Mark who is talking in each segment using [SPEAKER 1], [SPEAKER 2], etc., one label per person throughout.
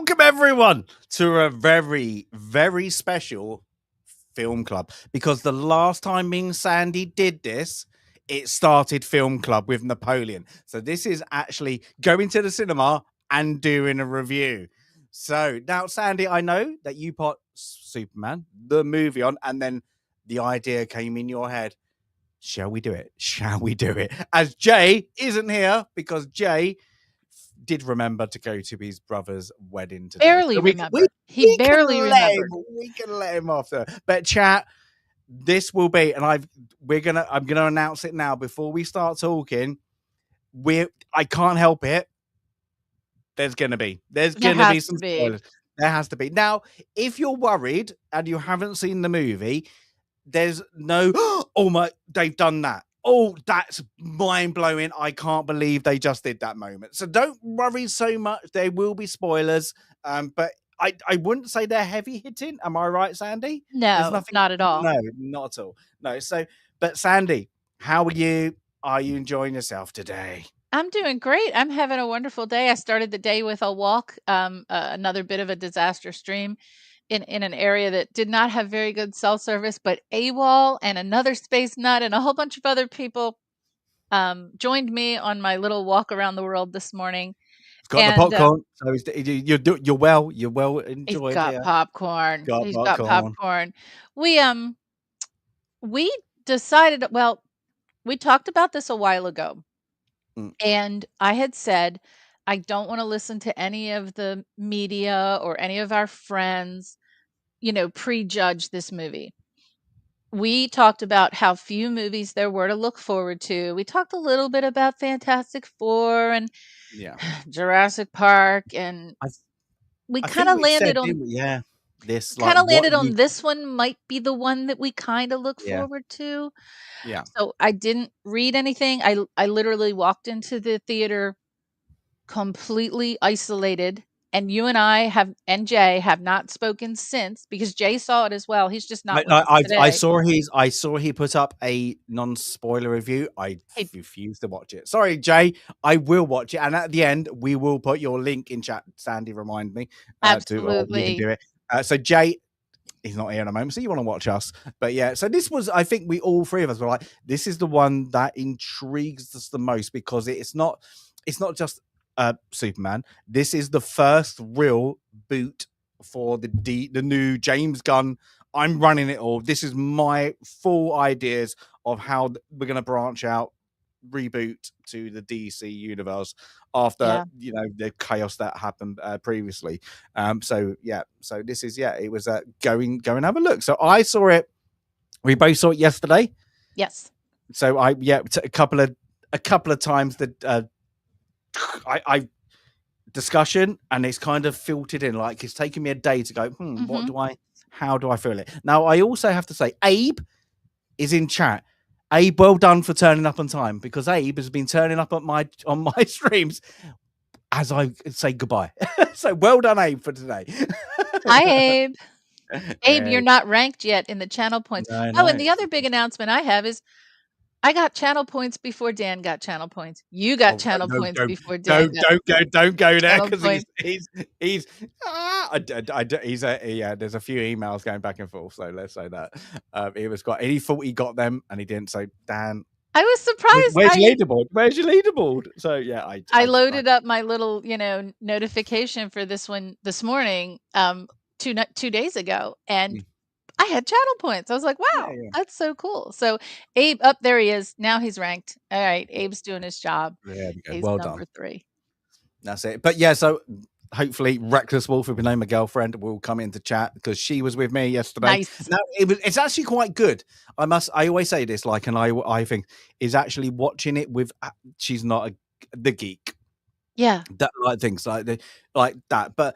[SPEAKER 1] Welcome everyone to a very, very special film club, because the last time me and Sandy did this, it started film club with Napoleon. So this is actually going to the cinema and doing a review. So now, Sandy, I know that you put Superman, the movie on, and then the idea came in your head. Shall we do it? Shall we do it? As Jay isn't here, because Jay did remember to go to his brother's wedding today.
[SPEAKER 2] Barely remembered. He barely remembered.
[SPEAKER 1] We can let him off there. But chat, this will be, and I'm gonna announce it now before we start talking. I can't help it. There's gonna be some spoilers. There has to be. Now, if you're worried and you haven't seen the movie, there's no oh my, they've done that. Oh, that's mind-blowing. I can't believe they just did that moment. So don't worry so much. There will be spoilers. But I wouldn't say they're heavy hitting. Am I right, Sandy?
[SPEAKER 2] No, not at all.
[SPEAKER 1] No, not at all. No. So, but Sandy, how are you? Are you enjoying yourself today?
[SPEAKER 2] I'm doing great. I'm having a wonderful day. I started the day with a walk, another bit of a disaster stream in an area that did not have very good cell service, but AWOL and another space nut and a whole bunch of other people joined me on my little walk around the world this morning.
[SPEAKER 1] He's got the popcorn, so you're well enjoyed.
[SPEAKER 2] He's got popcorn. He's got popcorn. We decided, well, we talked about this a while ago, and I had said, I don't want to listen to any of the media or any of our friends, prejudge this movie. We talked about how few movies there were to look forward to. We talked a little bit about Fantastic Four and Jurassic Park, and we kind of landed on this one might be the one that we kind of look forward to. Yeah. So I didn't read anything. I literally walked into the theater completely isolated, and you and Jay have not spoken since, because Jay saw it as well. He's just not.
[SPEAKER 1] I saw he put up a non-spoiler review. I refused to watch it. Sorry, Jay. I will watch it, and at the end we will put your link in chat. Sandy, remind me.
[SPEAKER 2] Absolutely,
[SPEAKER 1] you can do it. So Jay, he's not here in a moment, so you want to watch us. But yeah, so this was, I think we all three of us were like, this is the one that intrigues us the most, because it's not just Superman. This is the first real boot for the new James Gunn. I'm running it all. This is my full ideas of how we're going to branch out, reboot to the DC universe after the chaos that happened previously. So this is it was go and have a look. So I saw it. We both saw it yesterday.
[SPEAKER 2] Yes.
[SPEAKER 1] So a couple of times that I discussion, and it's kind of filtered in. Like, it's taken me a day to go, how do I feel it? Now, I also have to say, Abe is in chat. Abe, well done for turning up on time, because Abe has been turning up on my streams as I say goodbye. So well done, Abe, for today.
[SPEAKER 2] Hi, Abe. Abe, you're not ranked yet in the channel points. No. Oh, and the other big announcement I have is I got channel points before Dan got channel points. You got channel points before Dan.
[SPEAKER 1] Don't go there, because he's there's a few emails going back and forth. So let's say that he thought he got them and he didn't. So Dan,
[SPEAKER 2] I was surprised.
[SPEAKER 1] Where's your leaderboard? So yeah, I
[SPEAKER 2] loaded up my little notification for this one this morning, 2 days ago, and I had channel points. I was like, wow, that's so cool. So Abe, up there he is. Now he's ranked. All right, Abe's doing his job.
[SPEAKER 1] Yeah,
[SPEAKER 2] he's
[SPEAKER 1] well
[SPEAKER 2] number
[SPEAKER 1] done.
[SPEAKER 2] 3.
[SPEAKER 1] That's it. But yeah, so hopefully Reckless Wolf, if you know my girlfriend, will come into chat, because she was with me yesterday.
[SPEAKER 2] Nice.
[SPEAKER 1] Now, it's actually quite good. I always say this, like, and I think is actually watching it with, she's not the geek.
[SPEAKER 2] Yeah.
[SPEAKER 1] That like things like that. But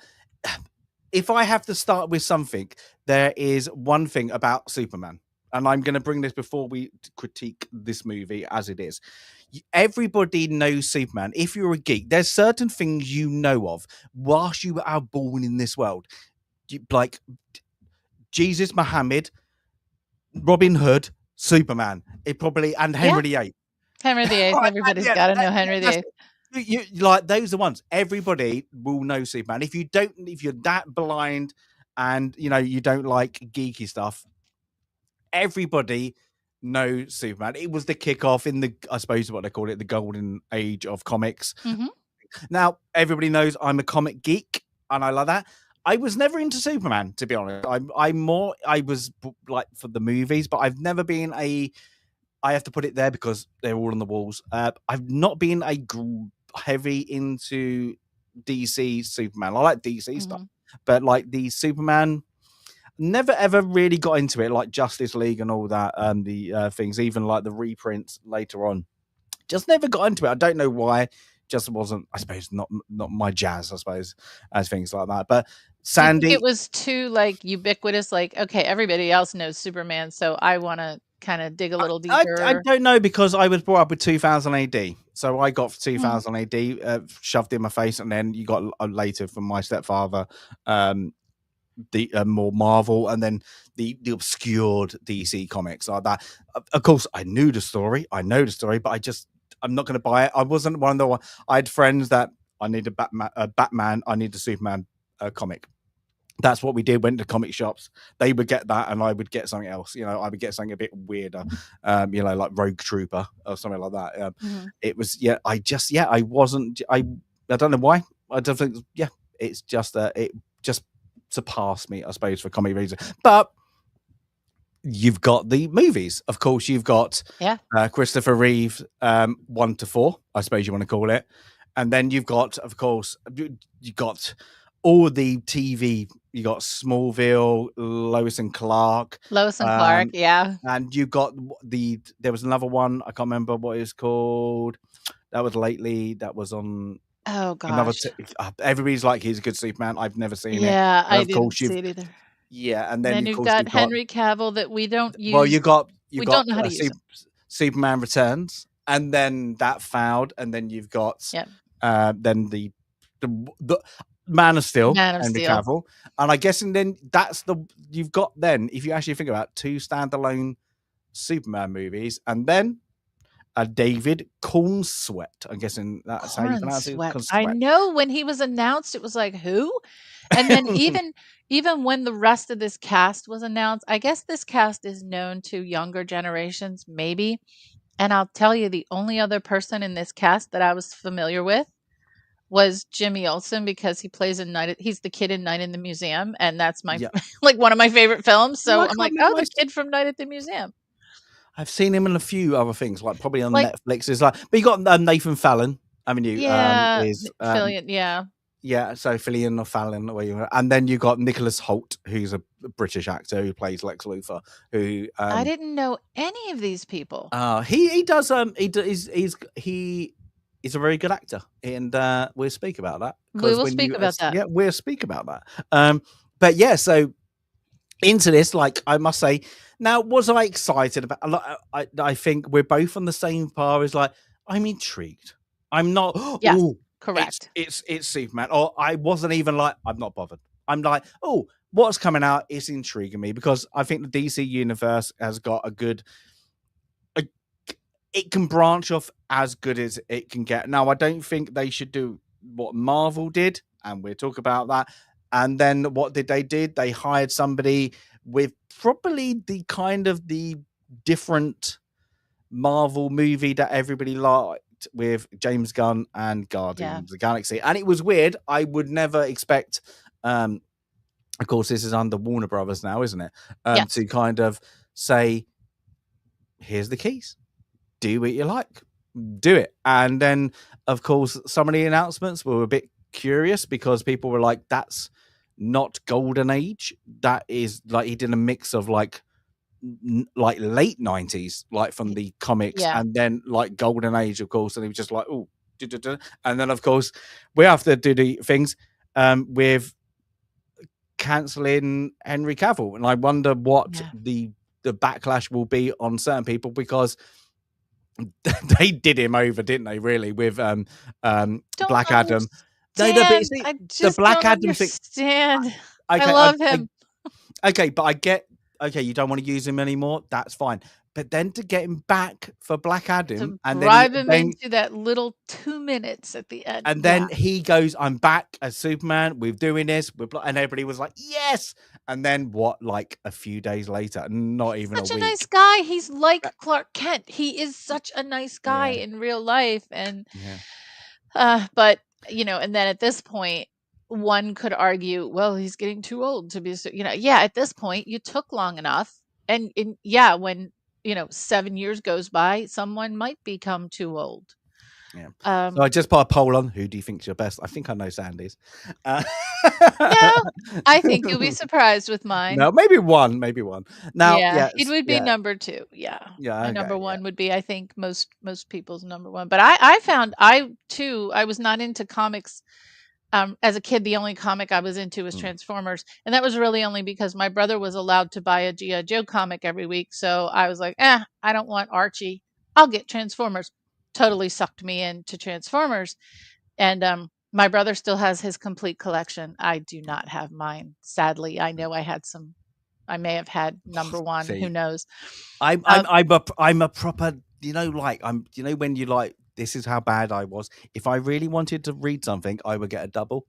[SPEAKER 1] if I have to start with something, there is one thing about Superman, and I'm going to bring this before we critique this movie as it is. Everybody knows Superman. If you're a geek, there's certain things you know of whilst you are born in this world, like Jesus, Muhammad, Robin Hood, Superman. And Henry VIII.
[SPEAKER 2] Henry VIII. Everybody's got to know Henry VIII.
[SPEAKER 1] you like those are the ones everybody will know Superman. If you're that blind and you don't like geeky stuff, everybody knows Superman. It was the kickoff in I suppose what they call it, the golden age of comics.
[SPEAKER 2] Mhm.
[SPEAKER 1] Now everybody knows I'm a comic geek, and I like that. I was never into Superman, to be honest. I was like for the movies, but I've never been a. I have to put it there because they're all on the walls. I've not been a heavy into DC Superman. I like DC stuff, but like the Superman, never ever really got into it. Like Justice League and all that, the things, even like the reprints later on, just never got into it. I don't know why. Just wasn't, I suppose, not my jazz, I suppose, as things like that. But
[SPEAKER 2] Do you think
[SPEAKER 1] Sandy,
[SPEAKER 2] it was too, like, ubiquitous? Like, okay, everybody else knows Superman, so I wanna kinda dig a little
[SPEAKER 1] I
[SPEAKER 2] deeper.
[SPEAKER 1] don't know because I was brought up with 2000 AD. So I got
[SPEAKER 2] Mm.
[SPEAKER 1] 2000 AD shoved in my face, and then you got later from my stepfather, the more Marvel, and then the obscured DC comics like that. Of course, I know the story, but I'm not going to buy it. I wasn't one of the one. I had friends that I need a Batman, I need a Superman comic. That's what we did. Went to comic shops. They would get that, and I would get something else. I would get something a bit weirder, like Rogue Trooper or something like that.
[SPEAKER 2] Mhm.
[SPEAKER 1] It was, I wasn't. I don't know why. I don't think. Yeah, it's just it just surpassed me, I suppose, for comic reasons. But you've got the movies, of course. You've got
[SPEAKER 2] Yeah.
[SPEAKER 1] Christopher Reeve, 1 to 4, I suppose you want to call it, and then you've got, of course, you got all the TV. You got Smallville, Lois and Clark,
[SPEAKER 2] Lois and Clark, yeah.
[SPEAKER 1] and you got there was another one, I can't remember what it's called. That was lately. That was on
[SPEAKER 2] Oh
[SPEAKER 1] another.
[SPEAKER 2] gosh.
[SPEAKER 1] Everybody's like, he's a good Superman. I've never seen it,
[SPEAKER 2] Yeah,
[SPEAKER 1] but
[SPEAKER 2] I
[SPEAKER 1] of
[SPEAKER 2] didn't
[SPEAKER 1] course
[SPEAKER 2] see it either.
[SPEAKER 1] and
[SPEAKER 2] And
[SPEAKER 1] then
[SPEAKER 2] then
[SPEAKER 1] of
[SPEAKER 2] you've
[SPEAKER 1] course
[SPEAKER 2] got
[SPEAKER 1] you've got
[SPEAKER 2] Henry Cavill that we don't
[SPEAKER 1] well,
[SPEAKER 2] use.
[SPEAKER 1] you
[SPEAKER 2] We
[SPEAKER 1] got
[SPEAKER 2] don't know how to use him.
[SPEAKER 1] Superman Returns, and then that fouled, and then you've got
[SPEAKER 2] Yeah.
[SPEAKER 1] then the Man of Steel,
[SPEAKER 2] Man of
[SPEAKER 1] Henry
[SPEAKER 2] Steel.
[SPEAKER 1] Cavill, and I guess, and then you've got then, if you actually think about 2 standalone Superman movies, and then a David Cornsweet. I'm guessing that's how you pronounce it.
[SPEAKER 2] Corenswet. I
[SPEAKER 1] Cornsweet.
[SPEAKER 2] know when he was announced, it was like, "Who?" And then even when the rest of this cast was announced, I guess this cast is known to younger generations, maybe. And I'll tell you, the only other person in this cast that I was familiar with was Jimmy Olsen because he plays in he's the kid in Night in the Museum, and that's my
[SPEAKER 1] Yeah.
[SPEAKER 2] like one of my favorite films.
[SPEAKER 1] Well, I
[SPEAKER 2] So I'm
[SPEAKER 1] can't
[SPEAKER 2] like,
[SPEAKER 1] remember.
[SPEAKER 2] "Oh, the kid from Night at the Museum."
[SPEAKER 1] I've seen him in a few other things, like probably on
[SPEAKER 2] Like,
[SPEAKER 1] Netflix. Is like, but you got Nathan Fallon, haven't you?
[SPEAKER 2] yeah,
[SPEAKER 1] Is
[SPEAKER 2] Fillion, yeah.
[SPEAKER 1] Yeah, so Fillion or Fallon, and then you got Nicholas Hoult, who's a British actor who plays Lex Luthor. Who
[SPEAKER 2] I didn't know any of these people.
[SPEAKER 1] he does he is a very good actor, and we'll speak about that
[SPEAKER 2] We
[SPEAKER 1] because
[SPEAKER 2] will
[SPEAKER 1] when
[SPEAKER 2] speak
[SPEAKER 1] you
[SPEAKER 2] about that.
[SPEAKER 1] yeah, we'll speak about that. But yeah, so into this, like, I must say, now was I excited about? I think we're both on the same par. As like, I'm intrigued. I'm not.
[SPEAKER 2] Yes,
[SPEAKER 1] Oh,
[SPEAKER 2] correct.
[SPEAKER 1] it's Superman. Or I wasn't even like, I'm not bothered. I'm like, oh, what's coming out is intriguing me because I think the DC universe has got a good. It can branch off as good as it can get. Now, I don't think they should do what Marvel did, and we'll talk about that. And then what did they did? They hired somebody with probably the kind of the different Marvel movie that everybody liked with James Gunn and
[SPEAKER 2] Yeah.
[SPEAKER 1] Guardians of the Galaxy. And it was weird. I would never expect of course, this is under Warner Brothers now, isn't it?
[SPEAKER 2] Yes.
[SPEAKER 1] To kind of say, here's the keys. Do what you like. Do it. And then, of course, some of the announcements were a bit curious because people were like, that's not Golden Age. That is like, he did a mix of like late 90s, like from the comics,
[SPEAKER 2] Yeah.
[SPEAKER 1] and then like Golden Age, of course. And he was just like, oh, and then, of course, we have to do the things with canceling Henry Cavill. And I wonder what the backlash will be on certain people because they did him over, didn't they? Really, with Black Adam. No, but see,
[SPEAKER 2] I
[SPEAKER 1] the
[SPEAKER 2] just
[SPEAKER 1] Black
[SPEAKER 2] don't
[SPEAKER 1] Adam thing.
[SPEAKER 2] understand. I
[SPEAKER 1] Okay,
[SPEAKER 2] love him.
[SPEAKER 1] okay, but I get. Okay, you don't want to use him anymore. That's fine. but then to get him back for Black Adam,
[SPEAKER 2] To
[SPEAKER 1] and
[SPEAKER 2] drive him into that little 2 minutes at the end.
[SPEAKER 1] and
[SPEAKER 2] Yeah.
[SPEAKER 1] then he goes, "I'm back as Superman. We're doing this." And everybody was like, "Yes!" And then what? Like a few days later, not
[SPEAKER 2] He's
[SPEAKER 1] even a
[SPEAKER 2] such a
[SPEAKER 1] week.
[SPEAKER 2] nice guy. He's like Clark Kent. He is such a nice guy
[SPEAKER 1] Yeah,
[SPEAKER 2] in real life, and
[SPEAKER 1] yeah.
[SPEAKER 2] but and then at this point, one could argue, well, he's getting too old to be, yeah. At this point, you took long enough, and yeah, when 7 years goes by, someone might become too old.
[SPEAKER 1] Yeah. So I just put a poll on. Who do you think's your best? I think I know Sandy's.
[SPEAKER 2] No, I think you'll be surprised with mine.
[SPEAKER 1] No, maybe one. Now,
[SPEAKER 2] Yeah, it
[SPEAKER 1] yes,
[SPEAKER 2] would be
[SPEAKER 1] yeah,
[SPEAKER 2] number 2. Yeah.
[SPEAKER 1] yeah,
[SPEAKER 2] My
[SPEAKER 1] okay,
[SPEAKER 2] number
[SPEAKER 1] yeah.
[SPEAKER 2] 1 would be, I think, most people's number 1. But I found I was not into comics. As a kid, the only comic I was into was Transformers, and that was really only because my brother was allowed to buy a G.I. Joe comic every week. So I was like, I don't want Archie. I'll get Transformers. Totally sucked me into Transformers. And my brother still has his complete collection. I do not have mine. Sadly, I know I may have had number 1.
[SPEAKER 1] See,
[SPEAKER 2] Who knows?
[SPEAKER 1] I'm a proper, when you like, this is how bad I was. If I really wanted to read something, I would get a double.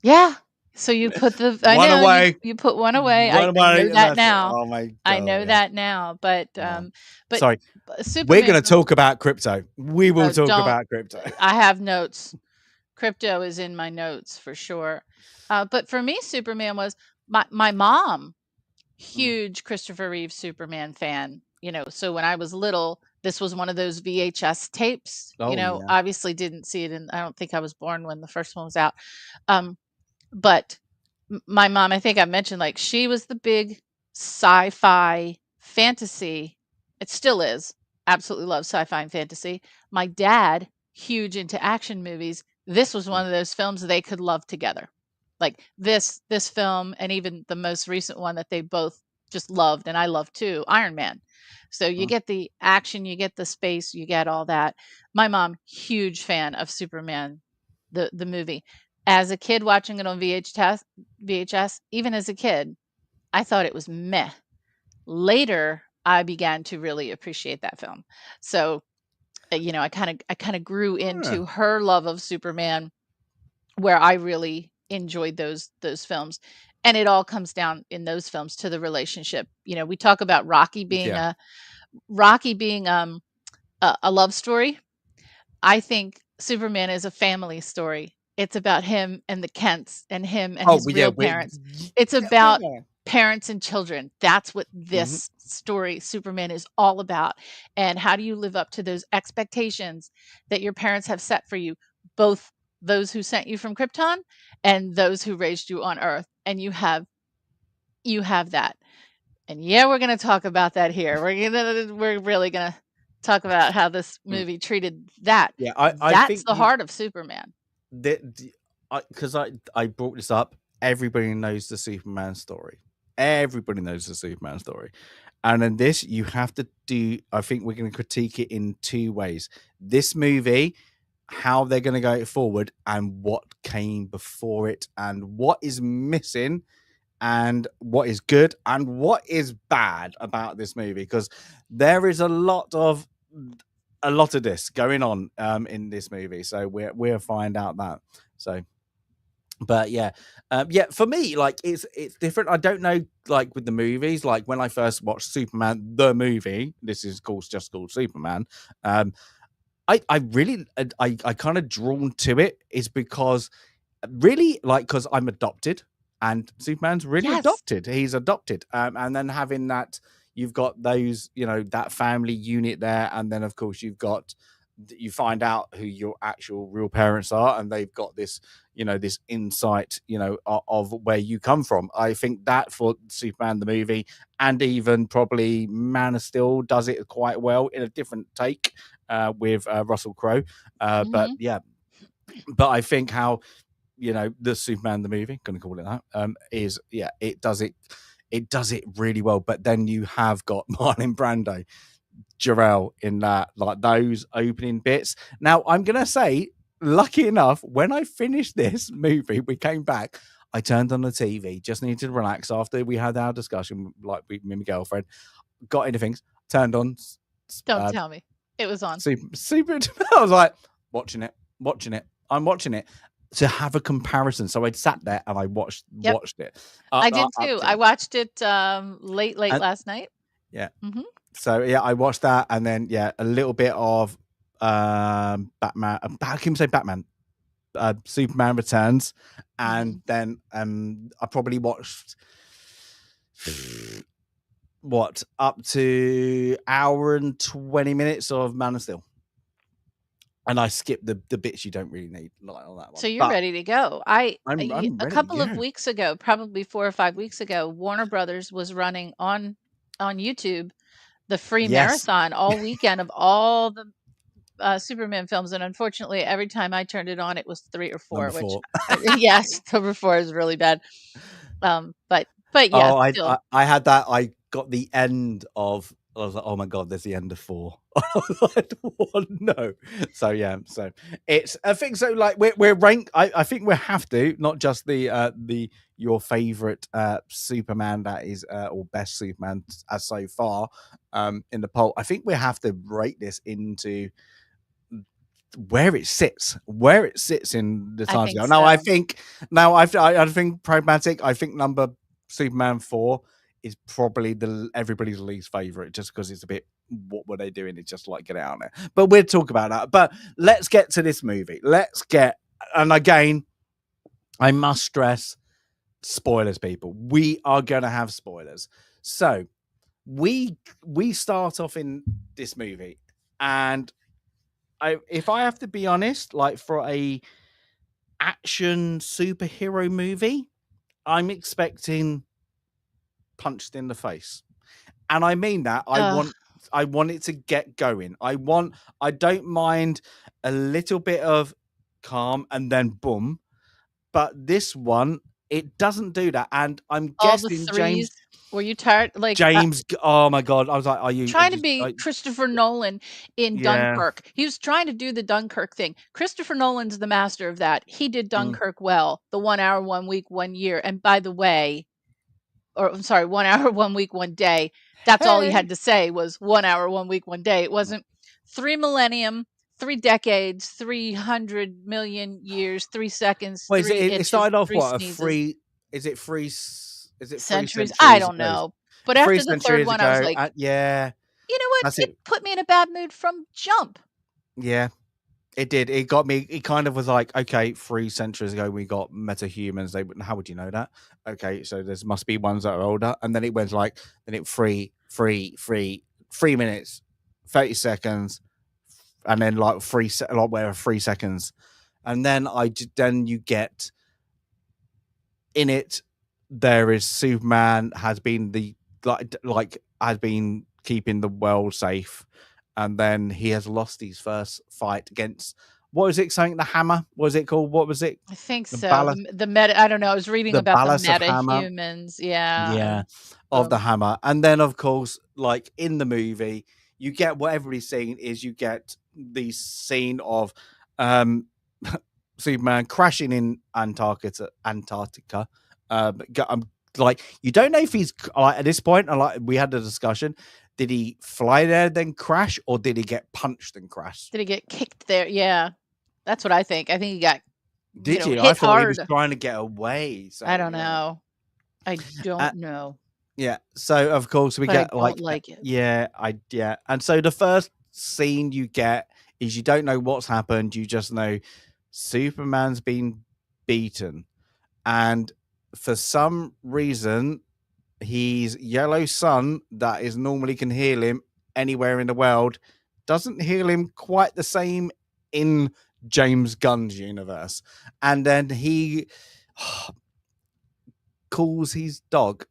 [SPEAKER 2] Yeah. So you put I
[SPEAKER 1] One
[SPEAKER 2] know
[SPEAKER 1] away.
[SPEAKER 2] you put one away.
[SPEAKER 1] One
[SPEAKER 2] I
[SPEAKER 1] away,
[SPEAKER 2] know
[SPEAKER 1] and
[SPEAKER 2] that
[SPEAKER 1] that's it.
[SPEAKER 2] now.
[SPEAKER 1] Oh my
[SPEAKER 2] I
[SPEAKER 1] God,
[SPEAKER 2] know
[SPEAKER 1] yeah.
[SPEAKER 2] that now. But
[SPEAKER 1] Yeah.
[SPEAKER 2] but
[SPEAKER 1] Sorry, we're
[SPEAKER 2] Superman.
[SPEAKER 1] going to talk about crypto. We will talk
[SPEAKER 2] Don't.
[SPEAKER 1] about crypto.
[SPEAKER 2] I have notes. Crypto is in my notes for sure. But for me, Superman was my mom. Huge Christopher Reeve Superman fan. So when I was little, this was one of those VHS tapes.
[SPEAKER 1] Oh yeah.
[SPEAKER 2] Obviously didn't see it, and I don't think I was born when the first one was out. But my mom, I think I mentioned, like, she was the big sci-fi fantasy. It still is. Absolutely loves sci-fi and fantasy. My dad, huge into action movies. This was one of those films they could love together. Like this film, and even the most recent one that they both just loved, and I love too, Iron Man. So you get the action, you get the space, you get all that. My mom, huge fan of Superman, the movie. As a kid watching it on VHS, even as a kid, I thought it was meh. Later, I began to really appreciate that film. So, I kind of grew into her love of Superman, where I really enjoyed those films. And it all comes down in those films to the relationship. We talk about Rocky being
[SPEAKER 1] Yeah.
[SPEAKER 2] a love story. I think Superman is a family story. It's about him and the Kents, and him and his real parents. It's about parents and children. That's what this story, Superman, is all about. And how do you live up to those expectations that your parents have set for you, both those who sent you from Krypton and those who raised you on Earth? And you have that. And yeah, we're going to talk about that here. We're really going to talk about how this movie treated that.
[SPEAKER 1] Yeah, I
[SPEAKER 2] That's
[SPEAKER 1] think
[SPEAKER 2] the heart of Superman.
[SPEAKER 1] Because I brought this up. Everybody knows the Superman story. Everybody knows the Superman story. And in this, you have to do, I think we're going to critique it in 2 ways. This movie, how they're going to go forward, and what came before it, and what is missing, and what is good, and what is bad about this movie. Because there is a lot of this going on in this movie. So we'll find out that. So, but yeah, for me, like, it's different. I don't know, like with the movies, like when I first watched Superman the movie, this is just called Superman. I really I kind of drawn to it is because really, like, because I'm adopted, and Superman's really adopted. He's adopted, and then having that, you've got those, that family unit there, and then of course you find out who your actual real parents are, and they've got this, this insight, of where you come from. I think that for Superman the movie, and even probably Man of Steel, does it quite well in a different take with Russell Crowe. But yeah, but I think how the Superman the movie, gonna call it that, is, yeah, it does it really well. But then you have got Marlon Brando, Jor-El in that, like those opening bits. Now I'm gonna say, lucky enough, when I finished this movie, we came back, I turned on the TV, just needed to relax after we had our discussion, like me and my girlfriend, got into things, turned on.
[SPEAKER 2] Don't tell me. It was on.
[SPEAKER 1] Super. I was like, watching it. I'm watching it to have a comparison. So I sat there and I watched it.
[SPEAKER 2] I did too. I watched it late last night.
[SPEAKER 1] Yeah.
[SPEAKER 2] Mm-hmm.
[SPEAKER 1] So yeah, I watched that, and then a little bit of Batman. How can you say Batman? Superman Returns, and then I probably watched up to hour and 20 minutes of Man of Steel. And I skipped the bits you don't really need, like on that one.
[SPEAKER 2] So you're ready to go. I'm
[SPEAKER 1] ready,
[SPEAKER 2] a couple of weeks ago, probably 4 or 5 weeks ago, Warner Brothers was running on YouTube the free marathon all weekend of all the Superman films, and unfortunately, every time I turned it on, it was 3 or 4.
[SPEAKER 1] Number 4.
[SPEAKER 2] Yes, number 4 is really bad. But yeah,
[SPEAKER 1] I had that. I got the end of. I was like, oh my god, there's the end of 4. I was like, oh, no. So yeah, so it's I think so. Like we're ranked. I think we have to, not just the your favorite Superman that is or best Superman as so far in the poll. I think we have to rate this into where it sits in the time scale. Now I think pragmatic. I think number Superman 4 is probably everybody's least favorite, just because it's a bit, what were they doing? It's just like, get it out there. But we'll talk about that. But let's get to this movie. And again, I must stress, spoilers, people. We are gonna have spoilers. So we start off in this movie, and if I have to be honest, like for a action superhero movie, I'm expecting punched in the face, and I mean that. I want it to get going. I don't mind a little bit of calm and then boom, but this one, it doesn't do that. And I'm guessing James.
[SPEAKER 2] Were you tired? Like
[SPEAKER 1] James? Oh my god! I was like, "Are you
[SPEAKER 2] trying to be Christopher Nolan in Dunkirk?" He was trying to do the Dunkirk thing. Christopher Nolan's the master of that. He did Dunkirk well. The 1 hour, 1 week, 1 year. And by the way, or I'm sorry, 1 hour, 1 week, 1 day. That's all he had to say was 1 hour, 1 week, 1 day. It wasn't 3 millennium, 3 decades, 300 million years, 3 seconds.
[SPEAKER 1] Wait,
[SPEAKER 2] 3 inches,
[SPEAKER 1] it started off what
[SPEAKER 2] sneezes.
[SPEAKER 1] Is it
[SPEAKER 2] centuries? I don't know. But after the third one, I was like,
[SPEAKER 1] yeah.
[SPEAKER 2] You know what? It put me in a bad mood from jump.
[SPEAKER 1] Yeah, it did. It got me. It kind of was like, okay, 3 centuries ago we got metahumans. How would you know that? Okay, so there must be ones that are older. And then it went like, then it 3 minutes, 30 seconds, and then like 3 seconds, and then you get in it. There is Superman has been has been keeping the world safe, and then he has lost his first fight against, what was it? Something, the Hammer? What was it called? What was it?
[SPEAKER 2] I think so. The meta. I don't know. I was reading about the meta-humans.
[SPEAKER 1] Yeah, of the Hammer. And then, of course, like in the movie, you get what everybody's saying is you get the scene of Superman crashing in Antarctica. Like, you don't know if he's like at this point. Like, we had a discussion. Did he fly there then crash, or did he get punched and crash?
[SPEAKER 2] Did he get kicked there? Yeah, that's what I think. I think he got.
[SPEAKER 1] Hit
[SPEAKER 2] I
[SPEAKER 1] thought
[SPEAKER 2] hard.
[SPEAKER 1] He was trying to get away. So,
[SPEAKER 2] I don't know. I don't know.
[SPEAKER 1] Yeah. So of course we get
[SPEAKER 2] like it.
[SPEAKER 1] Yeah. And so the first scene you get is you don't know what's happened. You just know Superman's been beaten, and for some reason, his yellow sun that is normally can heal him anywhere in the world doesn't heal him quite the same in James Gunn's universe. And then he calls his dog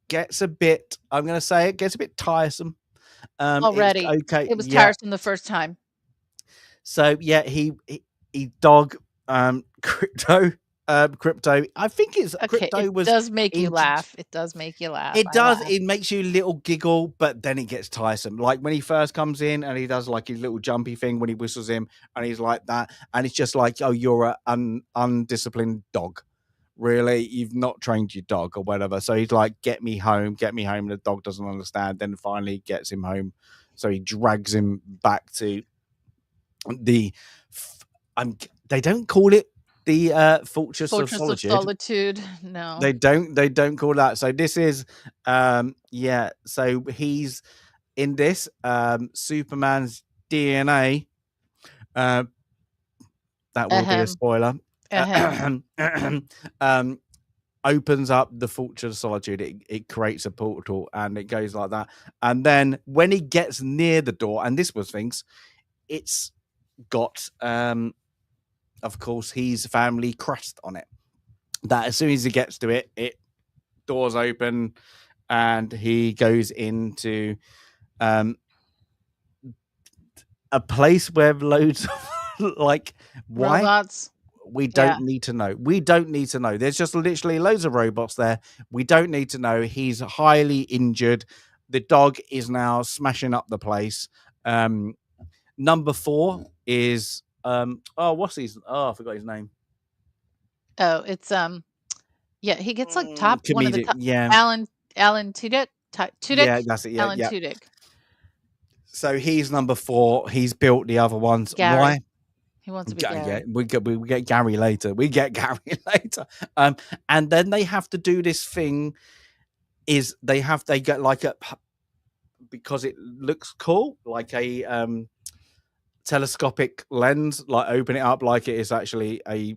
[SPEAKER 1] gets a bit tiresome.
[SPEAKER 2] Already.
[SPEAKER 1] Okay.
[SPEAKER 2] It was tiresome the first time.
[SPEAKER 1] So yeah, he dog Crypto. I think it's Crypto
[SPEAKER 2] it does make you laugh. It does make you laugh.
[SPEAKER 1] It does. It makes you a little giggle, but then it gets tiresome. Like when he first comes in and he does like his little jumpy thing when he whistles him, and he's like that, and it's just like, oh, you're an undisciplined dog, really, you've not trained your dog or whatever. So he's like, get me home. And the dog doesn't understand. Then finally gets him home. So he drags him back to the they don't call it the Fortress of
[SPEAKER 2] Solitude. No.
[SPEAKER 1] They don't call that. So this is so he's in this Superman's DNA. That will be a spoiler. Opens up the Fortress of Solitude. It creates a portal and it goes like that. And then when he gets near the door, and this was things, it's got of course his family crest on it. That as soon as he gets to it, doors open and he goes into a place where loads of like
[SPEAKER 2] robots.
[SPEAKER 1] We don't need to know. We don't need to know. There's just literally loads of robots there. We don't need to know. He's highly injured. The dog is now smashing up the place. Number 4 is what's his? Oh, I forgot his name.
[SPEAKER 2] Oh, it's he gets like top
[SPEAKER 1] comedic,
[SPEAKER 2] one of the top.
[SPEAKER 1] Yeah,
[SPEAKER 2] Alan Tudyk.
[SPEAKER 1] Yeah, that's it. Yeah,
[SPEAKER 2] Alan Tudyk.
[SPEAKER 1] So he's number 4. He's built the other ones.
[SPEAKER 2] Gary.
[SPEAKER 1] Why?
[SPEAKER 2] He wants to be Gary.
[SPEAKER 1] Yeah, we get Gary later. And then they have to do this thing. They get like a, because it looks cool, like a telescopic lens, like open it up like it is actually a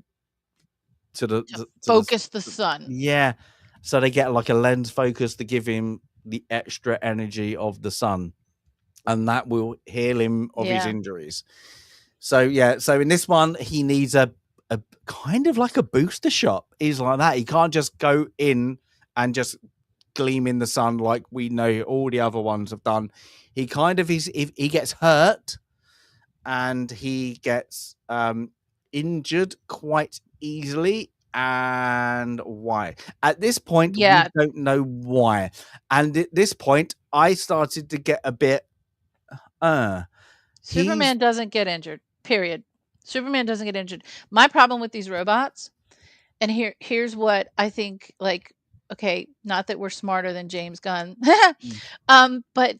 [SPEAKER 1] to
[SPEAKER 2] focus the sun.
[SPEAKER 1] Yeah, so they get like a lens focus to give him the extra energy of the sun, and that will heal him of his injuries. So so in this one he needs a kind of like a booster shot. He's like that. He can't just go in and just gleam in the sun like we know all the other ones have done. He kind of is, if he gets hurt and he gets injured quite easily. And why? At this point, we don't know why. And at this point, I started to get a bit
[SPEAKER 2] Superman doesn't get injured. Period. Superman doesn't get injured. My problem with these robots, and here's what I think, like, okay, not that we're smarter than James Gunn, but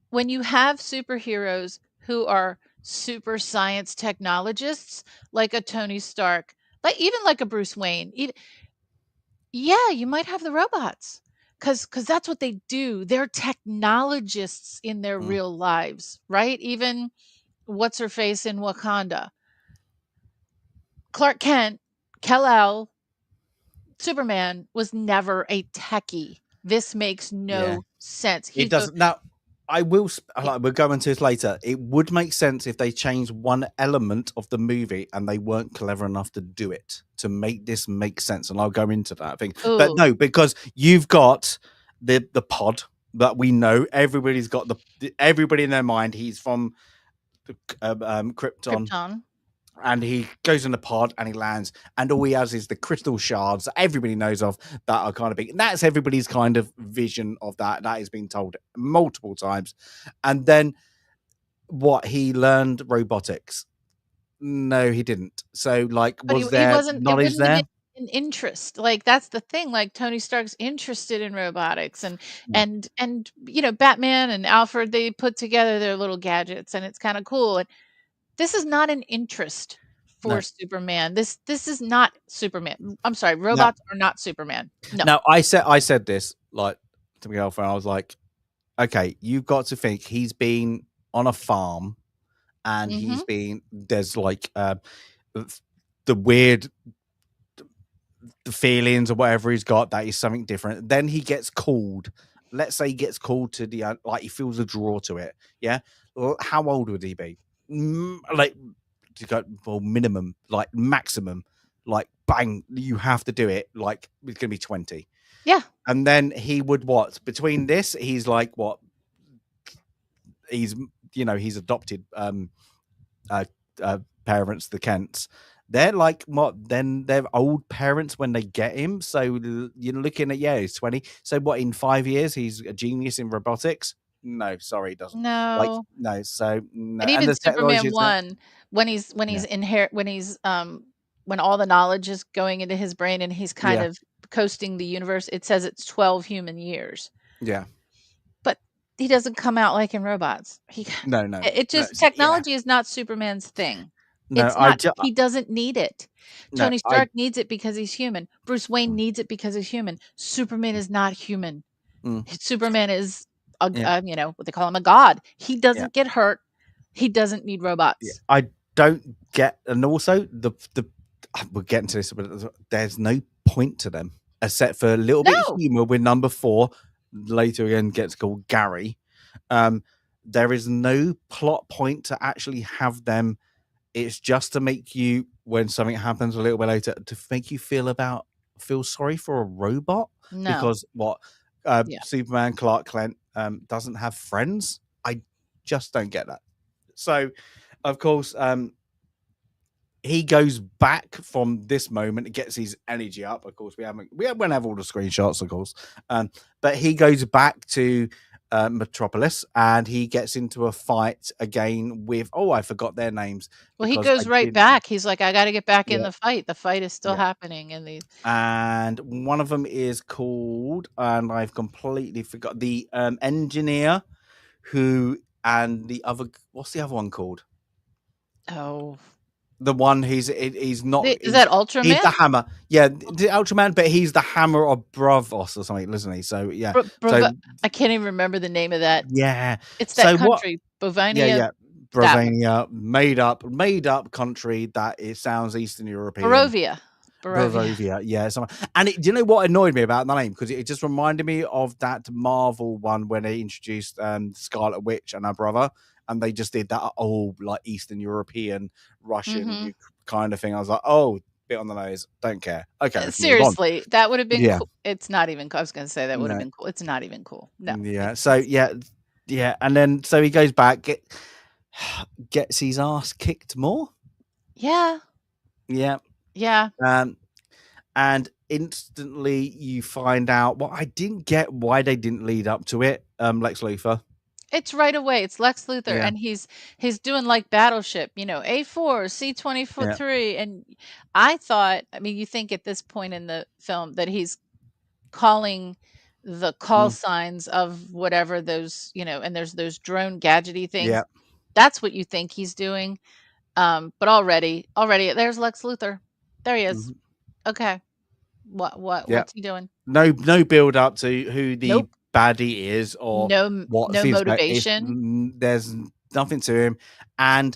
[SPEAKER 2] when you have superheroes who are super science technologists, like a Tony Stark, like even like a Bruce Wayne, you might have the robots because that's what they do. They're technologists in their real lives, right? Even what's her face in Wakanda, Clark Kent, Kal-El, Superman was never a techie. This makes no sense.
[SPEAKER 1] It doesn't. Now, I will. We'll go into this later. It would make sense if they changed one element of the movie and they weren't clever enough to do it to make this make sense. And I'll go into that thing.
[SPEAKER 2] Ooh.
[SPEAKER 1] But no, because you've got the pod that we know. Everybody's got everybody in their mind. He's from Krypton. And he goes in the pod and he lands, and all he has is the crystal shards that everybody knows of that are kind of big. And that's everybody's kind of vision of that. That has been told multiple times. And then what, he learned robotics? No, he didn't. So, like, was there knowledge there?
[SPEAKER 2] An interest, like that's the thing. Like Tony Stark's interested in robotics, and Batman and Alfred, they put together their little gadgets, and it's kind of cool. And this is not an interest for Superman. This is not Superman. I'm sorry, robots are not Superman. No.
[SPEAKER 1] Now, I said this like to my girlfriend. I was like, okay, you've got to think he's been on a farm, and there's like the weird feelings or whatever he's got that is something different. Then he gets called. Let's say he gets called to the like he feels a draw to it. Yeah, how old would he be? Like, to go minimum, like maximum, like bang, you have to do it. Like it's gonna be 20.
[SPEAKER 2] Yeah.
[SPEAKER 1] And then he would between this, he's like he's adopted parents, the Kents. They're like then they're old parents when they get him. So you're looking at he's 20. So what, in 5 years he's a genius in robotics? No, sorry, it doesn't.
[SPEAKER 2] No.
[SPEAKER 1] No. So no.
[SPEAKER 2] And even Superman 1, when he's when all the knowledge is going into his brain and he's kind of coasting the universe, it says it's 12 human years.
[SPEAKER 1] Yeah.
[SPEAKER 2] But he doesn't come out like in robots.
[SPEAKER 1] No.
[SPEAKER 2] It
[SPEAKER 1] No.
[SPEAKER 2] just technology is not Superman's thing.
[SPEAKER 1] No.
[SPEAKER 2] It's not. He doesn't need it.
[SPEAKER 1] No.
[SPEAKER 2] Tony Stark needs it because he's human. Bruce Wayne needs it because he's human. Superman is not human. Superman is what they call him, a god. He doesn't get hurt. He doesn't need robots.
[SPEAKER 1] I don't get, and also we're getting to this, but there's no point to them except for a little bit of humor with number 4. Later again gets called Gary. There is no plot point to actually have them. It's just to make you, when something happens a little bit later, to make you feel sorry for a robot.
[SPEAKER 2] No.
[SPEAKER 1] Because Superman, Clark Kent, doesn't have friends. I just don't get that. So, of course, he goes back from this moment. It gets his energy up. Of course, we won't have all the screenshots, of course. But he goes back to Metropolis and he gets into a fight again with, I forgot their names.
[SPEAKER 2] Well, he goes right back. He's like, I got to get back in the fight. The fight is still happening in these.
[SPEAKER 1] And one of them is called, and I've completely forgot, the engineer and the other, what's the other one called?
[SPEAKER 2] Oh.
[SPEAKER 1] The one he's not.
[SPEAKER 2] Is that Ultraman?
[SPEAKER 1] He's the Hammer. Yeah, the Ultraman, but he's the Hammer of Bravos or something, isn't he? So yeah.
[SPEAKER 2] I can't even remember the name of that.
[SPEAKER 1] Yeah,
[SPEAKER 2] it's that country, Bovania.
[SPEAKER 1] Yeah, Bovania, made up country that it sounds Eastern European.
[SPEAKER 2] Barovia.
[SPEAKER 1] Yeah. And do you know what annoyed me about the name? Because it just reminded me of that Marvel one when they introduced Scarlet Witch and her brother. And they just did that like Eastern European, Russian kind of thing. I was like, bit on the nose. Don't care. Okay.
[SPEAKER 2] Seriously, that would have been cool. It's not even cool. I was going to say that would have been cool. It's not even cool. No.
[SPEAKER 1] Yeah. So, yeah. And then, so he goes back, gets his ass kicked more.
[SPEAKER 2] Yeah.
[SPEAKER 1] Yeah.
[SPEAKER 2] Yeah.
[SPEAKER 1] And instantly you find out, I didn't get why they didn't lead up to it. Lex Luthor.
[SPEAKER 2] It's right away. It's Lex Luthor, and he's doing like Battleship, A4, C-23, and I thought, you think at this point in the film that he's calling the call signs of whatever those, and there's those drone gadgety things.
[SPEAKER 1] Yeah.
[SPEAKER 2] That's what you think he's doing. But already there's Lex Luthor. There he is. Okay. What's he doing?
[SPEAKER 1] No build up to who the baddie is or
[SPEAKER 2] no motivation.
[SPEAKER 1] There's nothing to him, and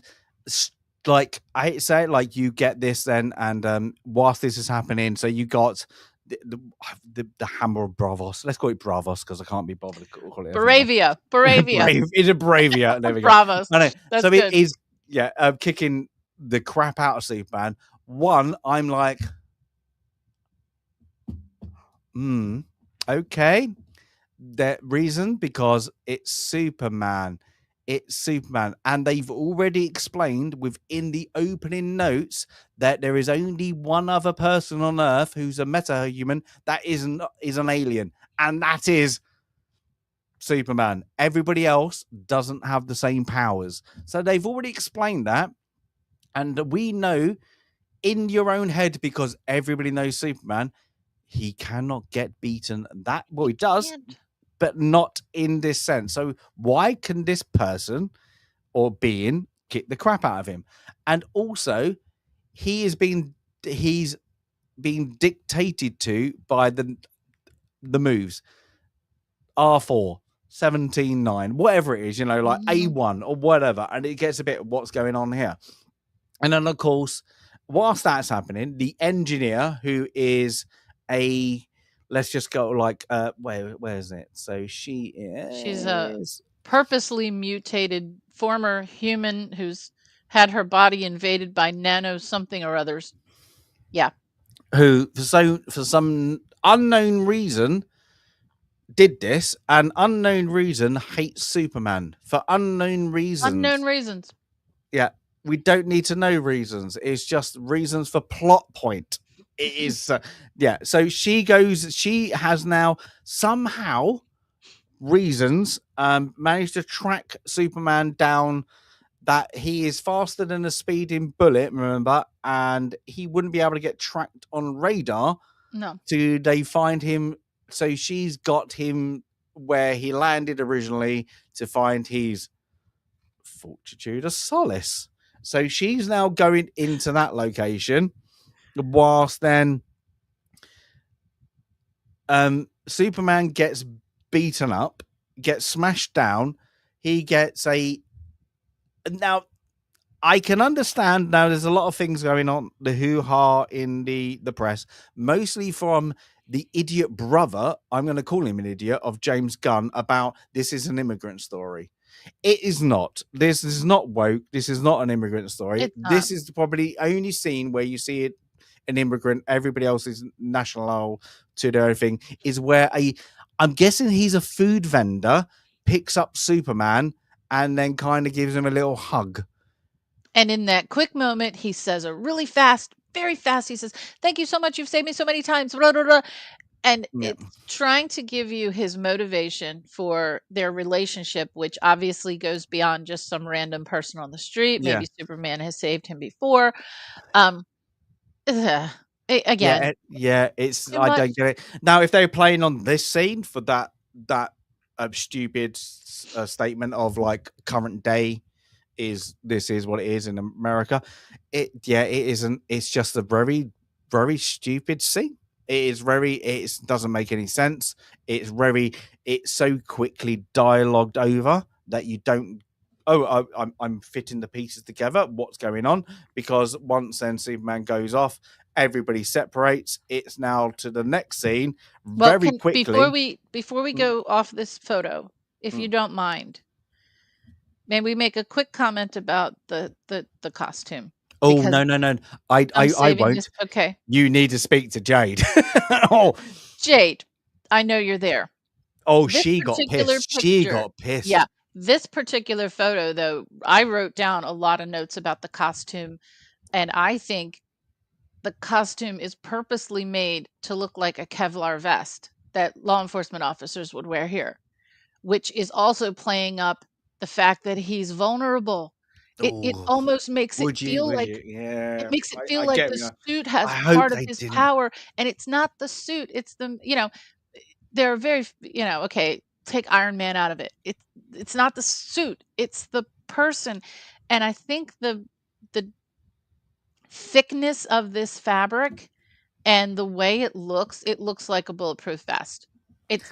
[SPEAKER 1] like I hate to say it, like you get this then, and whilst this is happening, so you got the Hammer of Bravos. Let's call it Bravos because I can't be bothered to call it
[SPEAKER 2] Bravia.
[SPEAKER 1] It's a Bravia. There we go.
[SPEAKER 2] Bravos.
[SPEAKER 1] That's so
[SPEAKER 2] good.
[SPEAKER 1] It is kicking the crap out of Superman. I'm like, okay. That reason, because it's Superman, and they've already explained within the opening notes that there is only one other person on Earth who's a meta-human that is an alien, and that is Superman. Everybody else doesn't have the same powers, so they've already explained that, and we know in your own head, because everybody knows Superman, he cannot get beaten. He does. But not in this sense. So why can this person or being kick the crap out of him? And also, he's being dictated to by the moves. R4, 17-9, whatever it is, like A1 or whatever. And it gets a bit of what's going on here. And then, of course, whilst that's happening, the engineer, who is let's just go like where is it? So she's
[SPEAKER 2] a purposely mutated former human who's had her body invaded by nano something or others. Yeah.
[SPEAKER 1] Who for some unknown reason did this, and unknown reason hates Superman for unknown reasons. Yeah. We don't need to know reasons. It's just reasons for plot point. It is, so she has now somehow reasons managed to track Superman down that he is faster than a speeding bullet, remember, and he wouldn't be able to get tracked on radar.
[SPEAKER 2] No.
[SPEAKER 1] Do they find him? So she's got him where he landed originally to find his fortitude of solace. So she's now going into that location, whilst then Superman gets beaten up, gets smashed down. He gets a now. I can understand now. There's a lot of things going on, the hoo-ha in the press, mostly from the idiot brother. I'm going to call him an idiot of James Gunn about this is an immigrant story. It is not. This is not woke. This is not an immigrant story.
[SPEAKER 2] It's not.
[SPEAKER 1] This is probably the only scene where you see it an immigrant. Everybody else is national to their own thing. Is where I'm guessing he's a food vendor, picks up Superman and then kind of gives him a little hug.
[SPEAKER 2] And in that quick moment, he says a really fast, very fast, he says, "Thank you so much. You've saved me so many times." Blah, blah, blah. And it's trying to give you his motivation for their relationship, which obviously goes beyond just some random person on the street. Maybe Superman has saved him before. Again,
[SPEAKER 1] It's
[SPEAKER 2] too
[SPEAKER 1] I
[SPEAKER 2] much.
[SPEAKER 1] don't get it. Now, if they're playing on this scene for that stupid statement of like current day this is what it is in America, it isn't. It's just a very, very stupid scene. It doesn't make any sense. It's so quickly dialogued over that you don't. Oh, I'm fitting the pieces together. What's going on? Because once then Superman goes off, everybody separates. It's now to the next scene
[SPEAKER 2] Well,
[SPEAKER 1] very quickly.
[SPEAKER 2] before we go off this photo, if you don't mind, may we make a quick comment about the costume?
[SPEAKER 1] Oh
[SPEAKER 2] Because
[SPEAKER 1] no!
[SPEAKER 2] I'm
[SPEAKER 1] I
[SPEAKER 2] saving
[SPEAKER 1] won't.
[SPEAKER 2] this. Okay,
[SPEAKER 1] You need to speak to Jade. oh,
[SPEAKER 2] Jade, I know you're there. This
[SPEAKER 1] she got
[SPEAKER 2] particular
[SPEAKER 1] pissed. She
[SPEAKER 2] picture,
[SPEAKER 1] got pissed.
[SPEAKER 2] yeah, this particular photo, though, I wrote down a lot of notes about the costume, and I think the costume is purposely made to look like a Kevlar vest that law enforcement officers would wear here, which is also playing up the fact that he's vulnerable. It
[SPEAKER 1] Oh,
[SPEAKER 2] almost makes it
[SPEAKER 1] would you?
[SPEAKER 2] feel
[SPEAKER 1] Would
[SPEAKER 2] like
[SPEAKER 1] you? Yeah, I
[SPEAKER 2] like
[SPEAKER 1] get
[SPEAKER 2] the
[SPEAKER 1] you.
[SPEAKER 2] suit
[SPEAKER 1] I
[SPEAKER 2] has
[SPEAKER 1] hope
[SPEAKER 2] part of
[SPEAKER 1] they
[SPEAKER 2] his
[SPEAKER 1] didn't.
[SPEAKER 2] power, and it's not the suit, it's the they're very, okay, take Iron Man out of it. It's not the suit, it's the person. And I think the thickness of this fabric and the way it looks like a bulletproof vest.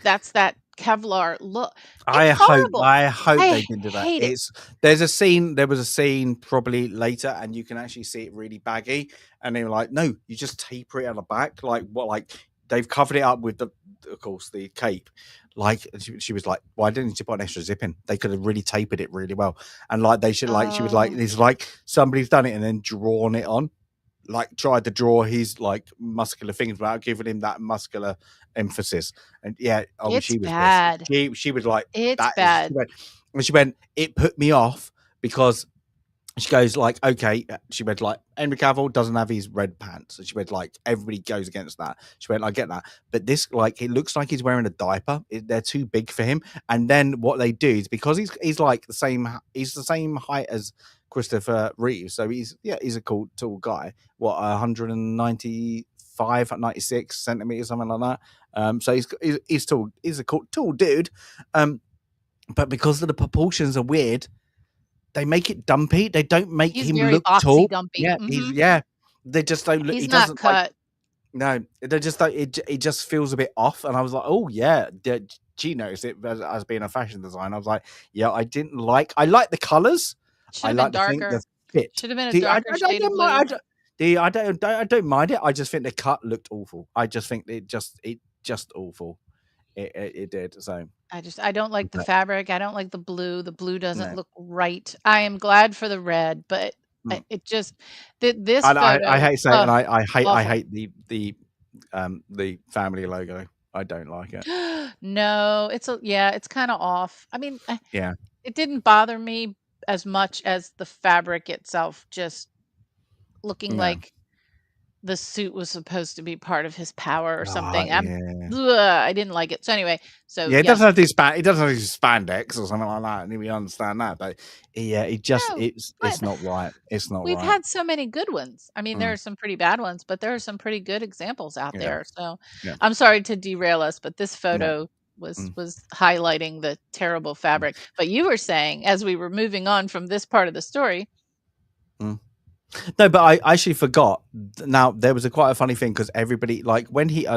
[SPEAKER 2] That's that Kevlar look. It's horrible.
[SPEAKER 1] I hope
[SPEAKER 2] I
[SPEAKER 1] they didn't do that.
[SPEAKER 2] hate it.
[SPEAKER 1] There was a scene probably later, and you can actually see it really baggy. And they were like, no, you just taper it on the back. Like what? Like they've covered it up with of course, the cape. Like she was like, why didn't you put an extra zip in? They could have really tapered it really well. And like they should like she was like,
[SPEAKER 2] Oh,
[SPEAKER 1] it's like somebody's done it and then drawn it on. Like tried to draw his like muscular things without giving him that muscular emphasis. And
[SPEAKER 2] it's
[SPEAKER 1] she was pissed.
[SPEAKER 2] bad.
[SPEAKER 1] She was like,
[SPEAKER 2] It's
[SPEAKER 1] that is
[SPEAKER 2] bad.
[SPEAKER 1] she went, it put me off because she goes like, okay, she went like Henry Cavill doesn't have his red pants. And she went like everybody goes against that. She went, I get that. But this like it looks like he's wearing a diaper. They're too big for him. And then what they do is because he's like the same height as Christopher Reeve. So he's a cool tall guy. What 195, 96 centimeters, something like that. So he's tall, he's a cool, tall dude. But because of the proportions are weird, they make it dumpy. They don't make
[SPEAKER 2] He's
[SPEAKER 1] him
[SPEAKER 2] very
[SPEAKER 1] look
[SPEAKER 2] boxy
[SPEAKER 1] tall.
[SPEAKER 2] dumpy.
[SPEAKER 1] He's
[SPEAKER 2] Mhm.
[SPEAKER 1] They just don't look.
[SPEAKER 2] He's
[SPEAKER 1] He
[SPEAKER 2] not
[SPEAKER 1] doesn't like.
[SPEAKER 2] cut.
[SPEAKER 1] No, they just don't. It just feels a bit off. And I was like, oh yeah, she noticed it as being a fashion designer. I was like, yeah, I didn't like. I like the colors.
[SPEAKER 2] Should
[SPEAKER 1] I
[SPEAKER 2] have been
[SPEAKER 1] like to think
[SPEAKER 2] darker.
[SPEAKER 1] the fit.
[SPEAKER 2] Should have been a
[SPEAKER 1] See,
[SPEAKER 2] darker
[SPEAKER 1] I
[SPEAKER 2] shade of
[SPEAKER 1] don't mind.
[SPEAKER 2] blue.
[SPEAKER 1] I don't mind it. I just think the cut looked awful. I just think it just awful. It did. So
[SPEAKER 2] I don't like the
[SPEAKER 1] but,
[SPEAKER 2] fabric. I don't like the blue. The blue doesn't
[SPEAKER 1] no.
[SPEAKER 2] look right. I am glad for the red, but
[SPEAKER 1] Mm.
[SPEAKER 2] just this
[SPEAKER 1] And I
[SPEAKER 2] photo,
[SPEAKER 1] hate to say it, and
[SPEAKER 2] oh,
[SPEAKER 1] I
[SPEAKER 2] awful.
[SPEAKER 1] hate the family logo. I don't like it.
[SPEAKER 2] No, it's kind of off. I mean,
[SPEAKER 1] Yeah.
[SPEAKER 2] it didn't bother me as much as the fabric itself just looking
[SPEAKER 1] No.
[SPEAKER 2] like the suit was supposed to be part of his power or something.
[SPEAKER 1] Yeah.
[SPEAKER 2] I didn't like it. So anyway, so
[SPEAKER 1] Yeah, it doesn't
[SPEAKER 2] yes.
[SPEAKER 1] have this it doesn't have this spandex or something like that, and we understand that. But yeah,
[SPEAKER 2] No,
[SPEAKER 1] it's
[SPEAKER 2] but
[SPEAKER 1] not right. It's not
[SPEAKER 2] we've
[SPEAKER 1] right.
[SPEAKER 2] had so many good ones. I mean, there
[SPEAKER 1] Mm,
[SPEAKER 2] are some pretty bad ones, but there are some pretty good examples out
[SPEAKER 1] yeah,
[SPEAKER 2] there. So
[SPEAKER 1] yeah,
[SPEAKER 2] I'm sorry to derail us, but this
[SPEAKER 1] no.
[SPEAKER 2] photo was
[SPEAKER 1] Mm,
[SPEAKER 2] was highlighting the terrible
[SPEAKER 1] mm,
[SPEAKER 2] fabric. But you were saying, as we were moving on from this part of the story,
[SPEAKER 1] mm. No, but I actually forgot. Now there was quite a funny thing because everybody like when he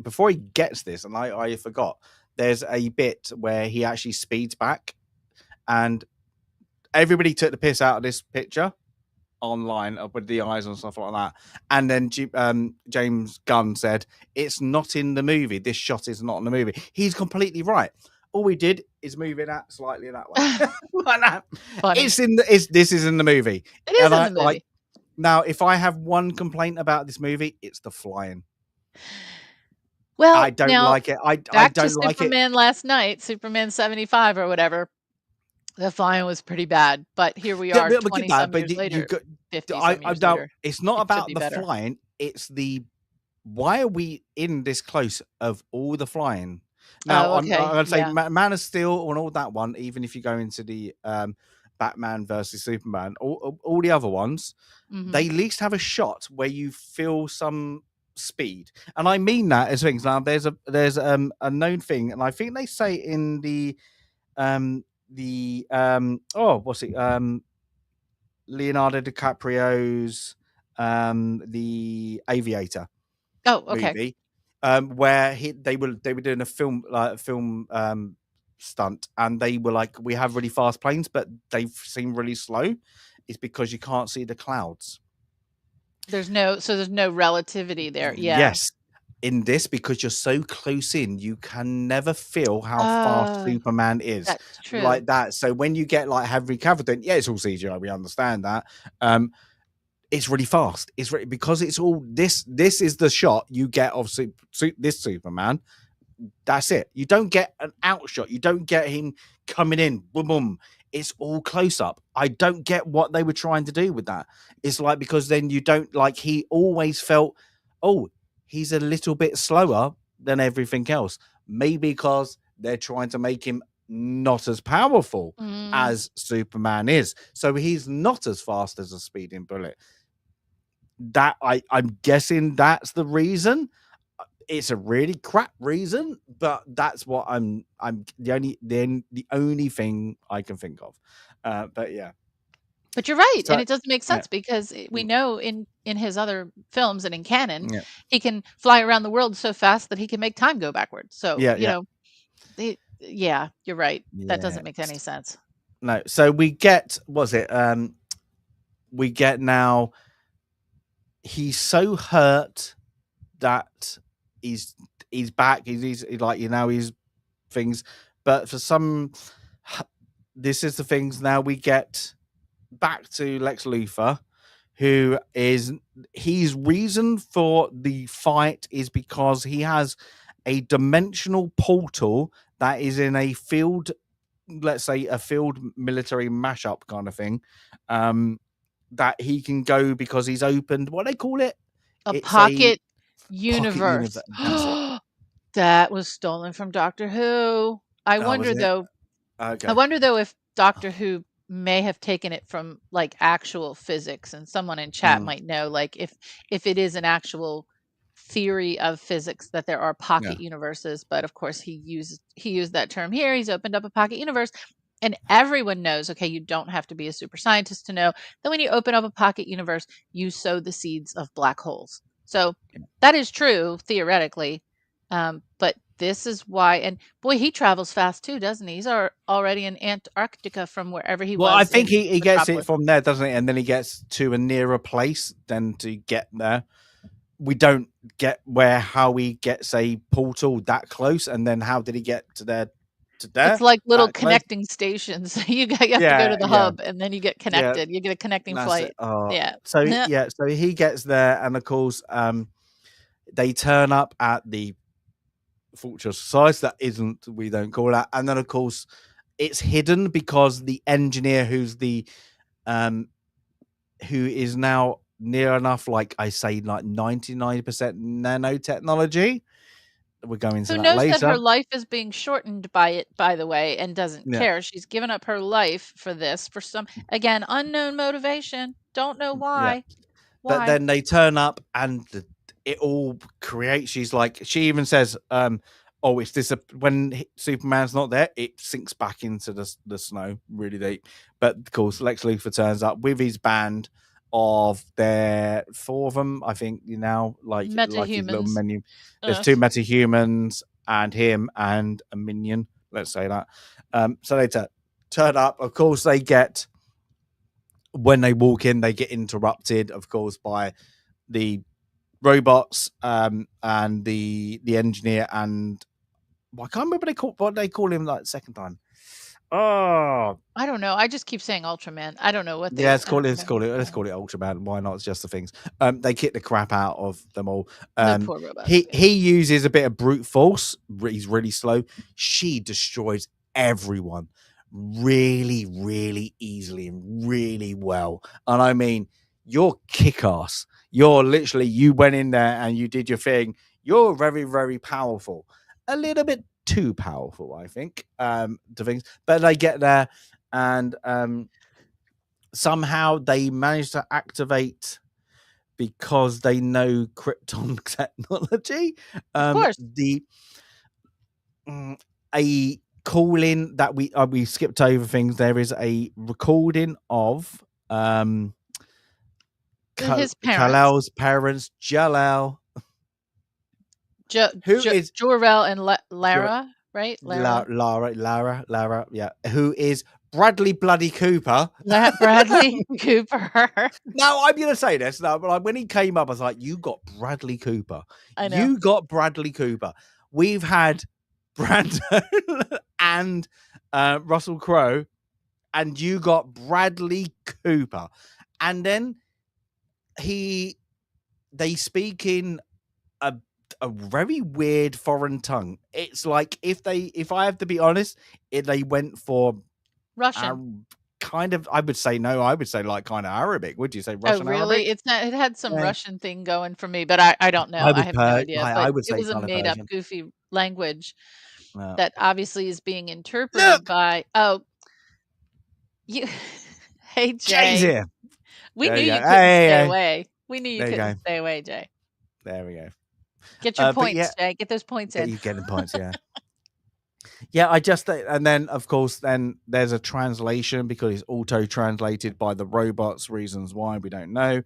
[SPEAKER 1] before he gets this, and I forgot. There's a bit where he actually speeds back, and everybody took the piss out of this picture online with the eyes and stuff like that. And then James Gunn said it's not in the movie. This shot is not in the movie. He's completely right. All we did is move it out slightly that way, like that.
[SPEAKER 2] funny.
[SPEAKER 1] This is in the movie,
[SPEAKER 2] It is
[SPEAKER 1] and
[SPEAKER 2] in
[SPEAKER 1] I
[SPEAKER 2] the
[SPEAKER 1] like
[SPEAKER 2] movie.
[SPEAKER 1] now. If I have one complaint about this movie, it's the flying. I
[SPEAKER 2] Well,
[SPEAKER 1] don't
[SPEAKER 2] now
[SPEAKER 1] like it. I
[SPEAKER 2] back to
[SPEAKER 1] don't like it.
[SPEAKER 2] Superman last night, Superman 75 or whatever. The flying was pretty bad, but here we
[SPEAKER 1] Yeah,
[SPEAKER 2] are
[SPEAKER 1] but get
[SPEAKER 2] 20
[SPEAKER 1] that.
[SPEAKER 2] some
[SPEAKER 1] But
[SPEAKER 2] years
[SPEAKER 1] you
[SPEAKER 2] later,
[SPEAKER 1] got.
[SPEAKER 2] 50 some
[SPEAKER 1] I
[SPEAKER 2] years
[SPEAKER 1] don't.
[SPEAKER 2] later.
[SPEAKER 1] It's not
[SPEAKER 2] It should
[SPEAKER 1] about
[SPEAKER 2] be
[SPEAKER 1] the
[SPEAKER 2] better.
[SPEAKER 1] flying. It's the why are we in this close of all the flying? Now,
[SPEAKER 2] Oh,
[SPEAKER 1] I'm
[SPEAKER 2] okay.
[SPEAKER 1] gonna say
[SPEAKER 2] Yeah.
[SPEAKER 1] Man of Steel and all that one. Even if you go into the Batman versus Superman, all the other ones,
[SPEAKER 2] Mhm.
[SPEAKER 1] they at least have a shot where you feel some speed, and I mean that as things. Now, there's a known thing, and I think they say in what's it Leonardo DiCaprio's the Aviator
[SPEAKER 2] Oh, okay.
[SPEAKER 1] movie, where they were doing a film stunt, and they were like, we have really fast planes, but they seem really slow. It's because you can't see the clouds.
[SPEAKER 2] There's no relativity there. Yeah.
[SPEAKER 1] Yes. In this, because you're so close in, you can never feel how fast
[SPEAKER 2] Oh,
[SPEAKER 1] Superman is
[SPEAKER 2] that's true.
[SPEAKER 1] like that. So when you get like Henry Cavill, then yeah, it's all CGI. We understand that. It's really fast. It's really because it's all this. This is the shot you get of this Superman. That's it. You don't get an outshot. You don't get him coming in. Boom, boom. It's all close up. I don't get what they were trying to do with that. It's like because then you don't like. He always felt, oh, he's a little bit slower than everything else. Maybe because they're trying to make him not as powerful
[SPEAKER 2] Mm.
[SPEAKER 1] as Superman is, so he's not as fast as a speeding bullet. That I'm guessing that's the reason. It's a really crap reason, but that's what I'm the only thing I can think of. But yeah.
[SPEAKER 2] But you're right, and
[SPEAKER 1] So
[SPEAKER 2] it doesn't make
[SPEAKER 1] yeah.
[SPEAKER 2] sense because we
[SPEAKER 1] Mm,
[SPEAKER 2] know in his other films and in canon,
[SPEAKER 1] yeah.
[SPEAKER 2] he can fly around the world so fast that he can make time go backwards. So,
[SPEAKER 1] Yeah, yeah.
[SPEAKER 2] yeah, you're right. That
[SPEAKER 1] Yeah.
[SPEAKER 2] doesn't make any sense.
[SPEAKER 1] No. So we get we get now he's so hurt that he's he's back. He's like, he's things, but for some this is the things now we get back to Lex Luthor, who is his reason for the fight is because he has a dimensional portal that is in a field, let's say a field military mashup kind of thing, that he can go because he's opened what they call it.
[SPEAKER 2] A
[SPEAKER 1] It's a
[SPEAKER 2] pocket
[SPEAKER 1] pocket universe.
[SPEAKER 2] universe.
[SPEAKER 1] That's it.
[SPEAKER 2] That was stolen from Doctor Who.
[SPEAKER 1] Oh, was it?
[SPEAKER 2] I
[SPEAKER 1] Okay.
[SPEAKER 2] wonder though if Doctor Who may have taken it from like actual physics, and someone in chat
[SPEAKER 1] Mm,
[SPEAKER 2] might know like if it is an actual theory of physics that there are
[SPEAKER 1] yeah.
[SPEAKER 2] pocket universes, but of course he used that term here. He's opened up a pocket universe. And everyone knows, okay, you don't have to be a super scientist to know that when you open up a pocket universe, you sow the seeds of black holes. So that is true theoretically. But this is why, and boy, he travels fast too, doesn't he? He's already in Antarctica from wherever he
[SPEAKER 1] Well, I
[SPEAKER 2] was
[SPEAKER 1] think
[SPEAKER 2] in
[SPEAKER 1] he gets it
[SPEAKER 2] Metropolis.
[SPEAKER 1] from there, doesn't he? And then he gets to a nearer place than to get there. We don't get how he gets a portal that close, and then how did he get to there
[SPEAKER 2] It's like little
[SPEAKER 1] that close?
[SPEAKER 2] connecting stations. You have to go
[SPEAKER 1] Yeah,
[SPEAKER 2] to the
[SPEAKER 1] yeah,
[SPEAKER 2] hub and then you get
[SPEAKER 1] yeah.
[SPEAKER 2] connected. You get a connecting
[SPEAKER 1] That's it.
[SPEAKER 2] flight.
[SPEAKER 1] Oh,
[SPEAKER 2] Yeah.
[SPEAKER 1] so yeah, so he gets there, and of course, they turn up at the Fortress Size. That isn't, we don't call that, and then of course, it's hidden because the engineer who's the who is now near enough, like I say, like 99% nanotechnology. We'll go into
[SPEAKER 2] Who
[SPEAKER 1] that
[SPEAKER 2] knows that
[SPEAKER 1] later.
[SPEAKER 2] her life is being shortened by it, by the way, and doesn't
[SPEAKER 1] Yeah,
[SPEAKER 2] care. She's given up her life for this, for some, again, unknown motivation. Don't know
[SPEAKER 1] yeah.
[SPEAKER 2] why.
[SPEAKER 1] But
[SPEAKER 2] Why?
[SPEAKER 1] then they turn up and it all creates. She's like, she even says, "Oh, it's this." When Superman's not there, it sinks back into the snow really deep. But of course, Lex Luthor turns up with his band of their 4 of them. I think you now like his little
[SPEAKER 2] Metahumans.
[SPEAKER 1] menu. There's 2
[SPEAKER 2] Ugh.
[SPEAKER 1] metahumans and him and a minion. Let's say that. So they turn up. Of course, they get. When they walk in, they get interrupted, of course, by the robots and the engineer and I can't remember what they call him like second time. Oh,
[SPEAKER 2] I don't know. I just keep saying Ultraman. I don't know what
[SPEAKER 1] yeah,
[SPEAKER 2] they.
[SPEAKER 1] let's call it let's
[SPEAKER 2] Yeah.
[SPEAKER 1] call it Ultraman. Why not? It's just the things. They kick the crap out of them all.
[SPEAKER 2] The poor robots. Yeah.
[SPEAKER 1] He uses a bit of brute force. He's really slow. She destroys everyone really, really easily and really well. And I mean, you're kick ass. You're literally, you went in there and you did your thing. You're very, very powerful. A little bit too powerful, I think. To things, but they get there and somehow they manage to activate because they know Krypton technology.
[SPEAKER 2] Of course.
[SPEAKER 1] A call-in that we skipped over things. There is a recording of
[SPEAKER 2] His parents.
[SPEAKER 1] Kal-El's parents, Jal-El, who is
[SPEAKER 2] Jor-El and Lara, right?
[SPEAKER 1] Lara, yeah, who is Bradley Bloody Cooper.
[SPEAKER 2] Bradley Cooper.
[SPEAKER 1] No, I'm gonna say this. No, but when he came up, I was like, "You got Bradley Cooper.
[SPEAKER 2] I know.
[SPEAKER 1] You got Bradley Cooper. We've had Brandon and Russell Crowe, and you got Bradley Cooper." And then they speak in a very weird foreign tongue. It's like if I have to be honest, they went for
[SPEAKER 2] Russian.
[SPEAKER 1] Kind of, I would say like kind of Arabic. Would you say Russian?
[SPEAKER 2] Oh, really?
[SPEAKER 1] Arabic?
[SPEAKER 2] It's not. It had some
[SPEAKER 1] Yeah.
[SPEAKER 2] Russian thing going for me, but I don't know. I have no idea.
[SPEAKER 1] I
[SPEAKER 2] But
[SPEAKER 1] would
[SPEAKER 2] it
[SPEAKER 1] say
[SPEAKER 2] was a
[SPEAKER 1] kind of
[SPEAKER 2] made up,
[SPEAKER 1] Persian.
[SPEAKER 2] goofy language
[SPEAKER 1] Yeah.
[SPEAKER 2] that obviously is being interpreted by. Oh, you. Hey,
[SPEAKER 1] Jay's
[SPEAKER 2] Jay.
[SPEAKER 1] here.
[SPEAKER 2] We
[SPEAKER 1] There
[SPEAKER 2] knew
[SPEAKER 1] you
[SPEAKER 2] you
[SPEAKER 1] go.
[SPEAKER 2] couldn't
[SPEAKER 1] Hey,
[SPEAKER 2] stay
[SPEAKER 1] hey.
[SPEAKER 2] away. We knew you
[SPEAKER 1] There you
[SPEAKER 2] couldn't
[SPEAKER 1] go.
[SPEAKER 2] stay away, Jay.
[SPEAKER 1] There we go.
[SPEAKER 2] Get your
[SPEAKER 1] But
[SPEAKER 2] points,
[SPEAKER 1] yeah,
[SPEAKER 2] Jay. Get those points in.
[SPEAKER 1] you getting points, yeah. Yeah, I just and then of course then there's a translation because it's auto translated by the robots. Reasons why we don't know.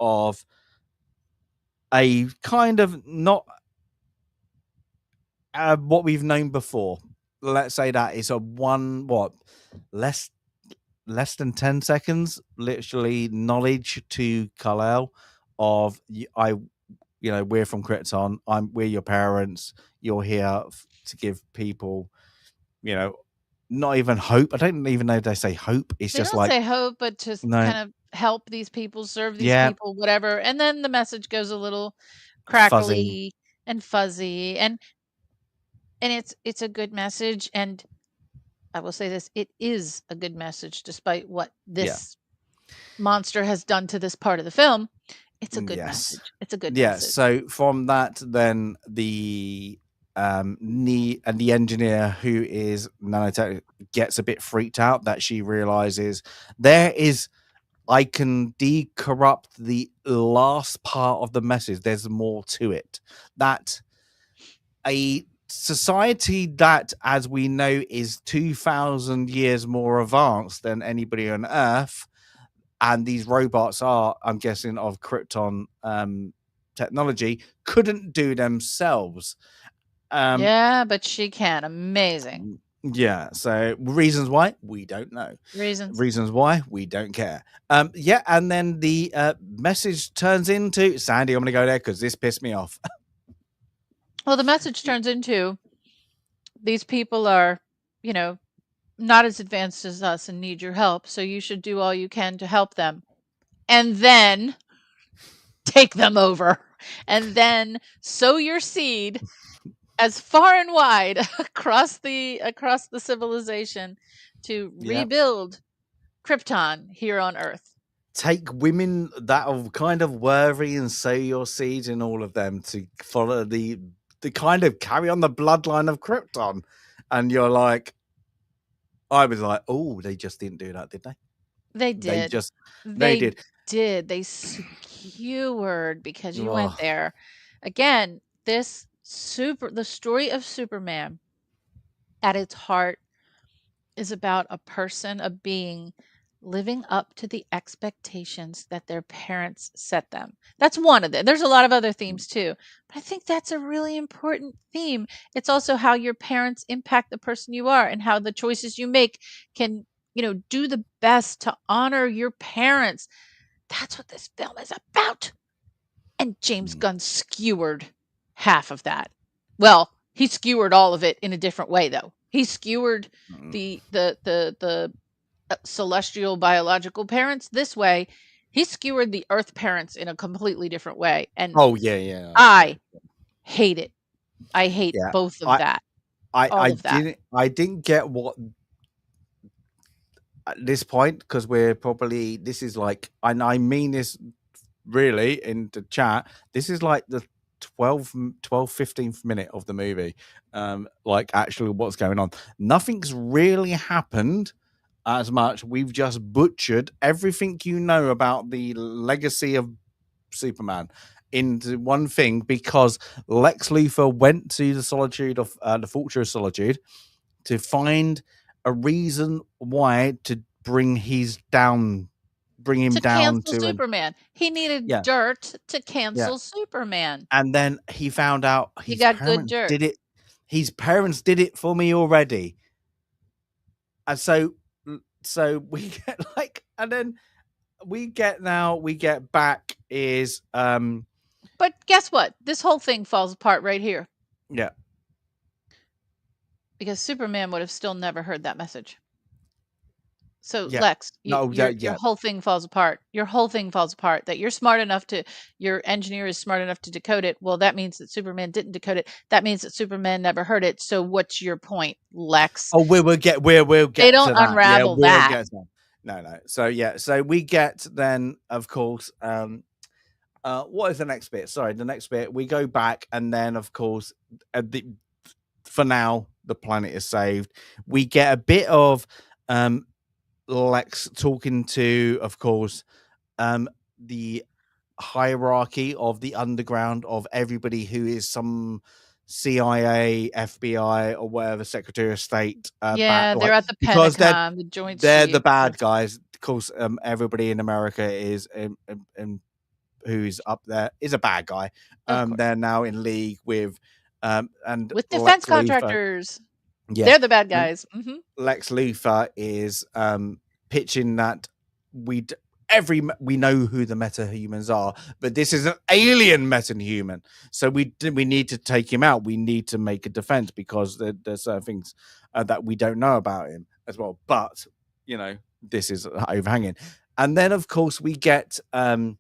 [SPEAKER 1] Of a kind of not what we've known before. Let's say that is a less than 10 seconds literally knowledge to Kal-El of we're from Krypton. We're your parents. You're here to give people, not even hope. I don't even know if they say hope. It's
[SPEAKER 2] They
[SPEAKER 1] just
[SPEAKER 2] don't
[SPEAKER 1] like
[SPEAKER 2] say hope, but just
[SPEAKER 1] no,
[SPEAKER 2] kind of help these people, serve these
[SPEAKER 1] yeah,
[SPEAKER 2] people, whatever. And then the message goes a little
[SPEAKER 1] fuzzy,
[SPEAKER 2] crackly and fuzzy, and it's a good message. And I will say this: it is a good message, despite what
[SPEAKER 1] yeah,
[SPEAKER 2] this monster has done to this part of the film. It's a good
[SPEAKER 1] yes,
[SPEAKER 2] message. It's a good
[SPEAKER 1] yeah.
[SPEAKER 2] message.
[SPEAKER 1] So from that, then the the engineer who is nanotech gets a bit freaked out that she realizes I can decorrupt the last part of the message. There's more to it. That a society that, as we know, is 2,000 years more advanced than anybody on Earth, and these robots are, I'm guessing, of Krypton technology, couldn't do themselves.
[SPEAKER 2] Yeah, but she can. Amazing.
[SPEAKER 1] Yeah. So reasons why we don't know. Reasons why we don't care. Yeah, and then the message turns into Sandy. I'm going to go there because this pissed me off.
[SPEAKER 2] Well, the message turns into these people are, not as advanced as us and need your help, so you should do all you can to help them. And then take them over. And then sow your seed as far and wide across the civilization to rebuild Krypton here on Earth.
[SPEAKER 1] take women that are kind of worthy and sow your seeds in all of them to follow the kind of carry on the bloodline of Krypton. And you're like, I was like, oh, they just didn't do that, did they?
[SPEAKER 2] They
[SPEAKER 1] They
[SPEAKER 2] did.
[SPEAKER 1] just, they
[SPEAKER 2] They
[SPEAKER 1] did.
[SPEAKER 2] did. They skewered because you went
[SPEAKER 1] Oh,
[SPEAKER 2] there. Again, the story of Superman at its heart is about a person, a being living up to the expectations that their parents set them. That's one of them. There's a lot of other themes too, but I think that's a really important theme. It's also how your parents impact the person you are and how the choices you make can, do the best to honor your parents. That's what this film is about. And James Gunn skewered half of that. Well, he skewered all of it in a different way though. He skewered the celestial biological parents this way. He skewered the earth parents in a completely different way. And
[SPEAKER 1] oh yeah.
[SPEAKER 2] I hate it. I hate
[SPEAKER 1] Yeah.
[SPEAKER 2] both of that. All of that.
[SPEAKER 1] I didn't get what at this point, because we're probably, this is like, and I mean this really in the chat, this is like the 15th minute of the movie. Like actually what's going on. Nothing's really happened as much. We've just butchered everything you know about the legacy of Superman into one thing, because Lex Luthor went to the solitude of the Fortress of Solitude to find a reason why to bring him down
[SPEAKER 2] cancel
[SPEAKER 1] to an,
[SPEAKER 2] Superman. He needed
[SPEAKER 1] yeah,
[SPEAKER 2] dirt to
[SPEAKER 1] yeah.
[SPEAKER 2] cancel Superman.
[SPEAKER 1] And then he found out
[SPEAKER 2] He got good dirt.
[SPEAKER 1] did it. His parents did it for me already. And so we get like, and then we get back is
[SPEAKER 2] But guess what? This whole thing falls apart right here.
[SPEAKER 1] Yeah.
[SPEAKER 2] Because Superman would have still never heard that message. So
[SPEAKER 1] Yeah.
[SPEAKER 2] Lex,
[SPEAKER 1] No,
[SPEAKER 2] your
[SPEAKER 1] yeah.
[SPEAKER 2] whole thing falls apart. Your whole thing falls apart. That your engineer is smart enough to decode it. Well, that means that Superman didn't decode it. That means that Superman never heard it. So what's your point, Lex?
[SPEAKER 1] Oh, we'll get
[SPEAKER 2] They don't
[SPEAKER 1] to that.
[SPEAKER 2] unravel
[SPEAKER 1] We'll
[SPEAKER 2] that.
[SPEAKER 1] get to that. No. So yeah, so we get then, of course, what is the next bit? Sorry, the next bit, we go back, and then of course, for now, the planet is saved. We get a bit of Lex talking to, of course, the hierarchy of the underground of everybody who is some CIA, FBI, or whatever, Secretary of State.
[SPEAKER 2] They're at the
[SPEAKER 1] because
[SPEAKER 2] Pentagon, the Joint
[SPEAKER 1] they're the
[SPEAKER 2] Chiefs.
[SPEAKER 1] bad guys. Of course, everybody in America is who's up there is a bad guy. They're now in league with and
[SPEAKER 2] with defense
[SPEAKER 1] Lex
[SPEAKER 2] contractors.
[SPEAKER 1] Luthor. Yeah,
[SPEAKER 2] they're the bad guys.
[SPEAKER 1] Lex Luthor is pitching that we know who the metahumans are, but this is an alien metahuman, so we need to take him out. We need to make a defense because there's certain things that we don't know about him as well. But this is overhanging, and then of course we get at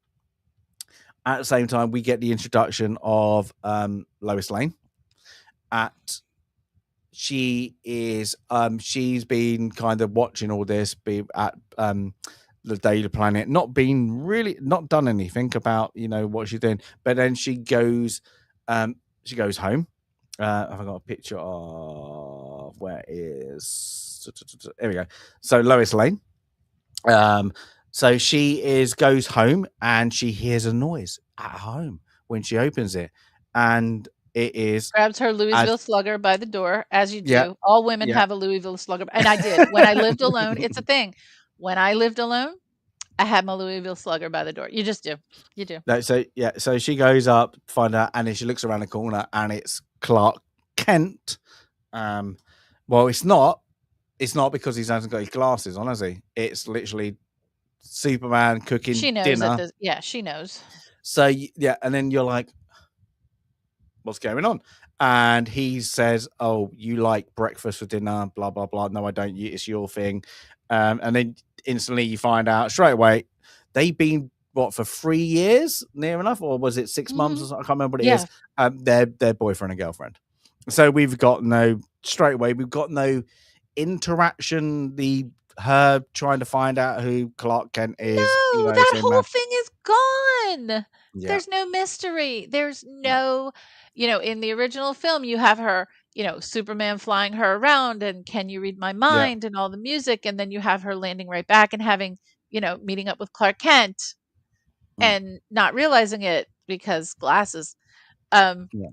[SPEAKER 1] the same time we get the introduction of Lois Lane. She's been kind of watching all this at the Daily Planet, not done anything about what she's doing, but then she goes home. I've got a picture of where is there we go. So Lois Lane, so she goes home and she hears a noise at home when she opens it, and it is
[SPEAKER 2] grabs her Louisville Slugger by the door, as you do.
[SPEAKER 1] Yeah,
[SPEAKER 2] all women have a Louisville Slugger, and I did when I lived alone. It's a thing. When I lived alone, I had my Louisville Slugger by the door. You just do. You do.
[SPEAKER 1] So she goes up, find out, and then she looks around the corner, and it's Clark Kent. Well, it's not because he hasn't got his glasses on, has he? It's literally Superman cooking
[SPEAKER 2] She knows
[SPEAKER 1] dinner.
[SPEAKER 2] she knows.
[SPEAKER 1] So yeah, and then you're like, what's going on? And he says, oh, you like breakfast for dinner, blah blah blah. No, I don't. It's your thing. And then instantly you find out straight away they've been for 3 years, near enough, or was it 6 months? I can't remember what it is. They're boyfriend and girlfriend. So we've got no interaction. The her trying to find out who Clark Kent is,
[SPEAKER 2] No, that whole
[SPEAKER 1] Superman.
[SPEAKER 2] thing is gone.
[SPEAKER 1] Yeah,
[SPEAKER 2] There's no mystery. There's
[SPEAKER 1] no,
[SPEAKER 2] no, in the original film, you have her, Superman flying her around and Can You Read My
[SPEAKER 1] yeah,
[SPEAKER 2] Mind and all the music. And then you have her landing right back and having, meeting up with Clark Kent
[SPEAKER 1] mm,
[SPEAKER 2] and not realizing it because glasses. Um,
[SPEAKER 1] yeah,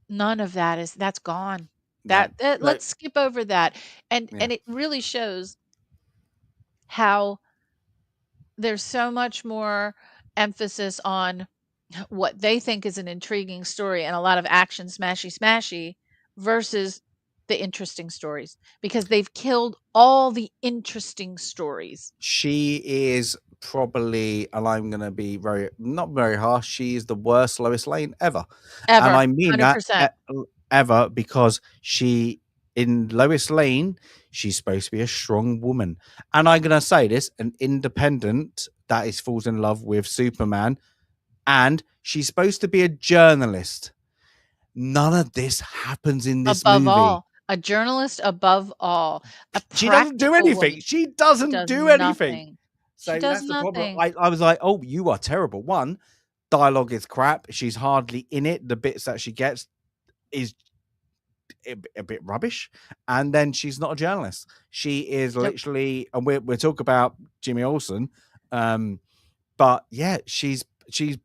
[SPEAKER 2] None of that's gone.
[SPEAKER 1] no, no,
[SPEAKER 2] Let's skip over that. And
[SPEAKER 1] yeah.
[SPEAKER 2] and it really shows how there's so much more emphasis on what they think is an intriguing story and a lot of action smashy smashy versus the interesting stories because they've killed all the interesting stories
[SPEAKER 1] She is probably, and I'm going to be not very harsh. She is the worst Lois Lane ever, and
[SPEAKER 2] ever.
[SPEAKER 1] I mean that
[SPEAKER 2] 100%.
[SPEAKER 1] ever because in Lois Lane, she's supposed to be a strong woman, and I'm going to say this: an independent that is falls in love with Superman, and she's supposed to be a journalist. None of this happens in this
[SPEAKER 2] Above
[SPEAKER 1] movie.
[SPEAKER 2] all, a journalist above all, a
[SPEAKER 1] She doesn't do
[SPEAKER 2] practical
[SPEAKER 1] anything.
[SPEAKER 2] woman.
[SPEAKER 1] She
[SPEAKER 2] She
[SPEAKER 1] doesn't
[SPEAKER 2] does
[SPEAKER 1] do anything.
[SPEAKER 2] nothing. She
[SPEAKER 1] So
[SPEAKER 2] does
[SPEAKER 1] that's the problem.
[SPEAKER 2] nothing.
[SPEAKER 1] I was like, oh, you are terrible. One, dialogue is crap. She's hardly in it. The bits that she gets is a bit rubbish. And then she's not a journalist. She is
[SPEAKER 2] Nope.
[SPEAKER 1] literally, and we'll talk about Jimmy Olsen. But yeah, she's
[SPEAKER 2] She's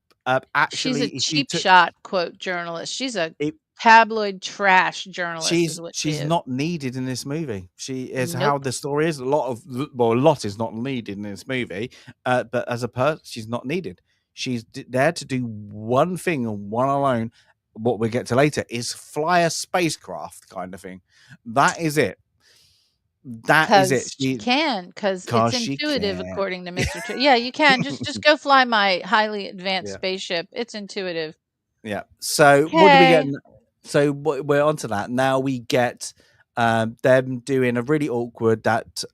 [SPEAKER 1] actually,
[SPEAKER 2] a
[SPEAKER 1] if you
[SPEAKER 2] cheap
[SPEAKER 1] took
[SPEAKER 2] shot, quote, journalist. She's a
[SPEAKER 1] it,
[SPEAKER 2] tabloid trash journalist is what she
[SPEAKER 1] she's
[SPEAKER 2] is.
[SPEAKER 1] not needed in this movie. She is how
[SPEAKER 2] Nope.
[SPEAKER 1] the story is. A lot is not needed in this movie. But as a person, she's not needed. She's there to do one thing and one alone. What we get to later is fly a spacecraft, kind of thing. That is it. That is it.
[SPEAKER 2] Because she can, because it's
[SPEAKER 1] Cause she
[SPEAKER 2] intuitive
[SPEAKER 1] can.
[SPEAKER 2] according to Mr. Yeah, you can. Just go fly my highly advanced
[SPEAKER 1] Yeah.
[SPEAKER 2] spaceship. It's intuitive.
[SPEAKER 1] Yeah. So what do we get?
[SPEAKER 2] Okay.
[SPEAKER 1] So we're onto that now. We get them doing a really awkward that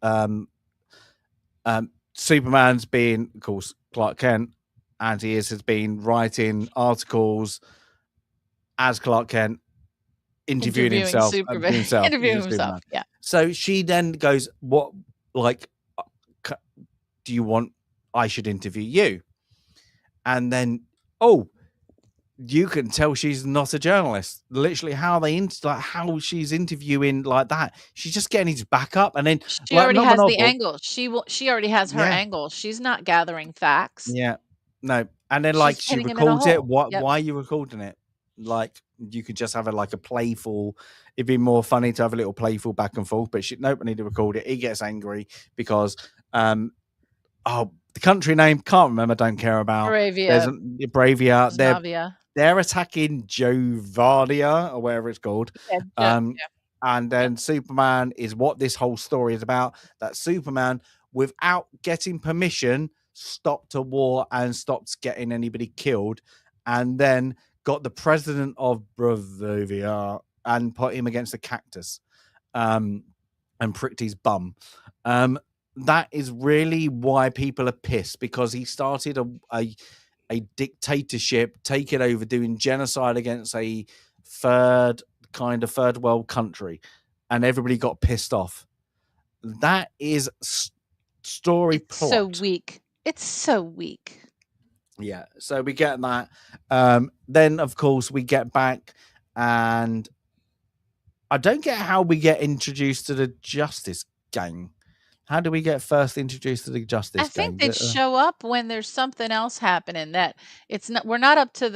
[SPEAKER 1] Superman's been, of course, Clark Kent, and has been writing articles as Clark Kent, interviewing
[SPEAKER 2] Interviewing
[SPEAKER 1] himself,
[SPEAKER 2] Superman. Interviewing
[SPEAKER 1] as
[SPEAKER 2] himself.
[SPEAKER 1] Superman.
[SPEAKER 2] Yeah.
[SPEAKER 1] So she then goes, "What, like, do you want? I should interview you?" And then, oh, you can tell she's not a journalist. Literally, how how she's interviewing like that. She's just getting his back up, and then
[SPEAKER 2] She
[SPEAKER 1] like
[SPEAKER 2] already
[SPEAKER 1] not
[SPEAKER 2] has the
[SPEAKER 1] novel.
[SPEAKER 2] angle. She already has her
[SPEAKER 1] Yeah,
[SPEAKER 2] angle. She's not gathering facts.
[SPEAKER 1] yeah, no, and then
[SPEAKER 2] She's
[SPEAKER 1] like she
[SPEAKER 2] hitting him in a
[SPEAKER 1] records it.
[SPEAKER 2] hole.
[SPEAKER 1] What?
[SPEAKER 2] Yep.
[SPEAKER 1] Why are you recording it? Like you could just have a playful. It'd be more funny to have a little playful back and forth. But nope, I need to record it. He gets angry because the country name can't remember. Don't care about. There's
[SPEAKER 2] Bravia.
[SPEAKER 1] Bravia.
[SPEAKER 2] Bosnavia.
[SPEAKER 1] They're attacking Jovania or whatever it's called.
[SPEAKER 2] Yeah,
[SPEAKER 1] And
[SPEAKER 2] yeah.
[SPEAKER 1] then Superman is what this whole story is about. That Superman, without getting permission, stopped a war and stopped getting anybody killed, and then got the president of Bravia and put him against a cactus, and pricked his bum. That is really why people are pissed, because he started a dictatorship, taking over, doing genocide against a third world country, and everybody got pissed off. That is story
[SPEAKER 2] It's so
[SPEAKER 1] plot.
[SPEAKER 2] weak. It's so weak.
[SPEAKER 1] Yeah, so we get that. Then of course we get back, and I don't get how we get introduced to the Justice Gang. How do we get first introduced to the
[SPEAKER 2] I
[SPEAKER 1] Justice
[SPEAKER 2] think
[SPEAKER 1] Gang?
[SPEAKER 2] they show up when there's something else happening that it's not we're not up to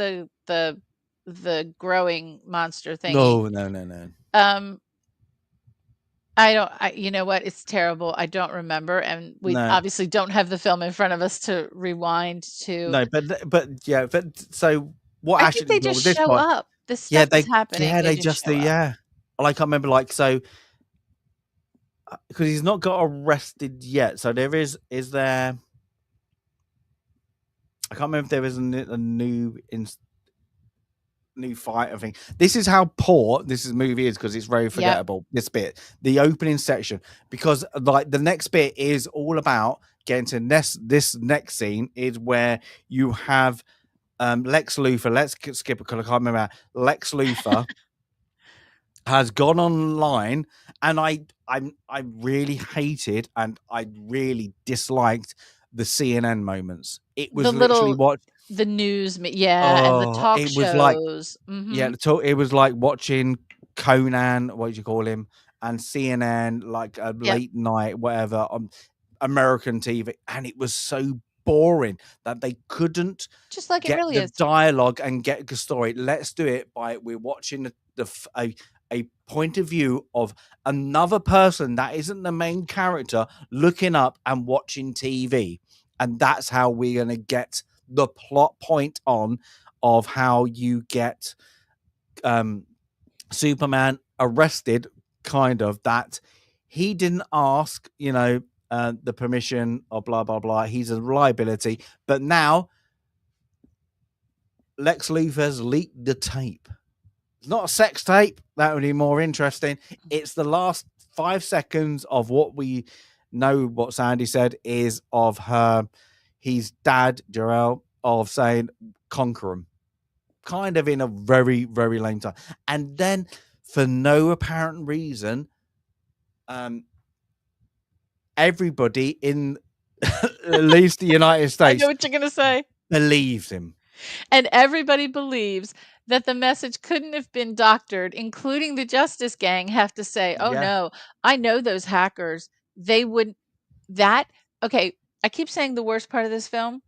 [SPEAKER 2] the growing monster thingy.
[SPEAKER 1] No.
[SPEAKER 2] Um, you know what? It's terrible. I don't remember, and we
[SPEAKER 1] No.
[SPEAKER 2] obviously don't have the film in front of us to rewind to.
[SPEAKER 1] No, but yeah, but so what
[SPEAKER 2] I think
[SPEAKER 1] actually
[SPEAKER 2] they
[SPEAKER 1] well
[SPEAKER 2] just
[SPEAKER 1] with this
[SPEAKER 2] show
[SPEAKER 1] part,
[SPEAKER 2] up. This
[SPEAKER 1] yeah,
[SPEAKER 2] stuff is happening. They
[SPEAKER 1] they
[SPEAKER 2] just
[SPEAKER 1] just do,
[SPEAKER 2] show up.
[SPEAKER 1] yeah. Like I remember, like so because he's not got arrested yet. So is there? I can't remember if there is a new fight. I think this is how poor this movie is because it's very forgettable. This bit, the opening section, because like the next bit is all about getting to this next scene is where you have Lex Luthor. Let's skip because I can't remember. Lex Luthor has gone online, and I really hated and I really disliked the CNN moments. It
[SPEAKER 2] The
[SPEAKER 1] was literally
[SPEAKER 2] little
[SPEAKER 1] what
[SPEAKER 2] the news, yeah, and the talk
[SPEAKER 1] it was like.
[SPEAKER 2] shows.
[SPEAKER 1] Yeah,
[SPEAKER 2] Mhm.
[SPEAKER 1] it was like watching Conan, what do you call him, and CNN, like a
[SPEAKER 2] Yep.
[SPEAKER 1] late night, whatever, on American TV, and it was so boring that they couldn't
[SPEAKER 2] Just like it
[SPEAKER 1] get
[SPEAKER 2] really
[SPEAKER 1] the
[SPEAKER 2] is.
[SPEAKER 1] dialogue and get the story. Let's do it by we're watching a point of view of another person that isn't the main character looking up and watching TV, and that's how we're gonna get the plot point on of how you get Superman arrested, kind of, that he didn't ask, the permission or blah blah blah. He's a liability, but now Lex Luthor's leaked the tape. It's not a sex tape. That would be more interesting. It's the last 5 seconds of what we know. What Sandy said is of his dad, Jarrell, of saying conquer him, kind of in a very, very lame time. And then, for no apparent reason, everybody in at least the United
[SPEAKER 2] I know
[SPEAKER 1] States
[SPEAKER 2] what you're gonna say.
[SPEAKER 1] believes him.
[SPEAKER 2] And everybody believes that the message couldn't have been doctored, including the Justice Gang have to say, "Oh,
[SPEAKER 1] Yeah.
[SPEAKER 2] no, I know those hackers. They wouldn't that" okay, I keep saying the worst part of this film.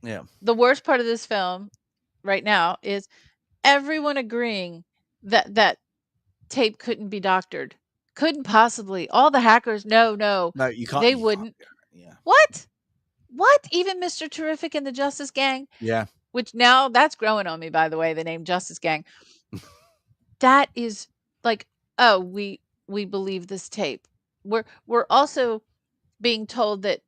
[SPEAKER 1] Yeah.
[SPEAKER 2] The worst part of this film right now is everyone agreeing that that tape couldn't be doctored. Couldn't possibly. All the hackers, no, no,
[SPEAKER 1] No, you can't.
[SPEAKER 2] they
[SPEAKER 1] You can't.
[SPEAKER 2] wouldn't.
[SPEAKER 1] Yeah.
[SPEAKER 2] What? What? Even Mr. Terrific and the Justice Gang,
[SPEAKER 1] Yeah.
[SPEAKER 2] which now that's growing on me, by the way, the name Justice Gang. That is like, oh, we believe this tape. We're also being told that,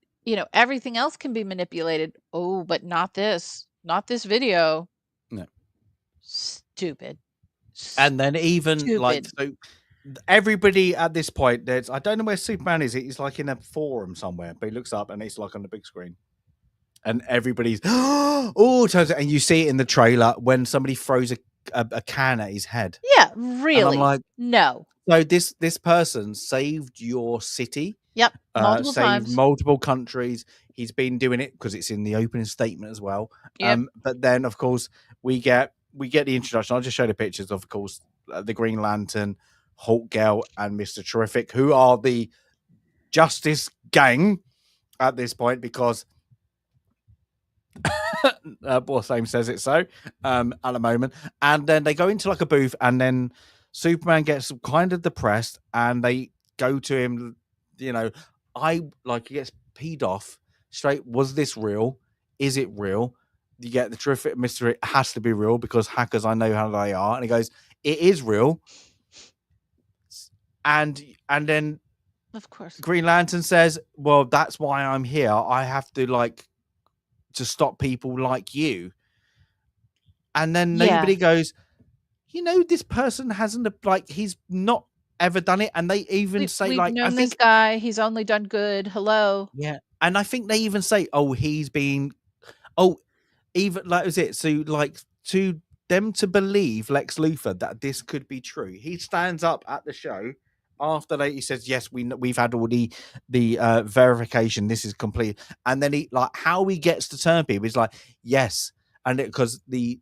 [SPEAKER 2] everything else can be manipulated. Oh, but not this. Not this video.
[SPEAKER 1] No.
[SPEAKER 2] Stupid.
[SPEAKER 1] And then even like
[SPEAKER 2] Stupid.
[SPEAKER 1] so, everybody at this point, I don't know where Superman is. He's like in a forum somewhere, but he looks up and it's like on the big screen. And everybody's turns out, and you see it in the trailer when somebody throws a can at his head.
[SPEAKER 2] Yeah,
[SPEAKER 1] And I'm
[SPEAKER 2] really.
[SPEAKER 1] like,
[SPEAKER 2] No.
[SPEAKER 1] so this person saved your city,
[SPEAKER 2] Yep, multiple
[SPEAKER 1] saved
[SPEAKER 2] times.
[SPEAKER 1] multiple countries. He's been doing it because it's in the opening statement as well.
[SPEAKER 2] Yep.
[SPEAKER 1] But then, of course, we get the introduction. I'll just show the pictures, of course, the Green Lantern, Hoult Girl, and Mr. Terrific, who are the Justice Gang at this point, because Boss Lane says it so at the moment. And then they go into like a booth, and then Superman gets kind of depressed, and they go to him, he gets peed off straight. Was this real? Is it real? You get the terrific mystery. It has to be real because hackers, I know how they are. And he goes, it is real. And then
[SPEAKER 2] Of course.
[SPEAKER 1] Green Lantern says, well, that's why I'm here. I have to to stop people like you. And then nobody goes, this person hasn't, he's not ever done it. And they even say,
[SPEAKER 2] We've
[SPEAKER 1] I
[SPEAKER 2] known this
[SPEAKER 1] think,
[SPEAKER 2] guy. He's only done good. Hello.
[SPEAKER 1] yeah. And I think they even say, even like, was it? So, to them to believe Lex Luthor that this could be true, he stands up at the show after he says, yes, we've had all the verification. This is complete. And then how he gets to turn people is like, yes. And because the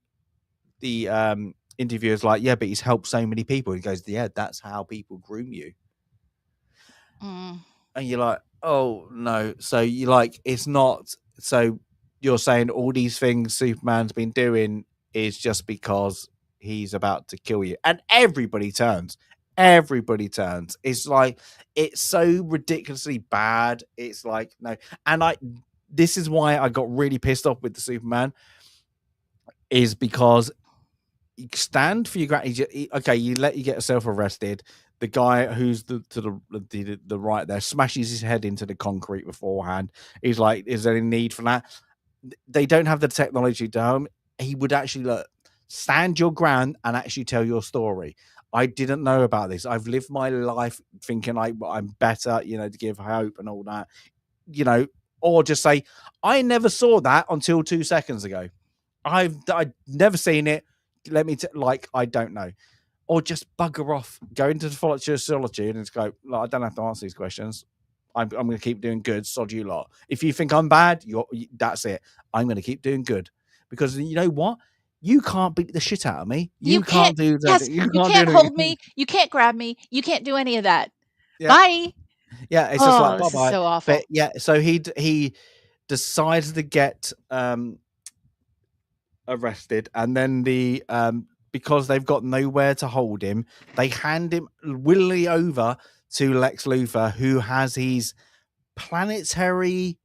[SPEAKER 1] interviewer's like, yeah, but he's helped so many people. He goes, yeah, that's how people groom you.
[SPEAKER 2] Mm.
[SPEAKER 1] And you're like, oh no. So it's not. So you're saying all these things Superman's been doing is just because he's about to kill you, and everybody turns. It's like, it's so ridiculously bad. It's like, no. And this is why I got really pissed off with the Superman, is because you stand for your ground. Okay, you get yourself arrested. The guy who's to the right there smashes his head into the concrete beforehand. He's like, is there any need for that? They don't have the technology down. He would actually stand your ground and actually tell your story. I didn't know about this. I've lived my life thinking I'm better, to give hope and all that, or just say, I never saw that until 2 seconds ago. I've never seen it. Let me I don't know. or just bugger off, go into the solitude and just go, I don't have to answer these questions. I'm going to keep doing good. Sod you lot. If you think I'm bad, that's it. I'm going to keep doing good, because you know what? You can't beat the shit out of me. You can't do that.
[SPEAKER 2] Yes,
[SPEAKER 1] You
[SPEAKER 2] you
[SPEAKER 1] can't do
[SPEAKER 2] can't hold
[SPEAKER 1] anything.
[SPEAKER 2] me. You can't grab me. You can't do any of that.
[SPEAKER 1] Yeah,
[SPEAKER 2] Bye.
[SPEAKER 1] yeah. It's just
[SPEAKER 2] Oh,
[SPEAKER 1] like
[SPEAKER 2] this is
[SPEAKER 1] bye-bye.
[SPEAKER 2] so awful.
[SPEAKER 1] But yeah, so he decides to get arrested, and then the because they've got nowhere to hold him, they hand him willingly over to Lex Luthor, who has his planetary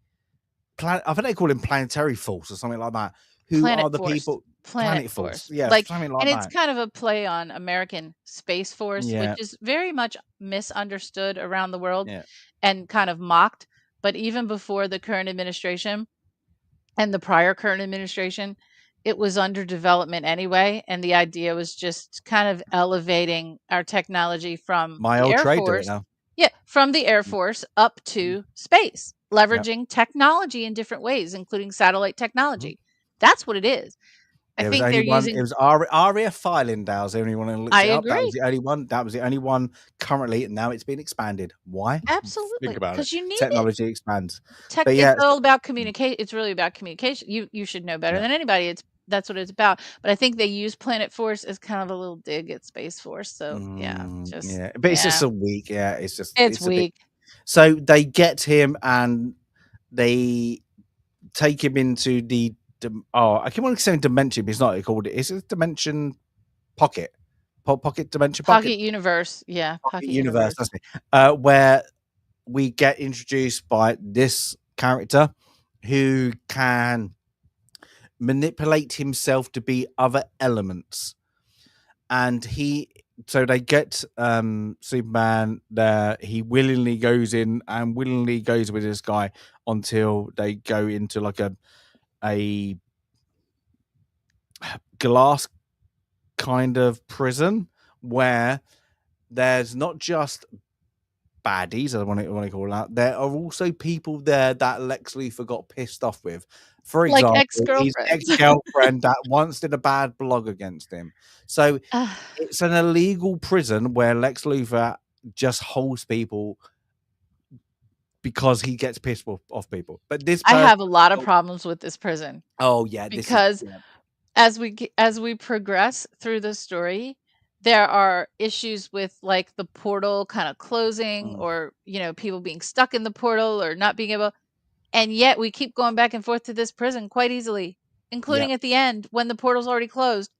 [SPEAKER 1] I think they call him planetary force or something like that. Who
[SPEAKER 2] Planet
[SPEAKER 1] are the
[SPEAKER 2] Force.
[SPEAKER 1] people?
[SPEAKER 2] Planet
[SPEAKER 1] Planet Force,
[SPEAKER 2] Force.
[SPEAKER 1] yeah,
[SPEAKER 2] Like,
[SPEAKER 1] something
[SPEAKER 2] and
[SPEAKER 1] like
[SPEAKER 2] it's
[SPEAKER 1] that.
[SPEAKER 2] kind of a play on American Space Force, which
[SPEAKER 1] Yeah,
[SPEAKER 2] is very much misunderstood around the world
[SPEAKER 1] yeah.
[SPEAKER 2] and kind of mocked. But even before the current administration and the prior current administration, it was under development anyway. And the idea was just kind of elevating our technology from
[SPEAKER 1] My
[SPEAKER 2] the
[SPEAKER 1] old
[SPEAKER 2] Air
[SPEAKER 1] trade do it
[SPEAKER 2] Force.
[SPEAKER 1] now.
[SPEAKER 2] Yeah, from the Air Force up
[SPEAKER 1] Mm,
[SPEAKER 2] to space,
[SPEAKER 1] yeah.
[SPEAKER 2] leveraging technology in different ways, including satellite
[SPEAKER 1] Mhm.
[SPEAKER 2] technology. That's what it is. I
[SPEAKER 1] There was
[SPEAKER 2] think
[SPEAKER 1] only
[SPEAKER 2] they're
[SPEAKER 1] one. It
[SPEAKER 2] using.
[SPEAKER 1] was Aria Filindale. The only one who looks
[SPEAKER 2] I
[SPEAKER 1] it up. That was
[SPEAKER 2] agree.
[SPEAKER 1] the only one. That was the only one currently, and now it's been expanded. Why? Think
[SPEAKER 2] Absolutely,
[SPEAKER 1] about it.
[SPEAKER 2] because you need it.
[SPEAKER 1] Technology expands.
[SPEAKER 2] Tech,
[SPEAKER 1] But
[SPEAKER 2] it's
[SPEAKER 1] yeah,
[SPEAKER 2] all about communicate. It's really about communication. You should know better
[SPEAKER 1] yeah,
[SPEAKER 2] than anybody. That's what it's about. But I think they use Planet Force as kind of a little dig at Space Force. So yeah, just
[SPEAKER 1] yeah. But it's just
[SPEAKER 2] yeah,
[SPEAKER 1] a week. Yeah, it's just
[SPEAKER 2] it's
[SPEAKER 1] it's a bit.
[SPEAKER 2] weak.
[SPEAKER 1] So they get him and they take him into the. I keep on saying dimension, but it's not called it. It's a dimension pocket, pocket dimension pocket
[SPEAKER 2] Pocket Universe, yeah,
[SPEAKER 1] pocket
[SPEAKER 2] Pocket
[SPEAKER 1] universe.
[SPEAKER 2] Universe.
[SPEAKER 1] That's it. Where we get introduced by this character who can manipulate himself to be other elements, and they get Superman there. He willingly goes in and willingly goes with this guy until they go into like a glass kind of prison where there's not just baddies, I want to call that. There are also people there that Lex Luthor got pissed off with. For
[SPEAKER 2] Like
[SPEAKER 1] example, his
[SPEAKER 2] ex-girlfriends.
[SPEAKER 1] ex-girlfriend that once did a bad blog against him. So
[SPEAKER 2] Ugh,
[SPEAKER 1] it's an illegal prison where Lex Luthor just holds people because he gets pissed off people. But this
[SPEAKER 2] I
[SPEAKER 1] person,
[SPEAKER 2] have a lot of problems with this prison
[SPEAKER 1] oh yeah, this is
[SPEAKER 2] because
[SPEAKER 1] yeah.
[SPEAKER 2] as we progress through the story, there are issues with like the portal kind of closing,
[SPEAKER 1] Mm,
[SPEAKER 2] or people being stuck in the portal or not being able, and yet we keep going back and forth to this prison quite easily,
[SPEAKER 1] yeah.
[SPEAKER 2] including at the end when the portal's already closed.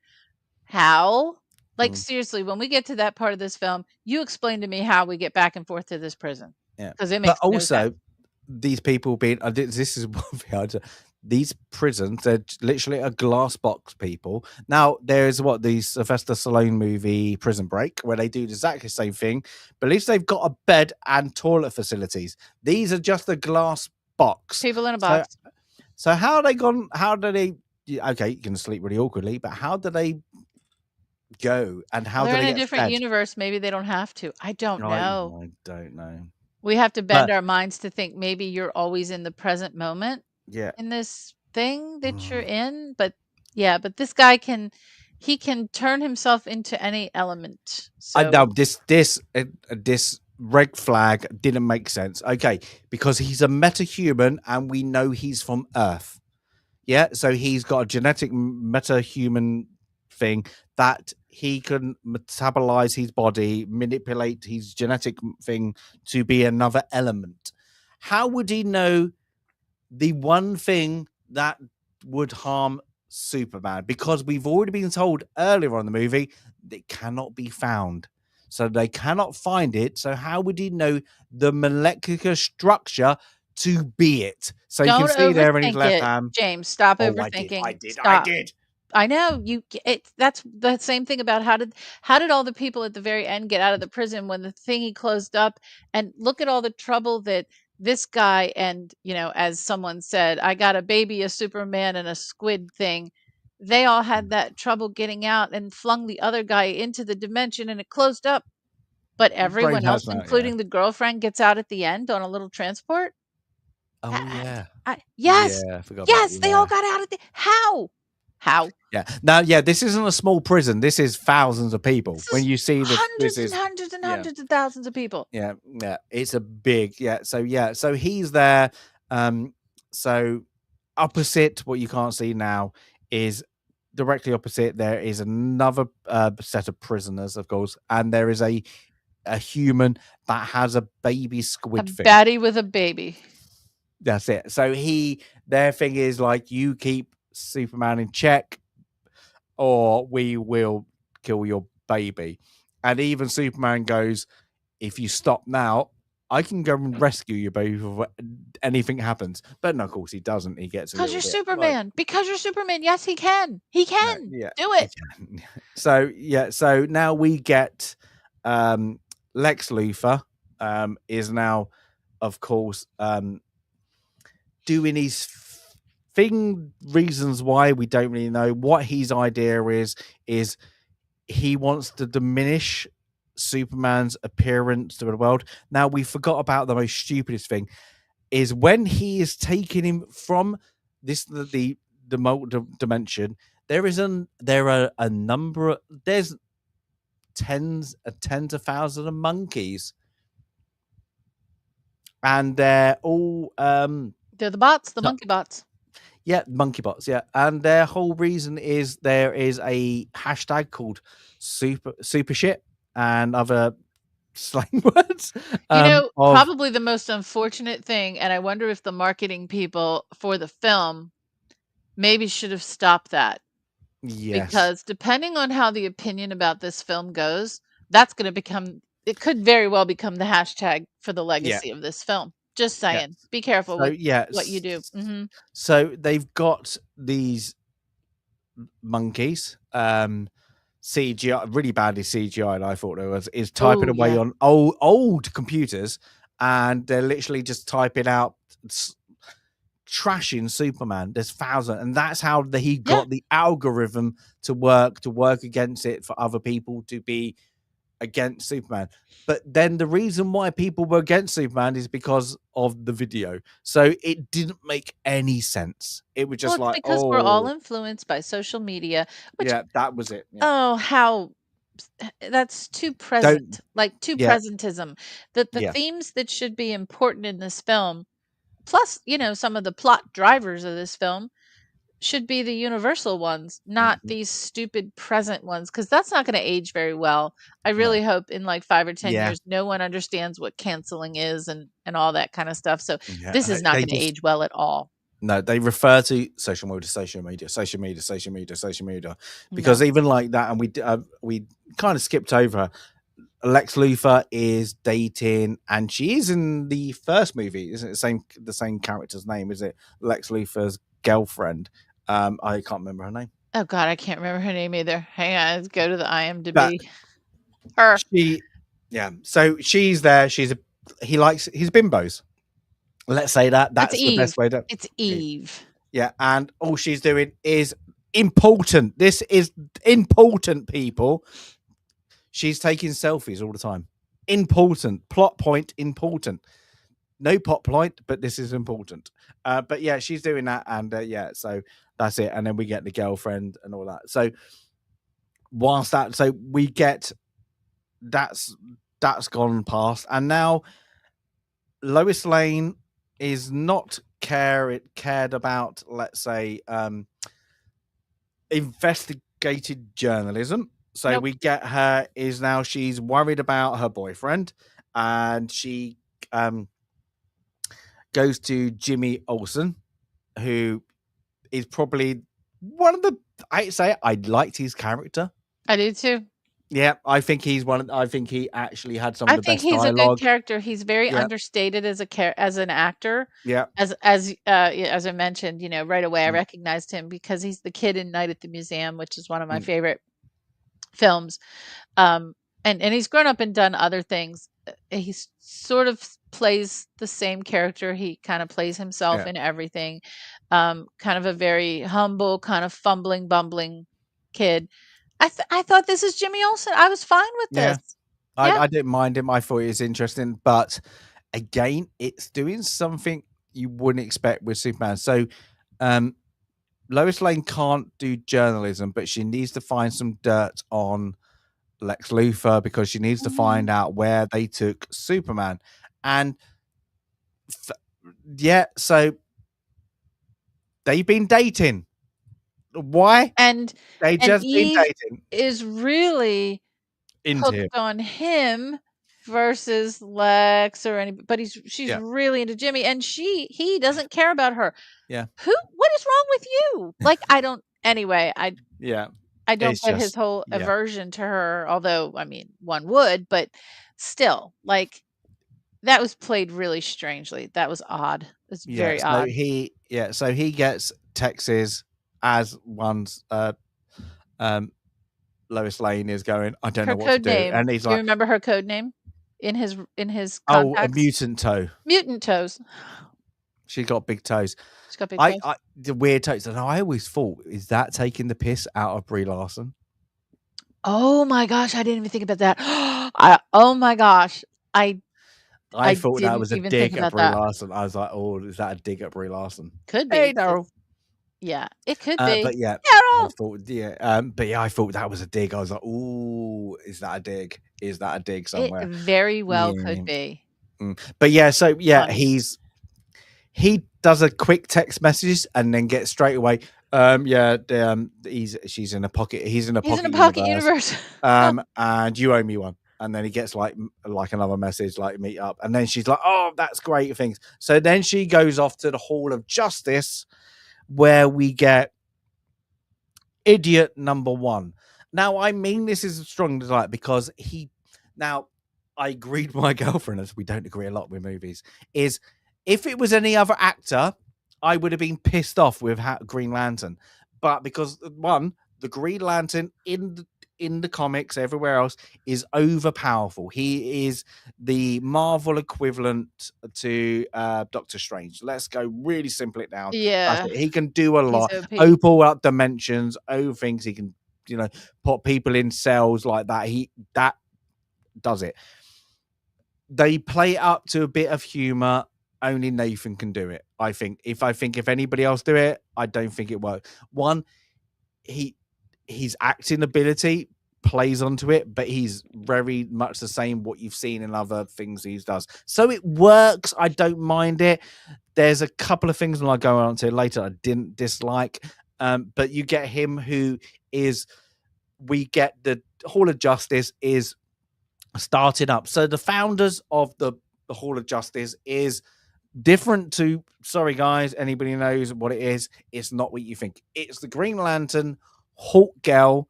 [SPEAKER 2] How? Like,
[SPEAKER 1] Mm,
[SPEAKER 2] seriously, when we get to that part of this film, you explain to me how we get back and forth to this prison,
[SPEAKER 1] yeah.
[SPEAKER 2] because it
[SPEAKER 1] But
[SPEAKER 2] makes no sense.
[SPEAKER 1] also, these people being this is one thing these prisons, they're literally a glass box, people. Now there's the Sylvester Stallone movie Prison Break, where they do exactly the same thing, but at least they've got a bed and toilet facilities. These are just a glass box.
[SPEAKER 2] People in a
[SPEAKER 1] So
[SPEAKER 2] box.
[SPEAKER 1] how they gone, how do they okay, you can sleep really awkwardly, but how do they go and
[SPEAKER 2] Well,
[SPEAKER 1] how
[SPEAKER 2] they're
[SPEAKER 1] do
[SPEAKER 2] in
[SPEAKER 1] they
[SPEAKER 2] a
[SPEAKER 1] get
[SPEAKER 2] different
[SPEAKER 1] fed?
[SPEAKER 2] universe. Maybe they don't have to. I don't know.
[SPEAKER 1] I don't know.
[SPEAKER 2] We have to bend
[SPEAKER 1] But
[SPEAKER 2] our minds to think maybe you're always in the present moment
[SPEAKER 1] yeah.
[SPEAKER 2] in this thing that you're in. But yeah, but this guy he can turn himself into any element.
[SPEAKER 1] I
[SPEAKER 2] So
[SPEAKER 1] know this red flag didn't make sense. Okay, because he's a metahuman and we know he's from Earth. Yeah, so he's got a genetic metahuman thing that he can metabolize his body, manipulate his genetic thing to be another element. How would he know the one thing that would harm Superman? Because we've already been told earlier on in the movie that it cannot be found. So they cannot find it. So how would he know the molecular structure to be it? So you can
[SPEAKER 2] don't
[SPEAKER 1] see there in his
[SPEAKER 2] overthink
[SPEAKER 1] left
[SPEAKER 2] it,
[SPEAKER 1] hand.
[SPEAKER 2] James. Stop
[SPEAKER 1] Oh, I did. I
[SPEAKER 2] overthinking.
[SPEAKER 1] did. I
[SPEAKER 2] Stop.
[SPEAKER 1] did.
[SPEAKER 2] I know that's the same thing about how did all the people at the very end get out of the prison when the thingy closed up, and look at all the trouble that this guy and, as someone said, I got a baby, a Superman, and a squid thing. They all had that trouble getting out and flung the other guy into the dimension and it closed up. But
[SPEAKER 1] Brain
[SPEAKER 2] everyone else,
[SPEAKER 1] has that, yeah.
[SPEAKER 2] including the girlfriend, gets out at the end on a little transport.
[SPEAKER 1] Oh, yeah.
[SPEAKER 2] Yes,
[SPEAKER 1] Yeah, I forgot about
[SPEAKER 2] yes, they all
[SPEAKER 1] yeah.
[SPEAKER 2] got out of the how? How?
[SPEAKER 1] Yeah. Now, yeah, this isn't a small prison. This is thousands of people.
[SPEAKER 2] This
[SPEAKER 1] When
[SPEAKER 2] is
[SPEAKER 1] you see this
[SPEAKER 2] hundreds and
[SPEAKER 1] is,
[SPEAKER 2] hundreds and
[SPEAKER 1] yeah,
[SPEAKER 2] hundreds of thousands of people.
[SPEAKER 1] yeah, yeah. It's a big, yeah. So he's there. So opposite what you can't see now is directly opposite. There is another set of prisoners, of course, and there is a human that has a baby
[SPEAKER 2] A
[SPEAKER 1] squid thing.
[SPEAKER 2] baddie with a baby.
[SPEAKER 1] That's it. So their thing is like, you keep Superman in check, or we will kill your baby. And even Superman goes, if you stop now, I can go and rescue your baby before anything happens. But no, of course he doesn't. He gets a
[SPEAKER 2] Because
[SPEAKER 1] little
[SPEAKER 2] you're
[SPEAKER 1] bit like,
[SPEAKER 2] Superman. Because you're Superman. Yes, he can. He
[SPEAKER 1] no,
[SPEAKER 2] can
[SPEAKER 1] yeah.
[SPEAKER 2] do it.
[SPEAKER 1] So yeah, so now we get Lex Luthor is now, of course, doing his reasons why we don't really know. What his idea is he wants to diminish Superman's appearance to the world. Now, we forgot about the most stupidest thing is when he is taking him from the dimension. There are a number. There's tens of thousands of monkeys, and they're all
[SPEAKER 2] They're the bots, the monkey bots.
[SPEAKER 1] yeah, monkey bots, yeah. And their whole reason is there is a hashtag called super shit and other slang words.
[SPEAKER 2] Probably the most unfortunate thing, and I wonder if the marketing people for the film maybe should have stopped that.
[SPEAKER 1] Yes.
[SPEAKER 2] Because depending on how the opinion about this film goes, that's going to it could very well become the hashtag for the legacy of this film. Just saying.
[SPEAKER 1] Yes.
[SPEAKER 2] Be careful
[SPEAKER 1] So
[SPEAKER 2] with what you do. Mm-hmm.
[SPEAKER 1] So they've got these monkeys, CGI, really badly CGI, and I thought it is typing away on old computers, and they're literally just typing out trashing Superman. There's thousands, and that's how he got the algorithm to work against it for other people to be against Superman. But then the reason why people were against Superman is because of the video. So it didn't make any sense. It was just
[SPEAKER 2] because we're all influenced by social media. Which,
[SPEAKER 1] yeah, that was it. Yeah.
[SPEAKER 2] Oh, how that's too present, presentism. The themes that should be important in this film, plus, some of the plot drivers of this film should be the universal ones, not these stupid present ones, because that's not going to age very well. I really hope in like 5 or 10 years, no one understands what canceling is and all that kind of stuff. So this is not going to age well at all.
[SPEAKER 1] No, they refer to social media, because even like that, and we kind of skipped over. Lex Luthor is dating, and she is in the first movie. Isn't it the same character's name? Is it Lex Luthor's girlfriend? I can't remember her name.
[SPEAKER 2] Oh God, I can't remember her name either. Hang on, let's go to the IMDb.
[SPEAKER 1] So she's there. He's bimbos. Let's say that's the best way to.
[SPEAKER 2] It's Eve.
[SPEAKER 1] Yeah, and all she's doing is important. This is important, people. She's taking selfies all the time. Important. Plot point, important. No plot point, but this is important. But yeah, she's doing that, and so that's it. And then we get the girlfriend and all that. So we get that's gone past, and now Lois Lane is not cared about, let's say, investigated journalism. So we get her is now she's worried about her boyfriend, and she goes to Jimmy Olsen, who is probably one of the. I liked his character.
[SPEAKER 2] I do too.
[SPEAKER 1] Yeah, I think he's I think he actually had some of the best
[SPEAKER 2] dialogue. I think
[SPEAKER 1] he's
[SPEAKER 2] a good character. He's very understated as an actor.
[SPEAKER 1] Yeah.
[SPEAKER 2] As I mentioned, right away I recognized him because he's the kid in Night at the Museum, which is one of my favorite films. And he's grown up and done other things. He sort of plays the same character. He kind of plays himself in everything. Kind of a very humble, kind of fumbling, bumbling kid. I thought this is Jimmy Olsen. I was fine with this.
[SPEAKER 1] I didn't mind him. I thought it was interesting, but again, it's doing something you wouldn't expect with Superman. So, Lois Lane can't do journalism, but she needs to find some dirt on Lex Luthor because she needs to find out where they took Superman. And so they've been dating. Why?
[SPEAKER 2] And
[SPEAKER 1] They just been
[SPEAKER 2] Eve
[SPEAKER 1] dating.
[SPEAKER 2] is really
[SPEAKER 1] Into him.
[SPEAKER 2] hooked on him versus Lex or but she's really into Jimmy, and he doesn't care about her.
[SPEAKER 1] Yeah.
[SPEAKER 2] What is wrong with you? Like, I don't I don't get his whole aversion to her, although, I mean, one would, but still, like, that was played really strangely. That was odd. It's very odd.
[SPEAKER 1] So he gets texts as one's Lois Lane is going, I don't know what to do. And he's
[SPEAKER 2] do you remember her code name in his
[SPEAKER 1] oh, a
[SPEAKER 2] contacts?
[SPEAKER 1] mutant toe.
[SPEAKER 2] Mutant toes.
[SPEAKER 1] She's got big toes.
[SPEAKER 2] She's got big toes.
[SPEAKER 1] The weird toes. And I always thought, is that taking the piss out of Brie Larson?
[SPEAKER 2] Oh my gosh, I didn't even think about that. Oh my gosh. I
[SPEAKER 1] thought that was a dig at Brie Larson. I was like, oh, is that a dig at Brie Larson?
[SPEAKER 2] Could be.
[SPEAKER 1] Hey, Daryl.
[SPEAKER 2] Yeah, it could be.
[SPEAKER 1] But yeah,
[SPEAKER 2] Daryl!
[SPEAKER 1] I thought that was a dig. I was like, oh, is that a dig? Is that a dig somewhere?
[SPEAKER 2] It very well could be.
[SPEAKER 1] But yeah, so yeah, he does a quick text message and then gets straight away. She's in a pocket. He's in a pocket universe. And you owe me one. And then he gets like another message, like meet up. And then she's like, oh, that's great things. So then she goes off to the Hall of Justice, where we get idiot number one. Now, I mean, this is a strong desire because I agreed with my girlfriend, as we don't agree a lot with movies, is if it was any other actor, I would have been pissed off with Green Lantern. But because, one, the Green Lantern in the comics, everywhere else, is overpowerful. He is the Marvel equivalent to Doctor Strange. Let's go really simple it down.
[SPEAKER 2] Yeah.
[SPEAKER 1] He can do a lot. Open up dimensions, things. He can, put people in cells like that. That does it. They play up to a bit of humor. Only Nathan can do it. I think if anybody else do it, I don't think it works. One, his acting ability plays onto it, but he's very much the same what you've seen in other things he does. So it works. I don't mind it. There's a couple of things, and I'll go on to it later, I didn't dislike. But you get him we get the Hall of Justice is starting up. So the founders of the Hall of Justice is different to, sorry guys, anybody knows what it is, it's not what you think. It's the Green Lantern, Hoult girl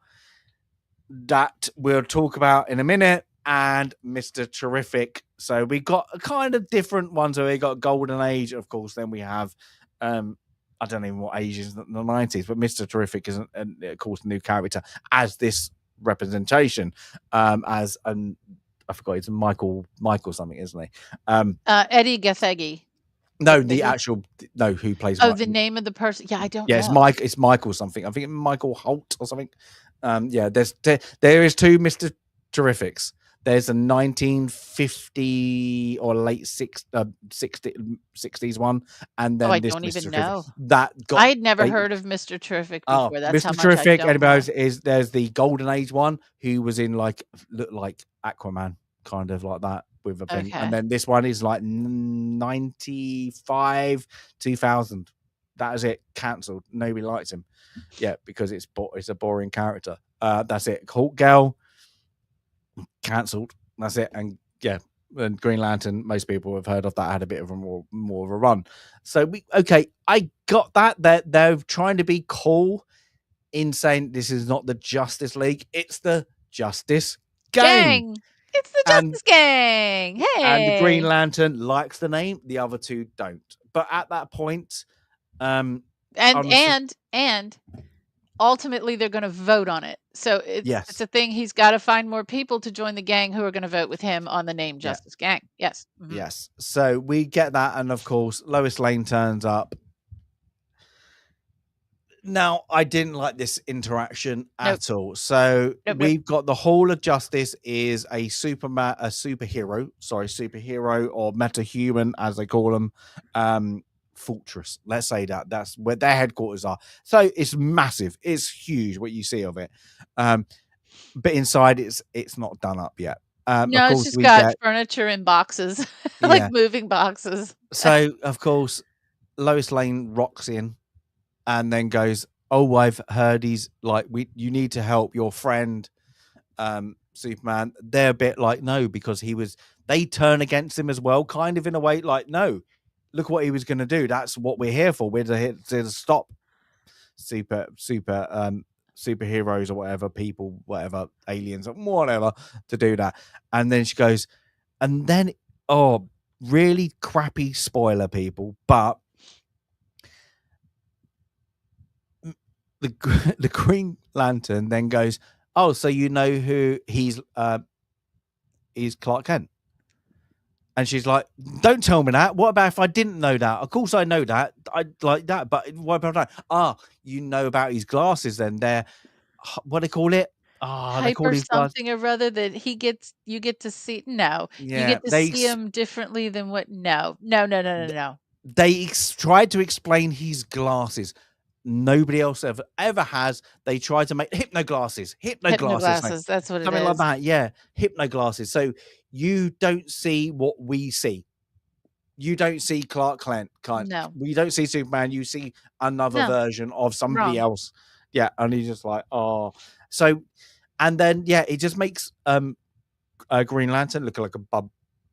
[SPEAKER 1] that we'll talk about in a minute, and Mr. Terrific. So we got a kind of different ones. So we got Golden Age, of course. Then we have I don't even know what age is in the 90s, but Mr. Terrific is of course a new character as this representation. As I forgot, it's Michael something, isn't he?
[SPEAKER 2] Eddie Gathegi.
[SPEAKER 1] No, who plays?
[SPEAKER 2] The name of the person? Yeah, I don't know.
[SPEAKER 1] It's Michael something. I think Michael Hoult or something. There is two Mr. Terrifics. There's a 1950 or late 60s one, and then
[SPEAKER 2] I don't even know.
[SPEAKER 1] I'd
[SPEAKER 2] never heard of Mr. Terrific before. That's
[SPEAKER 1] Mr. Terrific. Anybody is there's the Golden Age one who was in looked like Aquaman, kind of like that with a thing, and then this one is like 95 2000. That is it. Cancelled. Nobody likes him. Yeah, because it's a boring character. That's it. Hoult girl. Cancelled. That's it. And yeah, and Green Lantern, most people have heard of that, had a bit of a more of a run. So I got that. They're trying to be cool in saying this is not the Justice League, it's the Justice Gang.
[SPEAKER 2] It's the Justice Gang. Hey.
[SPEAKER 1] And the Green Lantern likes the name, the other two don't. But at that point,
[SPEAKER 2] and ultimately they're going to vote on it. So it's a thing. He's got to find more people to join the gang who are going to vote with him on the name Justice Gang. Yes. Mm-hmm.
[SPEAKER 1] Yes. So we get that. And of course, Lois Lane turns up. Now, I didn't like this interaction at all. So we've got the Hall of Justice is a superhero or metahuman, as they call them, fortress. Let's say that's where their headquarters are. So it's massive. It's huge what you see of it. But inside it's not done up yet. Of
[SPEAKER 2] No, it's
[SPEAKER 1] course
[SPEAKER 2] just
[SPEAKER 1] we
[SPEAKER 2] got
[SPEAKER 1] get
[SPEAKER 2] furniture in boxes, like
[SPEAKER 1] yeah.
[SPEAKER 2] moving boxes.
[SPEAKER 1] So of course Lois Lane rocks in and then goes, "Oh, I've heard he's like you need to help your friend Superman." They're a bit like, no, because they turn against him as well, kind of in a way, like, no, look what he was going to do. That's what we're here for. We're to stop superheroes or whatever, people, whatever, aliens or whatever, to do that. And then she goes, and then, oh, really crappy spoiler, people, but the Green Lantern then goes, "Oh, so you know who he's Clark Kent?" And she's like, "Don't tell me that. What about if I didn't know that? Of course I know that. I like that, but what about that? Ah, you know about his glasses then. They're what do they call it? Ah, they call
[SPEAKER 2] Hyper
[SPEAKER 1] his glasses.
[SPEAKER 2] something or other that you get to see no, you
[SPEAKER 1] Yeah,
[SPEAKER 2] get to see him differently than what no. No, no, no, no, no.
[SPEAKER 1] they tried to explain his glasses. Nobody else ever has. They tried to make hypno glasses, like,
[SPEAKER 2] Hypnoglasses, that's what it
[SPEAKER 1] something like
[SPEAKER 2] is.
[SPEAKER 1] that. Yeah, hypno glasses. So you don't see what we see. You don't see Clark Kent.
[SPEAKER 2] No.
[SPEAKER 1] You don't see Superman. You see another
[SPEAKER 2] No,
[SPEAKER 1] version of somebody
[SPEAKER 2] wrong.
[SPEAKER 1] else. Yeah, and he's just like, oh. So, and then yeah, it just makes Green Lantern look like a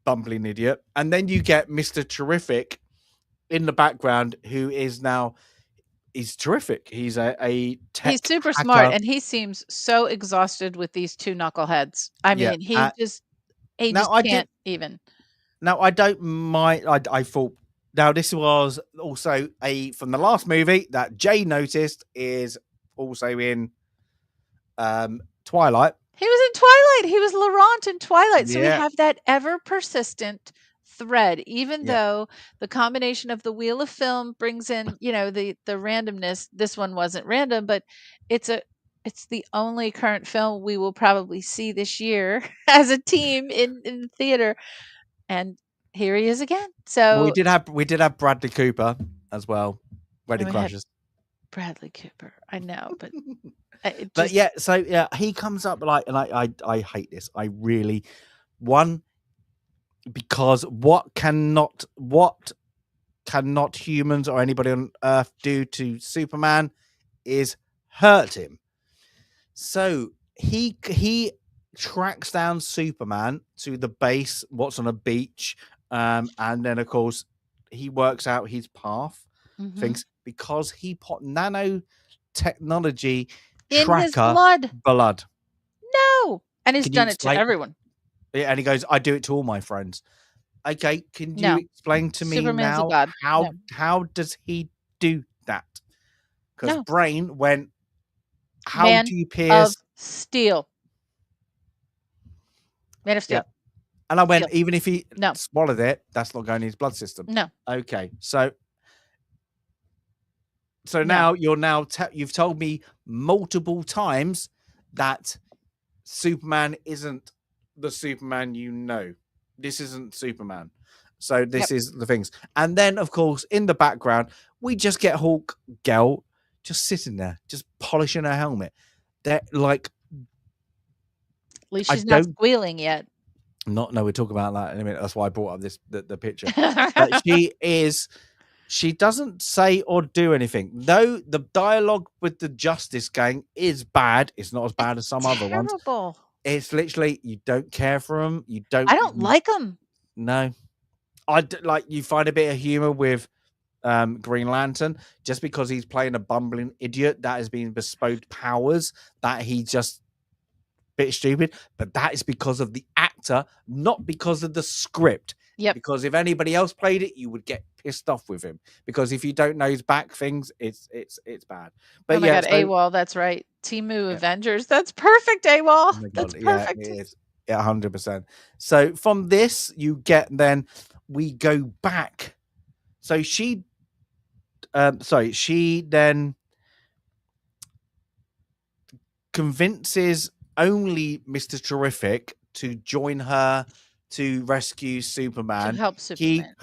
[SPEAKER 1] bumbling idiot. And then you get Mr. Terrific in the background, who is now he's terrific. He's a
[SPEAKER 2] He's
[SPEAKER 1] tech
[SPEAKER 2] super smart,
[SPEAKER 1] hacker.
[SPEAKER 2] and he seems so exhausted with these 2 knuckleheads. I
[SPEAKER 1] Yeah.
[SPEAKER 2] mean, he
[SPEAKER 1] Now
[SPEAKER 2] just
[SPEAKER 1] I did.
[SPEAKER 2] can't even.
[SPEAKER 1] Now I don't mind. I thought. Now this was also from the last movie that Jay noticed is also in Twilight.
[SPEAKER 2] He was in Twilight. He was Laurent in Twilight. So we
[SPEAKER 1] Yeah,
[SPEAKER 2] have that ever persistent thread, even
[SPEAKER 1] yeah.
[SPEAKER 2] though the combination of the wheel of film brings in, the randomness. This one wasn't random, but it's it's the only current film we will probably see this year as a team in the theater. And here he is again.
[SPEAKER 1] Well,
[SPEAKER 2] So
[SPEAKER 1] we did have Bradley Cooper as well.
[SPEAKER 2] and
[SPEAKER 1] Wedding
[SPEAKER 2] we had
[SPEAKER 1] Crashers.
[SPEAKER 2] Bradley Cooper. I know, but it
[SPEAKER 1] But
[SPEAKER 2] just
[SPEAKER 1] yeah, so yeah, he comes up like, and I hate this. I really one because what cannot humans or anybody on Earth do to Superman is hurt him. So he tracks down Superman to the base, what's on a beach, and then of course he works out his path,
[SPEAKER 2] Mhm.
[SPEAKER 1] things because he put nanotechnology
[SPEAKER 2] In his
[SPEAKER 1] tracker
[SPEAKER 2] blood.
[SPEAKER 1] blood.
[SPEAKER 2] No. And he's
[SPEAKER 1] Can you
[SPEAKER 2] done it to
[SPEAKER 1] explain?
[SPEAKER 2] everyone.
[SPEAKER 1] Yeah, and he goes, "I do it to all my friends." Okay, can you
[SPEAKER 2] No.
[SPEAKER 1] explain to me
[SPEAKER 2] Superman's a
[SPEAKER 1] now
[SPEAKER 2] god. No.
[SPEAKER 1] how does he do that? Because
[SPEAKER 2] No.
[SPEAKER 1] Brain went, "How
[SPEAKER 2] Man
[SPEAKER 1] do you
[SPEAKER 2] of
[SPEAKER 1] pierce?"
[SPEAKER 2] Steel. Man of
[SPEAKER 1] Yeah.
[SPEAKER 2] Steel.
[SPEAKER 1] And I went,
[SPEAKER 2] Steel.
[SPEAKER 1] even if he
[SPEAKER 2] No.
[SPEAKER 1] swallowed it, that's not going in his blood system.
[SPEAKER 2] No.
[SPEAKER 1] Okay, so
[SPEAKER 2] No.
[SPEAKER 1] now you've told me multiple times that Superman isn't the Superman you know. This isn't Superman. So this
[SPEAKER 2] Yep.
[SPEAKER 1] is the things. And then, of course, in the background, we just get Hulk Girl just sitting there, just polishing her helmet. They're like,
[SPEAKER 2] At least
[SPEAKER 1] I
[SPEAKER 2] she's not
[SPEAKER 1] don't
[SPEAKER 2] squealing yet.
[SPEAKER 1] not know. We'll talk about that in a minute. That's why I brought up the picture. But she doesn't say or do anything. Though the dialogue with the Justice Gang is bad. It's not as bad as some other ones.
[SPEAKER 2] Terrible.
[SPEAKER 1] It's literally you don't care for them.
[SPEAKER 2] I don't like them.
[SPEAKER 1] No. Like you find a bit of humor with Green Lantern just because he's playing a bumbling idiot that has been bestowed powers that he just bit stupid, but that is because of the actor, not because of the script.
[SPEAKER 2] Yep.
[SPEAKER 1] Because if anybody else played it, you would get pissed off with him. Because if you don't know his back things, it's bad. But
[SPEAKER 2] Oh my
[SPEAKER 1] yeah,
[SPEAKER 2] god,
[SPEAKER 1] so
[SPEAKER 2] AWOL, that's right. Timu
[SPEAKER 1] yeah.
[SPEAKER 2] Avengers. That's perfect, AWOL.
[SPEAKER 1] Oh my
[SPEAKER 2] That's
[SPEAKER 1] god, yeah, it
[SPEAKER 2] perfect.
[SPEAKER 1] is. Yeah, 100%. So from this, you get then we go back. So she then convinces only Mr. Terrific to join her to rescue
[SPEAKER 2] To
[SPEAKER 1] Superman.
[SPEAKER 2] help Superman.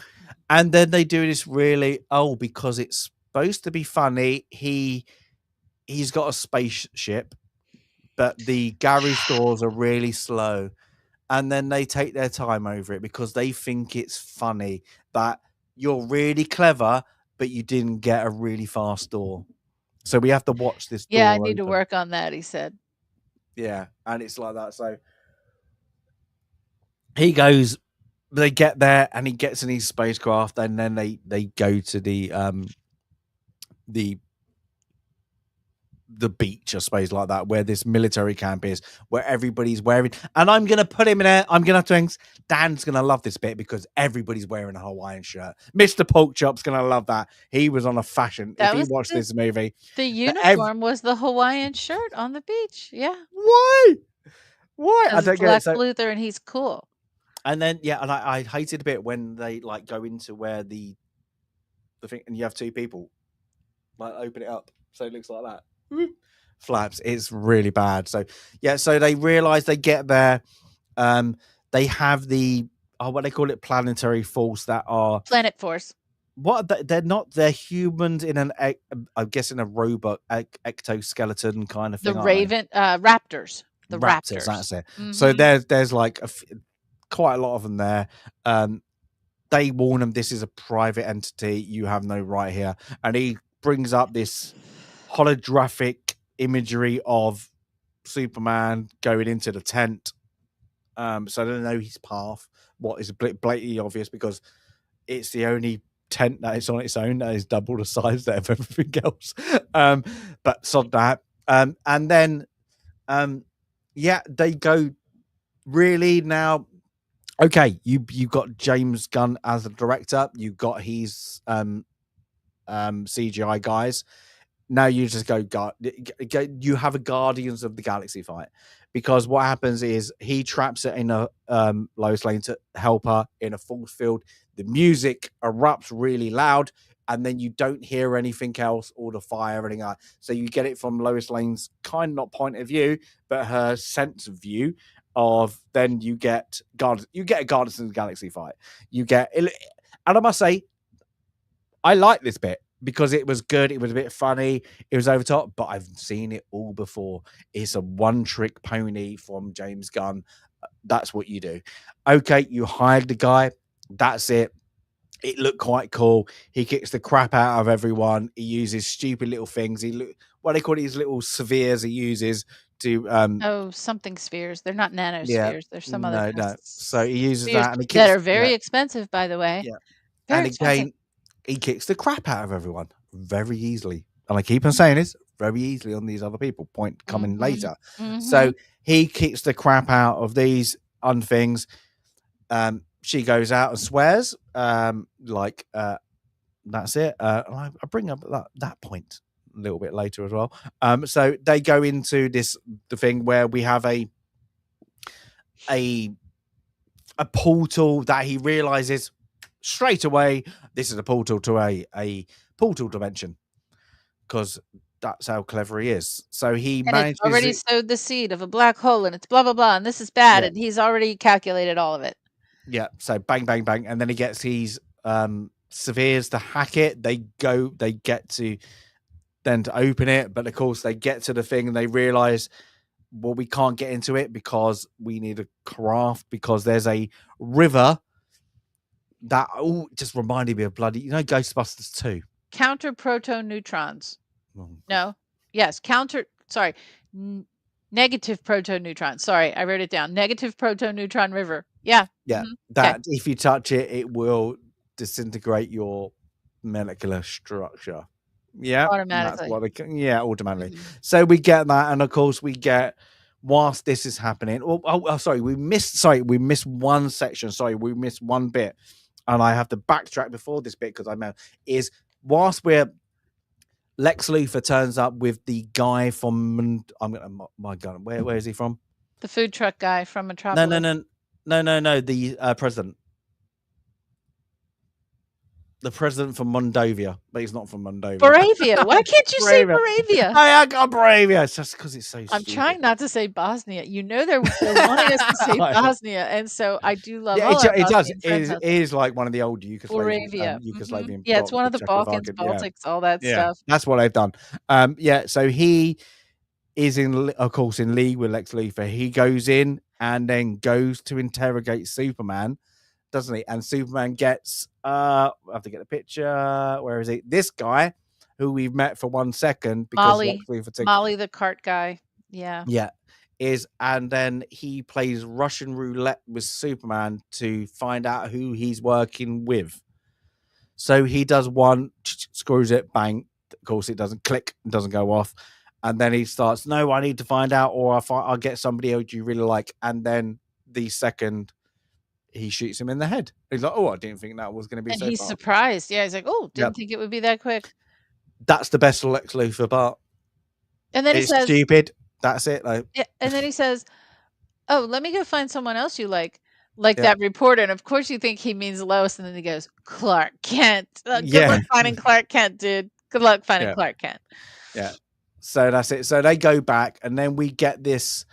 [SPEAKER 1] And then they do this really because it's supposed to be funny. He's got a spaceship, but the garage doors are really slow. And then they take their time over it because they think it's funny that you're really clever, but you didn't get a really fast door. So we have to watch this
[SPEAKER 2] Yeah, I
[SPEAKER 1] door
[SPEAKER 2] need to
[SPEAKER 1] open.
[SPEAKER 2] work on that, he said.
[SPEAKER 1] Yeah, and it's like that. So he goes, they get there, and he gets in his spacecraft, and then they go to the beach, I suppose, like that, where this military camp is, where everybody's wearing. And I'm gonna put him in there. I'm gonna have to. Dan's gonna love this bit because everybody's wearing a Hawaiian shirt. Mr. Porkchop's gonna love that. He was on a fashion.
[SPEAKER 2] That
[SPEAKER 1] If he
[SPEAKER 2] was
[SPEAKER 1] watched this movie,
[SPEAKER 2] the
[SPEAKER 1] that
[SPEAKER 2] uniform was the Hawaiian shirt on the beach. Yeah.
[SPEAKER 1] why? I
[SPEAKER 2] Because
[SPEAKER 1] don't
[SPEAKER 2] it's
[SPEAKER 1] get it.
[SPEAKER 2] Lex
[SPEAKER 1] So,
[SPEAKER 2] Luthor and he's cool.
[SPEAKER 1] and then and I hated a bit when they like go into where the thing, and you have two people like open it up, so it looks like that. Flaps. It's really bad. So so they realize, they get there. They have the what they call it, planetary force, that are
[SPEAKER 2] Planet Force.
[SPEAKER 1] they're not, they're humans in an I'm guessing a robot ectoskeleton kind of
[SPEAKER 2] The
[SPEAKER 1] thing,
[SPEAKER 2] Raven Raptors. The
[SPEAKER 1] Raptors,
[SPEAKER 2] Raptors.
[SPEAKER 1] that's it. So
[SPEAKER 2] Mhm.
[SPEAKER 1] there's like quite a lot of them there. They warn him, this is a private entity, you have no right here. And he brings up this holographic imagery of Superman going into the tent. So I don't know his path. What is blatantly obvious, because it's the only tent that is on its own that is double the size of everything else. But sod that. And then they go, really now. Okay, you got James Gunn as a director. You got his CGI guys. Now you just go, you have a Guardians of the Galaxy fight, because what happens is he traps it in a Lois Lane to help her in a force field. The music erupts really loud, and then you don't hear anything else, or the fire, anything like that. So you get it from Lois Lane's kind of not point of view, but her sense of view of. Then you get a Guardians of the Galaxy fight. You get, and I must say, I like this bit because it was good. It was a bit funny. It was over top, but I've seen it all before. It's a one-trick pony from James Gunn. That's what you do. Okay, you hired the guy. That's it. It looked quite cool. He kicks the crap out of everyone. He uses stupid little things. What they call these little spheres he uses to
[SPEAKER 2] Oh, something spheres. They're not
[SPEAKER 1] yeah,
[SPEAKER 2] nanospheres. They're some other
[SPEAKER 1] no,
[SPEAKER 2] kind of
[SPEAKER 1] no. So he uses
[SPEAKER 2] spheres
[SPEAKER 1] that, and he
[SPEAKER 2] that
[SPEAKER 1] kicks,
[SPEAKER 2] are very expensive, by the way.
[SPEAKER 1] yeah.
[SPEAKER 2] Very
[SPEAKER 1] And
[SPEAKER 2] expensive.
[SPEAKER 1] again, he kicks the crap out of everyone very easily. And I keep on saying this, very easily on these other people. Point coming later. So he kicks the crap out of these things. She goes out and swears. That's it. I bring up that point a little bit later as well. So they go into the thing where we have a portal that he realizes straight away, this is a portal to a portal dimension, because that's how clever he is. So he
[SPEAKER 2] And it's
[SPEAKER 1] manages
[SPEAKER 2] already
[SPEAKER 1] it.
[SPEAKER 2] sowed the seed of a black hole, and it's blah, blah, blah, and this is bad,
[SPEAKER 1] Yeah,
[SPEAKER 2] and he's already calculated all of it.
[SPEAKER 1] yeah. So bang, bang, bang, and then he gets these spheres to hack it. They get to then to open it, but of course they get to the thing and they realize, well, we can't get into it because we need a craft, because there's a river that just reminded me of bloody, Ghostbusters 2.
[SPEAKER 2] Counter proton neutrons.
[SPEAKER 1] Oh.
[SPEAKER 2] No. Yes, sorry. Negative proton neutrons. Sorry, I wrote it down. Negative proton neutron river. Yeah.
[SPEAKER 1] Yeah,
[SPEAKER 2] Okay.
[SPEAKER 1] if you touch it, it will disintegrate your molecular structure. Yeah, that's
[SPEAKER 2] Automatically.
[SPEAKER 1] what automatically. So we get that, and of course we get, whilst this is happening. Sorry, we missed one section. Sorry, we missed one bit, and I have to backtrack before this bit because I know is whilst we're Lex Luthor turns up with the guy from my God, where is he from?
[SPEAKER 2] The food truck guy from
[SPEAKER 1] No,
[SPEAKER 2] Metropolis.
[SPEAKER 1] no, the president. the president from Moldova, but he's not from Moldova.
[SPEAKER 2] Moravia. Why can't you say Moravia?
[SPEAKER 1] I got Moravia. It's just because it's so
[SPEAKER 2] I'm
[SPEAKER 1] stupid.
[SPEAKER 2] trying not to say Bosnia. You know they're wanting us to say Bosnia, and so I do love all our Bosnian friends out there.
[SPEAKER 1] It is like one of the old
[SPEAKER 2] Moravia.
[SPEAKER 1] Yugoslavian.
[SPEAKER 2] Yeah, it's one of the Balkans,
[SPEAKER 1] Czechoslovakia,
[SPEAKER 2] Baltics, all that stuff.
[SPEAKER 1] That's what they've done. So he is of course, in league with Lex Luthor. He goes in and then goes to interrogate Superman, doesn't he? And Superman gets I have to get the picture. Where is he? This guy who we've met for 1 second because
[SPEAKER 2] Molly the cart guy. Yeah.
[SPEAKER 1] And then he plays Russian roulette with Superman to find out who he's working with. So he does one, screws it, bang. Of course, it doesn't click, it doesn't go off. And then he starts, no, I need to find out, or I'll get somebody else you really like. And then the second he shoots him in the head. He's like, oh, I didn't think that was going to be
[SPEAKER 2] and
[SPEAKER 1] so
[SPEAKER 2] he's
[SPEAKER 1] fast.
[SPEAKER 2] Surprised. Yeah, he's like, oh, didn't think it would be that quick.
[SPEAKER 1] That's the best Lex Luthor part.
[SPEAKER 2] And then he says,
[SPEAKER 1] stupid. That's it. Like,
[SPEAKER 2] yeah, and then he says, oh, let me go find someone else you like that reporter. And of course you think he means Lois. And then he goes, Clark Kent. Good luck finding Clark Kent, dude. Good luck finding Clark Kent.
[SPEAKER 1] Yeah. So that's it. So they go back, and then we get this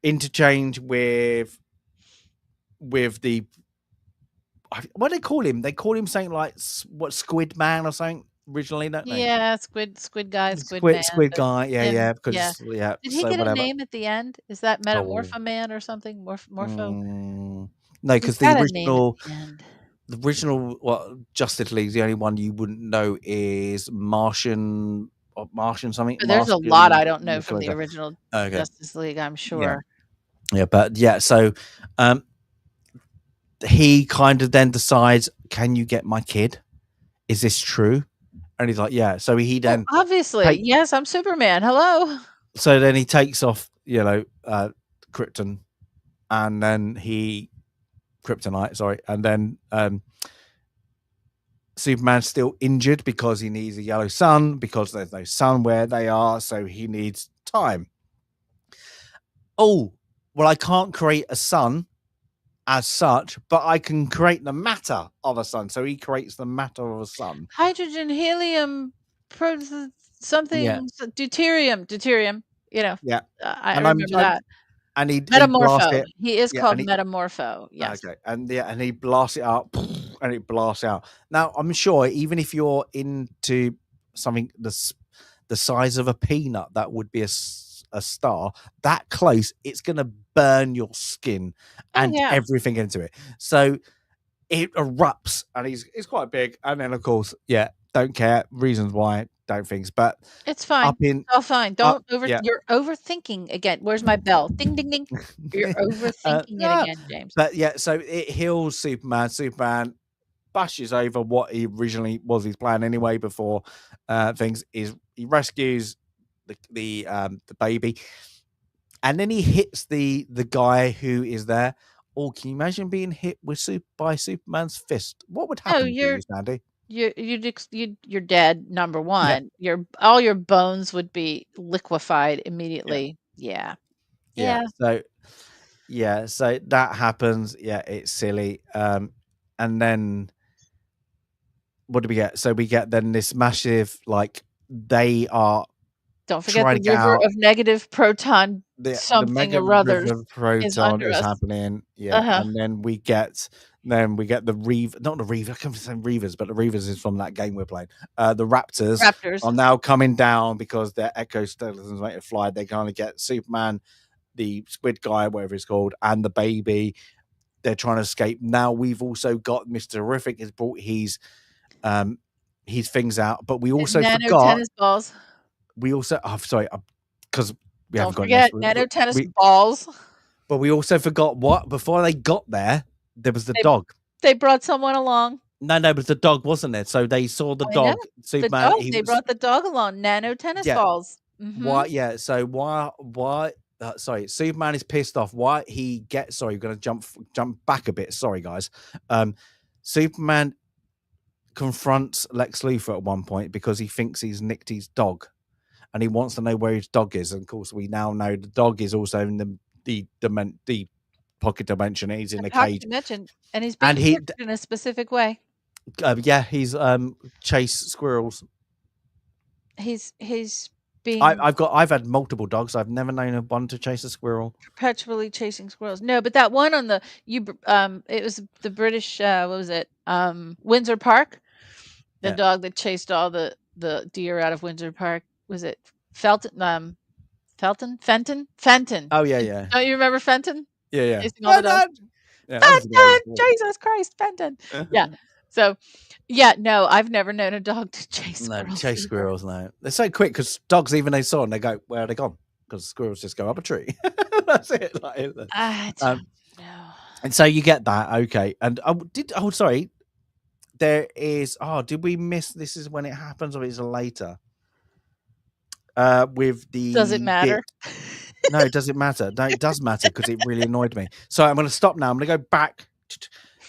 [SPEAKER 1] interchange with the what do they call him? They call him something like Squid Man or something originally, don't they?
[SPEAKER 2] Yeah, Squid guy, Squid Man.
[SPEAKER 1] Squid guy. Yeah. Because
[SPEAKER 2] Did he get a name at the end? Is that Metamorpho Man or something? Morpho?
[SPEAKER 1] No, because the original Justice League, the only one you wouldn't know is Martian something.
[SPEAKER 2] But there's a lot I don't know from the original Justice League, I'm sure.
[SPEAKER 1] So he kind of then decides, can you get my kid? Is this true? And he's like, yeah. So he then
[SPEAKER 2] obviously, yes, I'm Superman. Hello.
[SPEAKER 1] So then he takes off, Krypton, and then Kryptonite, sorry, and then Superman's still injured because he needs a yellow sun, because there's no sun where they are, so he needs time. Oh, well, I can't create a sun as such, but I can create the matter of a sun. So he creates the matter of a sun.
[SPEAKER 2] Hydrogen, helium, something, deuterium.
[SPEAKER 1] Yeah,
[SPEAKER 2] I remember that.
[SPEAKER 1] And he
[SPEAKER 2] Metamorpho. He is called Metamorpho. Yes.
[SPEAKER 1] Okay. And he blasts it up, and it blasts out. Now, I'm sure even if you're into something the size of a peanut, that would be a star that close, it's going to burn your skin and everything into it. So it erupts, and he's quite big. And then, of course, don't care reasons why. Don't things, but
[SPEAKER 2] it's fine. It's all fine. Don't You're overthinking again. Where's my bell? Ding ding ding. You're overthinking it again, James.
[SPEAKER 1] But so it heals Superman. Superman bashes over what he originally was his plan anyway. Before things is he rescues the baby, and then he hits the guy who is there. Oh, can you imagine being hit by Superman's fist? What would happen to you, Sandy?
[SPEAKER 2] You're dead. Number one, all your bones would be liquefied immediately. Yeah.
[SPEAKER 1] So that happens. Yeah, it's silly. And then what do we get? So we get then this massive, they are.
[SPEAKER 2] Don't forget the river of negative proton. Something or other
[SPEAKER 1] proton is happening. Yeah, and then we get the Reaver, not the Reaver. I can't say Reavers, but the Reavers is from that game we're playing. The Raptors are now coming down because their exoskeletons make it fly. They can only get Superman, the Squid guy, whatever it's called, and the baby. They're trying to escape. Now we've also got Mr. Horrific has brought his things out, but we also forgot
[SPEAKER 2] tennis balls.
[SPEAKER 1] We also, because we haven't got
[SPEAKER 2] nano tennis balls.
[SPEAKER 1] But we also forgot before they got there was the dog.
[SPEAKER 2] They brought someone along.
[SPEAKER 1] No, it was the dog, wasn't it? So they saw the dog. Superman.
[SPEAKER 2] They brought the dog along. Nano tennis balls. Mm-hmm.
[SPEAKER 1] Why? Yeah. So why? Sorry, Superman is pissed off. Why he gets? Sorry, we're going to jump back a bit. Sorry, guys. Superman confronts Lex Luthor at one point because he thinks he's nicked his dog. And he wants to know where his dog is. And of course, we now know the dog is also in the pocket dimension. He's in a
[SPEAKER 2] pocket
[SPEAKER 1] cage,
[SPEAKER 2] dimension, and he's
[SPEAKER 1] and
[SPEAKER 2] being tortured in a specific way.
[SPEAKER 1] he's chase squirrels.
[SPEAKER 2] He's being
[SPEAKER 1] I've had multiple dogs. I've never known one to chase a squirrel.
[SPEAKER 2] perpetually chasing squirrels. No, but that one on the it was the British what was it? Windsor Park. The dog that chased all the deer out of Windsor Park. Was it Felton? Fenton? Fenton.
[SPEAKER 1] Oh yeah.
[SPEAKER 2] Don't you remember Fenton?
[SPEAKER 1] Yeah.
[SPEAKER 2] Chasing all the dogs.
[SPEAKER 1] Yeah, that was the guy
[SPEAKER 2] Fenton! Jesus Christ, Fenton. Yeah. So, yeah, no, I've never known a dog to chase
[SPEAKER 1] No,
[SPEAKER 2] squirrels.
[SPEAKER 1] chase squirrels. No, they're so quick because dogs, even they saw them, they go, "Where are they gone?" Because squirrels just go up a tree. That's it. Like,
[SPEAKER 2] I don't know.
[SPEAKER 1] And so you get that, okay? And sorry, there is. Oh, did we miss? This is when it happens, or is it later? With the
[SPEAKER 2] Does it matter?
[SPEAKER 1] No, it doesn't matter. No, it does matter because it really annoyed me. So I'm going to stop now. I'm going to go back.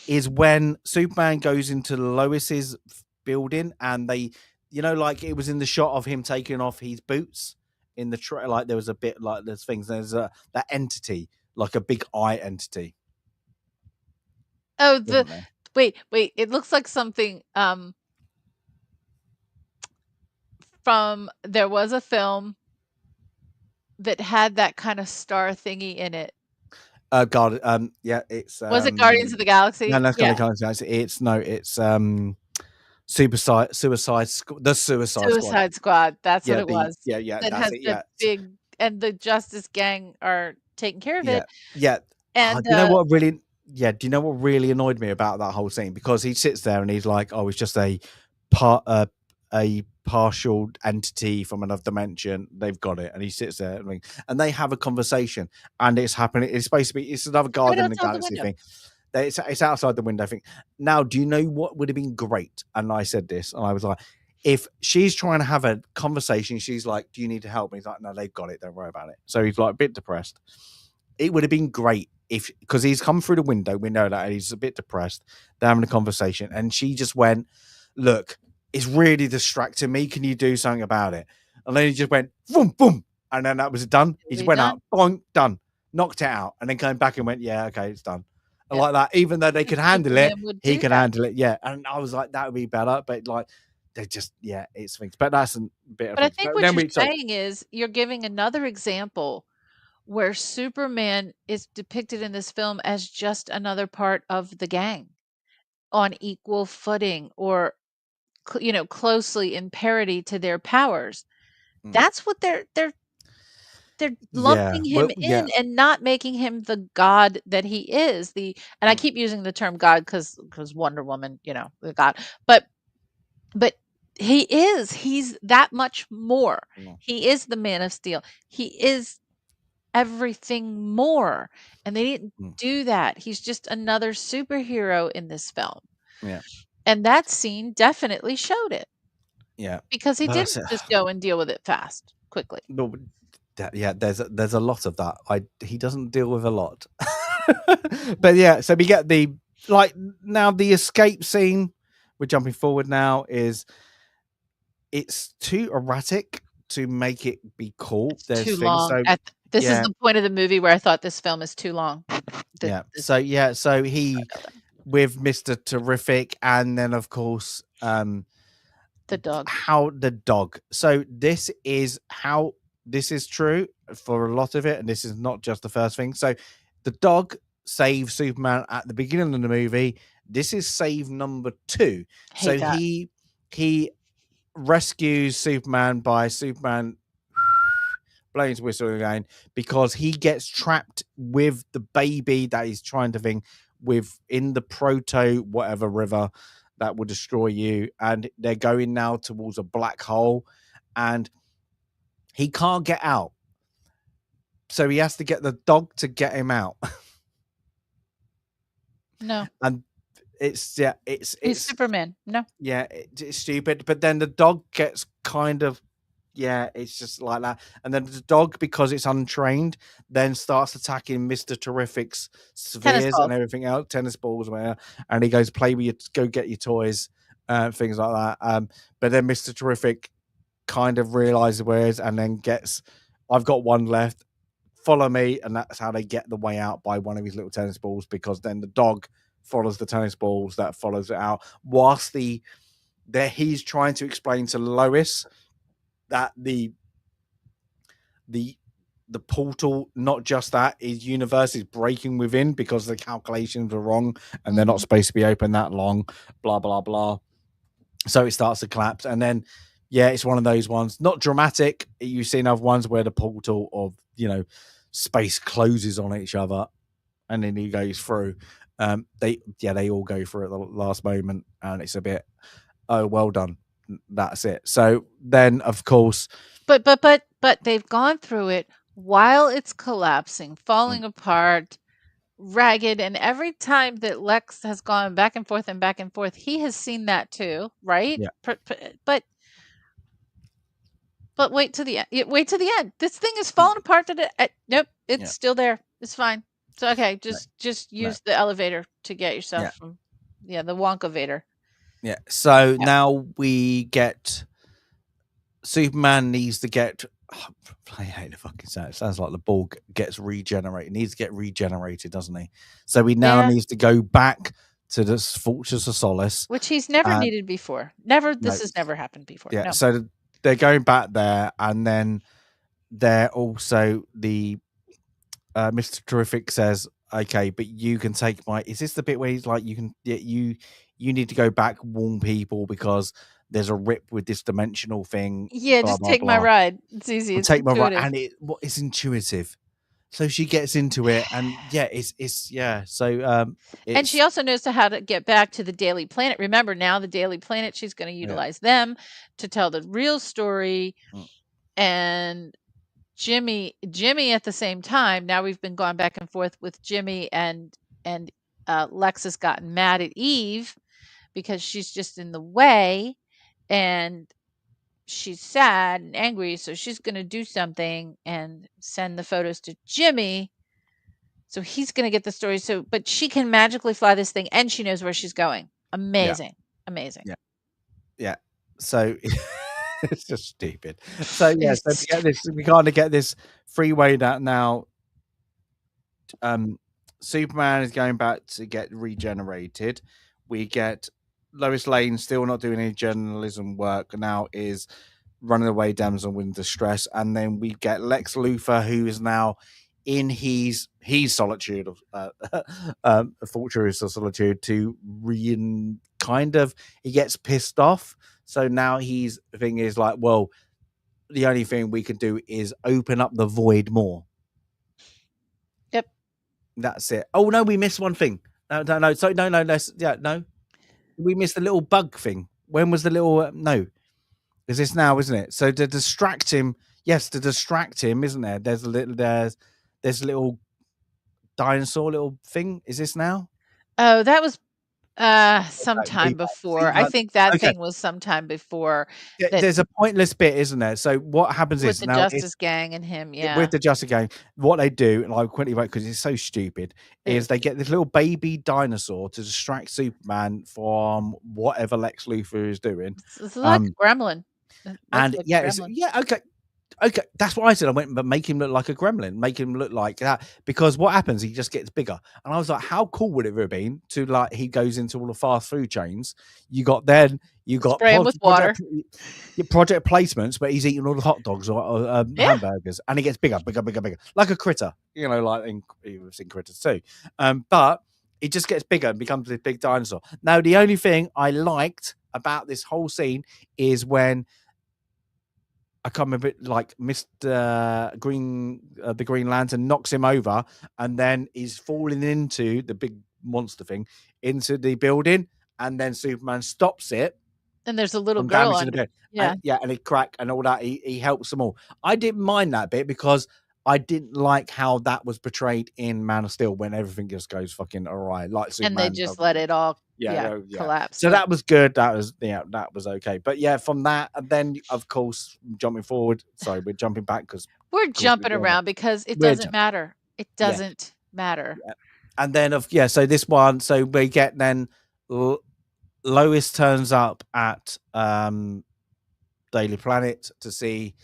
[SPEAKER 1] Is when Superman goes into Lois's building and they, like it was in the shot of him taking off his boots in the like there was a bit like there's things. There's that entity, like a big eye entity.
[SPEAKER 2] Oh, wait. It looks like something from there was a film that had that kind of star thingy in it.
[SPEAKER 1] God, yeah, it's
[SPEAKER 2] was it Guardians of the Galaxy?
[SPEAKER 1] No, that's Guardians of the Galaxy. It's Suicide
[SPEAKER 2] Squad. That's what it was.
[SPEAKER 1] Yeah,
[SPEAKER 2] that
[SPEAKER 1] that's
[SPEAKER 2] has
[SPEAKER 1] it.
[SPEAKER 2] The big and the Justice Gang are taking care of it.
[SPEAKER 1] Yeah.
[SPEAKER 2] And
[SPEAKER 1] do you know what really annoyed me about that whole scene? Because he sits there and he's like, "Oh, it's just a partial entity from another dimension. They've got it." And he sits there and they have a conversation, and it's happening. It's supposed to be. It's another Guardian of the Galaxy thing. It's outside the window thing. Now, do you know what would have been great? And I said this, and I was like, if she's trying to have a conversation, she's like, "Do you need to help me?" He's like, "No, they've got it. Don't worry about it." So he's like a bit depressed. It would have been great because he's come through the window. We know that he's a bit depressed. They're having a conversation, and she just went, "Look, it's really distracting me. Can you do something about it?" And then he just went, boom, boom. And then that was done. He just went out, boing, done. Knocked it out. And then came back and went, "Yeah, okay, it's done." And like that, even though they could handle it, he could handle it. Yeah. And I was like, that would be better. But like, they just, it's things. But that's a bit of
[SPEAKER 2] But I think what you're saying is you're giving another example where Superman is depicted in this film as just another part of the gang on equal footing or closely in parity to their powers. That's what they're lumping him in and not making him the god that he is. And I keep using the term god because Wonder Woman, the god, but he's that much more. He is the Man of Steel. He is everything more, and they didn't do that. He's just another superhero in this film.
[SPEAKER 1] Yeah.
[SPEAKER 2] And that scene definitely showed it.
[SPEAKER 1] Yeah.
[SPEAKER 2] Because he didn't just go and deal with it quickly.
[SPEAKER 1] No, there's a lot of that. He doesn't deal with a lot. But yeah, so we get now the escape scene. We're jumping forward now. It's too erratic to make it be cool.
[SPEAKER 2] There's too long. This is the point of the movie where I thought this film is too long.
[SPEAKER 1] So he with Mr. Terrific, and then of course
[SPEAKER 2] the dog.
[SPEAKER 1] So this is true for a lot of it, and this is not just the first thing. So the dog saves Superman at the beginning of the movie. This is save number 2. So he rescues Superman by Superman blowing his whistle again because he gets trapped with the baby that he's trying to thing in the proto whatever river that will destroy you, and they're going now towards a black hole, and he can't get out, so he has to get the dog to get him out.
[SPEAKER 2] No,
[SPEAKER 1] and it's
[SPEAKER 2] Superman. No,
[SPEAKER 1] it's stupid, but then the dog gets kind of it's just like that, and then the dog, because it's untrained, then starts attacking Mr. Terrific's spheres and everything else, tennis balls, and he goes, go get your toys, things like that. But then Mr. Terrific kind of realizes where it is, and then I've got one left, follow me, and that's how they get the way out by one of his little tennis balls, because then the dog follows the tennis balls that follows it out, whilst he's trying to explain to Lois that the portal, not just that, his universe is breaking within because the calculations are wrong and they're not supposed to be open that long, blah blah blah. So it starts to collapse, and then it's one of those ones, not dramatic. You've seen other ones where the portal of space closes on each other and then he goes through. They all go through at the last moment, and it's a bit, oh, well done, that's it. So then of course,
[SPEAKER 2] but they've gone through it while it's collapsing, falling apart, ragged, and every time that Lex has gone back and forth, he has seen that too, right?
[SPEAKER 1] Yeah.
[SPEAKER 2] But wait to the end. Wait to the end. This thing is falling apart. Nope, it's still there. It's fine. So okay, just use the elevator to get yourself from the Wonkavator.
[SPEAKER 1] Yeah. So now we get Superman needs to get. I hate the fucking sound. It sounds like the ball gets regenerated. He needs to get regenerated, doesn't he? So he now needs to go back to the Fortress of Solace,
[SPEAKER 2] which he's never needed before. This has never happened before.
[SPEAKER 1] Yeah. No. So they're going back there, and then they're also the Mr. Terrific says, "Okay, but you can take my." Is this the bit where he's like, "You can, you need to go back, warn people because there's a rip with this dimensional thing."
[SPEAKER 2] Yeah, just take my ride. It's easy. It's
[SPEAKER 1] take my ride, and it's intuitive. So she gets into it, and So
[SPEAKER 2] and she also knows how to get back to the Daily Planet. Remember, now the Daily Planet, she's going to utilize them to tell the real story. And Jimmy at the same time. Now we've been going back and forth with Jimmy, and Lex has gotten mad at Eve because she's just in the way, and she's sad and angry, so she's going to do something and send the photos to Jimmy, so he's going to get the story. So but she can magically fly this thing, and she knows where she's going. Amazing.
[SPEAKER 1] Yeah. So it's just stupid. So we kind of get this freeway that now Superman is going back to get regenerated. We get Lois Lane still not doing any journalism work, now is running away damsel in distress. And then we get Lex Luthor, who is now in his solitude of Fortress of Solitude, to he gets pissed off. So now the thing is like, well, the only thing we can do is open up the void more.
[SPEAKER 2] Yep.
[SPEAKER 1] That's it. Oh no, we missed one thing. No. So no. We missed the little bug thing. When was the little no? Is this now, isn't it? So to distract him, isn't there? There's a little dinosaur little thing. Is this now?
[SPEAKER 2] Oh, that was sometime before. I think that thing was sometime before.
[SPEAKER 1] There's a pointless bit, isn't there? So what happens
[SPEAKER 2] with the Justice Gang and him,
[SPEAKER 1] with the Justice Gang, what they do, and I quickly wrote because it's so stupid, is they get this little baby dinosaur to distract Superman from whatever Lex Luthor is doing.
[SPEAKER 2] It's like a gremlin.
[SPEAKER 1] And okay, that's what I said. I went, but make him look like a gremlin, make him look like that, because what happens, he just gets bigger. And I was like, how cool would it have been to, like, he goes into all the fast food chains, you got
[SPEAKER 2] spray him with water,
[SPEAKER 1] project placements, but he's eating all the hot dogs or hamburgers, and he gets bigger, like a critter, like he was in Critters too. But he just gets bigger and becomes this big dinosaur. Now, the only thing I liked about this whole scene is when I can't remember, like Mr. Green, the Green Lantern knocks him over, and then he's falling into the big monster thing into the building, and then Superman stops it.
[SPEAKER 2] And there's a little girl on
[SPEAKER 1] it. And it crack and all that. He helps them all. I didn't mind that bit because I didn't like how that was portrayed in Man of Steel, when everything just goes fucking awry, like Superman,
[SPEAKER 2] and they just let it all collapse.
[SPEAKER 1] So that was good. That was okay. But from that, and then of course jumping forward. Sorry, we're jumping back because
[SPEAKER 2] we're jumping around because it doesn't matter. It doesn't matter.
[SPEAKER 1] Yeah. And then so this one, so we get then Lois turns up at Daily Planet to see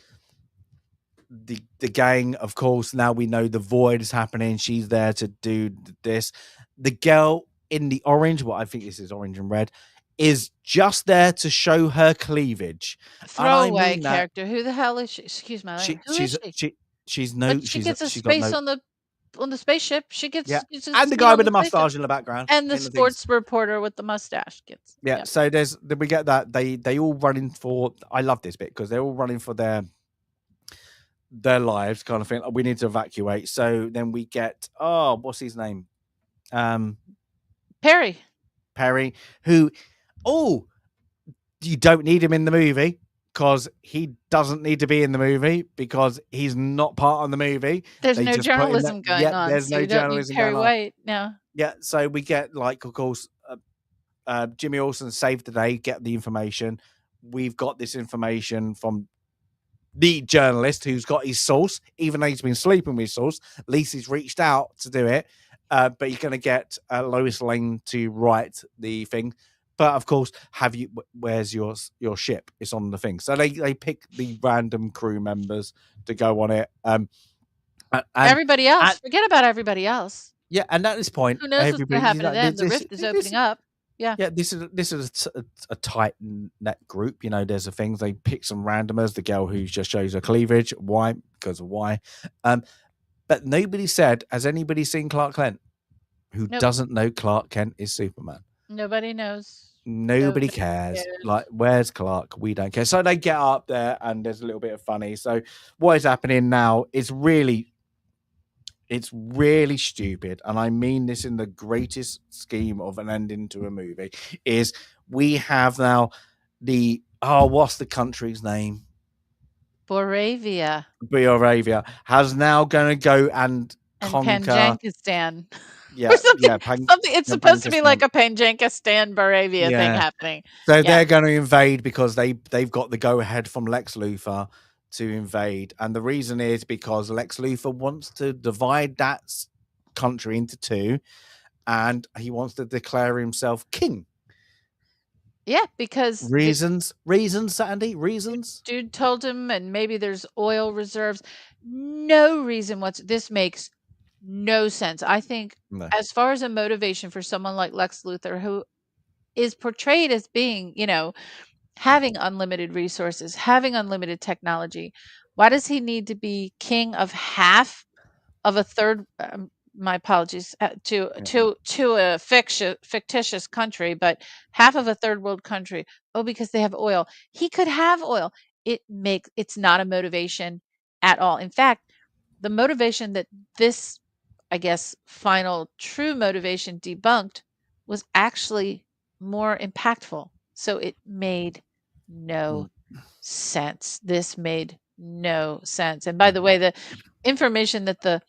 [SPEAKER 1] the gang, of course, now we know the void is happening. She's there to do this. The girl in the orange, well, I think this is orange and red, is just there to show her cleavage. And I
[SPEAKER 2] Throwaway
[SPEAKER 1] mean that
[SPEAKER 2] character. Who the hell is she? Excuse my language. Who is she? But she gets a
[SPEAKER 1] she's got
[SPEAKER 2] space
[SPEAKER 1] no,
[SPEAKER 2] on the spaceship.
[SPEAKER 1] yeah.
[SPEAKER 2] She gets a
[SPEAKER 1] And the
[SPEAKER 2] seat
[SPEAKER 1] guy
[SPEAKER 2] on
[SPEAKER 1] with
[SPEAKER 2] the
[SPEAKER 1] the
[SPEAKER 2] spaceship.
[SPEAKER 1] mustache in the background
[SPEAKER 2] And the
[SPEAKER 1] in the things.
[SPEAKER 2] sports reporter with the mustache gets.
[SPEAKER 1] Yeah,
[SPEAKER 2] Yep.
[SPEAKER 1] so we get that they all running for. I love this bit because they're all running for their lives, kind of thing. We need to evacuate. So then we get what's his name?
[SPEAKER 2] Perry.
[SPEAKER 1] Perry, who you don't need him in the movie because he doesn't need to be in the movie because he's not part of the movie.
[SPEAKER 2] There's
[SPEAKER 1] They
[SPEAKER 2] no
[SPEAKER 1] just put him there.
[SPEAKER 2] journalism going
[SPEAKER 1] Yeah,
[SPEAKER 2] on,
[SPEAKER 1] there's
[SPEAKER 2] so
[SPEAKER 1] no
[SPEAKER 2] you don't need
[SPEAKER 1] journalism
[SPEAKER 2] Perry
[SPEAKER 1] going on.
[SPEAKER 2] White now.
[SPEAKER 1] Yeah, so we get, like, of course, Jimmy Olsen saved the day, get the information. We've got this information from the journalist who's got his source, even though he's been sleeping with his source. At least he's reached out to do it. But you're going to get Lois Lane to write the thing. But of course, where's your ship? It's on the thing. So they pick the random crew members to go on it. And
[SPEAKER 2] Everybody else, forget about everybody else.
[SPEAKER 1] Yeah, and at this point,
[SPEAKER 2] Who knows what's going
[SPEAKER 1] everybody,
[SPEAKER 2] to happen to them? The rift is opening up. Yeah.
[SPEAKER 1] Yeah, this is a tight net group. You know, there's the things they pick some randomers. The girl who just shows her cleavage. Why? Because of why. But nobody said, has anybody seen Clark Kent? Who doesn't know Clark Kent is Superman?
[SPEAKER 2] Nobody knows.
[SPEAKER 1] Nobody cares. Like, where's Clark? We don't care. So they get up there, and there's a little bit of funny. So what is happening now is it's really stupid, and I mean this in the greatest scheme of an ending to a movie, is we have now what's the country's name?
[SPEAKER 2] Boravia
[SPEAKER 1] has now going to go and conquer
[SPEAKER 2] Panjankistan.
[SPEAKER 1] Yeah,
[SPEAKER 2] something. It's supposed to be like a Panjankistan Boravia thing happening.
[SPEAKER 1] So they're going to invade because they've got the go ahead from Lex Luthor to invade, and the reason is because Lex Luthor wants to divide that country into two, and he wants to declare himself king.
[SPEAKER 2] Yeah, because
[SPEAKER 1] reasons, Sandy, reasons.
[SPEAKER 2] Dude told him, and maybe there's oil reserves. No reason this makes no sense. I think as far as a motivation for someone like Lex Luthor, who is portrayed as being, having unlimited resources, having unlimited technology, why does he need to be king of half of a third? My apologies to a fictitious country, but half of a third world country. Oh, because they have oil. He could have oil. It's not a motivation at all. In fact, the motivation that this, I guess, final true motivation debunked was actually more impactful. So it made no sense. This made no sense. And by the way, the information that the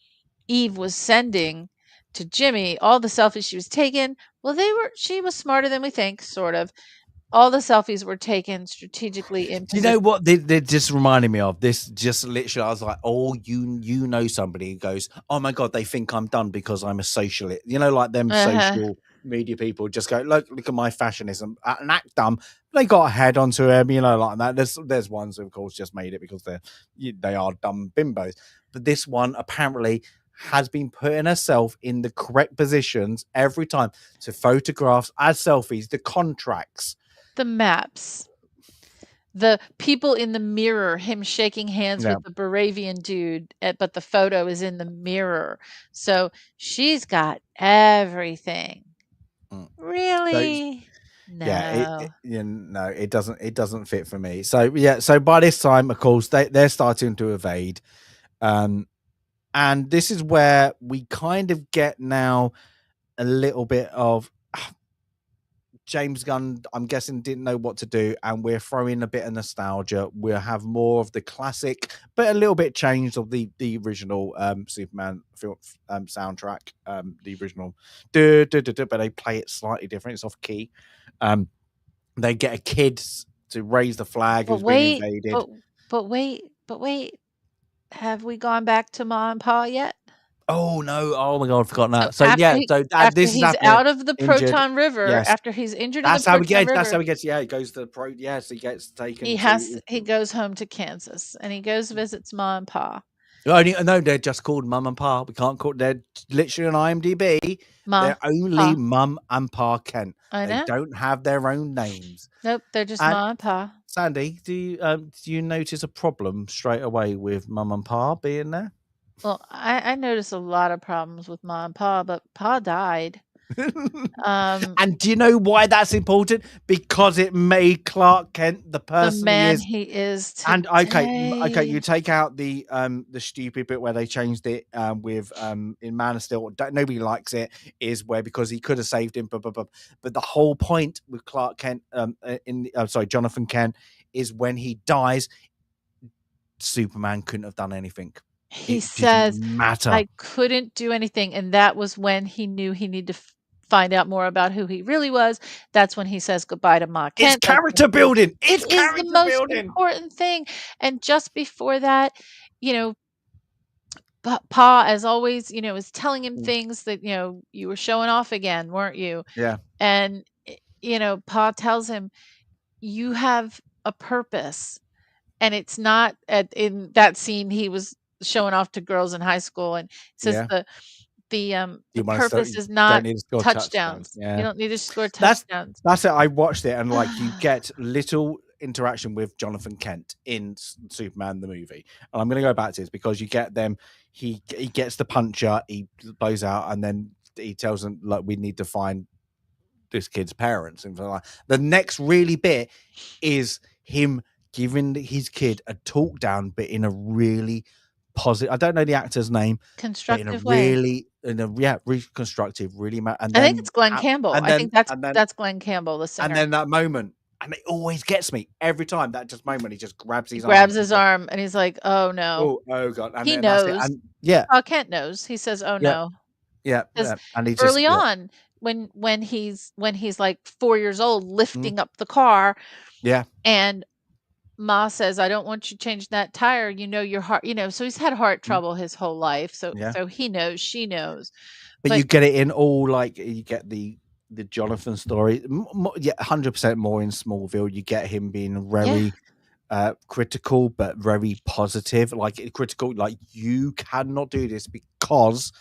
[SPEAKER 2] Eve was sending to Jimmy, all the selfies she was taking, well, she was smarter than we think, sort of. All the selfies were taken strategically in position.
[SPEAKER 1] You know what they just reminded me of? This just literally, I was like, oh, you know somebody who goes, oh my God, they think I'm done because I'm a socialist. You know, like them social media people just go, look at my fashionism and act dumb. They got a head onto him, like that. There's ones who, of course, just made it because they are dumb bimbos. But this one apparently has been putting herself in the correct positions every time to photographs as selfies, the contracts,
[SPEAKER 2] the maps, the people in the mirror, him shaking hands with the Boravian dude, but the photo is in the mirror. So she's got everything. Really? No.
[SPEAKER 1] Yeah, it doesn't fit for me. So yeah, so by this time, of course, they're starting to evade. And this is where we kind of get now a little bit of James Gunn, I'm guessing, didn't know what to do, and we're throwing a bit of nostalgia. We'll have more of the classic, but a little bit changed of the original Superman film soundtrack, the original, but they play it slightly different. It's off key. They get a kid to raise the flag who's been invaded.
[SPEAKER 2] But wait. Have we gone back to Ma and Pa yet?
[SPEAKER 1] Oh no! Oh my god, I've forgotten
[SPEAKER 2] So
[SPEAKER 1] that. So yeah, so that
[SPEAKER 2] after
[SPEAKER 1] this is
[SPEAKER 2] he's
[SPEAKER 1] happening.
[SPEAKER 2] out of the
[SPEAKER 1] Injured.
[SPEAKER 2] Proton River,
[SPEAKER 1] Yes,
[SPEAKER 2] after he's injured in the Proton
[SPEAKER 1] That's
[SPEAKER 2] River,
[SPEAKER 1] how he gets. Yeah, he goes to the pro. Yes, he gets taken
[SPEAKER 2] he
[SPEAKER 1] to.
[SPEAKER 2] goes home to Kansas, and he goes visits Ma and Pa.
[SPEAKER 1] Only no, they're just called Mum and Pa. We can't call. They're literally on IMDb.
[SPEAKER 2] Ma,
[SPEAKER 1] They're only
[SPEAKER 2] Pa.
[SPEAKER 1] Mum and Pa Kent.
[SPEAKER 2] I
[SPEAKER 1] They
[SPEAKER 2] know.
[SPEAKER 1] don't have their own names.
[SPEAKER 2] Nope, they're just
[SPEAKER 1] And
[SPEAKER 2] Ma and Pa.
[SPEAKER 1] Sandy, do you notice a problem straight away with Mum and Pa being there?
[SPEAKER 2] Well, I noticed a lot of problems with Ma and Pa, but Pa died. Um,
[SPEAKER 1] And do you know why that's important? Because it made Clark Kent the
[SPEAKER 2] the
[SPEAKER 1] person he
[SPEAKER 2] man
[SPEAKER 1] is.
[SPEAKER 2] he is
[SPEAKER 1] And okay, you
[SPEAKER 2] today.
[SPEAKER 1] take out the stupid bit where they changed it with in Man of Steel. Nobody likes it. Is where because he could have saved him, but the whole point with Clark Kent Jonathan Kent is when he dies, Superman couldn't have done anything.
[SPEAKER 2] He
[SPEAKER 1] It didn't
[SPEAKER 2] says,
[SPEAKER 1] matter.
[SPEAKER 2] "I couldn't do anything," and that was when he knew he needed to find out more about who he really was. That's when he says goodbye to Ma
[SPEAKER 1] It's
[SPEAKER 2] Kent. That's when
[SPEAKER 1] character building.
[SPEAKER 2] it
[SPEAKER 1] It's
[SPEAKER 2] is the
[SPEAKER 1] character
[SPEAKER 2] most
[SPEAKER 1] building.
[SPEAKER 2] important thing, and just before that, you know, Pa, as always, is telling him things that, "You were showing off again, weren't you?"
[SPEAKER 1] Yeah,
[SPEAKER 2] And, Pa tells him, "You have a purpose." And it's not in that scene, he was showing off to girls in high school, and says
[SPEAKER 1] yeah.
[SPEAKER 2] the
[SPEAKER 1] You want to start,
[SPEAKER 2] purpose
[SPEAKER 1] you
[SPEAKER 2] is
[SPEAKER 1] don't
[SPEAKER 2] not
[SPEAKER 1] need to score touchdowns.
[SPEAKER 2] touchdowns. You
[SPEAKER 1] Yeah.
[SPEAKER 2] don't need to score
[SPEAKER 1] That's
[SPEAKER 2] touchdowns.
[SPEAKER 1] that's it. I watched it and like you get little interaction with Jonathan Kent in Superman the movie, and I'm going to go back to this because you get them. He gets the puncher, he blows out, and then he tells them like we need to find this kid's parents and like the next really bit is him giving his kid a talk down, but in a really positive. I don't know the actor's name, but
[SPEAKER 2] Constructive way.
[SPEAKER 1] reconstructive, really. And
[SPEAKER 2] I think
[SPEAKER 1] then
[SPEAKER 2] it's Glenn Campbell.
[SPEAKER 1] and
[SPEAKER 2] I think
[SPEAKER 1] then
[SPEAKER 2] that's
[SPEAKER 1] and then
[SPEAKER 2] that's Glenn Campbell, the
[SPEAKER 1] and
[SPEAKER 2] singer.
[SPEAKER 1] then that moment, and it always gets me every time. That just moment, he just grabs
[SPEAKER 2] He
[SPEAKER 1] his arm.
[SPEAKER 2] grabs his arm, and he's like, "Oh, no."
[SPEAKER 1] Oh god, and
[SPEAKER 2] He
[SPEAKER 1] then that's it.
[SPEAKER 2] knows.
[SPEAKER 1] And yeah,
[SPEAKER 2] Pa Kent knows. He says, "Oh,
[SPEAKER 1] yeah,
[SPEAKER 2] no."
[SPEAKER 1] yeah,
[SPEAKER 2] 'Cause
[SPEAKER 1] yeah. And he just
[SPEAKER 2] early
[SPEAKER 1] yeah,
[SPEAKER 2] on, when he's, like, 4 years old,
[SPEAKER 1] mm,
[SPEAKER 2] lifting up the car,
[SPEAKER 1] yeah,
[SPEAKER 2] and Ma says, "I don't want you changing that tire, your heart," so he's had heart
[SPEAKER 1] mm,
[SPEAKER 2] trouble his whole life, so
[SPEAKER 1] yeah.
[SPEAKER 2] so he knows, she knows,
[SPEAKER 1] But you
[SPEAKER 2] but
[SPEAKER 1] get it in all like you get the Jonathan story, yeah, 100% more in Smallville. You get him being
[SPEAKER 2] yeah,
[SPEAKER 1] very critical, but very positive. Like critical, like you cannot do this because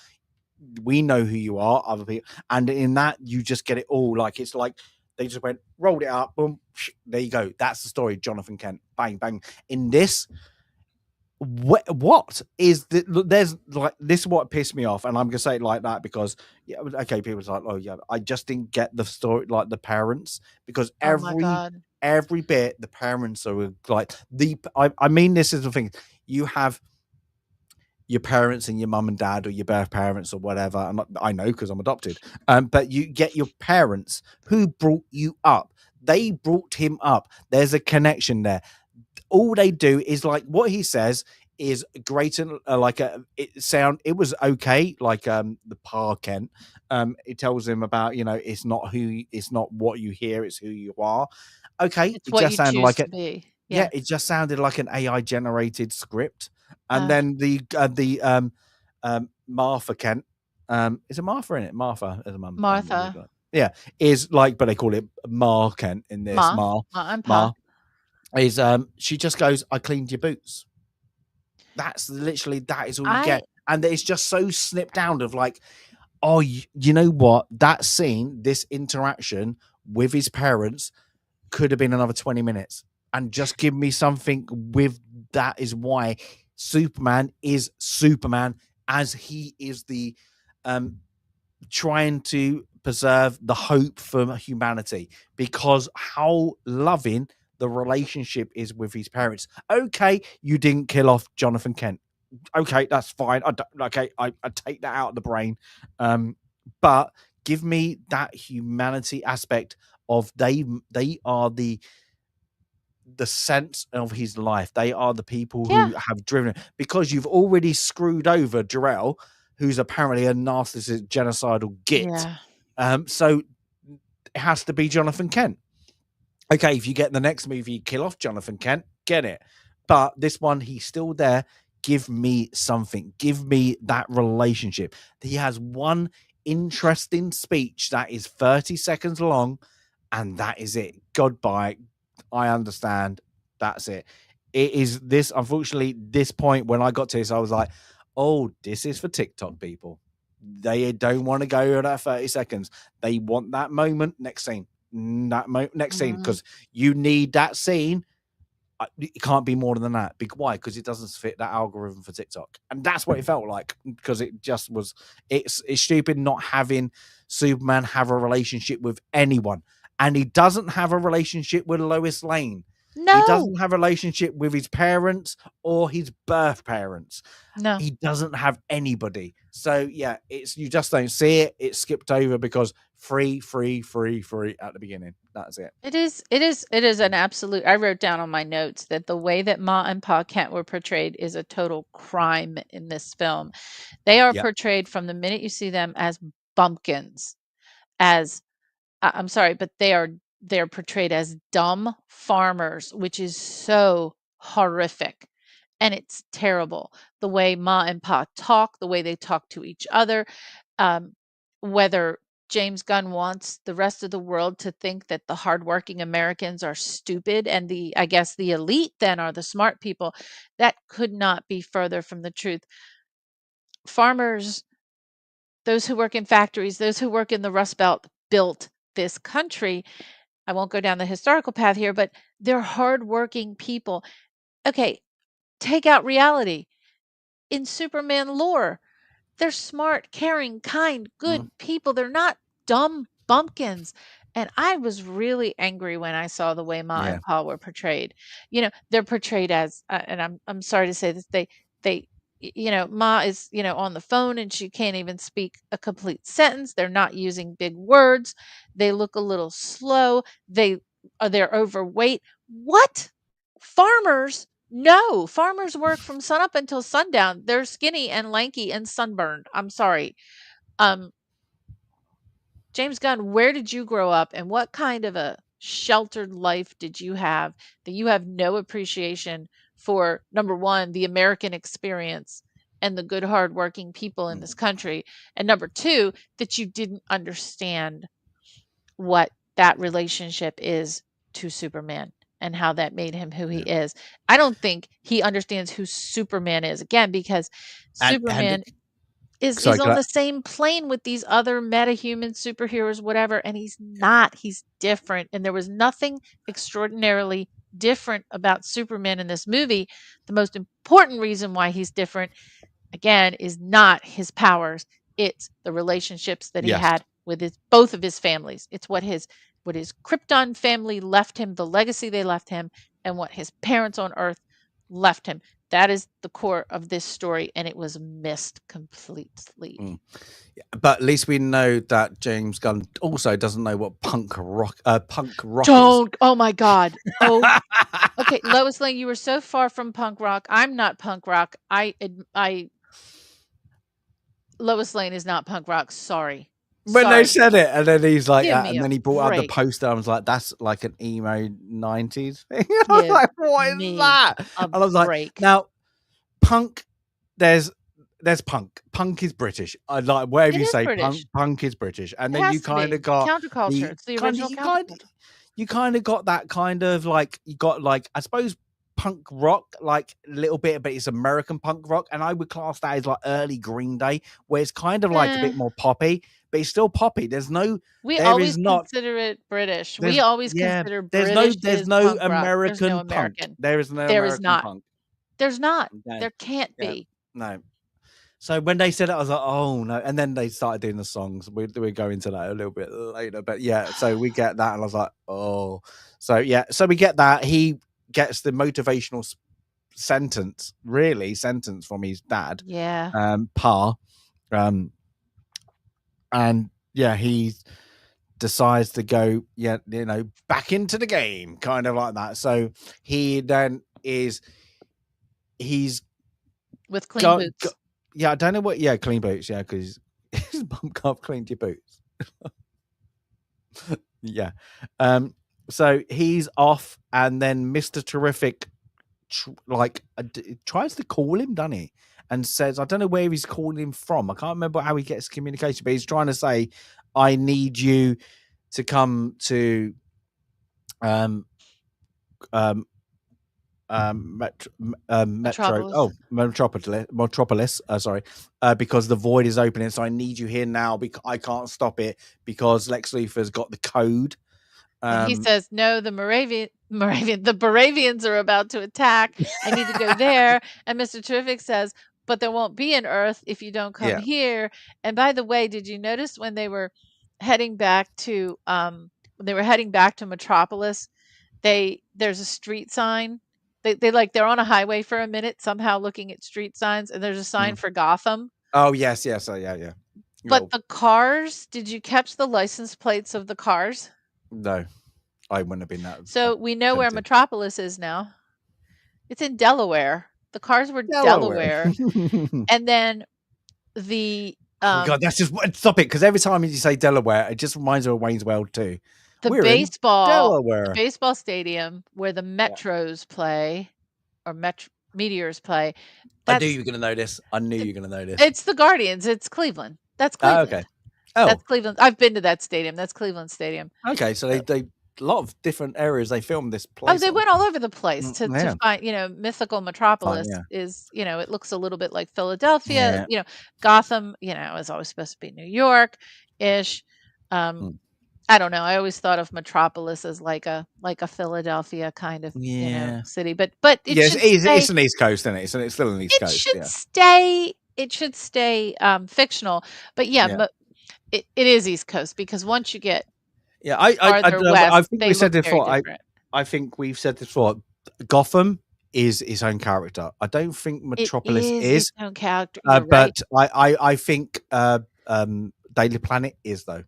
[SPEAKER 1] we know who you are, other people, and in that you just get it all. Like it's like they just went rolled it up, boom, there you go. That's the story, Jonathan Kent. Bang bang. In this, what is the, there's like this is what pissed me off, and I'm gonna say it like that because yeah, okay, people's like, oh yeah, I just didn't get the story, like the parents, because
[SPEAKER 2] oh my god.
[SPEAKER 1] every bit the parents are like I mean this is the thing, you have your parents and your mum and dad or your birth parents or whatever. I know because I'm adopted. But you get your parents who brought you up. They brought him up. There's a connection there. All they do is like what he says is great and like it was okay, like the Pa Kent. It tells him about, it's not what you hear, it's who you are. Okay,
[SPEAKER 2] It's
[SPEAKER 1] it
[SPEAKER 2] what
[SPEAKER 1] just
[SPEAKER 2] you
[SPEAKER 1] sounded
[SPEAKER 2] choose
[SPEAKER 1] like
[SPEAKER 2] to
[SPEAKER 1] it.
[SPEAKER 2] be.
[SPEAKER 1] Yeah,
[SPEAKER 2] Yeah.
[SPEAKER 1] it just sounded like an AI generated script. And
[SPEAKER 2] Uh,
[SPEAKER 1] then the Martha Kent, is it Martha in it? Martha as a mum.
[SPEAKER 2] Martha,
[SPEAKER 1] Yeah, is like, but they call it Ma Kent in this.
[SPEAKER 2] Ma and Pa.
[SPEAKER 1] Ma is she just goes, I cleaned your boots. That's literally that is all you
[SPEAKER 2] I
[SPEAKER 1] get. And it's just so snipped down of like, oh, you know what? That scene, this interaction with his parents could have been another 20 minutes and just give me something with that is why Superman is Superman, as he is the trying to preserve the hope for humanity, because how loving the relationship is with his parents. Okay, you didn't kill off Jonathan Kent. Okay, that's fine. I take that out of the brain. But give me that humanity aspect of they are the sense of his life. They are the people
[SPEAKER 2] Yeah.
[SPEAKER 1] who have driven it, because you've already screwed over Jarrell, who's apparently a narcissist, genocidal git.
[SPEAKER 2] Yeah.
[SPEAKER 1] So it has to be Jonathan Kent. Okay, if you get the next movie, you kill off Jonathan Kent, get it. But this one, he's still there. give me something. Give me that relationship. He has one interesting speech that is 30 seconds long, and that is it. Goodbye. I understand. That's it. It is this, unfortunately, this point when I got to this, I was like, oh, this is for TikTok people. They don't want to go that 30 seconds. They want that moment. Next scene. Next scene. Because you need that scene. It can't be more than that. Why? Because it doesn't fit that algorithm for TikTok, and that's what it felt like. Because it just was. It's stupid not having Superman have a relationship with anyone, and he doesn't have a relationship with Lois Lane.
[SPEAKER 2] No,
[SPEAKER 1] he doesn't have a relationship with his parents or his birth parents.
[SPEAKER 2] No,
[SPEAKER 1] he doesn't have anybody. So yeah, it's you just don't see it. It's skipped over because free at the beginning. That's it.
[SPEAKER 2] It is an absolute. I wrote down on my notes that the way that Ma and Pa Kent were portrayed is a total crime in this film. They are portrayed from the minute you see them as bumpkins, as I'm sorry, but they're portrayed as dumb farmers, which is so horrific. And it's terrible. The way Ma and Pa talk, the way they talk to each other, whether James Gunn wants the rest of the world to think that the hardworking Americans are stupid and I guess the elite then are the smart people, that could not be further from the truth. Farmers, those who work in factories, those who work in the Rust Belt built this country. I won't go down the historical path here, but they're hardworking people. Okay, take out reality. In Superman lore, they're smart, caring, kind, good people. They're not dumb bumpkins. And I was really angry when I saw the way Ma and Pa were portrayed. They're portrayed as, and I'm sorry to say this, they, Ma is, on the phone and she can't even speak a complete sentence. They're not using big words. They look a little slow. They're overweight. What? Farmers? No, farmers work from sunup until sundown. They're skinny and lanky and sunburned. I'm sorry. Um, James Gunn, where did you grow up and what kind of a sheltered life did you have that you have no appreciation for, number one, the American experience and the good, hardworking people in this country, and number two, that you didn't understand what that relationship is to Superman and how that made him who he is. I don't think he understands who Superman is, again, because
[SPEAKER 1] And
[SPEAKER 2] Superman is
[SPEAKER 1] sorry,
[SPEAKER 2] on the same plane with these other metahuman superheroes, whatever, and he's not. He's different, and there was nothing extraordinarily different about Superman in this movie. The most important reason why he's different, again, is not his powers. It's the relationships that he
[SPEAKER 1] yes.
[SPEAKER 2] had with both of his families. It's what his Krypton family left him, the legacy they left him, and what his parents on Earth left him. That is the core of this story, and it was missed completely.
[SPEAKER 1] But at least we know that James Gunn also doesn't know what punk rock is.
[SPEAKER 2] Don't. Oh my God. Oh. Okay, Lois Lane, you were so far from punk rock. I'm not punk rock. Lois Lane is not punk rock. Sorry.
[SPEAKER 1] When they said it, and then he's like,
[SPEAKER 2] Give me
[SPEAKER 1] and
[SPEAKER 2] a
[SPEAKER 1] then he brought out the
[SPEAKER 2] break.
[SPEAKER 1] poster. I was like, that's like an emo 90s thing. I was
[SPEAKER 2] Give
[SPEAKER 1] like, what is
[SPEAKER 2] me
[SPEAKER 1] that?
[SPEAKER 2] a
[SPEAKER 1] And I was like,
[SPEAKER 2] break.
[SPEAKER 1] now, punk, there's punk. Punk is British. I like wherever
[SPEAKER 2] It
[SPEAKER 1] you
[SPEAKER 2] is
[SPEAKER 1] say
[SPEAKER 2] British.
[SPEAKER 1] punk is British. And
[SPEAKER 2] It
[SPEAKER 1] then you
[SPEAKER 2] has to
[SPEAKER 1] kind
[SPEAKER 2] be.
[SPEAKER 1] of got
[SPEAKER 2] Counterculture. It's the original counterculture.
[SPEAKER 1] you kind of got that kind of like, you got like, I suppose, punk rock, like a little bit, but it's American punk rock. And I would class that as like early Green Day, where it's kind of like a bit more poppy, but it's still poppy.
[SPEAKER 2] We
[SPEAKER 1] There
[SPEAKER 2] always
[SPEAKER 1] is not,
[SPEAKER 2] consider it British. We always consider
[SPEAKER 1] there's
[SPEAKER 2] British is
[SPEAKER 1] no
[SPEAKER 2] punk rock. There's no
[SPEAKER 1] American punk.
[SPEAKER 2] American.
[SPEAKER 1] There is no
[SPEAKER 2] There is
[SPEAKER 1] American
[SPEAKER 2] not.
[SPEAKER 1] punk.
[SPEAKER 2] There's not.
[SPEAKER 1] Okay.
[SPEAKER 2] There can't
[SPEAKER 1] Yeah.
[SPEAKER 2] be.
[SPEAKER 1] No. So when they said it, I was like, oh no. And then they started doing the songs. We'll go into that a little bit later. But yeah, so we get that. And I was like, oh. So yeah, so we get that. He gets the motivational sentence from his dad.
[SPEAKER 2] Yeah.
[SPEAKER 1] Pa. And yeah, he decides to go, back into the game, kind of like that. So he then he's
[SPEAKER 2] with clean boots.
[SPEAKER 1] I don't know what. Yeah, clean boots. Yeah, because his mum can't clean your boots. Yeah. So he's off, and then Mr. Terrific tries to call him, doesn't he? And says, I don't know where he's calling him from. I can't remember how he gets communication, but he's trying to say, I need you to come to Metropolis, sorry, because the void is opening, so I need you here now because I can't stop it because Lex Luthor's got the code.
[SPEAKER 2] And he says, no, the Moravians are about to attack. I need to go there. And Mr. Terrific says, but there won't be an Earth if you don't come here. And by the way, did you notice when they were heading back to Metropolis, there's a street sign. They're on a highway for a minute, somehow looking at street signs, and there's a sign for Gotham.
[SPEAKER 1] Oh yes. Oh, yeah.
[SPEAKER 2] But the cars, did you catch the license plates of the cars?
[SPEAKER 1] No, I wouldn't have been that.
[SPEAKER 2] So we know where Metropolis is now. It's in Delaware. The cars were Delaware. And then the
[SPEAKER 1] oh God, that's just stop it, because every time you say Delaware, it just reminds me of Wayne's World too.
[SPEAKER 2] We're the baseball stadium where the Metros play, or Meteors play.
[SPEAKER 1] I knew you were going to know this.
[SPEAKER 2] It's the Guardians. It's Cleveland. That's Cleveland.
[SPEAKER 1] Okay.
[SPEAKER 2] That's Cleveland. I've been to that stadium. That's Cleveland Stadium.
[SPEAKER 1] Okay, so they a lot of different areas they filmed this place.
[SPEAKER 2] Oh, they went all over the place to find, mythical Metropolis is, it looks a little bit like Philadelphia. Gotham, is always supposed to be New York-ish. I don't know. I always thought of Metropolis as like a Philadelphia kind of city, but
[SPEAKER 1] it's an East Coast, isn't it? It's still an East Coast.
[SPEAKER 2] It should stay fictional, but but it is East Coast, because once you get
[SPEAKER 1] I think we said this before. I think we've said this before. Gotham is its own character. I don't think Metropolis is
[SPEAKER 2] its own character,
[SPEAKER 1] but I think Daily Planet is, though.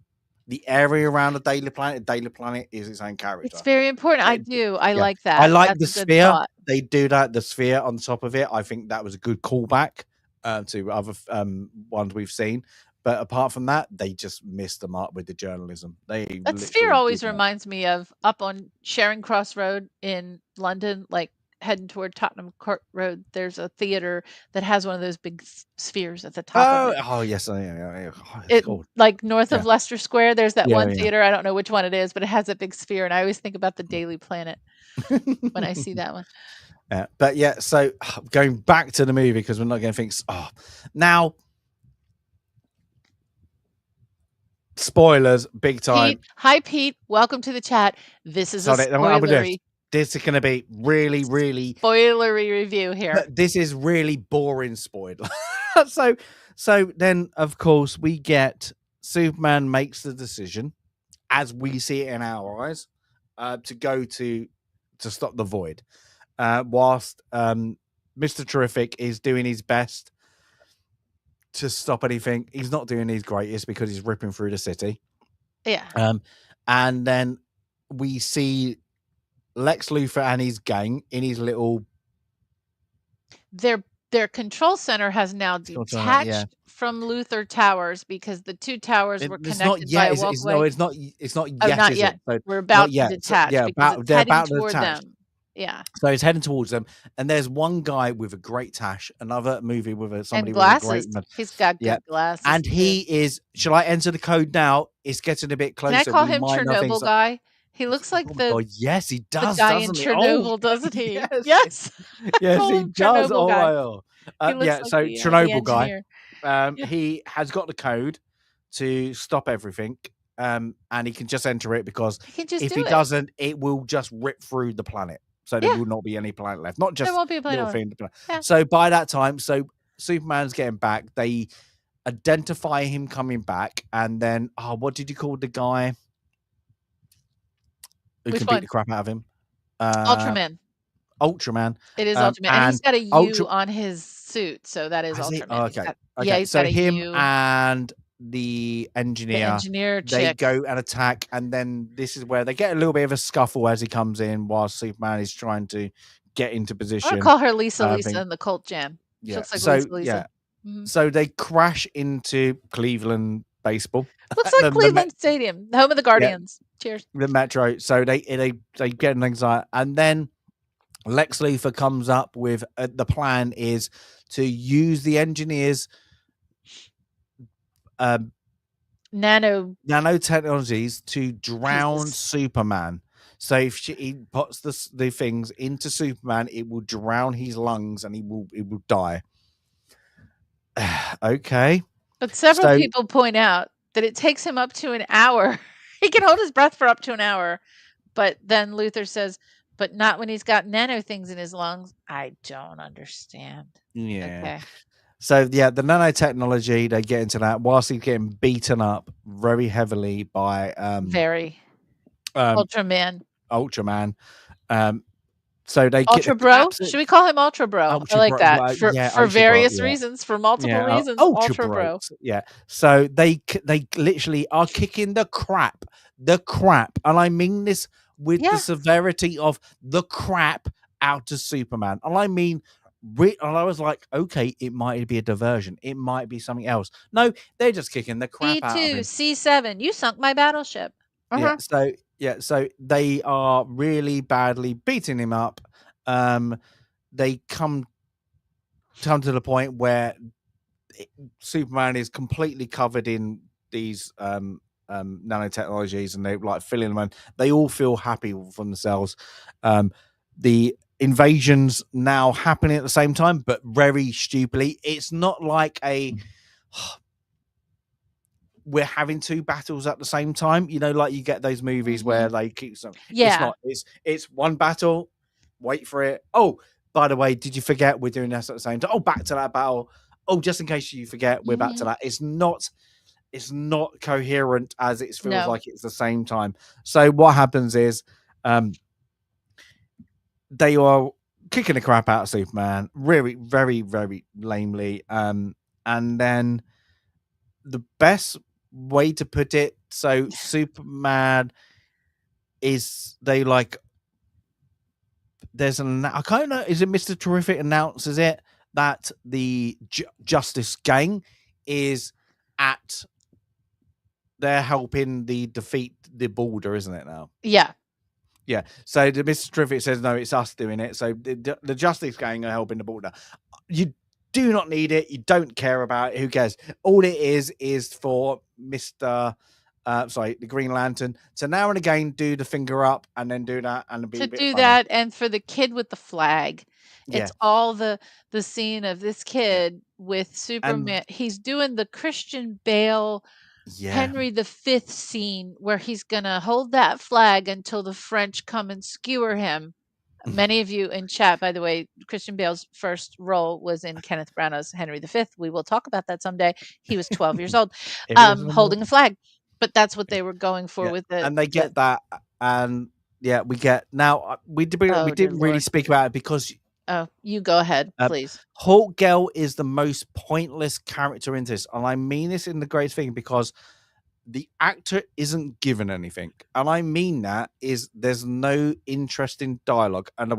[SPEAKER 1] The area around the Daily Planet is its own character.
[SPEAKER 2] It's very important. I like that.
[SPEAKER 1] I like the sphere. They do that. The sphere on top of it. I think that was a good callback to other ones we've seen. But apart from that, they just missed the mark with the journalism.
[SPEAKER 2] That sphere always reminds me of up on Charing Cross Road in London, like heading toward Tottenham Court Road. There's a theater that has one of those big spheres at the top of it.
[SPEAKER 1] Oh, yes.
[SPEAKER 2] Like north of Leicester Square, there's that one theater. I don't know which one it is, but it has a big sphere. And I always think about the Daily Planet when I see that one.
[SPEAKER 1] But so going back to the movie, because we're not going to think. Now, spoilers, big time.
[SPEAKER 2] Pete, hi, Pete. Welcome to the chat. This is a spoilery.
[SPEAKER 1] This is going to be really, really
[SPEAKER 2] spoilery review here.
[SPEAKER 1] This is really boring spoiler. So then, of course, we get Superman makes the decision, as we see it in our eyes, to go to stop the void, whilst Mr. Terrific is doing his best to stop anything. He's not doing his greatest because he's ripping through the city.
[SPEAKER 2] Yeah.
[SPEAKER 1] And then we see Lex Luthor and his gang in his little.
[SPEAKER 2] Their control center has now detached from Luthor Towers, because the two towers were connected by a walkway.
[SPEAKER 1] It's not
[SPEAKER 2] yet.
[SPEAKER 1] Not
[SPEAKER 2] yet. So we're about to detach. They're about to detach. Yeah.
[SPEAKER 1] So he's heading towards them, and there's one guy with a great tash, another movie with somebody
[SPEAKER 2] with
[SPEAKER 1] a great.
[SPEAKER 2] He's got good glasses.
[SPEAKER 1] And he is. Shall I enter the code now? It's getting a bit closer.
[SPEAKER 2] Can I call him Chernobyl guy? He looks like
[SPEAKER 1] yes, he does.
[SPEAKER 2] The guy in Chernobyl, doesn't he?
[SPEAKER 1] Yes, he does. So Chernobyl guy, he has got the code to stop everything, and he can just enter it, because if he doesn't, it will just rip through the planet. So there will not be any planet left. Not just
[SPEAKER 2] there won't be a planet
[SPEAKER 1] left. Yeah. So by that time, Superman's getting back. They identify him coming back, and then what did you call the guy who can beat the crap out of him? Ultraman.
[SPEAKER 2] It is Ultraman. And he's got a U on his suit, so that is Ultraman.
[SPEAKER 1] Okay. So him and the engineer
[SPEAKER 2] chick.
[SPEAKER 1] They go and attack, and then this is where they get a little bit of a scuffle as he comes in, while Superman is trying to get into position.
[SPEAKER 2] I call her Lisa in the Cult Jam.
[SPEAKER 1] Yeah.
[SPEAKER 2] Looks like Lisa.
[SPEAKER 1] Yeah. Mm-hmm. So they crash into Cleveland baseball.
[SPEAKER 2] Looks like Cleveland Stadium, the home of the Guardians. Cheers.
[SPEAKER 1] The Metro. So they get an anxiety, and then Lex Luthor comes up with the plan is to use the engineers nanotechnologies to drown
[SPEAKER 2] pieces.
[SPEAKER 1] Superman. So if he puts the things into Superman, it will drown his lungs and he will die. Okay.
[SPEAKER 2] But several people point out that it takes him up to an hour. He can hold his breath for up to an hour. But then Luthor says, but not when he's got nano things in his lungs. I don't understand.
[SPEAKER 1] Yeah.
[SPEAKER 2] Okay.
[SPEAKER 1] So yeah, the nanotechnology, they get into that whilst he's getting beaten up very heavily by
[SPEAKER 2] Ultraman.
[SPEAKER 1] So they
[SPEAKER 2] Ultra Bro? Should we call him Ultra Bro?
[SPEAKER 1] Ultra
[SPEAKER 2] I like
[SPEAKER 1] Bro,
[SPEAKER 2] that.
[SPEAKER 1] yeah,
[SPEAKER 2] For
[SPEAKER 1] Ultra Bro,
[SPEAKER 2] various
[SPEAKER 1] yeah.
[SPEAKER 2] reasons, for multiple reasons,
[SPEAKER 1] Ultra
[SPEAKER 2] Ultra Bro.
[SPEAKER 1] Bros, yeah. So they literally are kicking the crap, and I mean this with the severity of the crap out of Superman, and I mean. And I was like, okay, it might be a diversion. It might be something else. No, they're just kicking the crap out of him.
[SPEAKER 2] C7, you sunk my battleship.
[SPEAKER 1] Yeah, so they are really badly beating him up. They come to the point where Superman is completely covered in these nanotechnologies, and they're like filling them, and they all feel happy for themselves. The invasion's now happening at the same time, but very stupidly. It's not like we're having two battles at the same time, like you get those movies where they keep some. It's one battle, wait for it. Oh, by the way, did you forget we're doing this at the same time? Oh, back to that battle. Oh, just in case you forget, we're back to that. It's not coherent as it feels like it's the same time. So what happens is they are kicking the crap out of Superman, really, very, very lamely. And then the best way to put it, so Superman is I can't know, is it Mr. Terrific announces it that the Justice Gang is they're helping defeat the border, isn't it now? Yeah. So the Mr. Terrific says, no, it's us doing it. So the Justice Gang are helping the border. You do not need it. You don't care about it. Who cares? All it is for the Green Lantern to now and again do the finger up and then do that and be a bit funny.
[SPEAKER 2] That, and for the kid with the flag. It's all the scene of this kid with Superman. He's doing the Christian Bale Henry V scene where he's gonna hold that flag until the French come and skewer him. Many of you in chat, by the way, Christian Bale's first role was in Kenneth Branagh's Henry V. We will talk about that someday. He was 12 years old, holding a flag. But that's what they were going for with it.
[SPEAKER 1] And they get that, and we get now. We didn't really speak about it because.
[SPEAKER 2] Oh, you go ahead, please.
[SPEAKER 1] Hoult Girl is the most pointless character in this, and I mean this in the greatest thing because the actor isn't given anything, and I mean that is there's no interesting dialogue, and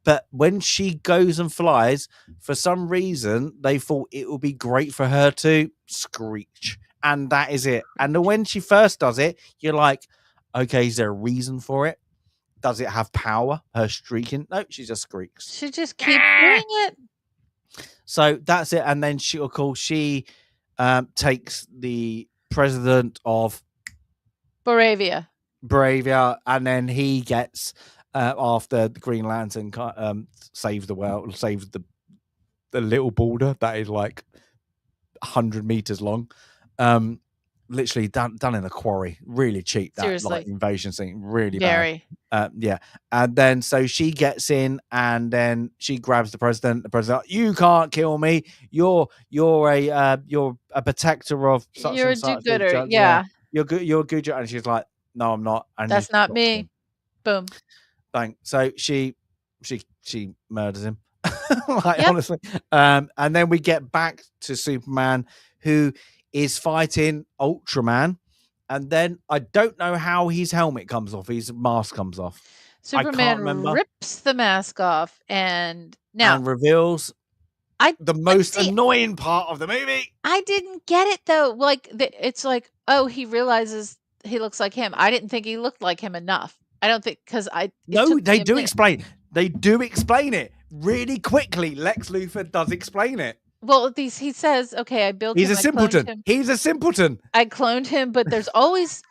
[SPEAKER 1] but when she goes and flies, for some reason they thought it would be great for her to screech, and that is it. And when she first does it, you're like, okay, is there a reason for it? Does it have power? Her streaking? No, she just squeaks.
[SPEAKER 2] She just keeps doing it.
[SPEAKER 1] So that's it. And then she takes the president of
[SPEAKER 2] Bravia,
[SPEAKER 1] and then he gets after the Green Lantern saves the world, saves the little border that is like 100 meters long. Literally done in a quarry, really cheap. That like invasion scene, really bad. And then so she gets in, and then she grabs the president. The president, you can't kill me. You're a protector of such
[SPEAKER 2] you're
[SPEAKER 1] and such.
[SPEAKER 2] A do-gooder. Yeah,
[SPEAKER 1] you're good. You're a good. And she's like, no, I'm not. And
[SPEAKER 2] that's not me. Boom.
[SPEAKER 1] Bang. So she murders him. Honestly. And then we get back to Superman, who is fighting Ultraman, and then I don't know how his helmet comes off, his mask comes off.
[SPEAKER 2] Superman rips the mask off and
[SPEAKER 1] reveals the most annoying part of the movie.
[SPEAKER 2] I didn't get it though. Like it's like, oh, he realizes he looks like him. I didn't think he looked like him enough. I don't think because it
[SPEAKER 1] No,
[SPEAKER 2] took
[SPEAKER 1] they
[SPEAKER 2] me a
[SPEAKER 1] do
[SPEAKER 2] minute.
[SPEAKER 1] explain. They do explain it really quickly. Lex Luthor does explain it.
[SPEAKER 2] Well, he says, "Okay, I built
[SPEAKER 1] He's
[SPEAKER 2] him.
[SPEAKER 1] a
[SPEAKER 2] I cloned
[SPEAKER 1] simpleton.
[SPEAKER 2] him.
[SPEAKER 1] He's a simpleton.
[SPEAKER 2] I cloned him, but there's always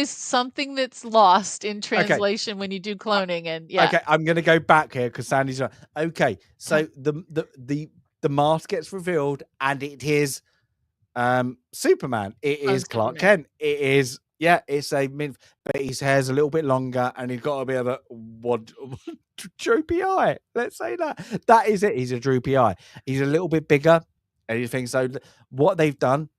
[SPEAKER 2] something that's lost in
[SPEAKER 1] Okay.
[SPEAKER 2] translation when you do cloning." And yeah,
[SPEAKER 1] Okay, I'm gonna go back here because Sandy's right. Okay, so the mask gets revealed and it is Superman. It
[SPEAKER 2] clone
[SPEAKER 1] is Clark
[SPEAKER 2] Superman.
[SPEAKER 1] Kent. It is it's a but his hair's a little bit longer and he's got a bit of a what droopy eye. Let's say that. That is it. He's a droopy eye. He's a little bit bigger. Anything so what they've done.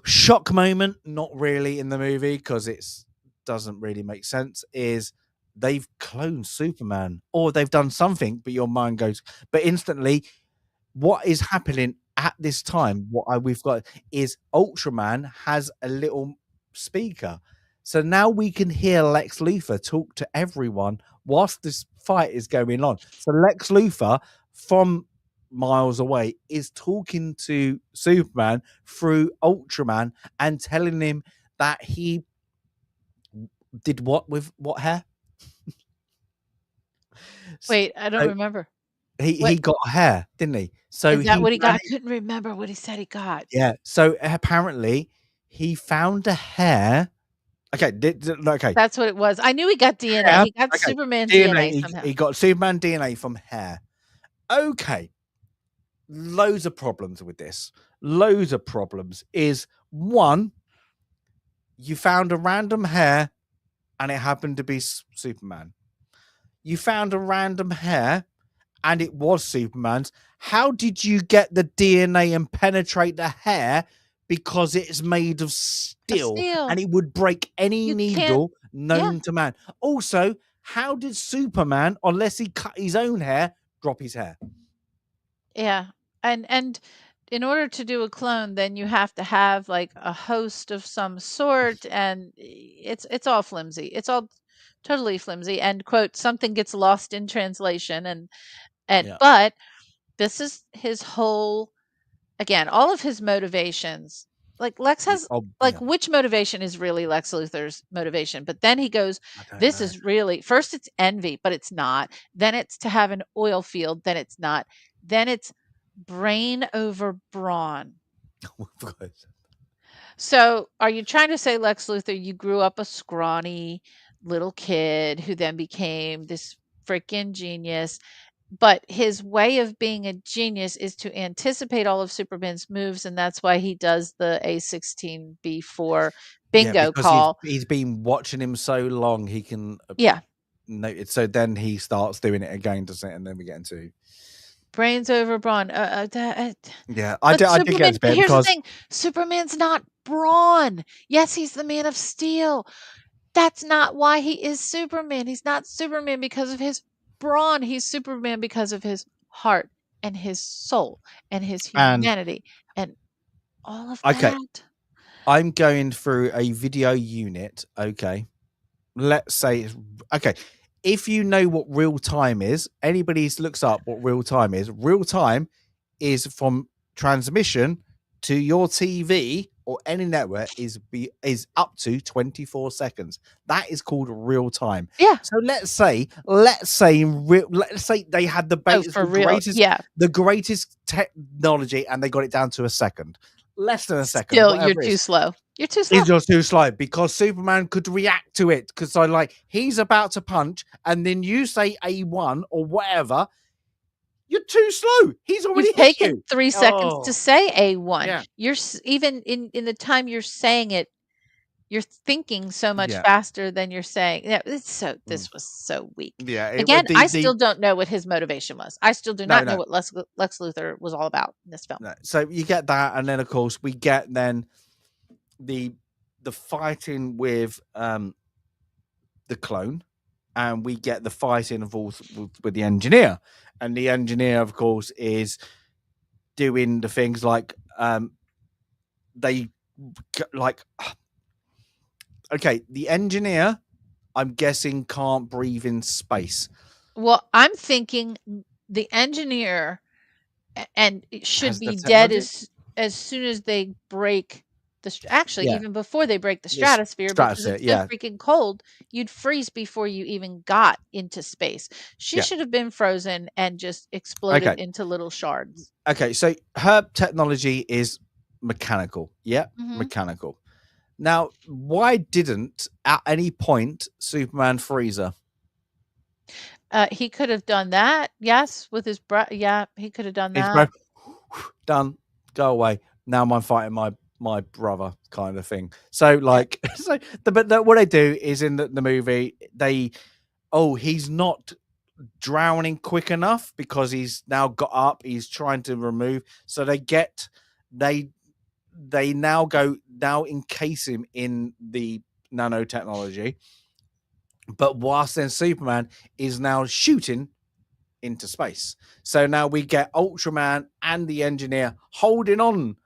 [SPEAKER 1] Shock moment, not really in the movie because it's doesn't really make sense. Is they've cloned Superman or they've done something, but your mind goes, but instantly, what is happening at this time? We've got is Ultraman has a little speaker, so now we can hear Lex Luthor talk to everyone whilst this fight is going on. So Lex Luthor from miles away is talking to Superman through Ultraman and telling him that he did what with what hair?
[SPEAKER 2] Wait, I don't
[SPEAKER 1] So
[SPEAKER 2] remember.
[SPEAKER 1] he
[SPEAKER 2] What
[SPEAKER 1] got hair, didn't he? So
[SPEAKER 2] is that?
[SPEAKER 1] he
[SPEAKER 2] What he got? I couldn't remember what he said he got.
[SPEAKER 1] yeah. So apparently he found a hair. Okay, okay.
[SPEAKER 2] That's what it was. I knew he got DNA.
[SPEAKER 1] Hair.
[SPEAKER 2] He got
[SPEAKER 1] Okay,
[SPEAKER 2] Superman
[SPEAKER 1] DNA.
[SPEAKER 2] DNA somehow.
[SPEAKER 1] He got Superman DNA from hair. Okay, loads of problems with this. Loads of problems. Is one, you found a random hair, and it happened to be Superman. You found a random hair, and it was Superman's. How did you get the DNA and penetrate the hair? Because it's made of
[SPEAKER 2] Of
[SPEAKER 1] steel
[SPEAKER 2] steel.
[SPEAKER 1] and it would break any
[SPEAKER 2] You can't.
[SPEAKER 1] needle
[SPEAKER 2] Yeah,
[SPEAKER 1] known to man. Also, how did Superman, unless he cut his own hair, drop his hair?
[SPEAKER 2] yeah. And in order to do a clone, then you have to have like a host of some sort, and it's all flimsy. It's all totally flimsy. And quote, something gets lost in translation, and
[SPEAKER 1] Yeah.
[SPEAKER 2] but this is his whole, again, all of his motivations. Like Lex has,
[SPEAKER 1] Oh,
[SPEAKER 2] like,
[SPEAKER 1] yeah.
[SPEAKER 2] which motivation is really Lex Luthor's motivation? But then he goes,
[SPEAKER 1] I don't
[SPEAKER 2] this
[SPEAKER 1] know.
[SPEAKER 2] is really, first it's envy, but it's not. Then it's to have an oil field, then it's not. Then it's brain over brawn. So are you trying to say, Lex Luthor, you grew up a scrawny little kid who then became this freaking genius? But his way of being a genius is to anticipate all of Superman's moves, and that's why he does the A16B4
[SPEAKER 1] Yeah,
[SPEAKER 2] bingo
[SPEAKER 1] because
[SPEAKER 2] call.
[SPEAKER 1] he's been watching him so long, he can
[SPEAKER 2] Yeah,
[SPEAKER 1] note. So then he starts doing it again, doesn't it? And then we get into
[SPEAKER 2] brains over brawn.
[SPEAKER 1] yeah.
[SPEAKER 2] But
[SPEAKER 1] I did get
[SPEAKER 2] Superman,
[SPEAKER 1] this bit
[SPEAKER 2] here's the
[SPEAKER 1] because
[SPEAKER 2] thing, Superman's not brawn. Yes, he's the Man of Steel. That's not why he is Superman. He's not Superman because of his brawn. He's Superman because of his heart and his soul and his
[SPEAKER 1] and
[SPEAKER 2] humanity and all of
[SPEAKER 1] okay,
[SPEAKER 2] that.
[SPEAKER 1] I'm going through a video unit. Okay, let's say okay. If you know what real time is, anybody looks up what real time is. Real time is from transmission to your TV or any network is up to 24 seconds. That is called real time.
[SPEAKER 2] Yeah.
[SPEAKER 1] So let's say they had
[SPEAKER 2] Oh, for real. Yeah.
[SPEAKER 1] the greatest technology and they got it down to a second. Less than a second,
[SPEAKER 2] Still, you're
[SPEAKER 1] whatever it
[SPEAKER 2] too
[SPEAKER 1] is.
[SPEAKER 2] slow. You're too slow.
[SPEAKER 1] It's just too slow because Superman could react to it because I like he's about to punch and then you say A1 or whatever. You're too slow. He's already
[SPEAKER 2] You've
[SPEAKER 1] hit
[SPEAKER 2] taken
[SPEAKER 1] you.
[SPEAKER 2] 3 seconds to say A1.
[SPEAKER 1] Yeah.
[SPEAKER 2] You're even in the time you're saying it, you're thinking so much
[SPEAKER 1] Yeah.
[SPEAKER 2] faster than you're saying. Yeah,
[SPEAKER 1] Mm.
[SPEAKER 2] this was so weak.
[SPEAKER 1] Yeah.
[SPEAKER 2] Again, I still don't know what his motivation was. I still do
[SPEAKER 1] No,
[SPEAKER 2] not know
[SPEAKER 1] no,
[SPEAKER 2] what Lex Luthor was all about in this film.
[SPEAKER 1] no. So you get that, and then of course we get then the fighting with the clone, and we get the fighting with the engineer, and the engineer, of course, is doing the things like they like okay, the engineer, I'm guessing, can't breathe in space.
[SPEAKER 2] Well, I'm thinking the engineer and it should
[SPEAKER 1] Has the
[SPEAKER 2] be dead
[SPEAKER 1] technology?
[SPEAKER 2] as soon as they break actually,
[SPEAKER 1] Yeah.
[SPEAKER 2] even before they break the
[SPEAKER 1] This
[SPEAKER 2] stratosphere, because
[SPEAKER 1] stratosphere,
[SPEAKER 2] it's so
[SPEAKER 1] yeah.
[SPEAKER 2] freaking cold, you'd freeze before you even got into space. She
[SPEAKER 1] Yeah.
[SPEAKER 2] should have been frozen and just exploded
[SPEAKER 1] Okay.
[SPEAKER 2] into little shards.
[SPEAKER 1] Okay, so her technology is mechanical. Yeah,
[SPEAKER 2] Mhm.
[SPEAKER 1] mechanical. Now, why didn't at any point Superman freeze her?
[SPEAKER 2] He could have done that, yes, with his breath. Yeah, he could have done
[SPEAKER 1] His
[SPEAKER 2] that.
[SPEAKER 1] breath, done, go away. Now I'm fighting my brother, kind of thing. So
[SPEAKER 2] Yeah.
[SPEAKER 1] like, what they do is in the movie he's not drowning quick enough because he's now got up. He's trying to remove, so they now encase him in the nanotechnology. But whilst then Superman is now shooting into space. So now we get Ultraman and the engineer holding on.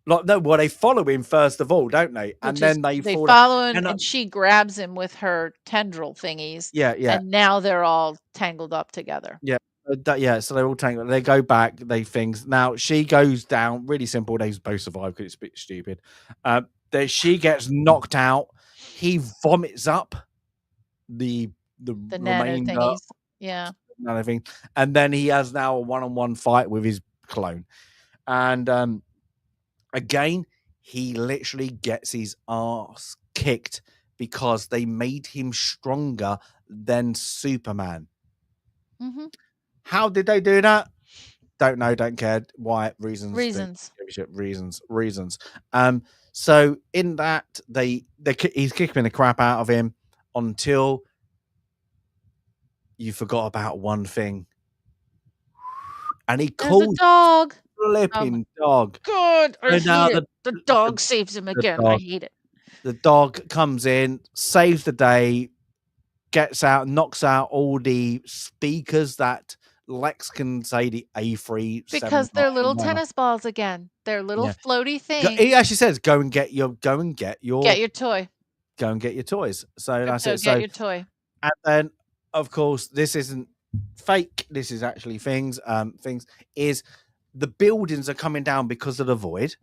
[SPEAKER 1] Like no, well, they follow him first of all, don't they?
[SPEAKER 2] Which
[SPEAKER 1] And
[SPEAKER 2] is
[SPEAKER 1] then they
[SPEAKER 2] they
[SPEAKER 1] fall down.
[SPEAKER 2] follow him,
[SPEAKER 1] And
[SPEAKER 2] and she grabs him with her tendril thingies,
[SPEAKER 1] yeah, yeah,
[SPEAKER 2] and now they're all tangled up together.
[SPEAKER 1] yeah. Yeah, so they're all tangled. They go back. They things. Now she goes down. Really simple. They both survive because it's a bit stupid. She gets knocked out. He vomits up the
[SPEAKER 2] The nano
[SPEAKER 1] remainder
[SPEAKER 2] thingies. Yeah.
[SPEAKER 1] nano thing, and then he has now a one-on-one fight with his clone. And again, he literally gets his ass kicked because they made him stronger than Superman.
[SPEAKER 2] Mhm.
[SPEAKER 1] How did they do that? Don't know, don't care. Why? Reasons.
[SPEAKER 2] Reasons.
[SPEAKER 1] Reasons. So in that he's kicking the crap out of him until you forgot about one thing. And he
[SPEAKER 2] There's a
[SPEAKER 1] calls
[SPEAKER 2] dog. Oh my
[SPEAKER 1] flipping dog.
[SPEAKER 2] god, I
[SPEAKER 1] So
[SPEAKER 2] hate
[SPEAKER 1] now
[SPEAKER 2] it. The dog saves him
[SPEAKER 1] the
[SPEAKER 2] again. I
[SPEAKER 1] dog
[SPEAKER 2] hate it.
[SPEAKER 1] the dog comes in, saves the day, gets out, knocks out all the speakers that Lex can say the
[SPEAKER 2] Because
[SPEAKER 1] A379,
[SPEAKER 2] they're little
[SPEAKER 1] whatever.
[SPEAKER 2] tennis balls again. They're little
[SPEAKER 1] Yeah.
[SPEAKER 2] floaty
[SPEAKER 1] He
[SPEAKER 2] things.
[SPEAKER 1] actually says, "Go and get your
[SPEAKER 2] Get your toy.
[SPEAKER 1] toys." So that's
[SPEAKER 2] Crypto,
[SPEAKER 1] it.
[SPEAKER 2] get
[SPEAKER 1] So
[SPEAKER 2] your toy.
[SPEAKER 1] and then of course this isn't fake. This is actually things. Things is the buildings are coming down because of the void,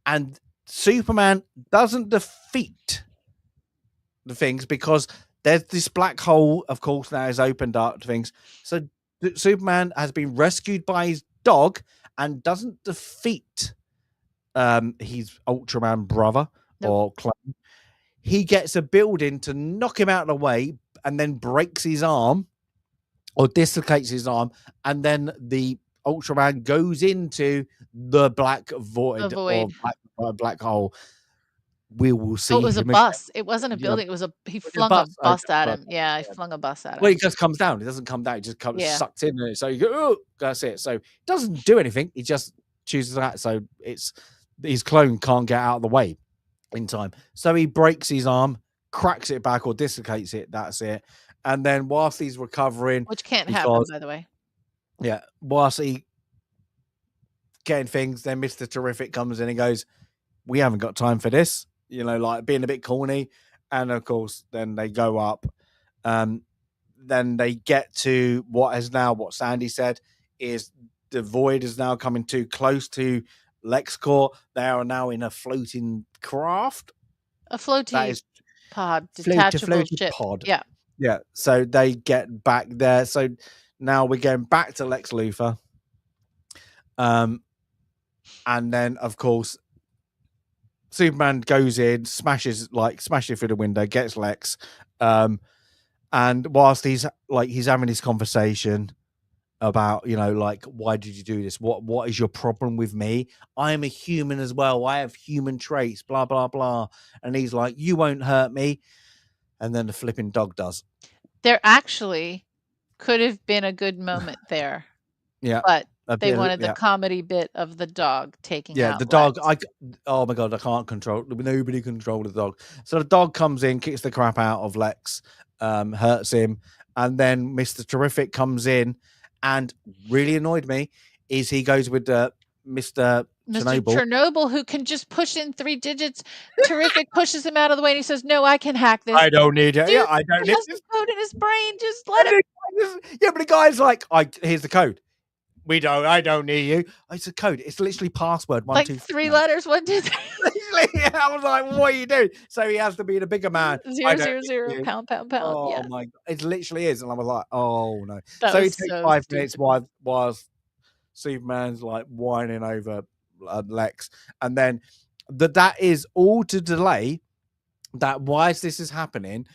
[SPEAKER 1] and Superman doesn't defeat the things because there's this black hole, of course, now is opened up to things. So Superman has been rescued by his dog and doesn't defeat his Ultraman brother
[SPEAKER 2] Nope.
[SPEAKER 1] or clone. He gets a building to knock him out of the way and then breaks his arm or dislocates his arm, and then the Ultraman goes into the black
[SPEAKER 2] The
[SPEAKER 1] void or
[SPEAKER 2] void.
[SPEAKER 1] black hole. We will
[SPEAKER 2] Oh, it
[SPEAKER 1] see
[SPEAKER 2] was a
[SPEAKER 1] him again.
[SPEAKER 2] bus. It wasn't a
[SPEAKER 1] Yeah,
[SPEAKER 2] building. It was he
[SPEAKER 1] the
[SPEAKER 2] flung a
[SPEAKER 1] bus. Okay,
[SPEAKER 2] bus at
[SPEAKER 1] bus.
[SPEAKER 2] him. Yeah, he
[SPEAKER 1] Yeah.
[SPEAKER 2] flung a bus at
[SPEAKER 1] Well,
[SPEAKER 2] him.
[SPEAKER 1] he just comes down. It doesn't come down. It just comes
[SPEAKER 2] Yeah.
[SPEAKER 1] sucked in. So you go, oh, that's it. So it doesn't do anything. He just chooses that. So it's his clone can't get out of the way in time. So he breaks his arm, cracks it back or dislocates it. That's it. And then whilst he's recovering,
[SPEAKER 2] Which can't happen,
[SPEAKER 1] because
[SPEAKER 2] by the way.
[SPEAKER 1] whilst he getting things, then Mr. Terrific comes in and goes, "We haven't got time for this." Like being a bit corny. And of course, then they go up. Then they get to what Sandy said is the void is now coming too close to LexCorp. They are now in a floating craft.
[SPEAKER 2] A
[SPEAKER 1] That
[SPEAKER 2] floaty
[SPEAKER 1] is
[SPEAKER 2] pod, detachable ship.
[SPEAKER 1] pod.
[SPEAKER 2] Yeah.
[SPEAKER 1] Yeah. So they get back there. So now we're going back to Lex Luthor. And then of course Superman goes in, smashes through the window, gets Lex. And whilst he's having this conversation about, why did you do this? What is your problem with me? I am a human as well. I have human traits, blah, blah, blah. And he's like, you won't hurt me. And then the flipping dog does.
[SPEAKER 2] There actually could have been a good moment there.
[SPEAKER 1] Yeah.
[SPEAKER 2] But they wanted the comedy bit of the dog taking out
[SPEAKER 1] the dog.
[SPEAKER 2] Lex.
[SPEAKER 1] Oh my God, I can't control. Nobody control the dog. So the dog comes in, kicks the crap out of Lex, hurts him. And then Mr. Terrific comes in and really annoyed me is he goes with Mr.
[SPEAKER 2] Chernobyl, who can just push in 3 digits. Terrific pushes him out of the way and he says, "No, I can hack this."
[SPEAKER 1] I don't need it.
[SPEAKER 2] Dude,
[SPEAKER 1] Yeah, I don't
[SPEAKER 2] he
[SPEAKER 1] need
[SPEAKER 2] has
[SPEAKER 1] this.
[SPEAKER 2] the code in his brain. Just let him.
[SPEAKER 1] Yeah, but the guy's like, here's the code. I don't need you. It's a code. It's literally password 1,
[SPEAKER 2] Like
[SPEAKER 1] 2, 3.
[SPEAKER 2] 3 letters, 1, 2, 3.
[SPEAKER 1] Literally, I was like, what are you doing? So he has to be the bigger man. I
[SPEAKER 2] Zero,
[SPEAKER 1] don't
[SPEAKER 2] zero, zero,
[SPEAKER 1] need you.
[SPEAKER 2] pound, pound, pound.
[SPEAKER 1] Oh
[SPEAKER 2] Yeah.
[SPEAKER 1] my God. It literally is. And I was like, oh no.
[SPEAKER 2] That
[SPEAKER 1] So
[SPEAKER 2] was
[SPEAKER 1] it takes
[SPEAKER 2] so
[SPEAKER 1] 5 minutes
[SPEAKER 2] stupid.
[SPEAKER 1] while Superman's like whining over Lex. And then that is all to delay that whilst this is happening,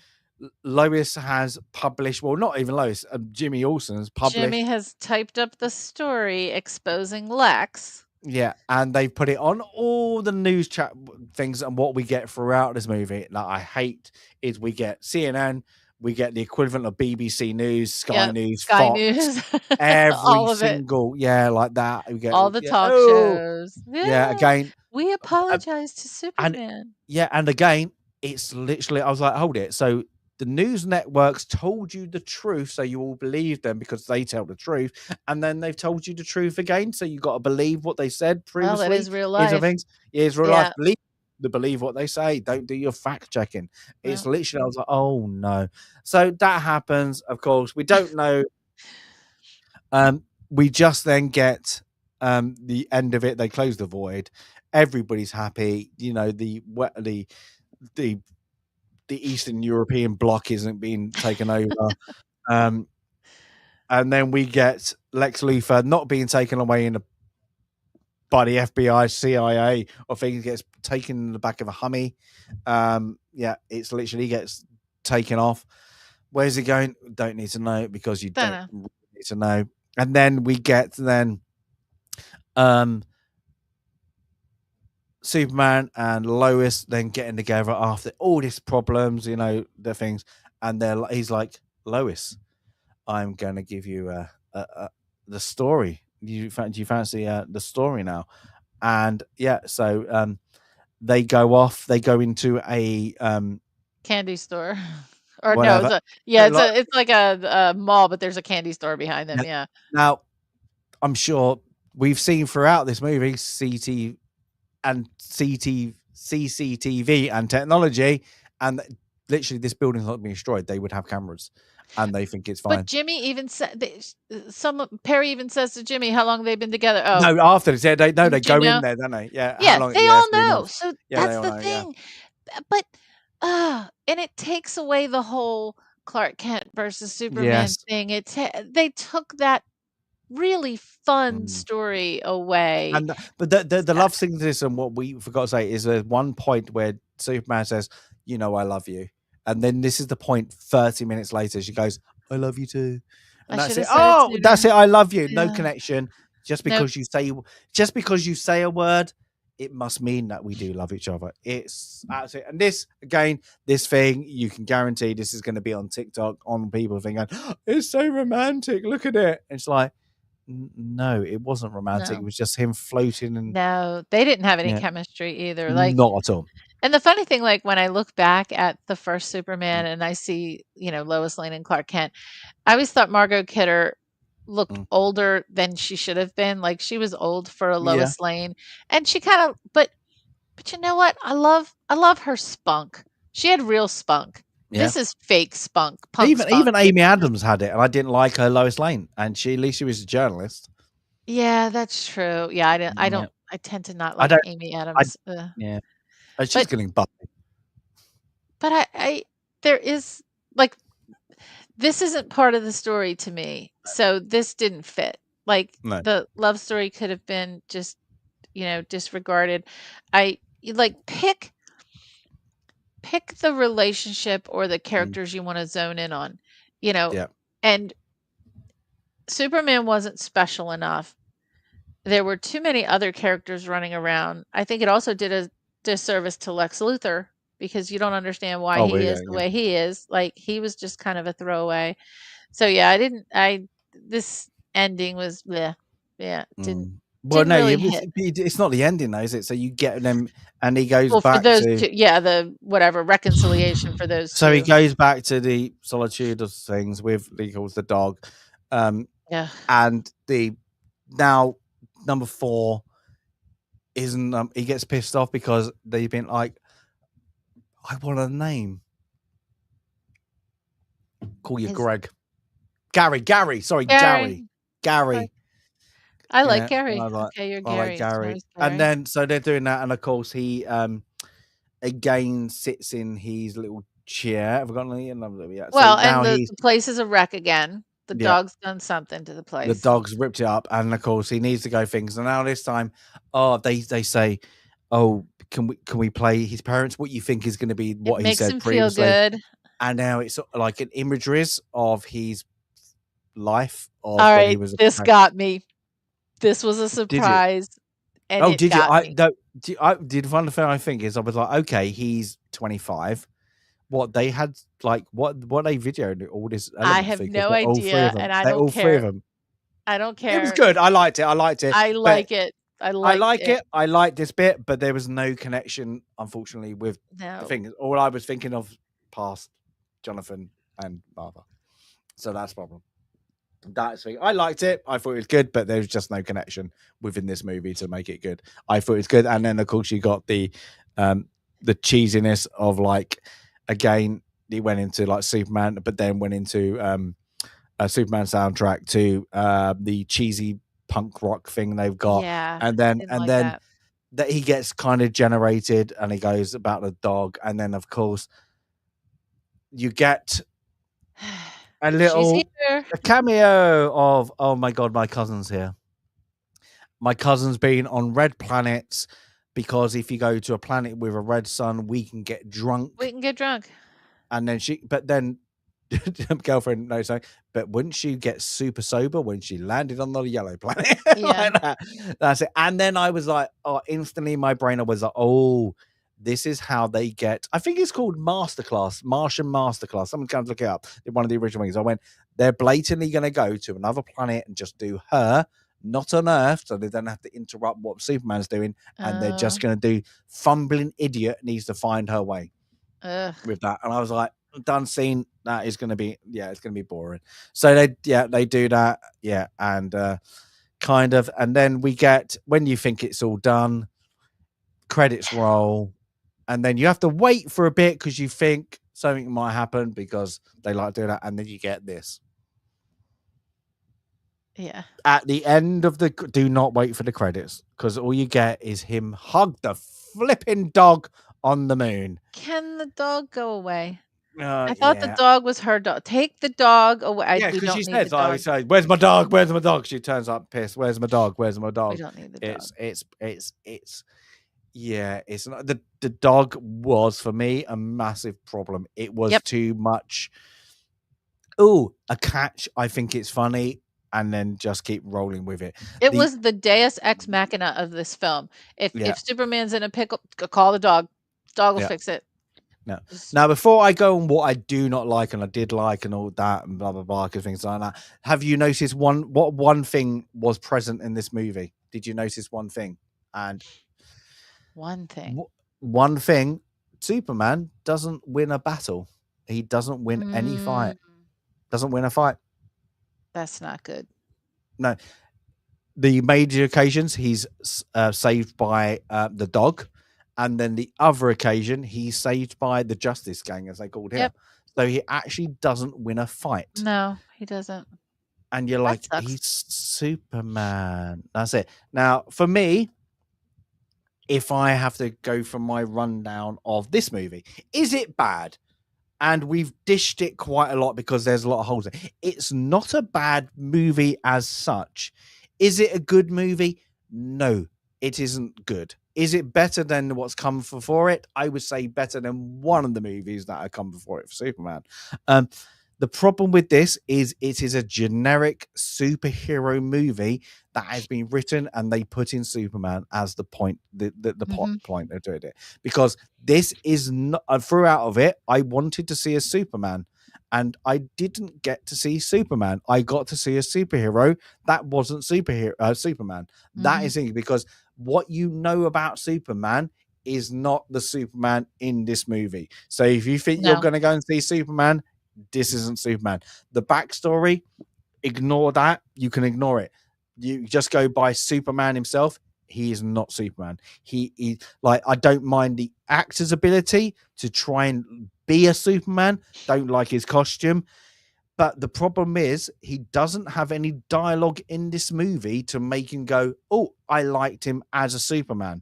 [SPEAKER 1] Lois has published, well, not even Lois, Jimmy Olsen has published.
[SPEAKER 2] Jimmy has typed up the story exposing Lex.
[SPEAKER 1] Yeah, and they've put it on all the news chat things, and what we get throughout this movie that I hate is we get CNN, we get the equivalent of BBC News, Sky
[SPEAKER 2] Yep,
[SPEAKER 1] News,
[SPEAKER 2] Sky
[SPEAKER 1] Fox,
[SPEAKER 2] News,
[SPEAKER 1] every
[SPEAKER 2] all of it.
[SPEAKER 1] single, like that. We get
[SPEAKER 2] All the talk
[SPEAKER 1] oh
[SPEAKER 2] shows.
[SPEAKER 1] yeah,
[SPEAKER 2] Yeah,
[SPEAKER 1] again,
[SPEAKER 2] we apologize to
[SPEAKER 1] and
[SPEAKER 2] Superman.
[SPEAKER 1] and again, it's literally, I was like, hold it. So the news networks told you the truth, so you all believe them because they tell the truth, and then they've told you the truth again, so you got to believe what they said
[SPEAKER 2] Well, that
[SPEAKER 1] previously.
[SPEAKER 2] is real
[SPEAKER 1] Is the
[SPEAKER 2] life.
[SPEAKER 1] things, it's real life.
[SPEAKER 2] Yeah.
[SPEAKER 1] Believe what they say. Don't do your fact checking. It's
[SPEAKER 2] Well,
[SPEAKER 1] literally, I was like, oh no. So that happens. Of course, we don't know. We just then get the end of it. They close the void. Everybody's happy. You know, the Eastern European bloc isn't being taken over. And then we get Lex Luthor not being taken away by the FBI, CIA, or things, gets taken in the back of a Hummy. Yeah, it's literally gets taken off. Where's he going? Don't need to know, because you don't really need to know. And then we get Superman and Lois then getting together after all these problems, you know, the things, and he's like, Lois, I'm gonna give you the story. Do you fancy the story now? And yeah, so they go off. They go into a
[SPEAKER 2] candy store. Or no,
[SPEAKER 1] whatever.
[SPEAKER 2] it's like a mall, but there's a candy store behind them. Yeah.
[SPEAKER 1] Now, I'm sure we've seen throughout this movie CCTV and technology, and literally this building's not being destroyed. They would have cameras, and they think it's fine.
[SPEAKER 2] But Jimmy even said, Perry even says to Jimmy, how long they've been together. Oh,
[SPEAKER 1] no, after this, yeah, they go
[SPEAKER 2] know?
[SPEAKER 1] in there, don't they? Yeah, how
[SPEAKER 2] Yeah,
[SPEAKER 1] long?
[SPEAKER 2] they
[SPEAKER 1] Yeah,
[SPEAKER 2] all
[SPEAKER 1] 3
[SPEAKER 2] know.
[SPEAKER 1] months.
[SPEAKER 2] So
[SPEAKER 1] Yeah,
[SPEAKER 2] that's
[SPEAKER 1] they all
[SPEAKER 2] the
[SPEAKER 1] know. Yeah.
[SPEAKER 2] thing. But and it takes away the whole Clark Kent versus Superman thing. They took that really fun story away.
[SPEAKER 1] And but the love thing to this, and what we forgot to say, is there's one point where Superman says, "You know, I love you," and then this is the point. 30 minutes later, she goes, "I love you too," and that's it. Oh, that's it. I love you. No connection. Just because you say a word, it must mean that we do love each other. That's it. And this, again, this thing, you can guarantee this is going to be on TikTok, on people thinking, oh, it's so romantic. Look at it. It's like, no, it wasn't romantic.
[SPEAKER 2] No.
[SPEAKER 1] It was just him floating. And
[SPEAKER 2] no, they didn't have any chemistry either. Like,
[SPEAKER 1] not at all.
[SPEAKER 2] And the funny thing, like when I look back at the first Superman and I see, Lois Lane and Clark Kent, I always thought Margot Kidder looked older than she should have been. Like she was old for a Lois Lane, and she kind of, but you know what? I love her spunk. She had real spunk. Yeah. This is fake spunk.
[SPEAKER 1] Even Amy Adams had it, and I didn't like her Lois Lane, and at least she was a journalist.
[SPEAKER 2] Yeah, that's true. Yeah, I tend to not like Amy Adams.
[SPEAKER 1] Yeah, she's getting bumpy.
[SPEAKER 2] But there is, like, this isn't part of the story to me, so this didn't fit. Like, the love story could have been just, disregarded. Pick the relationship or the characters you want to zone in on, and Superman wasn't special enough. There were too many other characters running around. I think it also did a disservice to Lex Luthor, because you don't understand why he is the way he is. Like, he was just kind of a throwaway. So yeah, this ending was bleh. Yeah, didn't really hit.
[SPEAKER 1] It's not the ending though, is it? So you get them, and he goes back
[SPEAKER 2] for those
[SPEAKER 1] to
[SPEAKER 2] two, the whatever reconciliation for those
[SPEAKER 1] so
[SPEAKER 2] two.
[SPEAKER 1] he goes back to the solitude of things with he calls the dog.
[SPEAKER 2] Yeah.
[SPEAKER 1] And now number 4 isn't he gets pissed off because they've been like, I want a name. Call you Greg. Gary. Sorry, Gary.
[SPEAKER 2] I like
[SPEAKER 1] Yeah, and
[SPEAKER 2] Gary.
[SPEAKER 1] I like
[SPEAKER 2] Okay, you're
[SPEAKER 1] I like
[SPEAKER 2] Gary. It's
[SPEAKER 1] Gary.
[SPEAKER 2] nice,
[SPEAKER 1] And
[SPEAKER 2] Gary.
[SPEAKER 1] then so they're doing that, and of course he again sits in his little chair. Have I got any another yeah. So
[SPEAKER 2] Well,
[SPEAKER 1] now
[SPEAKER 2] and the
[SPEAKER 1] he's
[SPEAKER 2] the place is a wreck again. The
[SPEAKER 1] yeah,
[SPEAKER 2] dog's done something to the
[SPEAKER 1] the
[SPEAKER 2] place.
[SPEAKER 1] dog's ripped it up, and of course he needs to go things. And now this time, oh, they say, oh, can we play his parents? What you think is going to be
[SPEAKER 2] It
[SPEAKER 1] what he
[SPEAKER 2] makes
[SPEAKER 1] said
[SPEAKER 2] him feel
[SPEAKER 1] previously,
[SPEAKER 2] good.
[SPEAKER 1] and now it's like an imageries of his life of when he
[SPEAKER 2] Alright,
[SPEAKER 1] was a
[SPEAKER 2] this got me. This was a
[SPEAKER 1] did you?
[SPEAKER 2] surprise, and
[SPEAKER 1] Oh,
[SPEAKER 2] it
[SPEAKER 1] did you?
[SPEAKER 2] got
[SPEAKER 1] I
[SPEAKER 2] me.
[SPEAKER 1] no, I did one thing I think is I was like, okay, he's 25. What they had like what they videoed all this
[SPEAKER 2] I
[SPEAKER 1] elements
[SPEAKER 2] have
[SPEAKER 1] because
[SPEAKER 2] no
[SPEAKER 1] they're all three
[SPEAKER 2] idea,
[SPEAKER 1] of them.
[SPEAKER 2] and I
[SPEAKER 1] They're
[SPEAKER 2] don't
[SPEAKER 1] all three of
[SPEAKER 2] care.
[SPEAKER 1] them.
[SPEAKER 2] I don't
[SPEAKER 1] It was
[SPEAKER 2] care.
[SPEAKER 1] good. I liked it. I liked it.
[SPEAKER 2] I
[SPEAKER 1] But
[SPEAKER 2] like it. I
[SPEAKER 1] I
[SPEAKER 2] liked
[SPEAKER 1] like
[SPEAKER 2] it.
[SPEAKER 1] it. I like this bit, but there was no connection, unfortunately, with the
[SPEAKER 2] No.
[SPEAKER 1] thing. All I was thinking of past Jonathan and Martha. So that's the problem. That's the thing. I liked it. I thought it was good, but there was just no connection within this movie to make it good. I thought it was good, and then of course you got the cheesiness of like again he went into like Superman, but then went into a Superman soundtrack to the cheesy punk rock thing they've got,
[SPEAKER 2] Yeah,
[SPEAKER 1] and
[SPEAKER 2] I
[SPEAKER 1] then
[SPEAKER 2] didn't
[SPEAKER 1] and
[SPEAKER 2] like
[SPEAKER 1] then
[SPEAKER 2] that.
[SPEAKER 1] that he gets kind of generated, and he goes about the dog, and then of course you get a
[SPEAKER 2] She's
[SPEAKER 1] little
[SPEAKER 2] here.
[SPEAKER 1] a cameo of oh my god, my cousin's here. My cousin's been on red planets because if you go to a planet with a red sun, we can get
[SPEAKER 2] We
[SPEAKER 1] drunk.
[SPEAKER 2] can get drunk.
[SPEAKER 1] And then but then girlfriend knows something, but wouldn't she get super sober when she landed on the yellow planet?
[SPEAKER 2] Yeah.
[SPEAKER 1] Like that. That's it. And then I was like, oh, instantly my brain was like, oh, this is how they get. I think it's called Masterclass, Martian Masterclass. Someone can look it up. One of the original ones. I went, they're blatantly going to go to another planet and just do her, not on Earth, so they don't have to interrupt what Superman's doing, and they're just
[SPEAKER 2] Oh,
[SPEAKER 1] going to do fumbling idiot needs to find her way
[SPEAKER 2] ugh.
[SPEAKER 1] with that. And I was like, done scene. That is going to be, yeah, it's going to be boring. So they do that. Yeah. And kind of, and then we get, when you think it's all done, credits roll. And then you have to wait for a bit because you think something might happen because they like doing that. And then you get this.
[SPEAKER 2] Yeah.
[SPEAKER 1] At the end of do not wait for the credits because all you get is him hug the flipping dog on the moon.
[SPEAKER 2] Can the dog go away? I thought the
[SPEAKER 1] Yeah.
[SPEAKER 2] dog was her dog. Take the dog away.
[SPEAKER 1] Yeah,
[SPEAKER 2] We
[SPEAKER 1] because she
[SPEAKER 2] don't need the
[SPEAKER 1] says, "Oh,
[SPEAKER 2] dog.
[SPEAKER 1] so where's my dog? Where's my dog?" She turns up pissed. Where's my dog? Where's my
[SPEAKER 2] We
[SPEAKER 1] dog?
[SPEAKER 2] don't need the dog.
[SPEAKER 1] It's yeah. It's not the dog was for me a massive problem. It was
[SPEAKER 2] Yep.
[SPEAKER 1] too much. Oh, a catch. I think it's funny, and then just keep rolling with it.
[SPEAKER 2] It was the deus ex machina of this film.
[SPEAKER 1] Yeah,
[SPEAKER 2] If Superman's in a pickle, call the dog. Dog will
[SPEAKER 1] yeah.
[SPEAKER 2] fix it.
[SPEAKER 1] No.
[SPEAKER 2] Just
[SPEAKER 1] Now, before I go on what I do not like and I did like and all that and blah blah blah and things like that, have you noticed one thing was present in this movie? Did you notice one thing? And
[SPEAKER 2] one thing.
[SPEAKER 1] one thing, Superman doesn't win a battle. He doesn't win any fight.
[SPEAKER 2] Mm,
[SPEAKER 1] Doesn't win a fight.
[SPEAKER 2] that's not good.
[SPEAKER 1] No. The major occasions he's saved by the dog, and then the other occasion he's saved by the Justice Gang, as they called here.
[SPEAKER 2] Yep.
[SPEAKER 1] So he actually doesn't win a fight.
[SPEAKER 2] No, he doesn't.
[SPEAKER 1] And you're
[SPEAKER 2] That
[SPEAKER 1] like,
[SPEAKER 2] sucks.
[SPEAKER 1] he's Superman. That's it. Now, for me, if I have to go from my rundown of this movie, is it bad? And we've dished it quite a lot because there's a lot of holes. It's not a bad movie as such. Is it a good movie? No, it isn't good. Is it better than what's come before it? I would say better than one of the movies that have come before it for Superman. The problem with this is it is a generic superhero movie that has been written and they put in Superman as the point, the point of doing it. Because this is not throughout of it, I wanted to see a Superman and I didn't get to see Superman. I got to see a superhero that wasn't Superman. That is it, because what you know about Superman is not the Superman in this movie. So if you think you're
[SPEAKER 2] No.
[SPEAKER 1] going to go and see Superman, this isn't Superman. The backstory, ignore that. You can ignore it. You just go by Superman himself. He is not Superman. He like, I don't mind the actor's ability to try and be a Superman. Don't like his costume. But the problem is he doesn't have any dialogue in this movie to make him go, oh, I liked him as a Superman,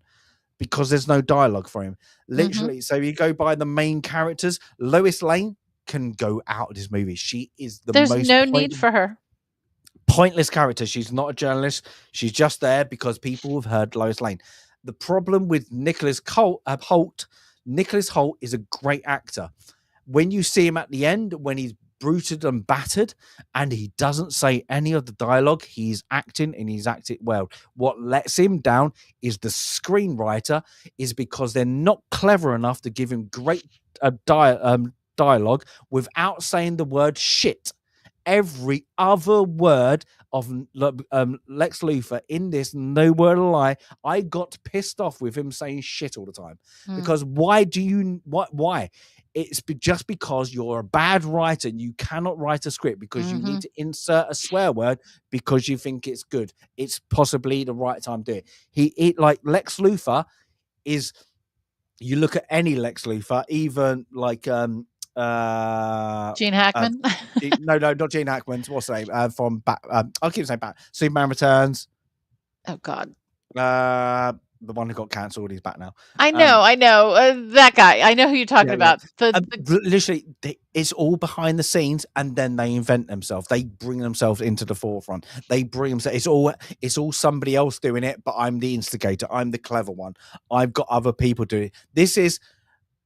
[SPEAKER 1] because there's no dialogue for him. Literally. So you go by the main characters. Lois Lane can go out of this movie. She is the
[SPEAKER 2] There's
[SPEAKER 1] most
[SPEAKER 2] no need for her.
[SPEAKER 1] pointless character. She's not a journalist. She's just there because people have heard Lois Lane. The problem with Nicholas Hoult, Nicholas Hoult is a great actor. When you see him at the end, when he's bruited and battered and he doesn't say any of the dialogue, he's acting and he's acted well. What lets him down is the screenwriter, is because they're not clever enough to give him great dialogue without saying the word shit. Every other word of Lex Luthor in this, no word of a lie, I got pissed off with him saying shit all the time. Because why? It's just because you're a bad writer and you cannot write a script because you need to insert a swear word because you think it's good. It's possibly the right time to do it. Like Lex Luthor is, you look at any Lex Luthor, even like
[SPEAKER 2] Gene Hackman.
[SPEAKER 1] No, not Gene Hackman. What's the name? From I'll keep saying back. Superman Returns.
[SPEAKER 2] Oh God.
[SPEAKER 1] The one who got cancelled, he's back now.
[SPEAKER 2] I know. That guy. I know who you're talking about.
[SPEAKER 1] Literally, it's all behind the scenes, and then they invent themselves. They bring themselves into the forefront. They bring themselves. It's all somebody else doing it, but I'm the instigator. I'm the clever one. I've got other people doing it.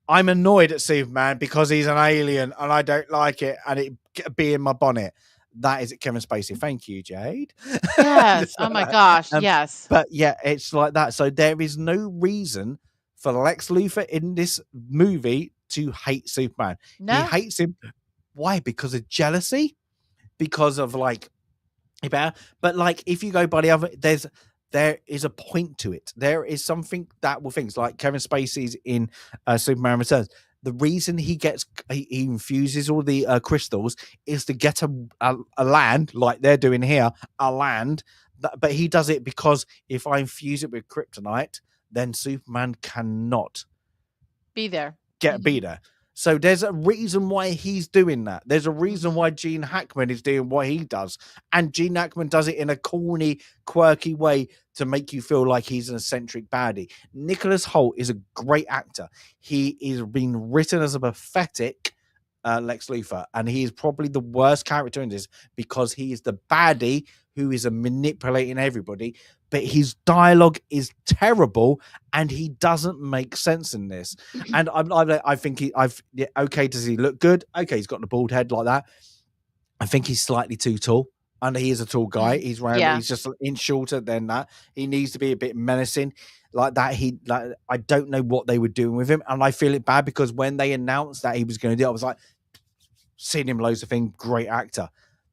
[SPEAKER 1] I'm annoyed at Superman because he's an alien, and I don't like it, and it be in my bonnet. That is it, Kevin Spacey. Thank you, Jade.
[SPEAKER 2] Yes. Oh my gosh. Yes.
[SPEAKER 1] But yeah, it's like that. So there is no reason for Lex Luthor in this movie to hate Superman.
[SPEAKER 2] No.
[SPEAKER 1] He hates him. Why? Because of jealousy? Because of like, but like if you go by the other, there is a point to it. There is something that will things like Kevin Spacey's in Superman Returns. The reason he infuses all the crystals is to get a land, like they're doing here, a land. But he does it because if I infuse it with kryptonite, then Superman cannot
[SPEAKER 2] be there.
[SPEAKER 1] Be there. So there's a reason why he's doing that. There's a reason why Gene Hackman is doing what he does. And Gene Hackman does it in a corny, quirky way to make you feel like he's an eccentric baddie. Nicholas Hoult is a great actor. He is being written as a pathetic Lex Luthor. And he is probably the worst character in this because he is the baddie who is manipulating everybody. But his dialogue is terrible, and he doesn't make sense in this. And I think okay, does he look good? Okay, he's got the bald head like that. I think he's slightly too tall, and he is a tall guy. He's he's just an inch shorter than that. He needs to be a bit menacing like that. I don't know what they were doing with him, and I feel it bad because when they announced that he was going to do it, I was like, seen him loads of things, great actor.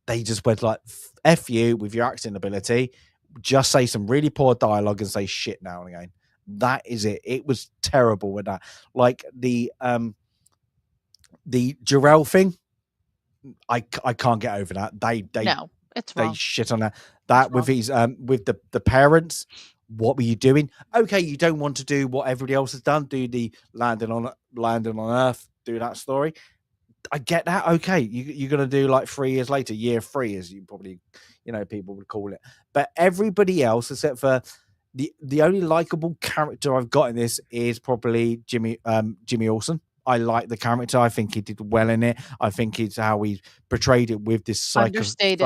[SPEAKER 1] They just went like, F you with your acting ability. Just say some really poor dialogue and say shit now and again. That is it. It was terrible with that. Like the Jarrell thing, I can't get over that.
[SPEAKER 2] No, it's wrong.
[SPEAKER 1] They shit on that. That with his with the parents. What were you doing? Okay, you don't want to do what everybody else has done. Do the landing on Earth. Do that story. I get that. Okay, you're gonna do like 3 years later, year 3, as you probably, people would call it. But everybody else, except for the only likable character I've got in this is probably Jimmy Olsen. I like the character. I think he did well in it. I think it's how he portrayed it with this psychotic,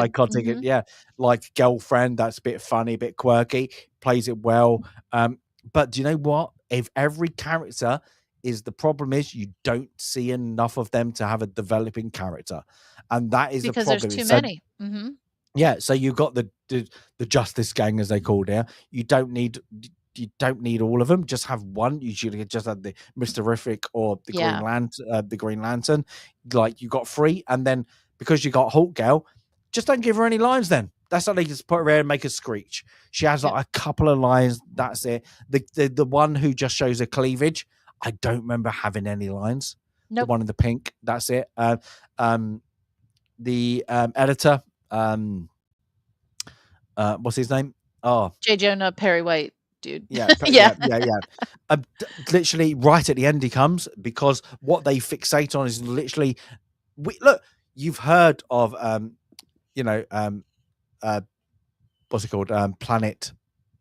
[SPEAKER 1] like girlfriend. That's a bit funny, a bit quirky. Plays it well. But do you know what? If every character is the problem is you don't see enough of them to have a developing character, and that is
[SPEAKER 2] because
[SPEAKER 1] the problem.
[SPEAKER 2] There's too many.
[SPEAKER 1] Yeah, so you've got the Justice Gang, as they call it. You don't need all of them. Just have one. You should just have the Mr. Terrific or the Green Lantern. Like you got 3, and then because you got Hulk Girl, just don't give her any lines. Then that's not like just put her there and make her screech. She has like a couple of lines. That's it. The one who just shows her cleavage, I don't remember having any lines. Nope. The one in the pink. That's it. The editor. What's his name? Oh,
[SPEAKER 2] J. Jonah Perry White, dude.
[SPEAKER 1] Yeah. Literally, right at the end he comes because what they fixate on is literally, look, you've heard of you know what's it called, Planet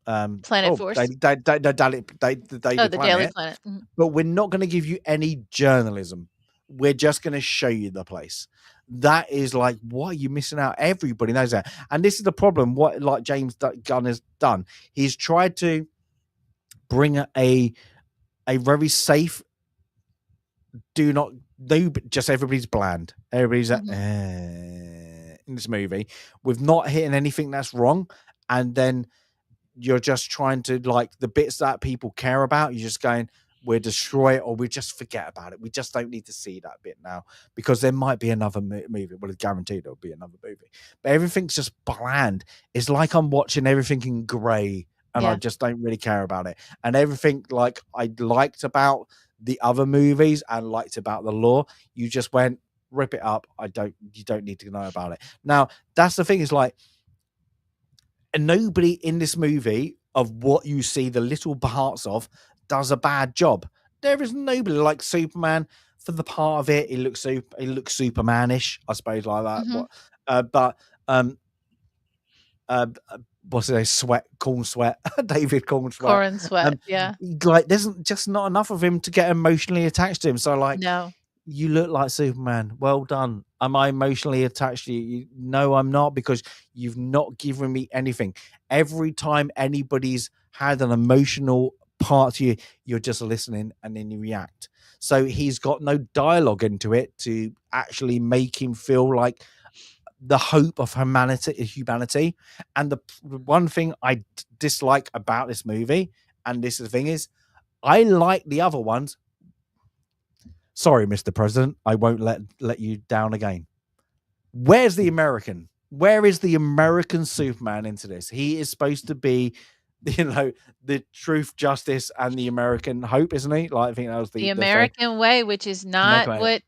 [SPEAKER 2] Planet Force?
[SPEAKER 1] the
[SPEAKER 2] Oh,
[SPEAKER 1] Daily
[SPEAKER 2] the Daily
[SPEAKER 1] Planet,
[SPEAKER 2] Planet. Mhm.
[SPEAKER 1] but we're not going to give you any journalism. We're just going to show you the place. That is like, what are you missing out? Everybody knows that, and this is the problem. What like James Gunn has done, he's tried to bring a very safe, do not do, just everybody's bland. Everybody's like,
[SPEAKER 2] Mhm.
[SPEAKER 1] in this movie, with not hitting anything that's wrong, and then you're just trying to, like, the bits that people care about, you're just going, we'll destroy it, or we just forget about it. We just don't need to see that bit now, because there might be another movie. Well, it's guaranteed there'll be another movie, but everything's just bland. It's like I'm watching everything in grey, and I
[SPEAKER 2] Yeah.
[SPEAKER 1] just don't really care about it. And everything like I liked about the other movies and liked about the lore, you just went, rip it up. You don't need to know about it. Now, that's the thing, is like, and nobody in this movie, of what you see the little parts of, does a bad job. There is nobody like Superman. For the part of it, he looks Supermanish, I suppose, like that.
[SPEAKER 2] Mhm.
[SPEAKER 1] But what's his name? Corenswet, David Corenswet.
[SPEAKER 2] Corenswet,
[SPEAKER 1] Um,
[SPEAKER 2] yeah.
[SPEAKER 1] like, there's just not enough of him to get emotionally attached to him. So, like,
[SPEAKER 2] No.
[SPEAKER 1] you look like Superman. Well done. Am I emotionally attached to you? No, I'm not, because you've not given me anything. Every time anybody's had an emotional part to you, you're just listening and then you react. So he's got no dialogue into it to actually make him feel like the hope of humanity. And the one thing I dislike about this movie, and this is the thing, is I like the other ones. Sorry, Mr. President, I won't let you down again. Where's the American? Where is the American Superman into this? He is supposed to be, the truth, justice, and the American hope, isn't he? Like, I think that was
[SPEAKER 2] The
[SPEAKER 1] the phrase.
[SPEAKER 2] American way, which is not
[SPEAKER 1] American way.
[SPEAKER 2] what,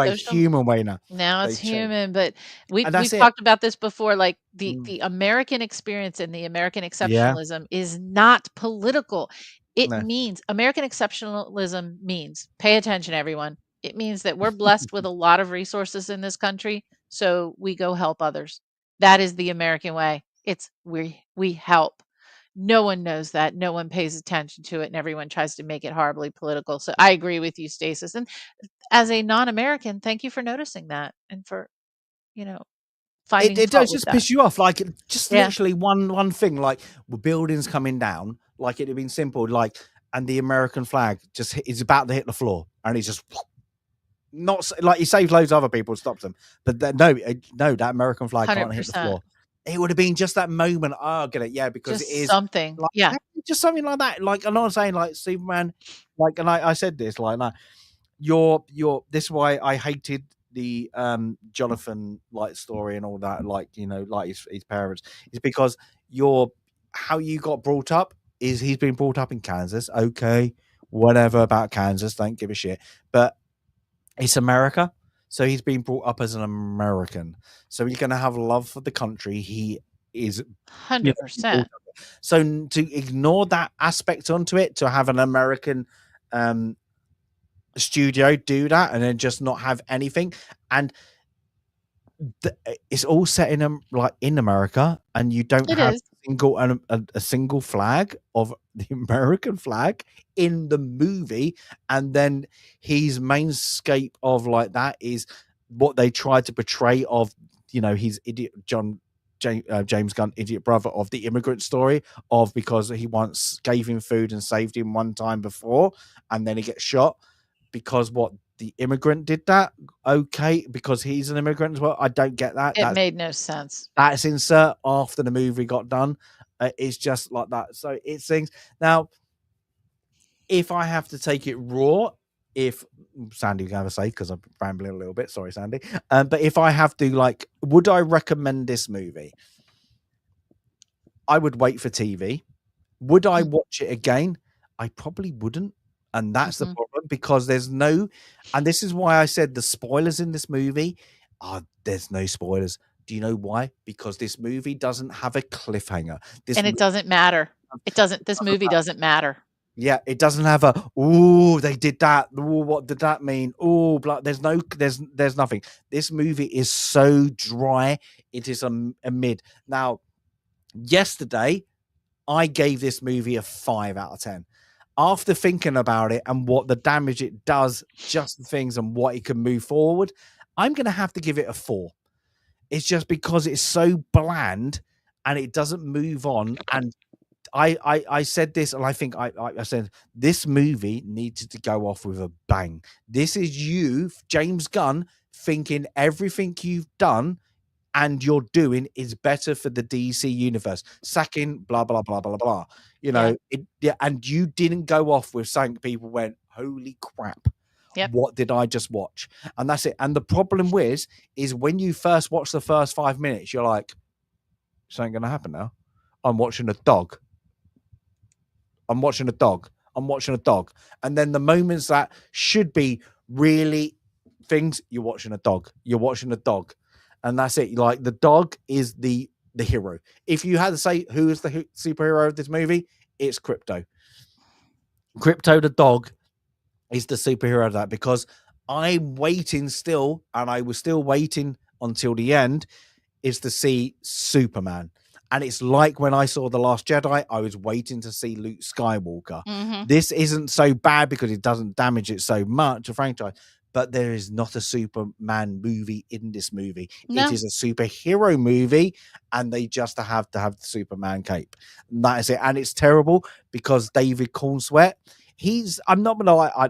[SPEAKER 1] It's human way now.
[SPEAKER 2] now it's
[SPEAKER 1] They changed,
[SPEAKER 2] human, but
[SPEAKER 1] and
[SPEAKER 2] we've
[SPEAKER 1] that's it.
[SPEAKER 2] talked about this before, like,
[SPEAKER 1] Mm,
[SPEAKER 2] the American experience and the American
[SPEAKER 1] yeah,
[SPEAKER 2] exceptionalism is not political. It
[SPEAKER 1] no.
[SPEAKER 2] means American exceptionalism means, pay attention, everyone. It means that we're blessed with a lot of resources in this country, so we go help others. That is the American way. It's we help. No one knows that. No one pays attention to it, and everyone tries to make it horribly political. So I agree with you, Stasis. And as a non-American, thank you for noticing that and for, you know,
[SPEAKER 1] It
[SPEAKER 2] finding
[SPEAKER 1] it
[SPEAKER 2] fault
[SPEAKER 1] does
[SPEAKER 2] with
[SPEAKER 1] just
[SPEAKER 2] that.
[SPEAKER 1] piss you off, like, just
[SPEAKER 2] Yeah,
[SPEAKER 1] literally one thing, like, with buildings coming down, like, it'd have been simple, like, and the American flag just is about to hit the floor, and he's just not like, he saved loads of other people, stops them, but no, that American flag can't hit the
[SPEAKER 2] 100%.
[SPEAKER 1] floor. It would have been just that moment. Oh, I get it, yeah, because it
[SPEAKER 2] Just
[SPEAKER 1] is
[SPEAKER 2] something.
[SPEAKER 1] like,
[SPEAKER 2] Yeah.
[SPEAKER 1] just something like that. Like, I'm not saying like Superman, like, and I said this, like, you're this is why I hated the Jonathan, like, story and all that, like, like his parents, is because you're how you got brought up, is he's been brought up in Kansas. Okay, whatever about Kansas, don't give a shit. But it's America. So he's been brought up as an American. So he's gonna have love for the country. He is, brought
[SPEAKER 2] 100%.
[SPEAKER 1] up. So to ignore that aspect onto it, to have an American um studio do that and then just not have anything, and it's all set in like in America, and you don't
[SPEAKER 2] It
[SPEAKER 1] have
[SPEAKER 2] is.
[SPEAKER 1] a single flag of the American flag in the movie, and then his mainscape of like that is what they tried to portray of, his idiot James Gunn, idiot brother, of the immigrant story, of because he once gave him food and saved him one time before, and then he gets shot because what the immigrant did that. Okay, because he's an immigrant as well. I don't get that.
[SPEAKER 2] It
[SPEAKER 1] That's
[SPEAKER 2] made no sense.
[SPEAKER 1] that's insert after the movie got done. It's just like that. So it's things. Now, if I have to take it raw, if Sandy can have a say, because I'm rambling a little bit. Sorry, Sandy. But if I have to, like, would I recommend this movie? I would wait for TV. Would I
[SPEAKER 2] Mm,
[SPEAKER 1] watch it again? I probably wouldn't. And that's the
[SPEAKER 2] mhm.
[SPEAKER 1] problem, because there's no, and this is why I said the spoilers in this movie there's no spoilers. Do you know why? Because this movie doesn't have a cliffhanger. This
[SPEAKER 2] And it
[SPEAKER 1] movie
[SPEAKER 2] doesn't matter. It doesn't This
[SPEAKER 1] doesn't
[SPEAKER 2] movie doesn't matter.
[SPEAKER 1] Yeah, it doesn't have a "Ooh, they did that. Ooh, what did that mean? Ooh, blah." There's nothing. This movie is so dry. It is a mid. Now, yesterday, I gave this movie a 5 out of 10. After thinking about it and what the damage it does, just the things and what it can move forward, I'm gonna have to give it a 4. It's just because it's so bland and it doesn't move on. And I said this, and I think I said this movie needed to go off with a bang. This is you, James Gunn, thinking everything you've done and you're doing is better for the DC universe. Sacking, blah blah blah blah blah. You
[SPEAKER 2] Yeah.
[SPEAKER 1] know, yeah, and you didn't go off with something people went, "Holy crap!
[SPEAKER 2] Yep.
[SPEAKER 1] What did I just watch?" And that's it. And the problem with is when you first watch the first 5 minutes, you're like, "Something gonna happen now." I'm watching a dog. I'm watching a dog. I'm watching a dog. And then the moments that should be really things, you're watching a dog. You're watching a dog. And that's it. Like the dog is the hero. If you had to say who is the superhero of this movie, it's Crypto. Crypto the dog is the superhero of that because I'm waiting still, and I was still waiting until the end, is to see Superman. And it's like when I saw The Last Jedi, I was waiting to see Luke Skywalker.
[SPEAKER 2] Mm-hmm.
[SPEAKER 1] This isn't so bad because it doesn't damage it so much, a franchise, but there is not a Superman movie in this movie.
[SPEAKER 2] No.
[SPEAKER 1] It is a superhero movie, and they just have to have the Superman cape. And that is it. And it's terrible because David Corenswet, I'm not gonna lie,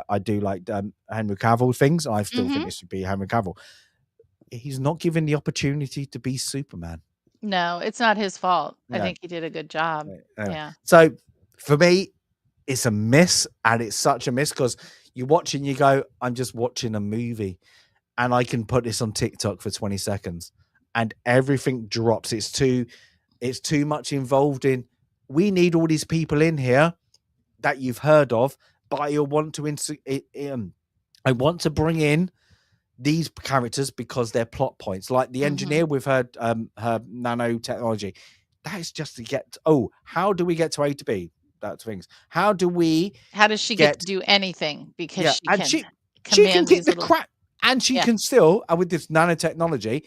[SPEAKER 1] I do like Henry Cavill things. I still think
[SPEAKER 2] Mm-hmm.
[SPEAKER 1] it should be Henry Cavill. He's not given the opportunity to be Superman.
[SPEAKER 2] No, it's not his fault. I
[SPEAKER 1] Yeah.
[SPEAKER 2] think he did a good job.
[SPEAKER 1] Anyway.
[SPEAKER 2] Yeah.
[SPEAKER 1] So for me, it's a miss, and it's such a miss because you watch and you go, I'm just watching a movie, and I can put this on TikTok for 20 seconds and everything drops. It's too much involved in. We need all these people in here that you've heard of, but I want I want to bring in these characters because they're plot points, like the engineer with her nanotechnology. That is just to get. Oh, how do we get to A to B? That's things. How
[SPEAKER 2] does she get to do anything? Because
[SPEAKER 1] Yeah,
[SPEAKER 2] she
[SPEAKER 1] and
[SPEAKER 2] can
[SPEAKER 1] she can
[SPEAKER 2] command
[SPEAKER 1] kick
[SPEAKER 2] these
[SPEAKER 1] the
[SPEAKER 2] little.
[SPEAKER 1] crap, and she
[SPEAKER 2] Yeah.
[SPEAKER 1] can still, with this nanotechnology,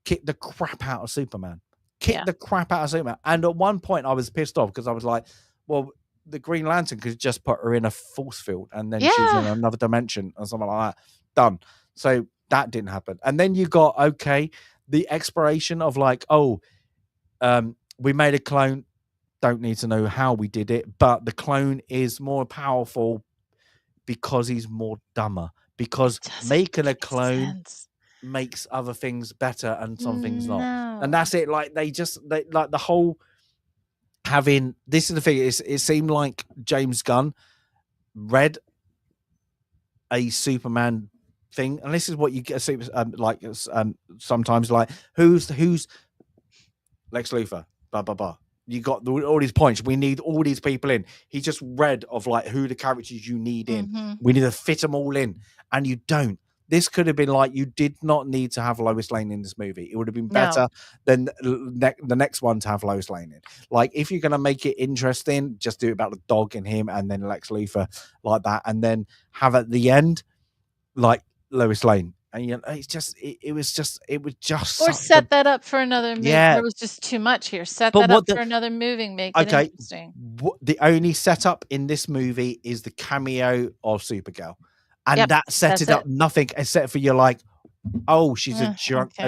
[SPEAKER 1] kick the crap out of Superman. Kick
[SPEAKER 2] Yeah.
[SPEAKER 1] the crap out of Superman. And at one point, I was pissed off because I was like, well, the Green Lantern could just put her in a force field and then she's in
[SPEAKER 2] Yeah.
[SPEAKER 1] another dimension or something like that. Done. So that didn't happen. And then you got, okay, the exploration of like, we made a clone. Don't need to know how we did it, but the clone is more powerful because he's more dumber. Because making a clone makes other things better and some things not. And that's it. Like they like the whole having, this is the thing, it seemed like James Gunn read a Superman thing, and this is what you get sometimes like who's Lex Luthor, blah blah blah. You got all these points. We need all these people in. He just read of like who the characters you need in.
[SPEAKER 2] Mm-hmm.
[SPEAKER 1] We need to fit them all in, and you don't. This could have been like, you did not need to have Lois Lane in this movie. It would have been better than the next one to have Lois Lane in. Like, if you're going to make it interesting, just do it about the dog and him and then Lex Luthor like that. And then have at the end, like Lois Lane. And you know, it was just
[SPEAKER 2] or set that up for another movie.
[SPEAKER 1] Yeah.
[SPEAKER 2] There was just too much here. Set that up for another movie, make it interesting.
[SPEAKER 1] The only setup in this movie is the cameo of Supergirl. And that set it up nothing except for you're like, oh, she's a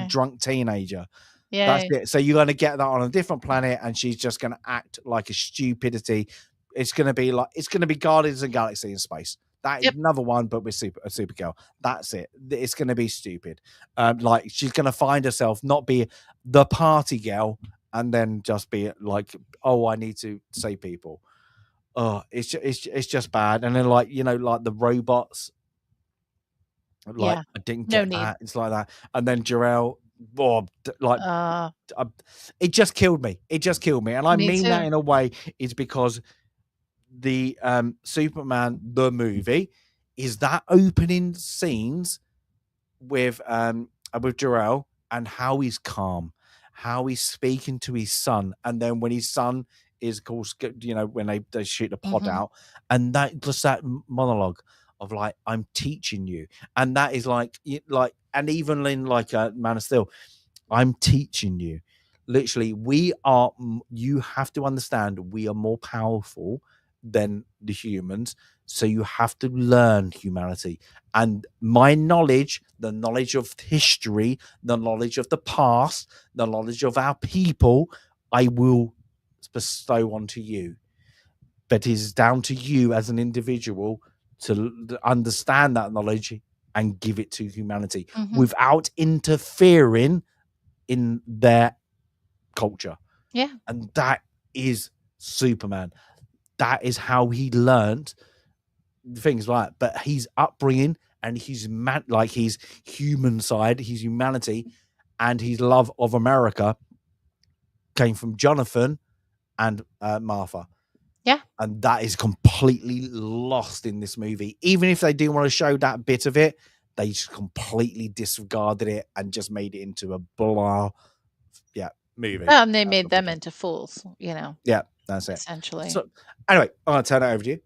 [SPEAKER 1] drunk teenager.
[SPEAKER 2] Yeah.
[SPEAKER 1] That's it. So you're going to get that on a different planet, and she's just going to act like a stupidity. It's going to be Guardians of the Galaxy in space. That is another one, but with Supergirl. That's it. It's going to be stupid. Like, she's going to find herself not be the party girl and then just be like, oh, I need to save people. Oh, it's just bad. And then, like, you know, like the robots. Like, I didn't get that. It's like that. And then Jarrell, it just killed me. It just killed me. And I mean that in a way is because the Superman the movie is that opening scenes with Jarrell and how he's calm, how he's speaking to his son, and then when his son is, of course, when they shoot the pod
[SPEAKER 2] Mhm.
[SPEAKER 1] out, and that just that monologue of like, I'm teaching you, and that is like, and even in like Man of Steel, I'm teaching you. Literally, you have to understand we are more powerful than the humans. So you have to learn humanity. And my knowledge, the knowledge of history, the knowledge of the past, the knowledge of our people, I will bestow onto you. But it is down to you as an individual to understand that knowledge and give it to humanity
[SPEAKER 2] Mhm.
[SPEAKER 1] without interfering in their culture.
[SPEAKER 2] Yeah.
[SPEAKER 1] And that is Superman. That is how he learned things like, but his upbringing and his his human side, his humanity, and his love of America came from Jonathan and Martha.
[SPEAKER 2] Yeah.
[SPEAKER 1] And that is completely lost in this movie. Even if they do want to show that bit of it, they just completely disregarded it and just made it into a blah, movie.
[SPEAKER 2] Well, and they made them into fools,
[SPEAKER 1] Yeah, that's it.
[SPEAKER 2] essentially.
[SPEAKER 1] So anyway, I'll turn it over to you.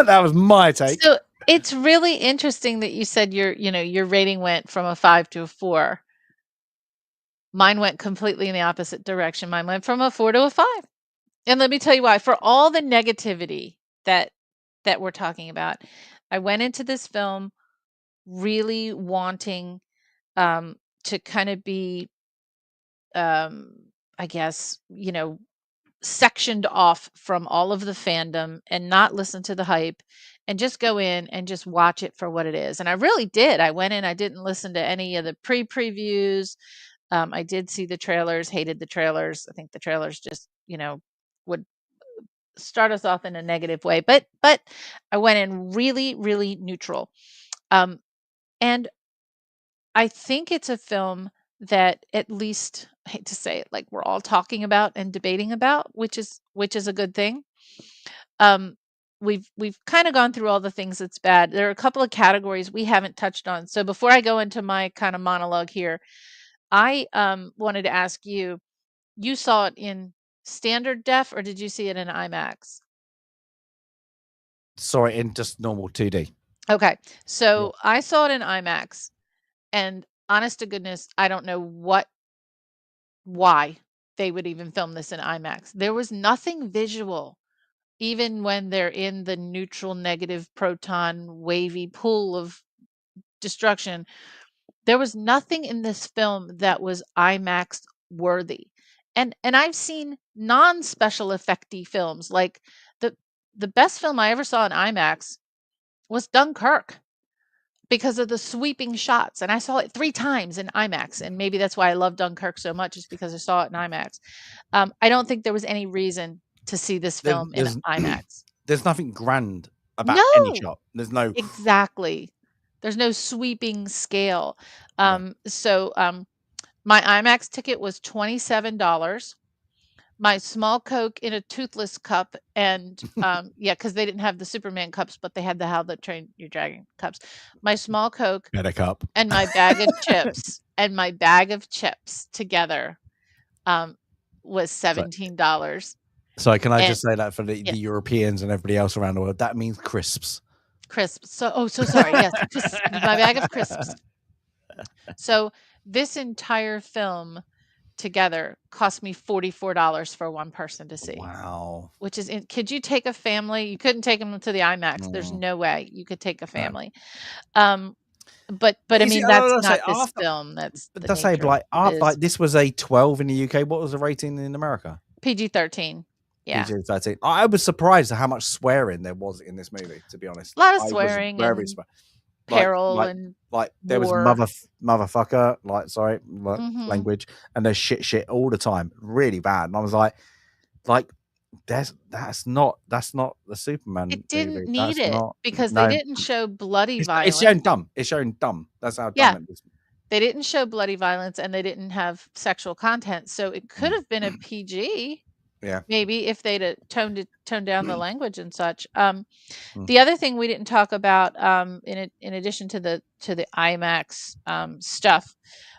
[SPEAKER 1] That was my take.
[SPEAKER 2] So it's really interesting that you said your rating went from a 5 to a 4. Mine went completely in the opposite direction. Mine went from a 4 to a 5. And let me tell you why. For all the negativity that we're talking about, I went into this film really wanting to kind of be I guess, sectioned off from all of the fandom and not listen to the hype and just go in and just watch it for what it is. And I really did. I went in, I didn't listen to any of the previews. I did see the trailers, hated the trailers. I think the trailers just, would start us off in a negative way. But I went in really, really neutral. Um, and I think it's a film that at least I hate to say it, like we're all talking about and debating about, which is a good thing. Um, we've kind of gone through all the things that's bad. There are a couple of categories we haven't touched on. So before I go into my kind of monologue here, I wanted to ask you, you saw it in standard def or did you see it in IMAX?
[SPEAKER 1] Saw it in just normal 2D.
[SPEAKER 2] Okay.
[SPEAKER 1] Yeah.
[SPEAKER 2] So I saw it in IMAX and honest to goodness, I don't know why they would even film this in IMAX. There was nothing visual, even when they're in the neutral negative proton wavy pool of destruction. There was nothing in this film that was IMAX worthy. And I've seen non-special effecty films like the the best film I ever saw in IMAX was Dunkirk because of the sweeping shots. And I saw it 3 times in IMAX. And maybe that's why I love Dunkirk so much is because I saw it in IMAX. I don't think there was any reason to see this
[SPEAKER 1] There,
[SPEAKER 2] film in
[SPEAKER 1] there's
[SPEAKER 2] IMAX.
[SPEAKER 1] there's nothing grand about any
[SPEAKER 2] No,
[SPEAKER 1] shot. There's no
[SPEAKER 2] exactly. There's no sweeping scale.
[SPEAKER 1] no.
[SPEAKER 2] My IMAX ticket was $27. My small Coke in a toothless cup and, yeah, because they didn't have the Superman cups, but they had the How the Train Your Dragon cups. My small Coke
[SPEAKER 1] Better cup.
[SPEAKER 2] and my bag of chips together, was
[SPEAKER 1] So,
[SPEAKER 2] $17.
[SPEAKER 1] so can I
[SPEAKER 2] And
[SPEAKER 1] just say that for the
[SPEAKER 2] yes,
[SPEAKER 1] Europeans and everybody else around the world, that means crisps.
[SPEAKER 2] crisps. So sorry. Yes, crisps, my bag of crisps. So this entire film together cost me $44 for one person to see,
[SPEAKER 1] Wow.
[SPEAKER 2] which is could you take a family? You couldn't take them to the IMAX. There's
[SPEAKER 1] Mm,
[SPEAKER 2] no way you could take a
[SPEAKER 1] no.
[SPEAKER 2] family. Um, but I
[SPEAKER 1] Is it?
[SPEAKER 2] mean, that's
[SPEAKER 1] Let's say
[SPEAKER 2] not this
[SPEAKER 1] after.
[SPEAKER 2] film. That's the
[SPEAKER 1] Let's say
[SPEAKER 2] nature of
[SPEAKER 1] like
[SPEAKER 2] what it
[SPEAKER 1] after,
[SPEAKER 2] is.
[SPEAKER 1] like this was a 12 in the UK. What was the rating in America?
[SPEAKER 2] PG-13. Yeah.
[SPEAKER 1] PG-13. I was surprised at how much swearing there was in this movie. To be honest,
[SPEAKER 2] A lot of
[SPEAKER 1] I was
[SPEAKER 2] swearing
[SPEAKER 1] very
[SPEAKER 2] and
[SPEAKER 1] surprised. Like,
[SPEAKER 2] peril
[SPEAKER 1] like,
[SPEAKER 2] and
[SPEAKER 1] like there was
[SPEAKER 2] war.
[SPEAKER 1] motherfucker, like, sorry, like,
[SPEAKER 2] Mhm.
[SPEAKER 1] language, and there's shit all the time, really bad. And I was like, that's not the Superman
[SPEAKER 2] It didn't
[SPEAKER 1] movie.
[SPEAKER 2] need
[SPEAKER 1] That's
[SPEAKER 2] it
[SPEAKER 1] not
[SPEAKER 2] because they
[SPEAKER 1] no.
[SPEAKER 2] didn't show bloody
[SPEAKER 1] It's
[SPEAKER 2] violence.
[SPEAKER 1] showing dumb. It's showing dumb. That's how dumb
[SPEAKER 2] Yeah,
[SPEAKER 1] it is.
[SPEAKER 2] they didn't show bloody violence and they didn't have sexual content, so it could have been a PG,
[SPEAKER 1] Yeah.
[SPEAKER 2] maybe if they'd toned down the language and such.
[SPEAKER 1] Mm.
[SPEAKER 2] The other thing we didn't talk about, in addition to the IMAX, stuff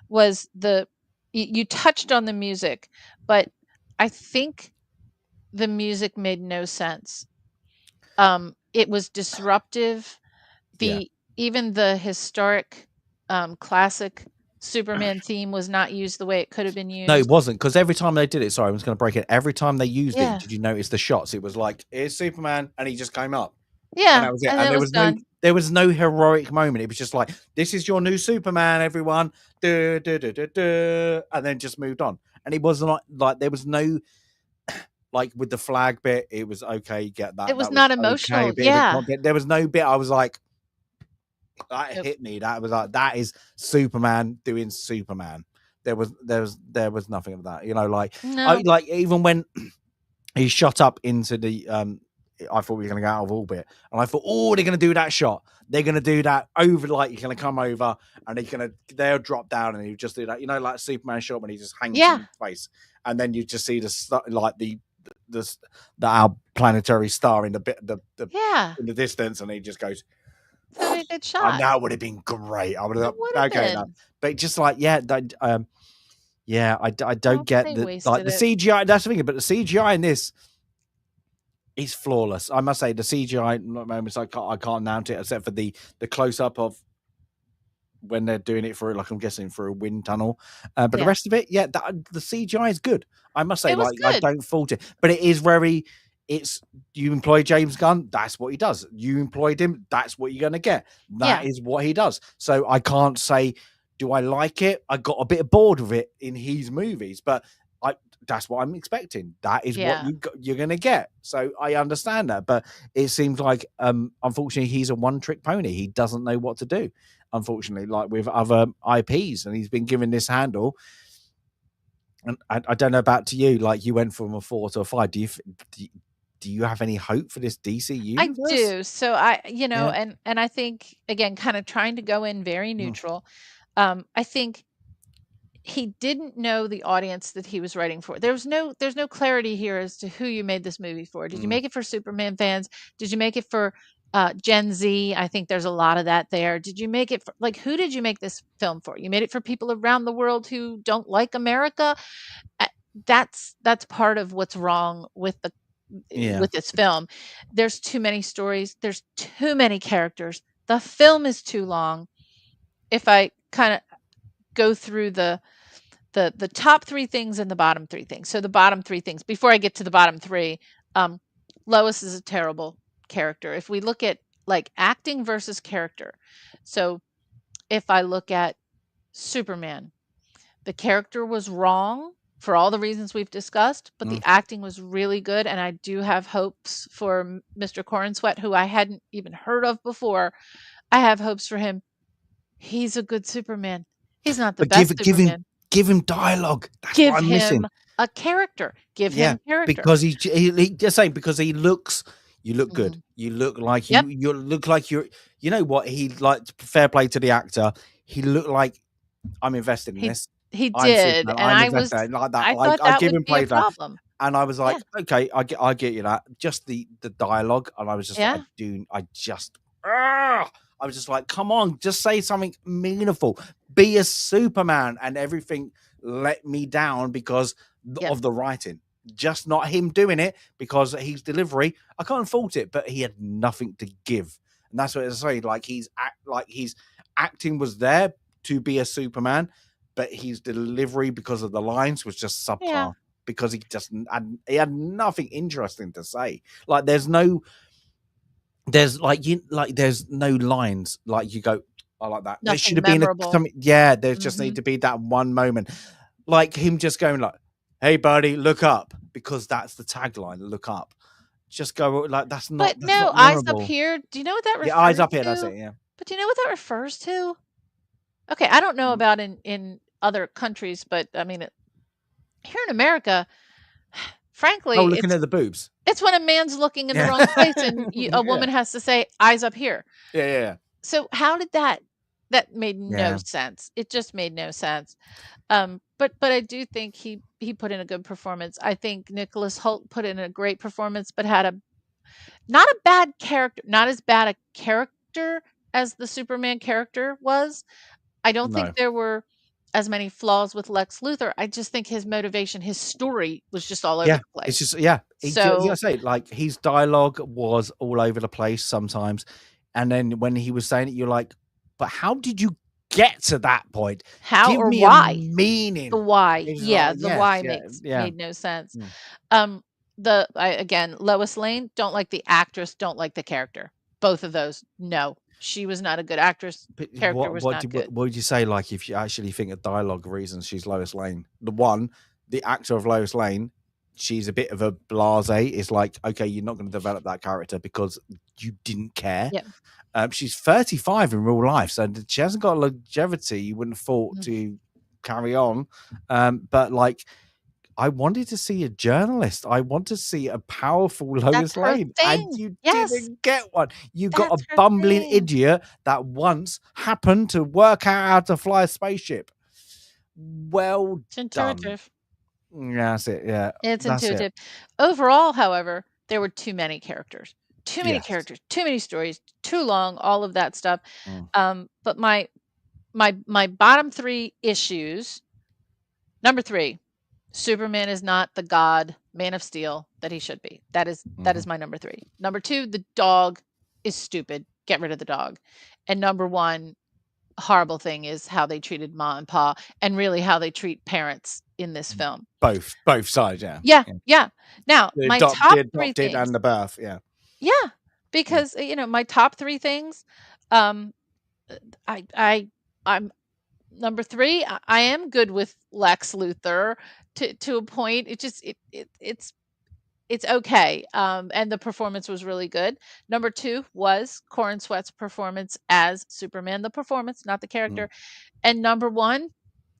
[SPEAKER 2] was you touched on the music, but I think the music made no sense. It was disruptive.
[SPEAKER 1] Yeah.
[SPEAKER 2] Even the historic, classic Superman theme was not used the way it could have been
[SPEAKER 1] No, it
[SPEAKER 2] used.
[SPEAKER 1] wasn't, because every time they did it, sorry, I was going to break it. Every time they used it,
[SPEAKER 2] Yeah.
[SPEAKER 1] did you notice the shots? It was like, here's Superman, and he just came up, and
[SPEAKER 2] Yeah,
[SPEAKER 1] that was it.
[SPEAKER 2] and
[SPEAKER 1] And
[SPEAKER 2] it was done.
[SPEAKER 1] there was no heroic moment. It was just like, this is your new Superman, everyone, duh, duh, duh, duh, duh, and then just moved on. And it was not like there was no, like with the flag bit, it was okay. Get
[SPEAKER 2] It
[SPEAKER 1] that.
[SPEAKER 2] was
[SPEAKER 1] That was
[SPEAKER 2] not
[SPEAKER 1] okay.
[SPEAKER 2] emotional.
[SPEAKER 1] A bit of a
[SPEAKER 2] Yeah.
[SPEAKER 1] content. There was no bit I was like, that
[SPEAKER 2] Nope.
[SPEAKER 1] hit me. That was like, that is Superman doing Superman. There was nothing of that. You know, like I
[SPEAKER 2] No.
[SPEAKER 1] like even when he shot up into the I thought we were gonna go out of orbit. And I thought, oh, they're gonna do that shot. They're gonna do that over, like he's gonna come over and they'll drop down and he'll just do that, you know, like Superman shot when he just hangs
[SPEAKER 2] Yeah.
[SPEAKER 1] in space. And then you just see the our planetary star in the
[SPEAKER 2] Yeah.
[SPEAKER 1] in the distance, and he just goes,
[SPEAKER 2] It's gonna be a good
[SPEAKER 1] and
[SPEAKER 2] shot.
[SPEAKER 1] that would have been great. I would
[SPEAKER 2] It
[SPEAKER 1] have
[SPEAKER 2] would have
[SPEAKER 1] okay now.
[SPEAKER 2] been.
[SPEAKER 1] But just like, yeah, yeah, I don't
[SPEAKER 2] Well,
[SPEAKER 1] get
[SPEAKER 2] they
[SPEAKER 1] like
[SPEAKER 2] wasted
[SPEAKER 1] the
[SPEAKER 2] it.
[SPEAKER 1] CGI. That's the thing, but the CGI in this is flawless. I must say the CGI moments, I can't mount it except for the close up of when they're doing it for, like, I'm guessing for a wind tunnel. But the
[SPEAKER 2] Yeah.
[SPEAKER 1] rest of it, yeah, the CGI is good. I must say,
[SPEAKER 2] It was
[SPEAKER 1] like, I
[SPEAKER 2] good.
[SPEAKER 1] don't fault it, but it is very. It's you employ James Gunn, that's what he does. You employed him, that's what you're gonna get. That
[SPEAKER 2] Yeah.
[SPEAKER 1] is what he does. So I can't say, do I like it? I got a bit bored with it in his movies, but I that's what I'm expecting. That is what
[SPEAKER 2] Yeah.
[SPEAKER 1] you're gonna get. So I understand that, but it seems like unfortunately he's a one-trick pony. He doesn't know what to do, unfortunately, like with other IPs, and he's been given this handle. And I don't know about to you, like you went from a 4 to a 5. Do you have any hope for this DC
[SPEAKER 2] I
[SPEAKER 1] universe?
[SPEAKER 2] do. So
[SPEAKER 1] Yeah.
[SPEAKER 2] and I think again, kind of trying to go in very
[SPEAKER 1] Mm,
[SPEAKER 2] neutral. I think he didn't know the audience that he was writing for. There's no clarity here as to who you made this movie for. Did you
[SPEAKER 1] mm,
[SPEAKER 2] make it for Superman fans? Did you make it for Gen Z? I think there's a lot of that there. Did you make it for, like, who did you make this film for? You made it for people around the world who don't like America. Uh, that's part of what's wrong
[SPEAKER 1] yeah.
[SPEAKER 2] with this film. There's too many stories. There's too many characters. The film is too long. If I kind of go through the top 3 things and the bottom 3 things. So the bottom 3 things, before I get to the bottom 3, um, Lois is a terrible character. If we look at, like, acting versus character. So if I look at Superman, the character was wrong for all the reasons we've discussed, but
[SPEAKER 1] Mm.
[SPEAKER 2] the acting was really good, and I do have hopes for Mr. Corenswet, who I hadn't even heard of before. I have hopes for him. He's a good Superman. He's not the
[SPEAKER 1] But
[SPEAKER 2] best Superman.
[SPEAKER 1] give him dialogue. That's what
[SPEAKER 2] Give
[SPEAKER 1] I'm missing.
[SPEAKER 2] him a character. Give
[SPEAKER 1] Yeah,
[SPEAKER 2] him character.
[SPEAKER 1] because he just saying, because he looks, you look good.
[SPEAKER 2] Mhm.
[SPEAKER 1] You look like
[SPEAKER 2] Yep.
[SPEAKER 1] you look like you know what? He, like, fair play to the actor. He looked like, I'm invested in
[SPEAKER 2] He
[SPEAKER 1] this.
[SPEAKER 2] he
[SPEAKER 1] I'm
[SPEAKER 2] did,
[SPEAKER 1] Superman.
[SPEAKER 2] and
[SPEAKER 1] I'm invested like that.
[SPEAKER 2] I thought
[SPEAKER 1] I
[SPEAKER 2] that
[SPEAKER 1] give
[SPEAKER 2] would
[SPEAKER 1] him
[SPEAKER 2] be a
[SPEAKER 1] play for that.
[SPEAKER 2] problem.
[SPEAKER 1] And I was
[SPEAKER 2] Yeah.
[SPEAKER 1] like, okay, I get you that. Just the dialogue, and I was just like,
[SPEAKER 2] Yeah.
[SPEAKER 1] I was just like, come on, just say something meaningful. Be a Superman, and everything let me down because
[SPEAKER 2] Yep.
[SPEAKER 1] of the writing. Just not him doing it, because his delivery, I can't fault it, but he had nothing to give, and that's what I was saying. Like his acting was there to be a Superman, but his delivery, because of the lines, was just
[SPEAKER 2] Yeah.
[SPEAKER 1] subpar, because he had nothing interesting to say. Like there's no lines like you go, I like that. There should
[SPEAKER 2] Nothing
[SPEAKER 1] have been
[SPEAKER 2] memorable.
[SPEAKER 1] something. Yeah, there just need
[SPEAKER 2] Mhm.
[SPEAKER 1] to be that one moment, like him just going like, "Hey, buddy, look up," because that's the tagline. Look up. Just go like
[SPEAKER 2] But
[SPEAKER 1] that's
[SPEAKER 2] no,
[SPEAKER 1] not
[SPEAKER 2] eyes up
[SPEAKER 1] memorable.
[SPEAKER 2] here, do you know what that
[SPEAKER 1] Yeah, eyes
[SPEAKER 2] refers
[SPEAKER 1] up here. That's
[SPEAKER 2] to?
[SPEAKER 1] it. Yeah.
[SPEAKER 2] But do you know what that refers to? Okay, I don't know
[SPEAKER 1] Mm.
[SPEAKER 2] about in other countries, but I mean, here in America,
[SPEAKER 1] Oh,
[SPEAKER 2] frankly,
[SPEAKER 1] looking at the boobs.
[SPEAKER 2] it's when a man's looking in the
[SPEAKER 1] Yeah.
[SPEAKER 2] wrong place and a
[SPEAKER 1] Yeah.
[SPEAKER 2] woman has to say, "Eyes up here."
[SPEAKER 1] Yeah. Yeah.
[SPEAKER 2] So how did that made no
[SPEAKER 1] Yeah.
[SPEAKER 2] sense. It just made no sense. But I do think he put in a good performance. I think Nicholas Hoult put in a great performance, but had a not a bad character, not as bad a character as the Superman character was. I don't think
[SPEAKER 1] No.
[SPEAKER 2] there were as many flaws with Lex Luthor. I just think his motivation, his story was just all over
[SPEAKER 1] Yeah.
[SPEAKER 2] the
[SPEAKER 1] It's
[SPEAKER 2] place.
[SPEAKER 1] just, yeah.
[SPEAKER 2] So
[SPEAKER 1] say, like, his dialogue was all over the place sometimes, and then when he was saying it, you're like, "But how did you get to that point?
[SPEAKER 2] how
[SPEAKER 1] Give
[SPEAKER 2] or
[SPEAKER 1] me a
[SPEAKER 2] why? The
[SPEAKER 1] meaning."
[SPEAKER 2] why.
[SPEAKER 1] It's
[SPEAKER 2] Yeah,
[SPEAKER 1] like,
[SPEAKER 2] the
[SPEAKER 1] yes,
[SPEAKER 2] why
[SPEAKER 1] yeah,
[SPEAKER 2] makes
[SPEAKER 1] yeah.
[SPEAKER 2] made no sense.
[SPEAKER 1] Mm.
[SPEAKER 2] Again, Lois Lane, don't like the actress, don't like the character. Both of those, no. She was not a good actress.
[SPEAKER 1] But
[SPEAKER 2] Character was not good.
[SPEAKER 1] what would you say, like, if you actually think of dialogue reasons she's Lois Lane? The actor of Lois Lane, she's a bit of a blasé. It's like, okay, you're not going to develop that character because you didn't care.
[SPEAKER 2] Yeah.
[SPEAKER 1] She's 35 in real life, so she hasn't got longevity. You wouldn't have thought to carry on. But like, I wanted to see a journalist. I want to see a powerful
[SPEAKER 2] That's
[SPEAKER 1] Lois
[SPEAKER 2] her
[SPEAKER 1] Lane, and
[SPEAKER 2] thing.
[SPEAKER 1] you
[SPEAKER 2] Yes,
[SPEAKER 1] didn't get one. You got a
[SPEAKER 2] that's her
[SPEAKER 1] bumbling
[SPEAKER 2] thing.
[SPEAKER 1] idiot that once happened to work out how to fly a spaceship. Well
[SPEAKER 2] It's
[SPEAKER 1] done.
[SPEAKER 2] intuitive.
[SPEAKER 1] Yeah, that's it. Yeah,
[SPEAKER 2] It's
[SPEAKER 1] that's it.
[SPEAKER 2] intuitive. Overall, however, there were too many characters. Too many
[SPEAKER 1] Yes.
[SPEAKER 2] characters, too many stories, too long, all of that stuff.
[SPEAKER 1] Mm,
[SPEAKER 2] But my bottom 3 issues, number 3, Superman is not the god Man of Steel that he should be. That is
[SPEAKER 1] mhm.
[SPEAKER 2] my number 3. Number 2, the dog is stupid. Get rid of the dog. And number 1, horrible thing is how they treated Ma and Pa, and really how they treat parents in this film.
[SPEAKER 1] Both sides. Yeah.
[SPEAKER 2] Yeah,
[SPEAKER 1] Yeah.
[SPEAKER 2] yeah. Now, my top
[SPEAKER 1] The
[SPEAKER 2] 3
[SPEAKER 1] adopted
[SPEAKER 2] things.
[SPEAKER 1] and the birth. Yeah.
[SPEAKER 2] Yeah,
[SPEAKER 1] Mm.
[SPEAKER 2] because, my top 3 things, um, I I'm number 3, I am good with Lex Luthor to a point. It just it's okay, and the performance was really good. Number 2 was Corenswet's performance as Superman, the performance, not the
[SPEAKER 1] Mm.
[SPEAKER 2] character. And number 1,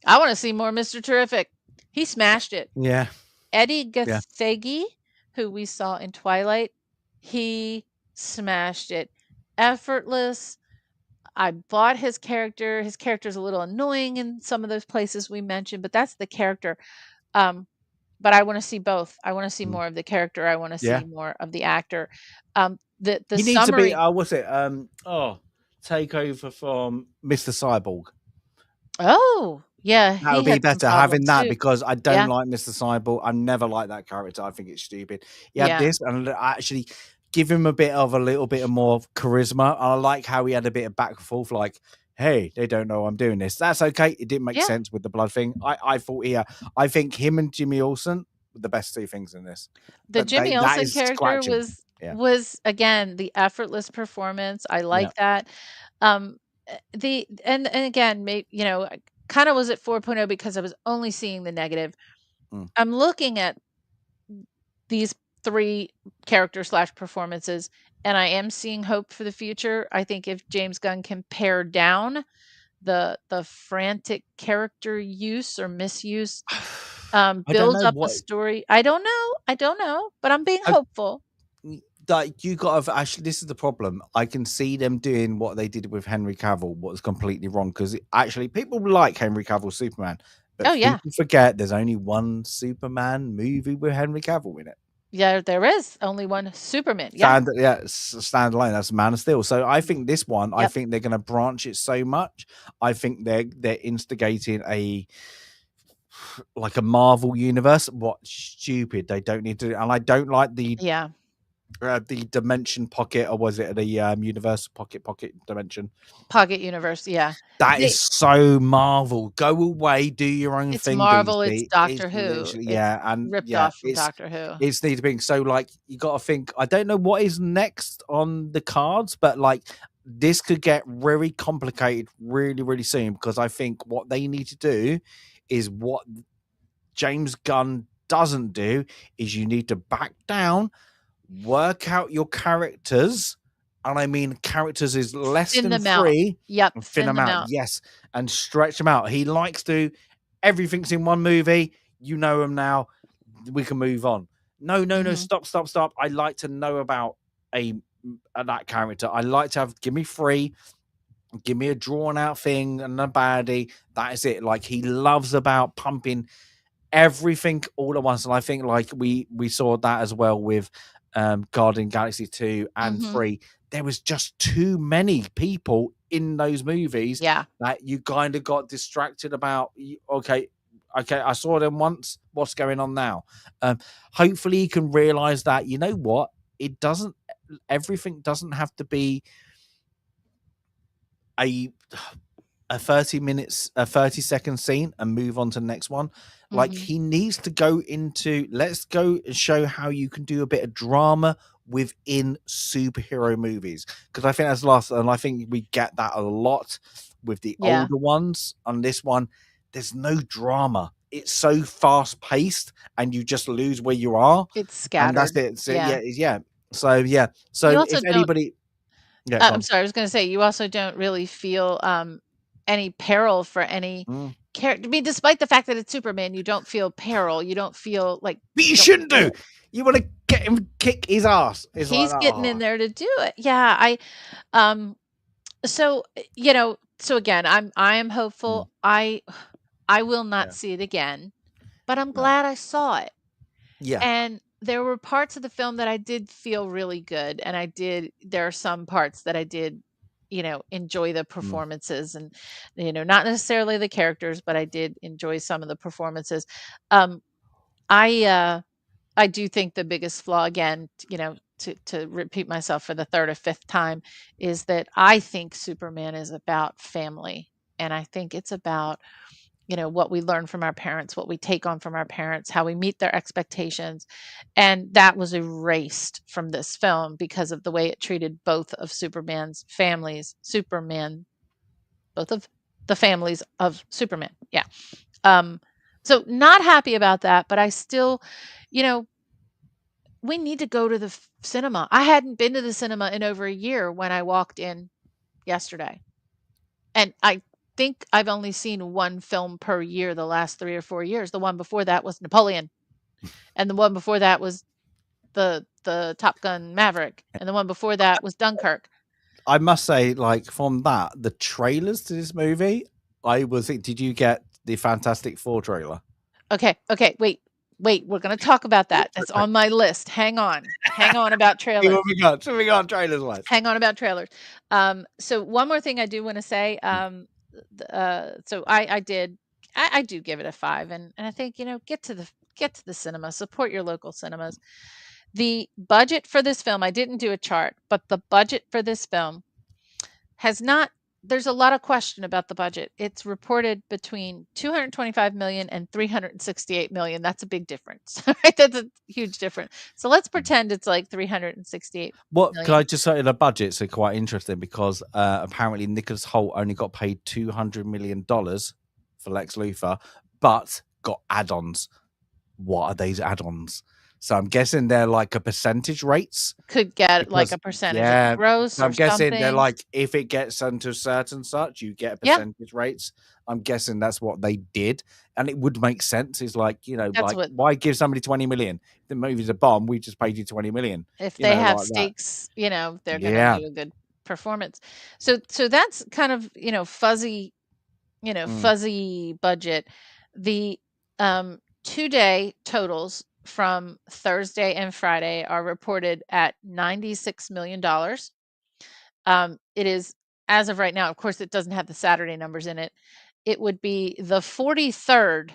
[SPEAKER 2] I wanna see more Mr. Terrific. He smashed it.
[SPEAKER 1] Yeah.
[SPEAKER 2] Eddie
[SPEAKER 1] Yeah.
[SPEAKER 2] Gathegi, who we saw in Twilight, he smashed it. Effortless. I bought his character. His character's a little annoying in some of those places we mentioned, but that's the character. Um, but I wanna see both. I wanna see
[SPEAKER 1] Mm.
[SPEAKER 2] more of the character. I wanna see
[SPEAKER 1] Yeah.
[SPEAKER 2] more of the actor. The
[SPEAKER 1] He needs to be.
[SPEAKER 2] summary.
[SPEAKER 1] What's it? Take over from Mr. Cyborg.
[SPEAKER 2] Oh, yeah,
[SPEAKER 1] That would
[SPEAKER 2] he
[SPEAKER 1] be
[SPEAKER 2] had some
[SPEAKER 1] better having
[SPEAKER 2] problems
[SPEAKER 1] that
[SPEAKER 2] too.
[SPEAKER 1] because I don't
[SPEAKER 2] Yeah,
[SPEAKER 1] like Mr. Cyborg. I never liked that character. I think it's stupid. He had
[SPEAKER 2] yeah,
[SPEAKER 1] this and actually give him a little bit of more charisma. And I like how he had a bit of back and forth, like, hey, they don't know I'm doing this. That's okay. It didn't make
[SPEAKER 2] yeah.
[SPEAKER 1] sense with the blood thing. I thought I think him and Jimmy Olsen were the best two things in this.
[SPEAKER 2] The Jimmy
[SPEAKER 1] That
[SPEAKER 2] Olsen
[SPEAKER 1] is
[SPEAKER 2] character
[SPEAKER 1] scratching.
[SPEAKER 2] was
[SPEAKER 1] Yeah.
[SPEAKER 2] was again the effortless performance. I
[SPEAKER 1] Yeah.
[SPEAKER 2] like that. The and again, kind of was at 4.0 because I was only seeing the negative.
[SPEAKER 1] Mm.
[SPEAKER 2] I'm looking at these 3 character/performances, and I am seeing hope for the future. I think if James Gunn can pare down the frantic character use or misuse,
[SPEAKER 1] I don't
[SPEAKER 2] build
[SPEAKER 1] know
[SPEAKER 2] up a
[SPEAKER 1] what.
[SPEAKER 2] story. I don't know, but I'm being hopeful.
[SPEAKER 1] Like you got to actually, this is the problem. I can see them doing what they did with Henry Cavill, what was completely wrong because actually people like Henry Cavill Superman, but
[SPEAKER 2] Oh, yeah.
[SPEAKER 1] people forget there's only one Superman movie with Henry Cavill in it.
[SPEAKER 2] Yeah, there is only one Superman. Yeah.
[SPEAKER 1] Standalone. That's Man of Steel. So I think this one, I
[SPEAKER 2] Yep.
[SPEAKER 1] think they're going to branch it so much. I think they're instigating like a Marvel universe. What stupid! They don't need to, and I don't like
[SPEAKER 2] Yeah.
[SPEAKER 1] the dimension pocket, or was it the universal pocket dimension?
[SPEAKER 2] Pocket Universe, yeah.
[SPEAKER 1] That is
[SPEAKER 2] They
[SPEAKER 1] so Marvel. Go away, do your own
[SPEAKER 2] It's
[SPEAKER 1] thing,
[SPEAKER 2] Marvel, it's
[SPEAKER 1] DC.
[SPEAKER 2] Doctor
[SPEAKER 1] It's
[SPEAKER 2] Who.
[SPEAKER 1] literally,
[SPEAKER 2] It's
[SPEAKER 1] yeah, and
[SPEAKER 2] ripped
[SPEAKER 1] yeah,
[SPEAKER 2] off from Doctor Who.
[SPEAKER 1] it's need to be so like you got to think. I don't know what is next on the cards, but like this could get very complicated really, really soon because I think what they need to do is what James Gunn doesn't do is you need to back down, work out your characters, and I mean characters is less
[SPEAKER 2] Thin
[SPEAKER 1] than
[SPEAKER 2] them out.
[SPEAKER 1] 3,
[SPEAKER 2] Yep,
[SPEAKER 1] and thin
[SPEAKER 2] thin
[SPEAKER 1] them
[SPEAKER 2] them
[SPEAKER 1] out,
[SPEAKER 2] out.
[SPEAKER 1] yes, and stretch them out. He likes to everything's in one movie, you know him now, we can move on. No,
[SPEAKER 2] Mhm.
[SPEAKER 1] stop. I like to know about a that character. I like to have give me 3, give me a drawn out thing and a baddie. That is it. Like he loves about pumping everything all at once. And I think like we saw that as well with Guardian Galaxy 2 and
[SPEAKER 2] Mhm.
[SPEAKER 1] 3. There was just too many people in those movies
[SPEAKER 2] Yeah.
[SPEAKER 1] that you kind of got distracted about. Okay, okay, I saw them once. What's going on now? Hopefully, you can realize that you know what it doesn't. Everything doesn't have to be a 30-second scene and move on to the next one. Like he needs to go into, let's go and show how you can do a bit of drama within superhero movies, because I think that's last, and I think we get that a lot with the older ones. On this one, there's no drama. It's so fast paced, and you just lose where you are.
[SPEAKER 2] It's scattered.
[SPEAKER 1] And that's it. So, yeah. So if anybody,
[SPEAKER 2] I'm sorry, I was going to say you also don't really feel any peril for any character. I mean, despite the fact that it's Superman, you don't feel peril. You don't feel like.
[SPEAKER 1] But you shouldn't do. You want to get him, kick his ass.
[SPEAKER 2] He's like, getting in there to do it. Yeah, so so again, I am hopeful. I will not see it again, but I'm glad I saw it.
[SPEAKER 1] Yeah.
[SPEAKER 2] And there were parts of the film that I did feel really good, and there are some parts that I did, enjoy the performances, and not necessarily the characters, but I did enjoy some of the performances. I do think the biggest flaw, again, to repeat myself for the third or fifth time, is that I think Superman is about family, and I think it's about what we learn from our parents, what we take on from our parents, how we meet their expectations. And that was erased from this film because of the way it treated both of Superman's families, both of the families of Superman. Yeah. So not happy about that, but I still, we need to go to the cinema. I hadn't been to the cinema in over a year when I walked in yesterday. And I think I've only seen one film per year the last 3 or 4 years. The one before that was Napoleon, and the one before that was the Top Gun Maverick, and the one before that was Dunkirk.
[SPEAKER 1] I must say, like, from that, the trailers to this movie, did you get the Fantastic Four trailer?
[SPEAKER 2] Okay, wait, we're going to talk about that. That's on my list. Hang on about trailers.
[SPEAKER 1] What we got trailers wise.
[SPEAKER 2] Hang on about trailers. So one more thing I do want to say. So I do give it a 5, and I think get to the cinema, support your local cinemas. The budget for this film, I didn't do a chart, but the budget for this film there's a lot of question about the budget. It's reported between 225 million and 368 million. That's a big difference. Right? That's a huge difference. So let's pretend it's like 368 million.
[SPEAKER 1] Can I just say the budgets are quite interesting, because apparently Nicholas Hoult only got paid $200 million for Lex Luthor, but got add-ons. What are these add-ons? So I'm guessing they're like a percentage rates.
[SPEAKER 2] Could get like a percentage of gross.
[SPEAKER 1] So I'm guessing they're like, if it gets into certain such, you get percentage rates. I'm guessing that's what they did, and it would make sense. Is like, why give somebody 20 million? If the movie's a bomb, we just paid you 20 million.
[SPEAKER 2] If they have stakes, they're going to do a good performance. So that's kind of fuzzy, fuzzy budget. The 2-day totals from Thursday and Friday are reported at $96 million. It is, as of right now, of course, it doesn't have the Saturday numbers in it. It would be the 43rd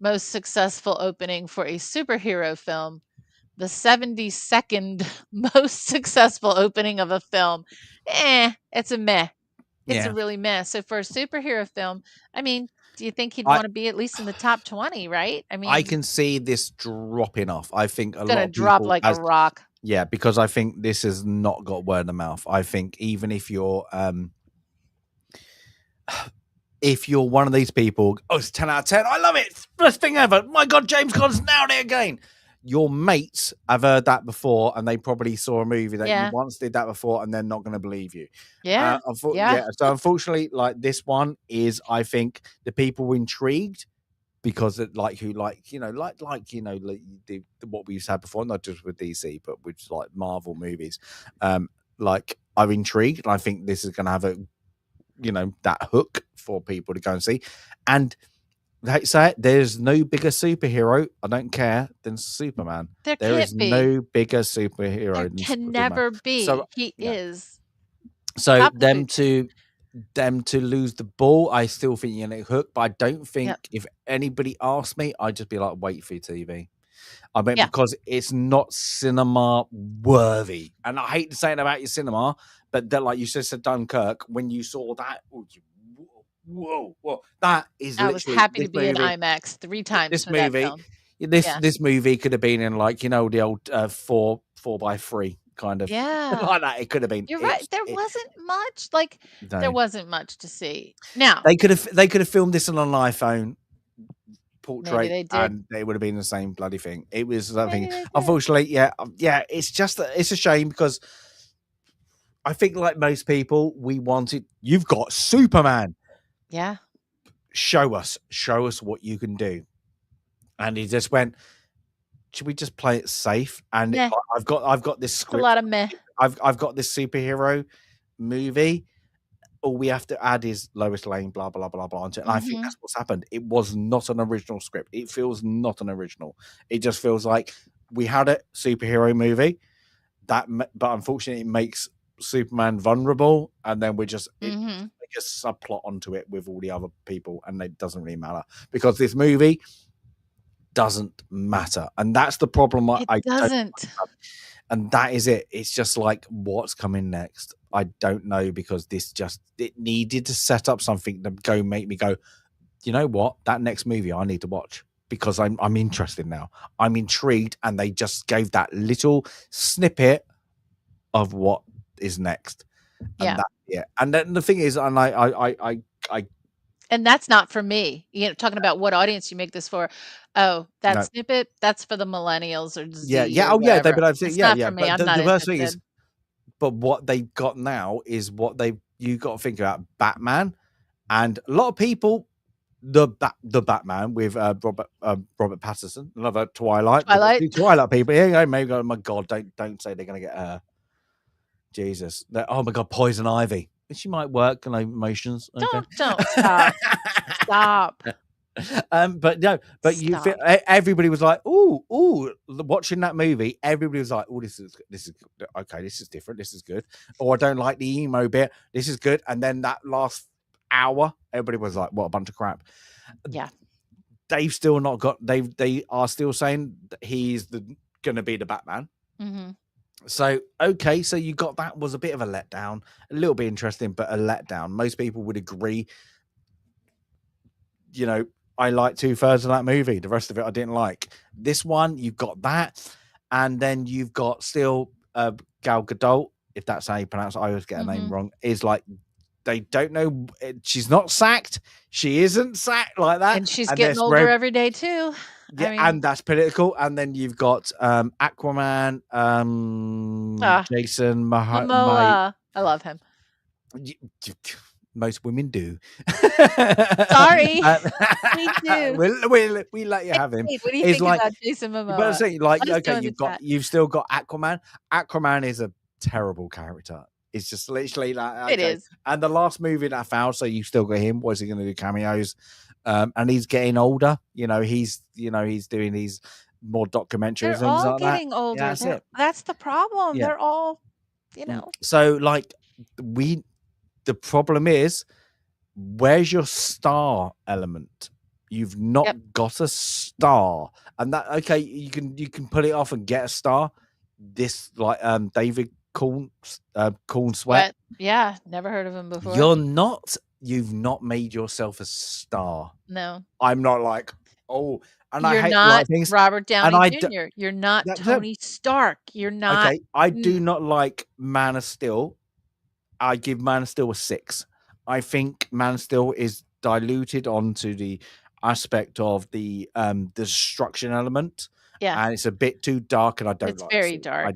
[SPEAKER 2] most successful opening for a superhero film, the 72nd most successful opening of a film. It's a meh. It's a really meh. So for a superhero film, I mean, do you think he'd want to be at least in the top 20, right? I mean,
[SPEAKER 1] I can see this dropping off. I think a lot of people
[SPEAKER 2] drop like a rock.
[SPEAKER 1] Yeah, because I think this has not got word of mouth. I think even if you're one of these people, it's 10 out of 10. I love it. Best thing ever. My God, James Gunn's nailed it again. Your mates have heard that before, and they probably saw a movie that you once did that before, and they're not going to believe you.
[SPEAKER 2] Yeah.
[SPEAKER 1] So unfortunately, like this one is, I think the people were intrigued because it, what we used to have before, not just with DC, but with like Marvel movies. Like I'm intrigued, and I think this is going to have that hook for people to go and see. And they say there's no bigger superhero, I don't care, than Superman. There is no bigger superhero than Superman.
[SPEAKER 2] Can never be. So he is.
[SPEAKER 1] So them to them to lose the ball. I still think you're gonna hook, but I don't think
[SPEAKER 2] Yep.
[SPEAKER 1] if anybody asked me, I'd just be like, wait for your TV. I mean,
[SPEAKER 2] Yeah.
[SPEAKER 1] because it's not cinema worthy. And I hate saying about your cinema, but that, like you just said, Dunkirk, when you saw that, whoa, that is
[SPEAKER 2] I was
[SPEAKER 1] literally
[SPEAKER 2] happy
[SPEAKER 1] this
[SPEAKER 2] to be in
[SPEAKER 1] movie.
[SPEAKER 2] IMAX 3 times
[SPEAKER 1] This
[SPEAKER 2] for that
[SPEAKER 1] movie,
[SPEAKER 2] film.
[SPEAKER 1] this
[SPEAKER 2] Yeah.
[SPEAKER 1] this movie could have been in, like, you know, the old 4x3 kind of
[SPEAKER 2] Yeah.
[SPEAKER 1] like that. It could have been.
[SPEAKER 2] You're right. There wasn't much. Like, there
[SPEAKER 1] No.
[SPEAKER 2] wasn't much to see. Now,
[SPEAKER 1] They could have filmed this on an iPhone
[SPEAKER 2] maybe
[SPEAKER 1] portrait,
[SPEAKER 2] they did.
[SPEAKER 1] and it would have been the same bloody thing. It was something.
[SPEAKER 2] Maybe they did.
[SPEAKER 1] Unfortunately, yeah. It's just it's a shame because I think, like most people, we wanted. You've got Superman.
[SPEAKER 2] Yeah.
[SPEAKER 1] Show us what you can do. And he just went, should we just play it safe? And
[SPEAKER 2] Meh.
[SPEAKER 1] I've got this
[SPEAKER 2] It's a
[SPEAKER 1] script.
[SPEAKER 2] lot of meh.
[SPEAKER 1] I've got this superhero movie. All we have to add is Lois Lane, blah blah blah blah. And I think that's what's happened. It was not an original script. It feels not an original. It just feels like we had a superhero movie but unfortunately, it makes Superman vulnerable, and then we just make a subplot onto it with all the other people, and it doesn't really matter because this movie doesn't matter, and that's the problem.
[SPEAKER 2] It doesn't.
[SPEAKER 1] And that is it. It's just like, what's coming next? I don't know, because it needed to set up something to make me go, you know what? That next movie I need to watch, because I'm interested now. I'm intrigued, and they just gave that little snippet of what is next. And and then the thing is, and I
[SPEAKER 2] and that's not for me. You know, talking about what audience you make this for. Oh, that snippet, that's for the millennials or Z. Or whatever. It's not for me.
[SPEAKER 1] But
[SPEAKER 2] I'm not
[SPEAKER 1] the worst thing
[SPEAKER 2] interested.
[SPEAKER 1] is, but what they've got now is you got to think about Batman, and a lot of people, the Batman with Robert Pattinson, another Twilight people. Yeah, maybe. Oh my God, don't say they're gonna get Jesus. Oh my God, Poison Ivy. She might work on emotions. Okay.
[SPEAKER 2] Don't stop. Stop.
[SPEAKER 1] But no, but you feel, everybody was like, ooh, watching that movie, everybody was like, oh, this is okay, this is different, this is good. Or I don't like the emo bit, this is good. And then that last hour, everybody was like, what a bunch of crap.
[SPEAKER 2] Yeah.
[SPEAKER 1] They've still not got, they are still saying that he's gonna be the Batman. So okay, so you got, that was a bit of a letdown, a little bit interesting, but a letdown. Most people would agree. You know, I like 2/3 of that movie. The rest of it I didn't like. This one, you've got that, and then you've got still Gal Gadot, if that's how you pronounce it. I always get her name wrong. Is like, they don't know. She's not sacked. She isn't sacked like that.
[SPEAKER 2] And she's getting older every day too.
[SPEAKER 1] Yeah, I mean, and that's political. And then you've got Aquaman, Jason
[SPEAKER 2] Momoa. I love him.
[SPEAKER 1] Most women do.
[SPEAKER 2] Sorry, we do.
[SPEAKER 1] We let you have him.
[SPEAKER 2] What do you think about Jason Momoa?
[SPEAKER 1] But say, like, okay, you've still got Aquaman. Aquaman is a terrible character. It's just literally like, okay. It is. And the last movie that I found, so you still got him. Was he going to do cameos? And he's getting older. You know, he's doing these more documentaries.
[SPEAKER 2] They're all
[SPEAKER 1] like
[SPEAKER 2] getting
[SPEAKER 1] that.
[SPEAKER 2] older. Yeah, that's the problem. Yeah. They're all,
[SPEAKER 1] So like the problem is, where's your star element? You've not got a star, and that, okay, you can put it off and get a star. This, like, David Corenswet.
[SPEAKER 2] Yeah, never heard of him before.
[SPEAKER 1] You've not made yourself a star.
[SPEAKER 2] No,
[SPEAKER 1] I'm not like, oh, and
[SPEAKER 2] you're
[SPEAKER 1] I hate
[SPEAKER 2] not
[SPEAKER 1] things.
[SPEAKER 2] Robert Downey Jr. You're not Tony Stark. You're not.
[SPEAKER 1] Okay, I do not like Man of Steel. I give Man of Steel a 6. I think Man of Steel is diluted onto the aspect of the destruction element.
[SPEAKER 2] Yeah,
[SPEAKER 1] and it's a bit too dark, and I don't. It's like
[SPEAKER 2] very dark.
[SPEAKER 1] I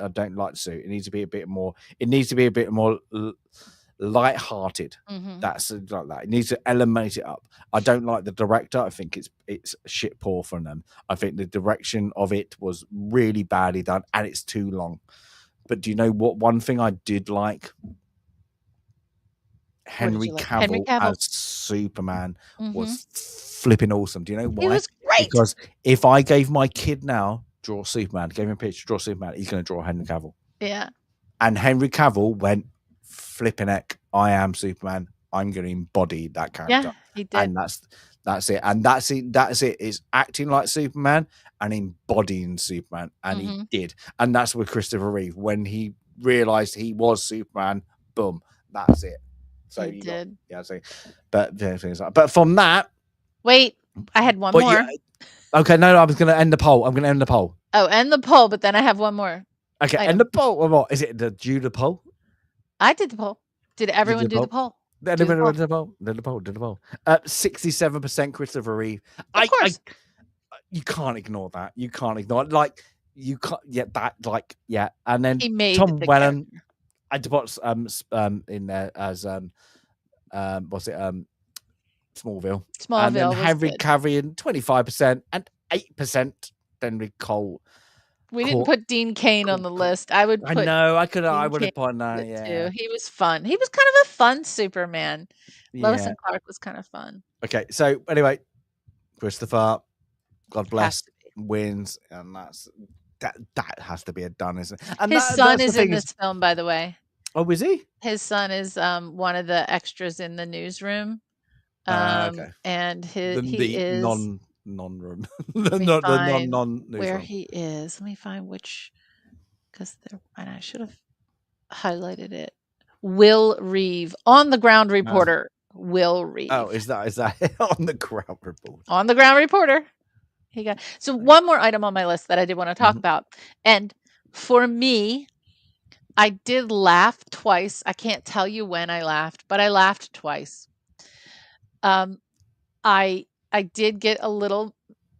[SPEAKER 1] don't like the suit. It needs to be a bit more. It needs to be a bit more light-hearted. That's like that. It needs to elevate it up. I don't like the director. I think it's shit poor from them. I think the direction of it was really badly done, and it's too long. But do you know what? One thing I did like. Henry Cavill as Superman was flipping awesome. Do you know why?
[SPEAKER 2] It was great.
[SPEAKER 1] Because if I gave my kid now, draw Superman, gave him a picture, draw Superman, he's going to draw Henry Cavill.
[SPEAKER 2] Yeah.
[SPEAKER 1] And Henry Cavill went flipping heck, I am Superman. I'm going to embody that character.
[SPEAKER 2] Yeah, he did.
[SPEAKER 1] And that's it. And that's it. It's acting like Superman and embodying Superman. And he did. And that's with Christopher Reeve. When he realized he was Superman, boom, that's it. So
[SPEAKER 2] he did.
[SPEAKER 1] But from that.
[SPEAKER 2] Wait, I had one more.
[SPEAKER 1] Okay, no, I was going to end the poll. I'm going to end the poll.
[SPEAKER 2] Oh, end the poll, but then I have one more.
[SPEAKER 1] Okay, end the poll. What is it? Did the poll?
[SPEAKER 2] I did the poll. Did everyone do the poll?
[SPEAKER 1] Did the poll. 67% Christopher Reeve.
[SPEAKER 2] Of course.
[SPEAKER 1] You can't ignore that. You can't ignore it. Like you can't. Yeah, that. Like yeah. And then
[SPEAKER 2] he made
[SPEAKER 1] Tom Welling. I put in there as what's it? Smallville. And then Henry Cavill 25% and 8% Henry Cole.
[SPEAKER 2] We didn't put Dean Cain on the list. I would.
[SPEAKER 1] I know. I would have put no. Yeah.
[SPEAKER 2] Too. He was fun. He was kind of a fun Superman. Lois and Clark was kind of fun.
[SPEAKER 1] Okay, so anyway, Christopher, God bless, wins, and that has to be a done, isn't it? And
[SPEAKER 2] his son is in this film, by the way.
[SPEAKER 1] Oh, is he?
[SPEAKER 2] His son is one of the extras in the newsroom.
[SPEAKER 1] Okay.
[SPEAKER 2] And he is
[SPEAKER 1] non-room.
[SPEAKER 2] non where he is. Let me find which, because and I should have highlighted it. Will Reeve, on the ground reporter. Will Reeve.
[SPEAKER 1] Oh, is that on the ground reporter?
[SPEAKER 2] On the ground reporter. He got so one more item on my list that I did want to talk about. And for me, I did laugh twice. I can't tell you when I laughed, but I laughed twice. I did get a little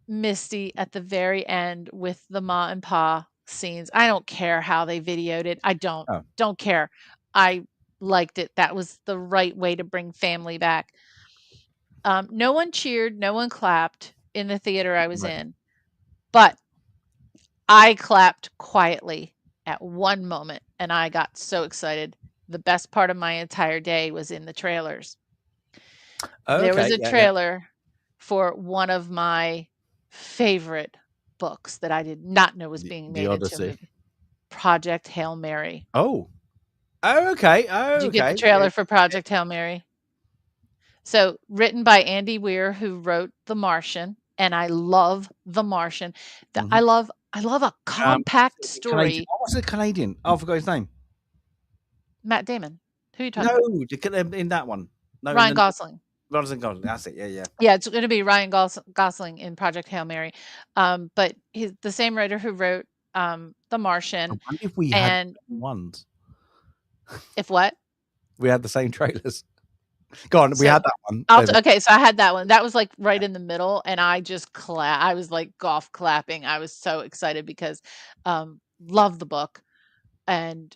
[SPEAKER 2] misty at the very end with the Ma and Pa scenes. I don't care how they videoed it. I don't care. I liked it. That was the right way to bring family back. No one cheered, no one clapped in the theater I was in, but I clapped quietly at one moment, and I got so excited. The best part of my entire day was in the trailers. There was a trailer for one of my favorite books that I did not know was being made into a movie. Project Hail Mary.
[SPEAKER 1] Oh, okay.
[SPEAKER 2] Did you get the trailer for Project Hail Mary? So, written by Andy Weir, who wrote The Martian, and I love The Martian. I love a compact story.
[SPEAKER 1] What was it? Canadian? Oh, I forgot his name.
[SPEAKER 2] Matt Damon. Who are you talking about?
[SPEAKER 1] No, in that one. No,
[SPEAKER 2] Ryan Gosling.
[SPEAKER 1] Ryan Gosling. That's it. Yeah.
[SPEAKER 2] Yeah, it's going to be Ryan Gosling in Project Hail Mary. But he's the same writer who wrote The Martian.
[SPEAKER 1] I wonder if we had ones.
[SPEAKER 2] If what?
[SPEAKER 1] We had the same trailers. Go on, we had that one.
[SPEAKER 2] Okay, so I had that one. That was like right in the middle, and I just I was like golf clapping. I was so excited because love the book and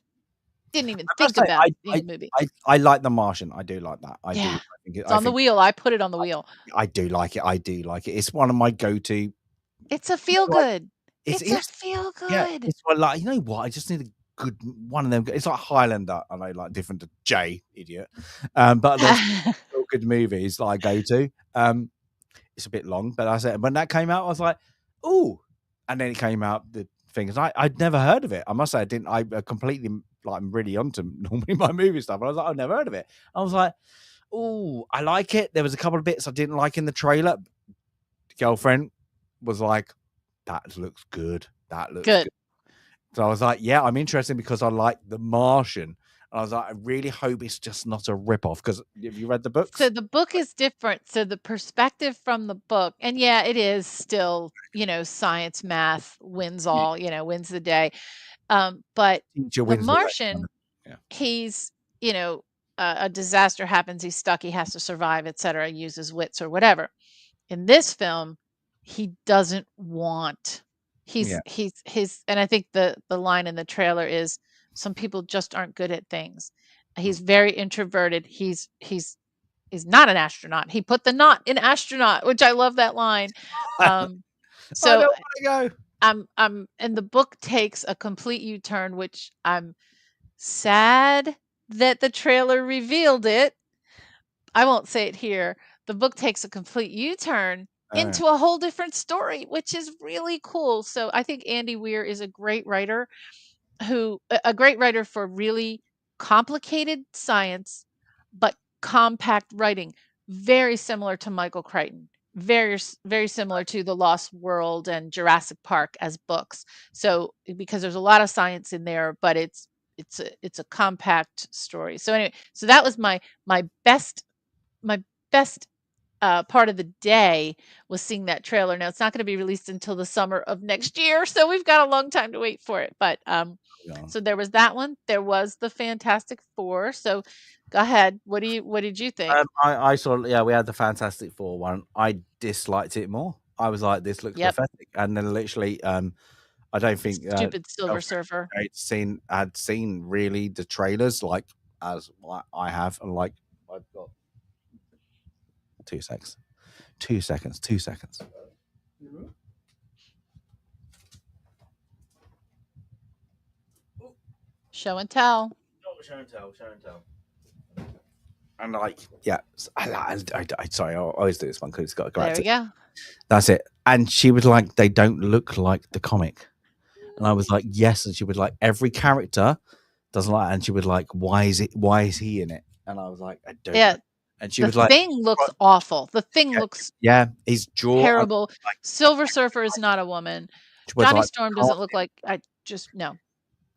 [SPEAKER 2] didn't even think about the movie.
[SPEAKER 1] I like The Martian. I do like that. I do. I think
[SPEAKER 2] it's on the wheel. I put it on the wheel.
[SPEAKER 1] I do like it. It's one of my go-to.
[SPEAKER 2] It's a feel good. It's a feel good.
[SPEAKER 1] Yeah, it's like, you know what? I just need a good one of them. It's like Highlander. I know, like different to Jay, idiot. But there's good movies that I go to. It's a bit long, but I said when that came out, I was like, ooh. And then it came out the things. I'd never heard of it. I must say, I completely, like, I'm really onto normally my movie stuff. I was like, I've never heard of it. I was like, ooh, I like it. There was a couple of bits I didn't like in the trailer. The girlfriend was like, that looks good. That looks good. So I was like, yeah, I'm interested because I like The Martian. And I was like, I really hope it's just not a ripoff. Because have you read the book?
[SPEAKER 2] So the book is different. So the perspective from the book, and yeah, it is still, science, math wins all, wins the day. But The Martian, he's, a disaster happens, he's stuck, he has to survive, etc., uses wits or whatever. In this film, he doesn't want. He's and I think the line in the trailer is, some people just aren't good at things. He's very introverted. He's not an astronaut. He put the not in astronaut, which I love that line. So
[SPEAKER 1] I don't want to go.
[SPEAKER 2] And the book takes a complete U-turn, which I'm sad that the trailer revealed it. I won't say it here. The book takes a complete U-turn into a whole different story, which is really cool. So I think Andy Weir is a great writer for really complicated science, but compact writing, very similar to Michael Crichton, very similar to The Lost World and Jurassic Park as books. So because there's a lot of science in there, but it's a compact story. So anyway, so that was my best my best part of the day was seeing that trailer. Now it's not going to be released until the summer of next year, so we've got a long time to wait for it. But
[SPEAKER 1] Yeah.
[SPEAKER 2] so there was that one. There was the Fantastic Four. So go ahead. What did you think?
[SPEAKER 1] I saw, yeah, we had the Fantastic Four one. I disliked it more. I was like, this looks
[SPEAKER 2] Yep.
[SPEAKER 1] pathetic. And then literally, I don't think
[SPEAKER 2] Stupid Silver
[SPEAKER 1] myself
[SPEAKER 2] Surfer.
[SPEAKER 1] and had seen really the trailers like as I have, and like I've got 2 seconds.
[SPEAKER 2] Show and tell.
[SPEAKER 1] Show and tell. And like, yeah, sorry, I always do this one because it's got a great.
[SPEAKER 2] There we go.
[SPEAKER 1] That's it. And she was like, they don't look like the comic. And I was like, yes. And she would like, every character doesn't like, and she would like, why is he in it? And I was like, I don't know. And she
[SPEAKER 2] The
[SPEAKER 1] was like,
[SPEAKER 2] Thing looks awful. The Thing looks
[SPEAKER 1] he's
[SPEAKER 2] terrible. Silver Surfer is not a woman. Johnny Storm doesn't look like, no.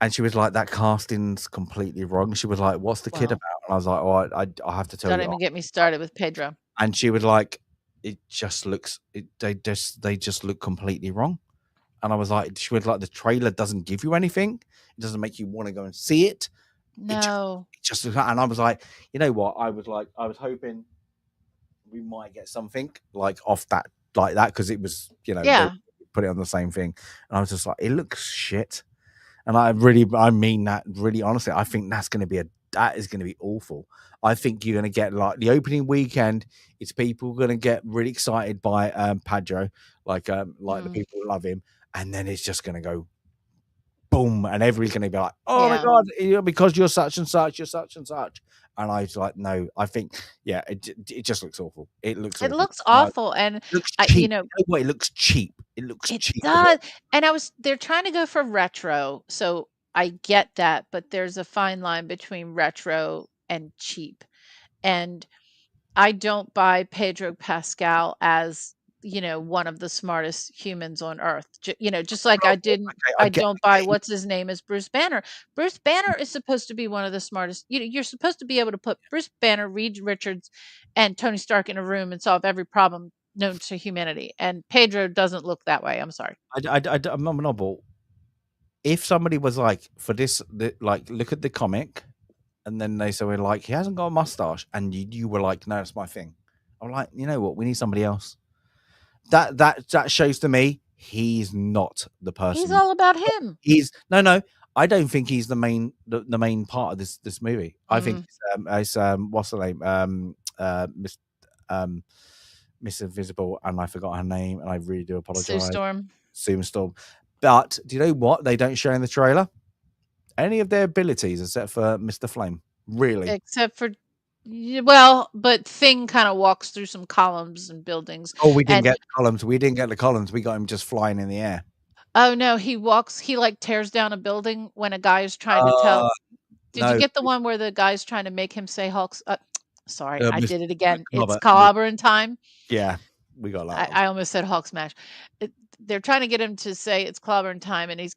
[SPEAKER 1] And she was like, that casting's completely wrong. She was like, what's the kid about? And I was like, oh, I have to tell you.
[SPEAKER 2] Don't even get me started with Pedro.
[SPEAKER 1] And she was like, it just looks, they just look completely wrong. And I was like, she was like, the trailer doesn't give you anything. It doesn't make you want to go and see it.
[SPEAKER 2] No.
[SPEAKER 1] It just, and I was like, you know what? I was hoping we might get something like off that, like that, because it was,
[SPEAKER 2] yeah,
[SPEAKER 1] put it on the same thing. And I was just like, it looks shit. And I mean that really honestly. I think that is going to be awful. I think you're going to get like the opening weekend. It's people going to get really excited by Pedro, like the people who love him, and then it's just going to go boom, and everybody's going to be like, "Oh my god, because you're such and such, you're such and such." And I was like, "No, I think, yeah, it just looks awful. It looks
[SPEAKER 2] awful, and
[SPEAKER 1] it looks cheap. You know what? It looks cheap. It looks cheap.
[SPEAKER 2] Does. And they're trying to go for retro, so I get that, but there's a fine line between retro and cheap. And I don't buy Pedro Pascal as, one of the smartest humans on earth. Just like I don't buy what's his name as Bruce Banner. Bruce Banner is supposed to be one of the smartest. You're supposed to be able to put Bruce Banner, Reed Richards, and Tony Stark in a room and solve every problem known to humanity. And Pedro doesn't look that way. I'm sorry.
[SPEAKER 1] I'm not novel. If somebody was like, for this, like, look at the comic, and then they say, like, he hasn't got a mustache, and you were like, no, that's my thing. I'm like, you know what? We need somebody else. That shows to me he's not the person.
[SPEAKER 2] He's all about him.
[SPEAKER 1] No. I don't think he's the main part of this movie. I think it's what's the name? Miss Invisible, and I forgot her name, and I really do apologize. Sue Storm. But do you know what? They don't show in the trailer any of their abilities except for Mr. Flame. Really?
[SPEAKER 2] Except for, well, but Thing kind of walks through some columns and buildings.
[SPEAKER 1] Oh, we didn't get the columns. We didn't get the columns. We got him just flying in the air.
[SPEAKER 2] Oh no, he like tears down a building when a guy is trying to tell. Did you get the one where the guy's trying to make him say Hulk's? Sorry, I did it again. It's clobbering time.
[SPEAKER 1] Yeah, we got that.
[SPEAKER 2] I almost said Hulk smash. They're trying to get him to say it's clobbering time, and he's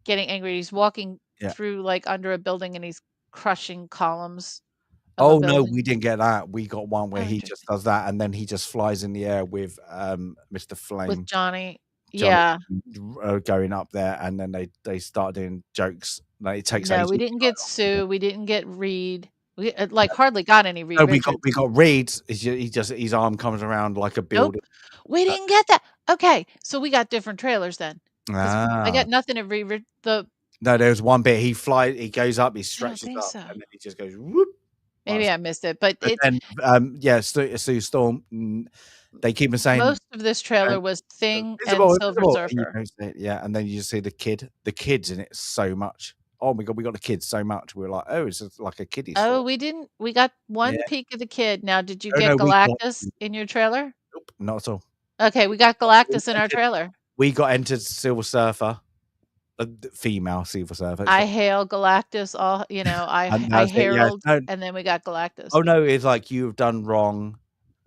[SPEAKER 2] getting angry. He's walking through like under a building, and he's crushing columns.
[SPEAKER 1] Oh no, we didn't get that. We got one where he just does that, and then he just flies in the air with Mr. Flame,
[SPEAKER 2] with Johnny
[SPEAKER 1] going up there, and then they start doing jokes. Like, it takes.
[SPEAKER 2] No, we didn't get Sue. We didn't get Reed. We hardly got any Reed.
[SPEAKER 1] No, we got Reed. His arm comes around like a building.
[SPEAKER 2] Nope. We didn't get that. Okay, so we got different trailers then. I got nothing of Reed. No,
[SPEAKER 1] there's one bit he goes up, he stretches up, and then he just goes whoop.
[SPEAKER 2] Maybe I missed it, but
[SPEAKER 1] then Sue Storm. They keep on saying
[SPEAKER 2] most of this trailer was Thing and Silver Surfer.
[SPEAKER 1] Yeah, and then you just see the kid. The kids in it so much. Oh my god, we got the kids so much. We were like, oh, it's just like a kiddie story.
[SPEAKER 2] Oh, we didn't. We got one peek of the kid. Now, did you get Galactus in your trailer?
[SPEAKER 1] Nope, not at all.
[SPEAKER 2] Okay, we got Galactus in our trailer.
[SPEAKER 1] We got Entered Silver Surfer. female Silver Surfer. It's
[SPEAKER 2] I
[SPEAKER 1] not,
[SPEAKER 2] hail Galactus. All
[SPEAKER 1] and
[SPEAKER 2] I
[SPEAKER 1] that's it. Yeah.
[SPEAKER 2] herald,
[SPEAKER 1] No,
[SPEAKER 2] and then we got Galactus.
[SPEAKER 1] oh no, it's like you've done wrong.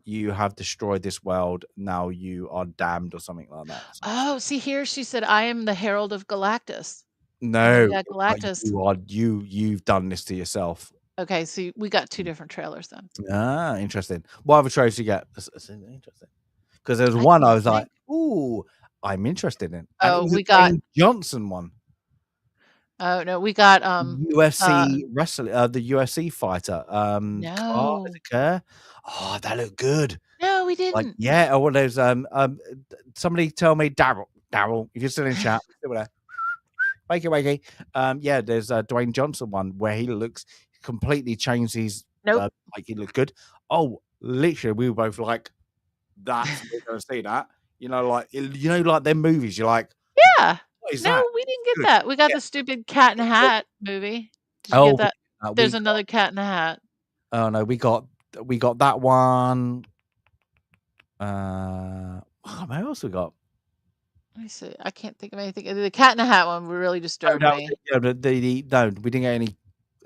[SPEAKER 1] You have destroyed this world. Now you are damned, or something like that.
[SPEAKER 2] Oh, see here, she said, "I am the herald of Galactus," and then we
[SPEAKER 1] No,
[SPEAKER 2] got
[SPEAKER 1] it's like
[SPEAKER 2] Galactus.
[SPEAKER 1] you've done this to yourself.
[SPEAKER 2] Okay, so we got 2 different trailers then.
[SPEAKER 1] Ah, interesting. What other trailers you get? That's interesting. Because there's
[SPEAKER 2] I
[SPEAKER 1] one I
[SPEAKER 2] can't
[SPEAKER 1] was like,
[SPEAKER 2] think.
[SPEAKER 1] "Ooh, I'm interested in," and it
[SPEAKER 2] Oh,
[SPEAKER 1] was a
[SPEAKER 2] we got
[SPEAKER 1] Dwayne Johnson one,
[SPEAKER 2] oh, no, we got,
[SPEAKER 1] UFC wrestler, the UFC fighter. Kerr, is
[SPEAKER 2] no.
[SPEAKER 1] it Kerr? Oh, that looked good.
[SPEAKER 2] No, we
[SPEAKER 1] Like,
[SPEAKER 2] didn't.
[SPEAKER 1] yeah. Oh, well, there's somebody tell me, Daryl, if you're still in chat, still there. Wakey, wakey. Yeah, there's a Dwayne Johnson one where he looks completely changed his
[SPEAKER 2] Nope.
[SPEAKER 1] like he looked good. Oh, literally, we were both like, "That's we're gonna see that." Like them movies. You're like,
[SPEAKER 2] Yeah.
[SPEAKER 1] "What is
[SPEAKER 2] No,
[SPEAKER 1] that?"
[SPEAKER 2] we didn't get
[SPEAKER 1] Good.
[SPEAKER 2] that. We got
[SPEAKER 1] Yeah.
[SPEAKER 2] the stupid Cat in the Hat movie. Did you get
[SPEAKER 1] Oh,
[SPEAKER 2] that?
[SPEAKER 1] we
[SPEAKER 2] There's
[SPEAKER 1] got.
[SPEAKER 2] another Cat in the Hat.
[SPEAKER 1] Oh no, we got that one. What else we got?
[SPEAKER 2] Let me see. I can't think of anything. The Cat in the Hat one really
[SPEAKER 1] Oh,
[SPEAKER 2] disturbed
[SPEAKER 1] that was
[SPEAKER 2] me.
[SPEAKER 1] it. Yeah, no, we didn't get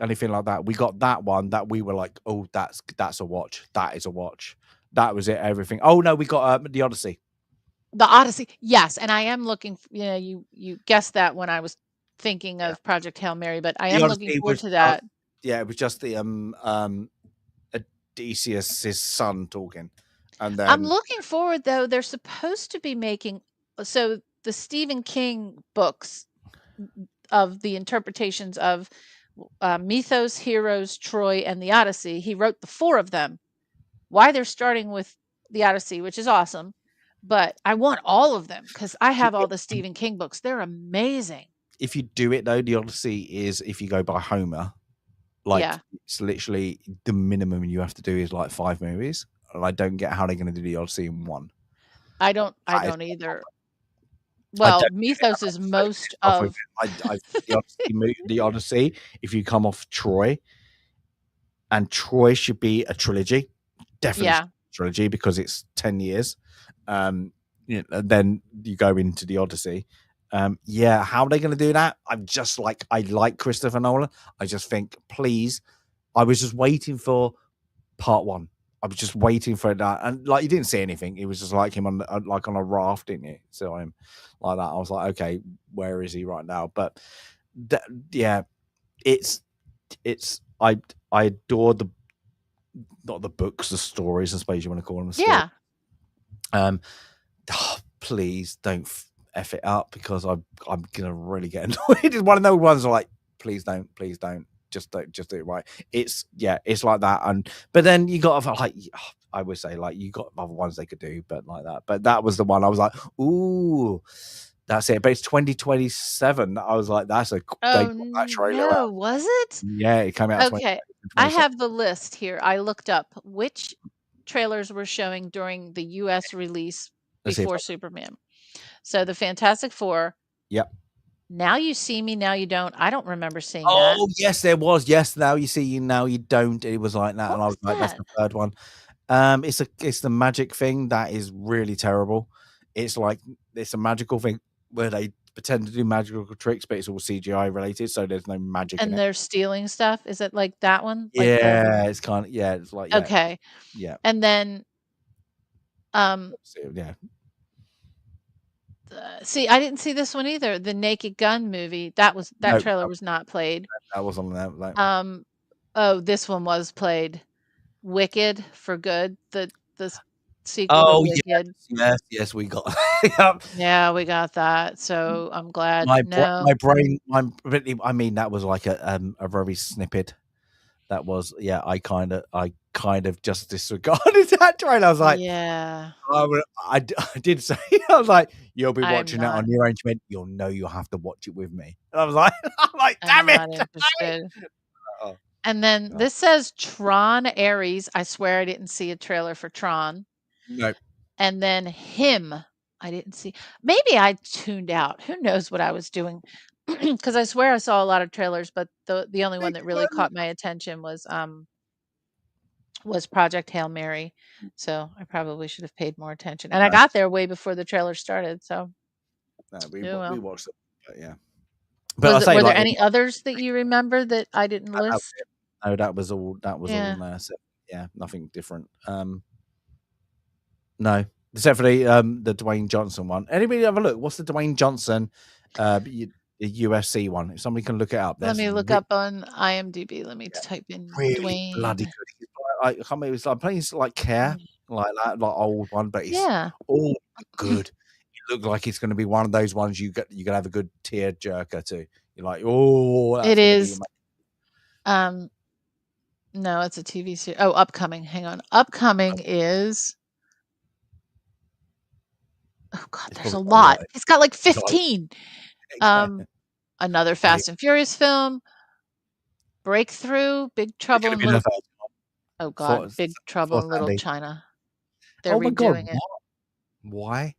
[SPEAKER 1] anything like that. We got that one that we were like, "Oh, that's a watch. That is a watch." That was it. Everything. Oh no, we got the Odyssey.
[SPEAKER 2] The Odyssey, yes, and I am looking you guessed that when I was thinking
[SPEAKER 1] Yeah,
[SPEAKER 2] of Project Hail Mary, but I
[SPEAKER 1] the
[SPEAKER 2] am looking
[SPEAKER 1] Odyssey
[SPEAKER 2] forward
[SPEAKER 1] was
[SPEAKER 2] to
[SPEAKER 1] just
[SPEAKER 2] that.
[SPEAKER 1] yeah, it was just the Odysseus' son talking, and
[SPEAKER 2] I'm
[SPEAKER 1] then
[SPEAKER 2] looking forward though, they're supposed to be making so the Stephen King books of the interpretations of Mythos, Heroes, Troy, and the Odyssey, he wrote the 4 of them. Why they're starting with the Odyssey, which is awesome, but I want all of them because I have all the Stephen King books. They're amazing.
[SPEAKER 1] if you do it though, the Odyssey is if you go by Homer, like
[SPEAKER 2] Yeah.
[SPEAKER 1] it's literally the minimum you have to do is like 5 movies, and I don't get how they're going to do the Odyssey in one.
[SPEAKER 2] I
[SPEAKER 1] That is
[SPEAKER 2] don't either.
[SPEAKER 1] I
[SPEAKER 2] Well,
[SPEAKER 1] don't get it.
[SPEAKER 2] Mythos
[SPEAKER 1] I'm
[SPEAKER 2] is
[SPEAKER 1] so
[SPEAKER 2] most
[SPEAKER 1] pissed off with
[SPEAKER 2] of
[SPEAKER 1] it. I think the Odyssey, if you come off Troy, and Troy should be a trilogy, definitely
[SPEAKER 2] yeah.
[SPEAKER 1] trilogy because it's 10 years. And then you go into the Odyssey. Yeah, how are they going to do that? I'm just like, I like Christopher Nolan. I just think, please, I was just waiting for part 1. I was just waiting for that, and like you didn't see anything. It was just like him on like on a raft, didn't you? So him like that. I was like, okay, where is he right now? But yeah, it's I adore the not the books, the stories, I suppose you want to call them a story.
[SPEAKER 2] Yeah.
[SPEAKER 1] Please don't f it up because I'm gonna really get annoyed. It's one of those ones where like, please don't, just do it right. It's like that. But then you got like I would say like you got other ones they could do, but like that. But that was the one I was like, ooh, that's it. But it's 2027. I was like, that's a they
[SPEAKER 2] Oh
[SPEAKER 1] got that trailer out.
[SPEAKER 2] no, was it?
[SPEAKER 1] Yeah, it came out
[SPEAKER 2] Okay. I
[SPEAKER 1] 2027.
[SPEAKER 2] have the list here. I looked up which trailers were showing during the US release
[SPEAKER 1] Let's see if
[SPEAKER 2] before Superman. So the Fantastic Four,
[SPEAKER 1] yep.
[SPEAKER 2] Now You See Me, Now You Don't. I don't remember seeing that.
[SPEAKER 1] Oh, yes, there was. Yes, now you see, now you don't. It was like that,
[SPEAKER 2] What
[SPEAKER 1] and I
[SPEAKER 2] was
[SPEAKER 1] was like, "That's
[SPEAKER 2] that?
[SPEAKER 1] the third one." It's the magic thing that is really terrible. It's like it's a magical thing where they pretend to do magical tricks, but it's all CGI related, so there's no magic in
[SPEAKER 2] And
[SPEAKER 1] it.
[SPEAKER 2] they're stealing stuff? Is it like that one? Like the
[SPEAKER 1] Yeah, it's kind of it's like
[SPEAKER 2] Okay.
[SPEAKER 1] yeah,
[SPEAKER 2] And then um
[SPEAKER 1] yeah.
[SPEAKER 2] see, I didn't see this one either. The Naked Gun movie. That
[SPEAKER 1] No,
[SPEAKER 2] trailer was not played.
[SPEAKER 1] that was on there. Like,
[SPEAKER 2] Um oh, this one was played. Wicked for Good, the sequel to
[SPEAKER 1] oh yes,
[SPEAKER 2] Wicked.
[SPEAKER 1] yes, we got. Yep.
[SPEAKER 2] Yeah, we got that. So I'm glad. No.
[SPEAKER 1] My brain, I mean, that was like a very snippet. That was I kind of just disregarded that trailer. I was like,
[SPEAKER 2] Yeah.
[SPEAKER 1] I did say I was like, "You'll be
[SPEAKER 2] I'm
[SPEAKER 1] watching it on
[SPEAKER 2] not
[SPEAKER 1] your own. You'll know you'll have to watch it with me." And I was like, I'm like,
[SPEAKER 2] I'm
[SPEAKER 1] "Damn it,
[SPEAKER 2] not
[SPEAKER 1] damn it!"
[SPEAKER 2] interested.
[SPEAKER 1] Oh,
[SPEAKER 2] And then
[SPEAKER 1] God.
[SPEAKER 2] this says Tron Ares. I swear I didn't see a trailer for Tron.
[SPEAKER 1] No,
[SPEAKER 2] And then Him. I didn't see. Maybe I tuned out. Who knows what I was doing? Because I swear I saw a lot of trailers, but the only one
[SPEAKER 1] big
[SPEAKER 2] that really
[SPEAKER 1] one.
[SPEAKER 2] caught my attention was Project Hail Mary. So I probably should have paid more attention. And I
[SPEAKER 1] No,
[SPEAKER 2] got there way before the trailer started. So
[SPEAKER 1] no,
[SPEAKER 2] oh
[SPEAKER 1] we
[SPEAKER 2] well.
[SPEAKER 1] watched it, but yeah. But
[SPEAKER 2] Were there any others that you remember that I didn't list?
[SPEAKER 1] No, that was all. That was all
[SPEAKER 2] Yeah.
[SPEAKER 1] on there. So, yeah, nothing different. No, except for the Dwayne Johnson one. Anybody have a look? What's the Dwayne Johnson, the UFC one? If somebody can look it up,
[SPEAKER 2] Let me look up on IMDb. Let me type in
[SPEAKER 1] really bloody
[SPEAKER 2] Dwayne.
[SPEAKER 1] good. I can't remember. It's like playing like Care, like that, like old one, but it's all good. It looked like it's going to be one of those ones you can have a good tear jerker to. You're like, oh, that's
[SPEAKER 2] It
[SPEAKER 1] gonna
[SPEAKER 2] is.
[SPEAKER 1] Be
[SPEAKER 2] no, it's a TV series. Oh, upcoming. Hang on. Upcoming is. Oh God, there's a lot. It's got like 15. Another Fast and Furious film. Breakthrough. Big Trouble in Little. Oh God, Big Trouble in Little China. They're redoing it.
[SPEAKER 1] Why?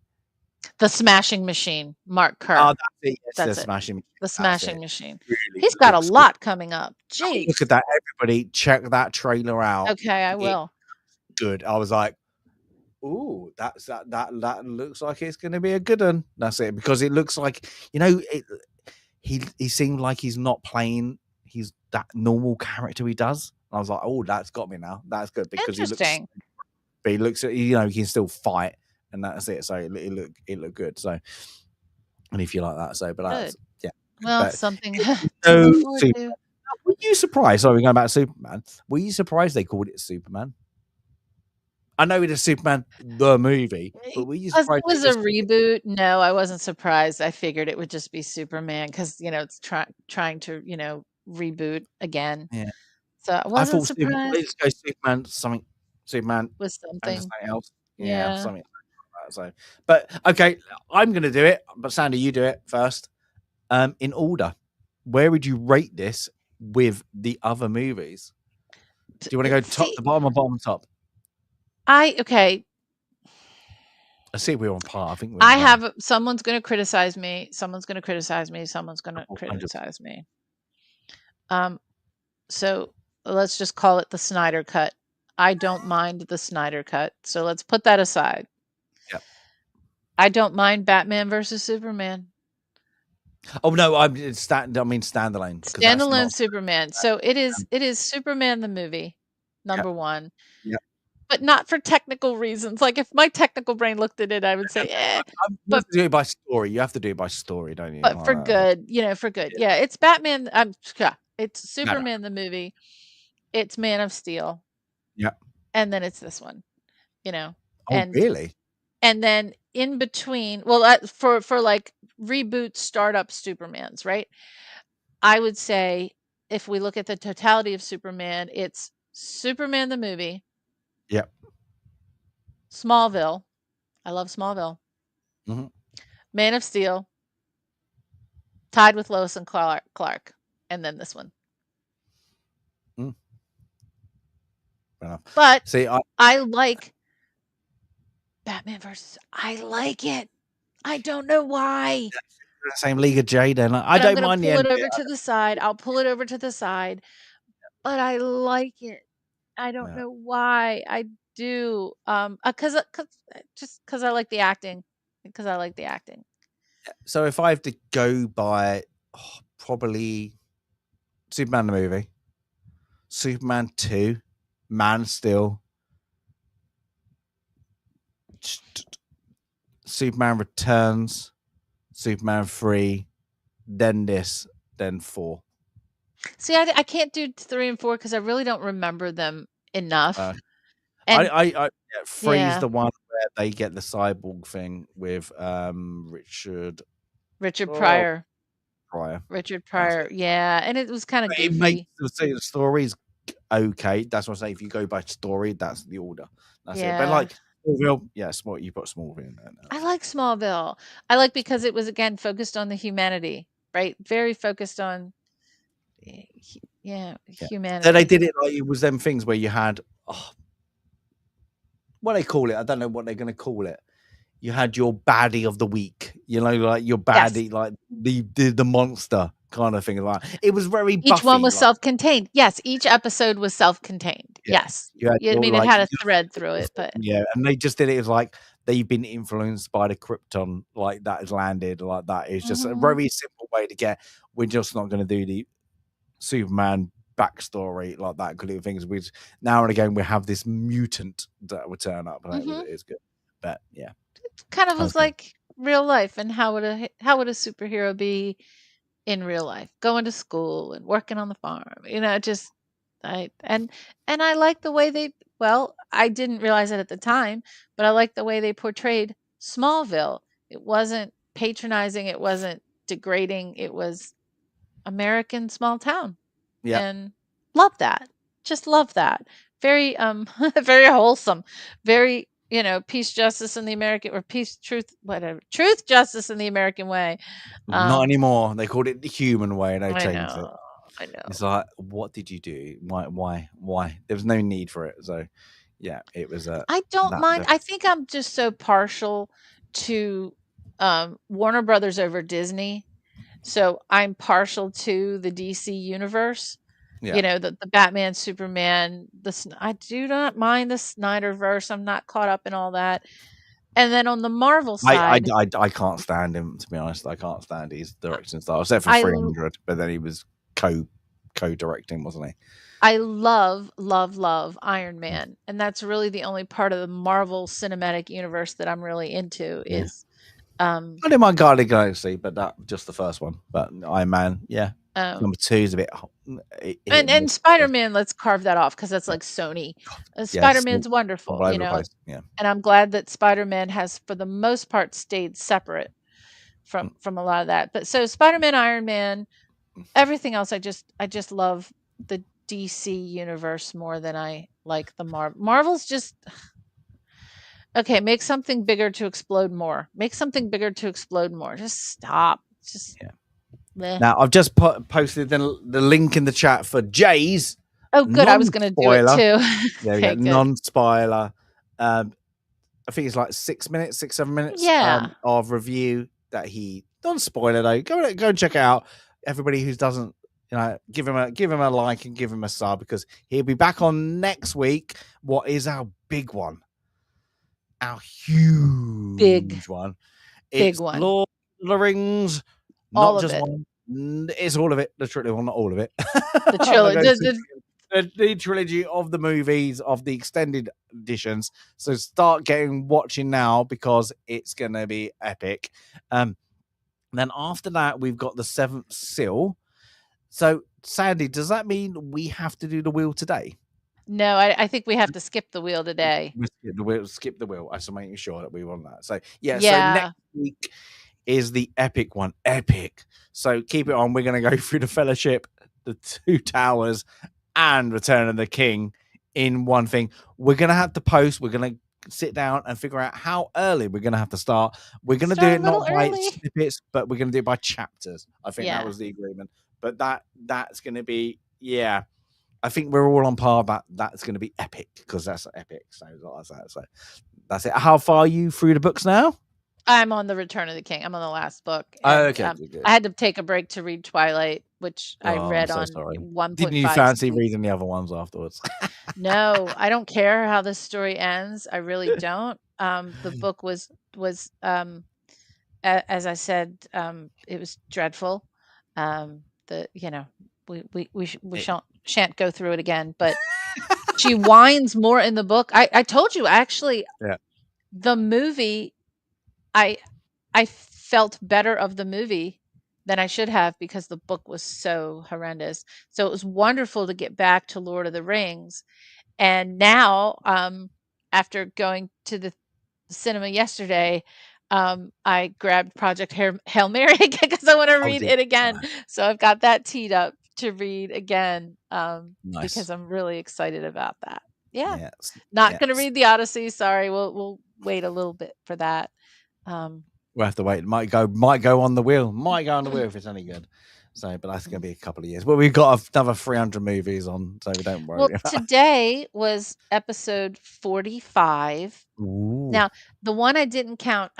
[SPEAKER 2] The Smashing Machine. Mark Kerr.
[SPEAKER 1] Oh, that's it. Yes,
[SPEAKER 2] that's
[SPEAKER 1] the
[SPEAKER 2] it.
[SPEAKER 1] Smashing Machine.
[SPEAKER 2] The Smashing Machine.
[SPEAKER 1] Really
[SPEAKER 2] He's got a lot coming up. Jeez.
[SPEAKER 1] Look at that, everybody! Check that trailer out.
[SPEAKER 2] Okay, I will.
[SPEAKER 1] Good. I was like, ooh, that looks like it's going to be a good one. That's it, because it looks like, he seemed like he's not playing that normal character he does. I was like, oh, that's got me now. That's good, because he looks he can still fight, and that's it. So it looked good. So, and if you like that, so but that's
[SPEAKER 2] well, something.
[SPEAKER 1] No, were you surprised? Sorry, we're going back to Superman. Were you surprised they called it Superman? I know it is Superman the movie, but were you surprised?
[SPEAKER 2] It was a reboot. No, I wasn't surprised. I figured it would just be Superman because it's trying to reboot again.
[SPEAKER 1] Yeah.
[SPEAKER 2] So I wasn't surprised.
[SPEAKER 1] Let's go Superman
[SPEAKER 2] with something
[SPEAKER 1] else. Yeah, something like that. So, but okay, I'm going to do it. But Sandy, you do it first. In order, where would you rate this with the other movies? Do you want to go top to bottom or bottom to top?
[SPEAKER 2] Okay.
[SPEAKER 1] I see we're on par. I think
[SPEAKER 2] someone's going to criticize me. Someone's going to criticize me. Someone's going to criticize me. So let's just call it the Snyder Cut. I don't mind the Snyder Cut. So let's put that aside.
[SPEAKER 1] Yep.
[SPEAKER 2] I don't mind Batman versus Superman.
[SPEAKER 1] Oh no, I mean standalone.
[SPEAKER 2] Standalone Superman. So it is Superman the movie, number one.
[SPEAKER 1] Yeah.
[SPEAKER 2] But not for technical reasons. Like if my technical brain looked at it, I would say,
[SPEAKER 1] You have to do it by story. You have to do it by story, don't you?
[SPEAKER 2] But for good, for good. Yeah, it's Batman. It's Superman the movie. It's Man of Steel.
[SPEAKER 1] Yeah.
[SPEAKER 2] And then it's this one.
[SPEAKER 1] Oh, really?
[SPEAKER 2] And then in between, well, for like reboot startup Supermans, right? I would say if we look at the totality of Superman, it's Superman the movie.
[SPEAKER 1] Yep.
[SPEAKER 2] Smallville. I love Smallville.
[SPEAKER 1] Mm-hmm.
[SPEAKER 2] Man of Steel. Tied with Lois and Clark. And then this one. But see, I like Batman versus. I like it. I don't know why.
[SPEAKER 1] The same League of J, then I don't mind
[SPEAKER 2] the end. Pull it over to the side. I'll pull it over to the side, but I like it. I don't know why. I do. Because I like the acting. Because I like the acting.
[SPEAKER 1] So if I have to go by, probably Superman the movie, Superman 2, Man of Steel, Superman Returns, Superman 3, then this, then 4.
[SPEAKER 2] See, I can't do 3 and 4 because I really don't remember them enough.
[SPEAKER 1] I 3 is the one where they get the cyborg thing with Richard
[SPEAKER 2] Pryor.
[SPEAKER 1] Richard
[SPEAKER 2] Pryor, yeah, and it was kind of goofy.
[SPEAKER 1] The story's okay. That's what I say. If you go by story, that's the order. That's it. But like Smallville, you put Smallville in there now.
[SPEAKER 2] I like Smallville. I like because it was again focused on the humanity, right? Very focused on humanity.
[SPEAKER 1] Then they did it like it was them things where you had what they call it. I don't know what they're going to call it. You had your baddie of the week, like your baddie, like the monster kind of thing. Like it was very Buffy,
[SPEAKER 2] each one was self-contained. Yes, each episode was self-contained. Yes,
[SPEAKER 1] it
[SPEAKER 2] had a thread through it, but
[SPEAKER 1] and they just did it as like they've been influenced by the Krypton, like that has landed, like that is just a
[SPEAKER 2] Mhm.
[SPEAKER 1] very simple way to get. We're just not going to do the Superman backstory like that kind of things. We now and again we have this mutant that would turn up, and
[SPEAKER 2] Mhm.
[SPEAKER 1] it's good. But yeah,
[SPEAKER 2] Kind of was
[SPEAKER 1] okay,
[SPEAKER 2] like real life, and how would a superhero be in real life? Going to school and working on the farm, just I and I like the way they well, I didn't realize it at the time, but I like the way they portrayed Smallville. It wasn't patronizing, it wasn't degrading, it was American small town.
[SPEAKER 1] yeah.
[SPEAKER 2] And love that. Just love that. Very very wholesome. Very, peace, justice in the American or peace, truth, whatever. Truth, justice in the American way.
[SPEAKER 1] Not anymore. They called it the human way, and they
[SPEAKER 2] I
[SPEAKER 1] changed it.
[SPEAKER 2] know. I know.
[SPEAKER 1] It's like, what did you do? Why? There was no need for it. So, yeah, it was
[SPEAKER 2] I don't mind.
[SPEAKER 1] that.
[SPEAKER 2] I think I'm just so partial to Warner Brothers over Disney. So I'm partial to the DC universe.
[SPEAKER 1] Yeah,
[SPEAKER 2] The Batman, Superman, I do not mind the Snyderverse. I'm not caught up in all that. And then on the Marvel side,
[SPEAKER 1] I can't stand him, to be honest. I can't stand his direction style, except for
[SPEAKER 2] I
[SPEAKER 1] 300. But then he was co-directing, wasn't he?
[SPEAKER 2] I love, love, love Iron
[SPEAKER 1] Mm.
[SPEAKER 2] Man, and that's really the only part of the Marvel Cinematic Universe that I'm really into
[SPEAKER 1] Yeah,
[SPEAKER 2] is, um
[SPEAKER 1] I didn't mind Guardian of the Galaxy, but that just the first one. But Iron Man, yeah,
[SPEAKER 2] um
[SPEAKER 1] number two is a bit hit
[SPEAKER 2] and
[SPEAKER 1] and miss.
[SPEAKER 2] Spider-Man, let's carve that off because that's
[SPEAKER 1] Yeah,
[SPEAKER 2] like Sony.
[SPEAKER 1] yes,
[SPEAKER 2] Spider-Man's
[SPEAKER 1] all
[SPEAKER 2] wonderful,
[SPEAKER 1] over the place. Yeah.
[SPEAKER 2] and I'm glad that Spider-Man has, for the most part, stayed separate
[SPEAKER 1] Mm.
[SPEAKER 2] from a lot of that. But so Spider-Man, Iron Man, everything else, I just love the DC universe more than I like the Marvel's just okay. Make something bigger to explode more. Make something bigger to explode more. Just stop. Just
[SPEAKER 1] Yeah.
[SPEAKER 2] bleh.
[SPEAKER 1] Now I've just posted the link in the chat for Jay's
[SPEAKER 2] Oh, good. I was going to do it
[SPEAKER 1] non-spoiler.
[SPEAKER 2] too.
[SPEAKER 1] There we go,
[SPEAKER 2] Okay, good.
[SPEAKER 1] non-spoiler. I think it's like 6 minutes, 6-7 minutes
[SPEAKER 2] Yeah.
[SPEAKER 1] of review that he non-spoiler though. Go and check it out. Everybody who doesn't, give him a like and give him a sub because he'll be back on next week. What is our big one? Our
[SPEAKER 2] Big,
[SPEAKER 1] huge one.
[SPEAKER 2] big
[SPEAKER 1] It's
[SPEAKER 2] one.
[SPEAKER 1] Lord of the Rings,
[SPEAKER 2] All
[SPEAKER 1] not
[SPEAKER 2] of
[SPEAKER 1] just
[SPEAKER 2] it.
[SPEAKER 1] one. It's all of it. Literally, well, not all of it.
[SPEAKER 2] The
[SPEAKER 1] I'm not
[SPEAKER 2] trilogy.
[SPEAKER 1] going to the trilogy of the movies of the extended editions. So start watching now because it's going to be epic. Then after that, we've got the Seventh Seal. So, Sandy, does that mean we have to do the wheel today?
[SPEAKER 2] No, I think we have to skip the wheel today.
[SPEAKER 1] We skip the wheel. Skip the wheel. I just making sure that we want that. So yeah. So
[SPEAKER 2] Yeah.
[SPEAKER 1] next week is the epic one. Epic. So keep it on. We're going to go through the Fellowship, the Two Towers, and Return of the King in one thing. We're going to have to post. We're going to sit down and figure out how early we're going to have to start. We're going to do
[SPEAKER 2] Start a
[SPEAKER 1] it not
[SPEAKER 2] little
[SPEAKER 1] by
[SPEAKER 2] early.
[SPEAKER 1] snippets, but we're going to do it by chapters. I think that
[SPEAKER 2] Yeah.
[SPEAKER 1] was the agreement. But that's going to be, yeah. I think we're all on par, but that's going to be epic because that's epic. So that's it. How far are you through the books now?
[SPEAKER 2] I'm on the Return of the King. I'm on the last book,
[SPEAKER 1] Oh,
[SPEAKER 2] and
[SPEAKER 1] okay, good.
[SPEAKER 2] I had to take a break to read Twilight, which I
[SPEAKER 1] Oh, I'm
[SPEAKER 2] read
[SPEAKER 1] so
[SPEAKER 2] on
[SPEAKER 1] sorry.
[SPEAKER 2] 1.5
[SPEAKER 1] Didn't you fancy
[SPEAKER 2] speed.
[SPEAKER 1] reading the other ones afterwards?
[SPEAKER 2] No, I don't care how this story ends. I really don't. The book was as I said, it was dreadful. The we
[SPEAKER 1] It-
[SPEAKER 2] shan't go through it again, but she whines more in the book. I told you actually
[SPEAKER 1] yeah.
[SPEAKER 2] the movie I I felt better of the movie than I should have because the book was so horrendous. So it was wonderful to get back to Lord of the Rings. And now, after going to the cinema yesterday, I grabbed Project Hail Mary because I want to
[SPEAKER 1] Oh,
[SPEAKER 2] read
[SPEAKER 1] dear.
[SPEAKER 2] it again. So I've got that teed up to read again because
[SPEAKER 1] Nice.
[SPEAKER 2] I'm really excited about that. Yeah,
[SPEAKER 1] Yes.
[SPEAKER 2] not going to
[SPEAKER 1] Yes.
[SPEAKER 2] read the Odyssey. Sorry, we'll wait a little bit for that. Um,
[SPEAKER 1] We'll have to wait. Might go on the wheel. Might go on the wheel if it's any good. So, but that's going to be a couple of years. But we've got another 300 movies on, so we don't
[SPEAKER 2] well,
[SPEAKER 1] worry.
[SPEAKER 2] today was episode 45.
[SPEAKER 1] Ooh.
[SPEAKER 2] Now, the one I didn't count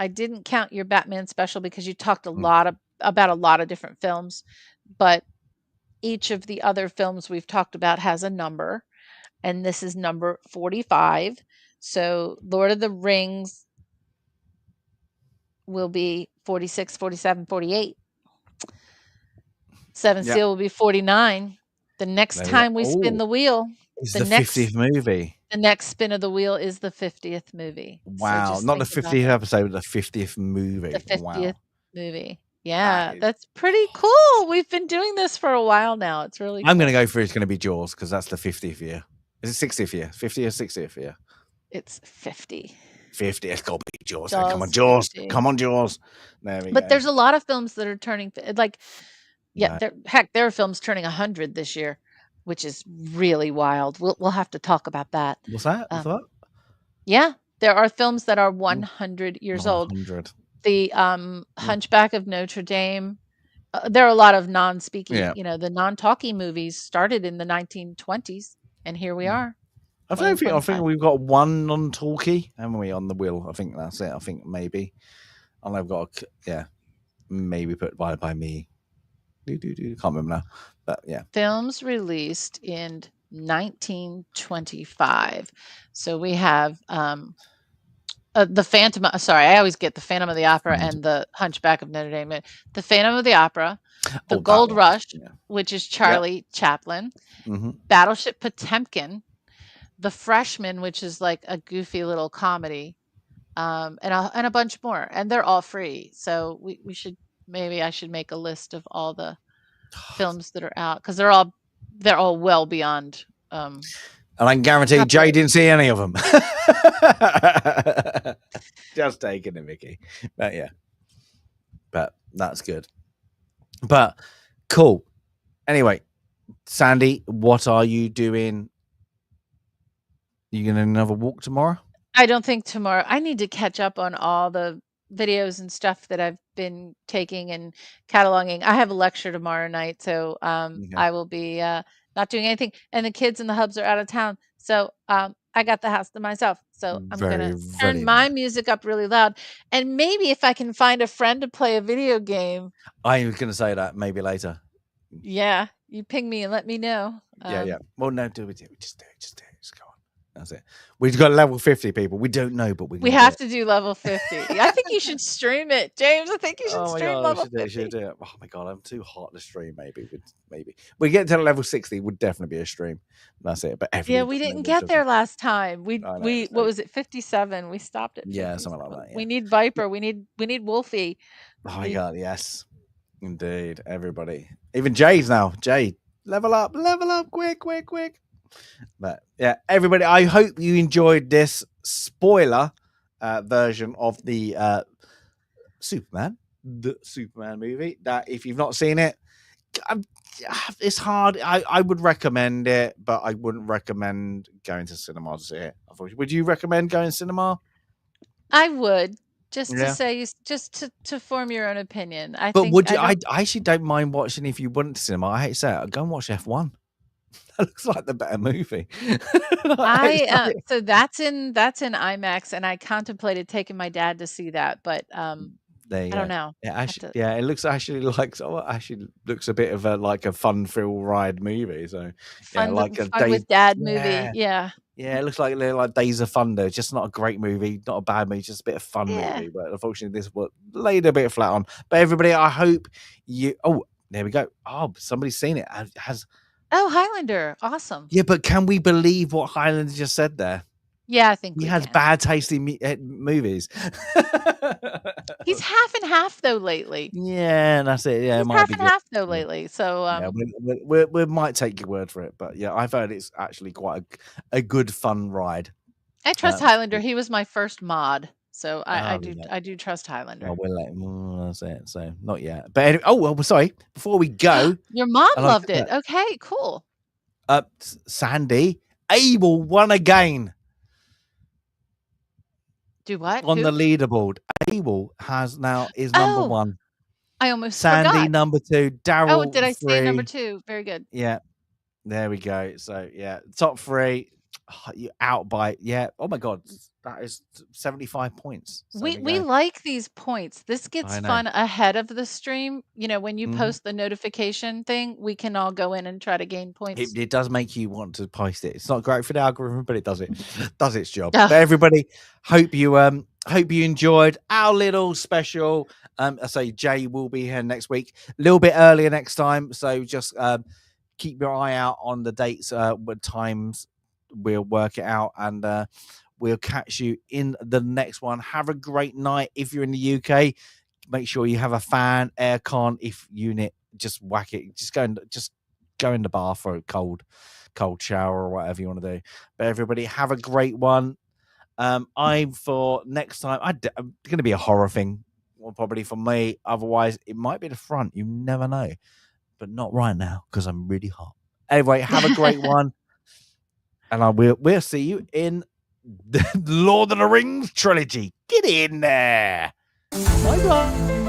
[SPEAKER 2] your Batman special because you talked
[SPEAKER 1] Mm.
[SPEAKER 2] about a lot of different films, but each of the other films we've talked about has a number, and this is number 45. So, Lord of the Rings will be 46, 47, 48. Seventh Seal will be 49. The next time we spin the wheel,
[SPEAKER 1] it's
[SPEAKER 2] the
[SPEAKER 1] the
[SPEAKER 2] next
[SPEAKER 1] 50th movie.
[SPEAKER 2] The next spin of the wheel is the 50th movie. So
[SPEAKER 1] Wow.
[SPEAKER 2] just
[SPEAKER 1] Not the
[SPEAKER 2] think about
[SPEAKER 1] 50th
[SPEAKER 2] that.
[SPEAKER 1] episode, but the 50th movie.
[SPEAKER 2] The 50th
[SPEAKER 1] Wow.
[SPEAKER 2] movie. Yeah,
[SPEAKER 1] That is
[SPEAKER 2] that's pretty cool. We've been doing this for a while now. It's really
[SPEAKER 1] I'm
[SPEAKER 2] cool.
[SPEAKER 1] going to go for it's going to be Jaws because that's the 50th year. Is it 60th year? 50 or 60th year?
[SPEAKER 2] It's 50.
[SPEAKER 1] 50. It's got to be Jaws.
[SPEAKER 2] Jaws
[SPEAKER 1] Come on, Jaws.
[SPEAKER 2] 50.
[SPEAKER 1] Come on, Jaws. There we go.
[SPEAKER 2] But there's a lot of films that are turning like, yeah,
[SPEAKER 1] No.
[SPEAKER 2] there are films turning 100 this year, which is really wild. We'll have to talk about that.
[SPEAKER 1] What's that? What's that?
[SPEAKER 2] Yeah, there are films that are 100 years old.
[SPEAKER 1] 100.
[SPEAKER 2] The Hunchback of Notre Dame. There are a lot of non-speaky,
[SPEAKER 1] Yeah.
[SPEAKER 2] the non-talkie movies started in the 1920s, and here we are.
[SPEAKER 1] I think we've got one non-talkie, haven't we, on the wheel? I think that's it. I think maybe. And I've got maybe put by me. Can't remember now. But yeah.
[SPEAKER 2] Films released in 1925. So we have the Phantom. Sorry, I always get the Phantom of the Opera and the Hunchback of Notre Dame. The Phantom of the Opera, the Gold Rush, which is Charlie Chaplin, Battleship Potemkin, The Freshman, which is like a goofy little comedy, and a bunch more, and they're all free. So we should I should make a list of all the films that are out because they're all well beyond.
[SPEAKER 1] And I can guarantee Jay didn't see any of them. Just taking it, Mickey. But yeah. But that's good. But cool. Anyway, Sandy, what are you doing? You going to another walk tomorrow?
[SPEAKER 2] I don't think tomorrow. I need to catch up on all the videos and stuff that I've been taking and cataloging. I have a lecture tomorrow night, so I will be not doing anything. And the kids and the hubs are out of town, so I got the house to myself. So I'm gonna turn my music up really loud, and maybe if I can find a friend to play a video game.
[SPEAKER 1] I was gonna say that maybe later.
[SPEAKER 2] Yeah, you ping me and let me know.
[SPEAKER 1] Yeah. Well, no, do it. Just do it. Just go on. That's it. We've got level 50 people. We don't know, but
[SPEAKER 2] we have to do level 50. I think you should stream it, James. I think you should stream level 50.
[SPEAKER 1] Should do it. Oh my god, I'm too hot to stream. Maybe we get to level 60. Would definitely be a stream. That's it. But
[SPEAKER 2] we didn't get there last time. We what was it? 57. We stopped at 57.
[SPEAKER 1] Something like that. Yeah.
[SPEAKER 2] We need Viper. We need Wolfie.
[SPEAKER 1] Oh my god, yes, indeed. Everybody, even Jay's now. Jay, level up, quick. But yeah, everybody, I hope you enjoyed this spoiler version of the Superman movie. That if you've not seen it, it's hard. I would recommend it, but I wouldn't recommend going to cinema to see it. Would you recommend going to cinema?
[SPEAKER 2] I would, just to say, just to form your own opinion. I
[SPEAKER 1] actually don't mind watching if you went to cinema. I hate to say it, go and watch F1. That looks like the better movie.
[SPEAKER 2] So that's in IMAX, and I contemplated taking my dad to see that, but I don't know.
[SPEAKER 1] It looks looks a bit of a fun thrill ride movie. So
[SPEAKER 2] fun with dad movie. Yeah,
[SPEAKER 1] it looks like Days of Thunder. It's just not a great movie, not a bad movie, just a bit of fun movie. But unfortunately, this was laid a bit flat on. But everybody, I hope you. Oh, there we go. Oh, somebody's seen it.
[SPEAKER 2] Oh, Highlander. Awesome.
[SPEAKER 1] Yeah, but can we believe what Highlander just said there?
[SPEAKER 2] Yeah, I think
[SPEAKER 1] he has bad tasting movies.
[SPEAKER 2] He's half and half though lately.
[SPEAKER 1] Yeah, that's it. Yeah,
[SPEAKER 2] he's half and half though lately. So
[SPEAKER 1] we might take your word for it, but yeah, I've heard it's actually quite a good fun ride.
[SPEAKER 2] I trust Highlander. He was my first mod. So I do trust Highlander.
[SPEAKER 1] That's it. So not yet. But anyway, sorry. Before we go,
[SPEAKER 2] your mom loved it. Okay, cool.
[SPEAKER 1] Sandy, Abel won again.
[SPEAKER 2] Do what?
[SPEAKER 1] On the leaderboard. Abel is number one.
[SPEAKER 2] I almost
[SPEAKER 1] Sandy
[SPEAKER 2] forgot.
[SPEAKER 1] number 2. Daryl.
[SPEAKER 2] Oh, did I say number 2? Very good.
[SPEAKER 1] Yeah. There we go. So yeah, top 3. You out by oh my god, that is 75 points. So
[SPEAKER 2] we like these points. This gets fun ahead of the stream. When you post the notification thing, we can all go in and try to gain points.
[SPEAKER 1] It does make you want to post it. It's not great for the algorithm, but it does its job. But everybody, hope you hope you enjoyed our little special. I say Jay will be here next week, a little bit earlier next time. So just keep your eye out on the dates, what times we'll work it out, and we'll catch you in the next one. Have a great night. If you're in the UK, make sure you have a fan, aircon. If unit, just whack it. Just go in the bath for a cold shower or whatever you want to do. But everybody, have a great one. I'm for next time. I'm going to be a horror thing, well, probably for me. Otherwise, it might be the front. You never know, but not right now because I'm really hot. Anyway, have a great one, and we'll see you in the Lord of the Rings trilogy. Get in there. Bye bye.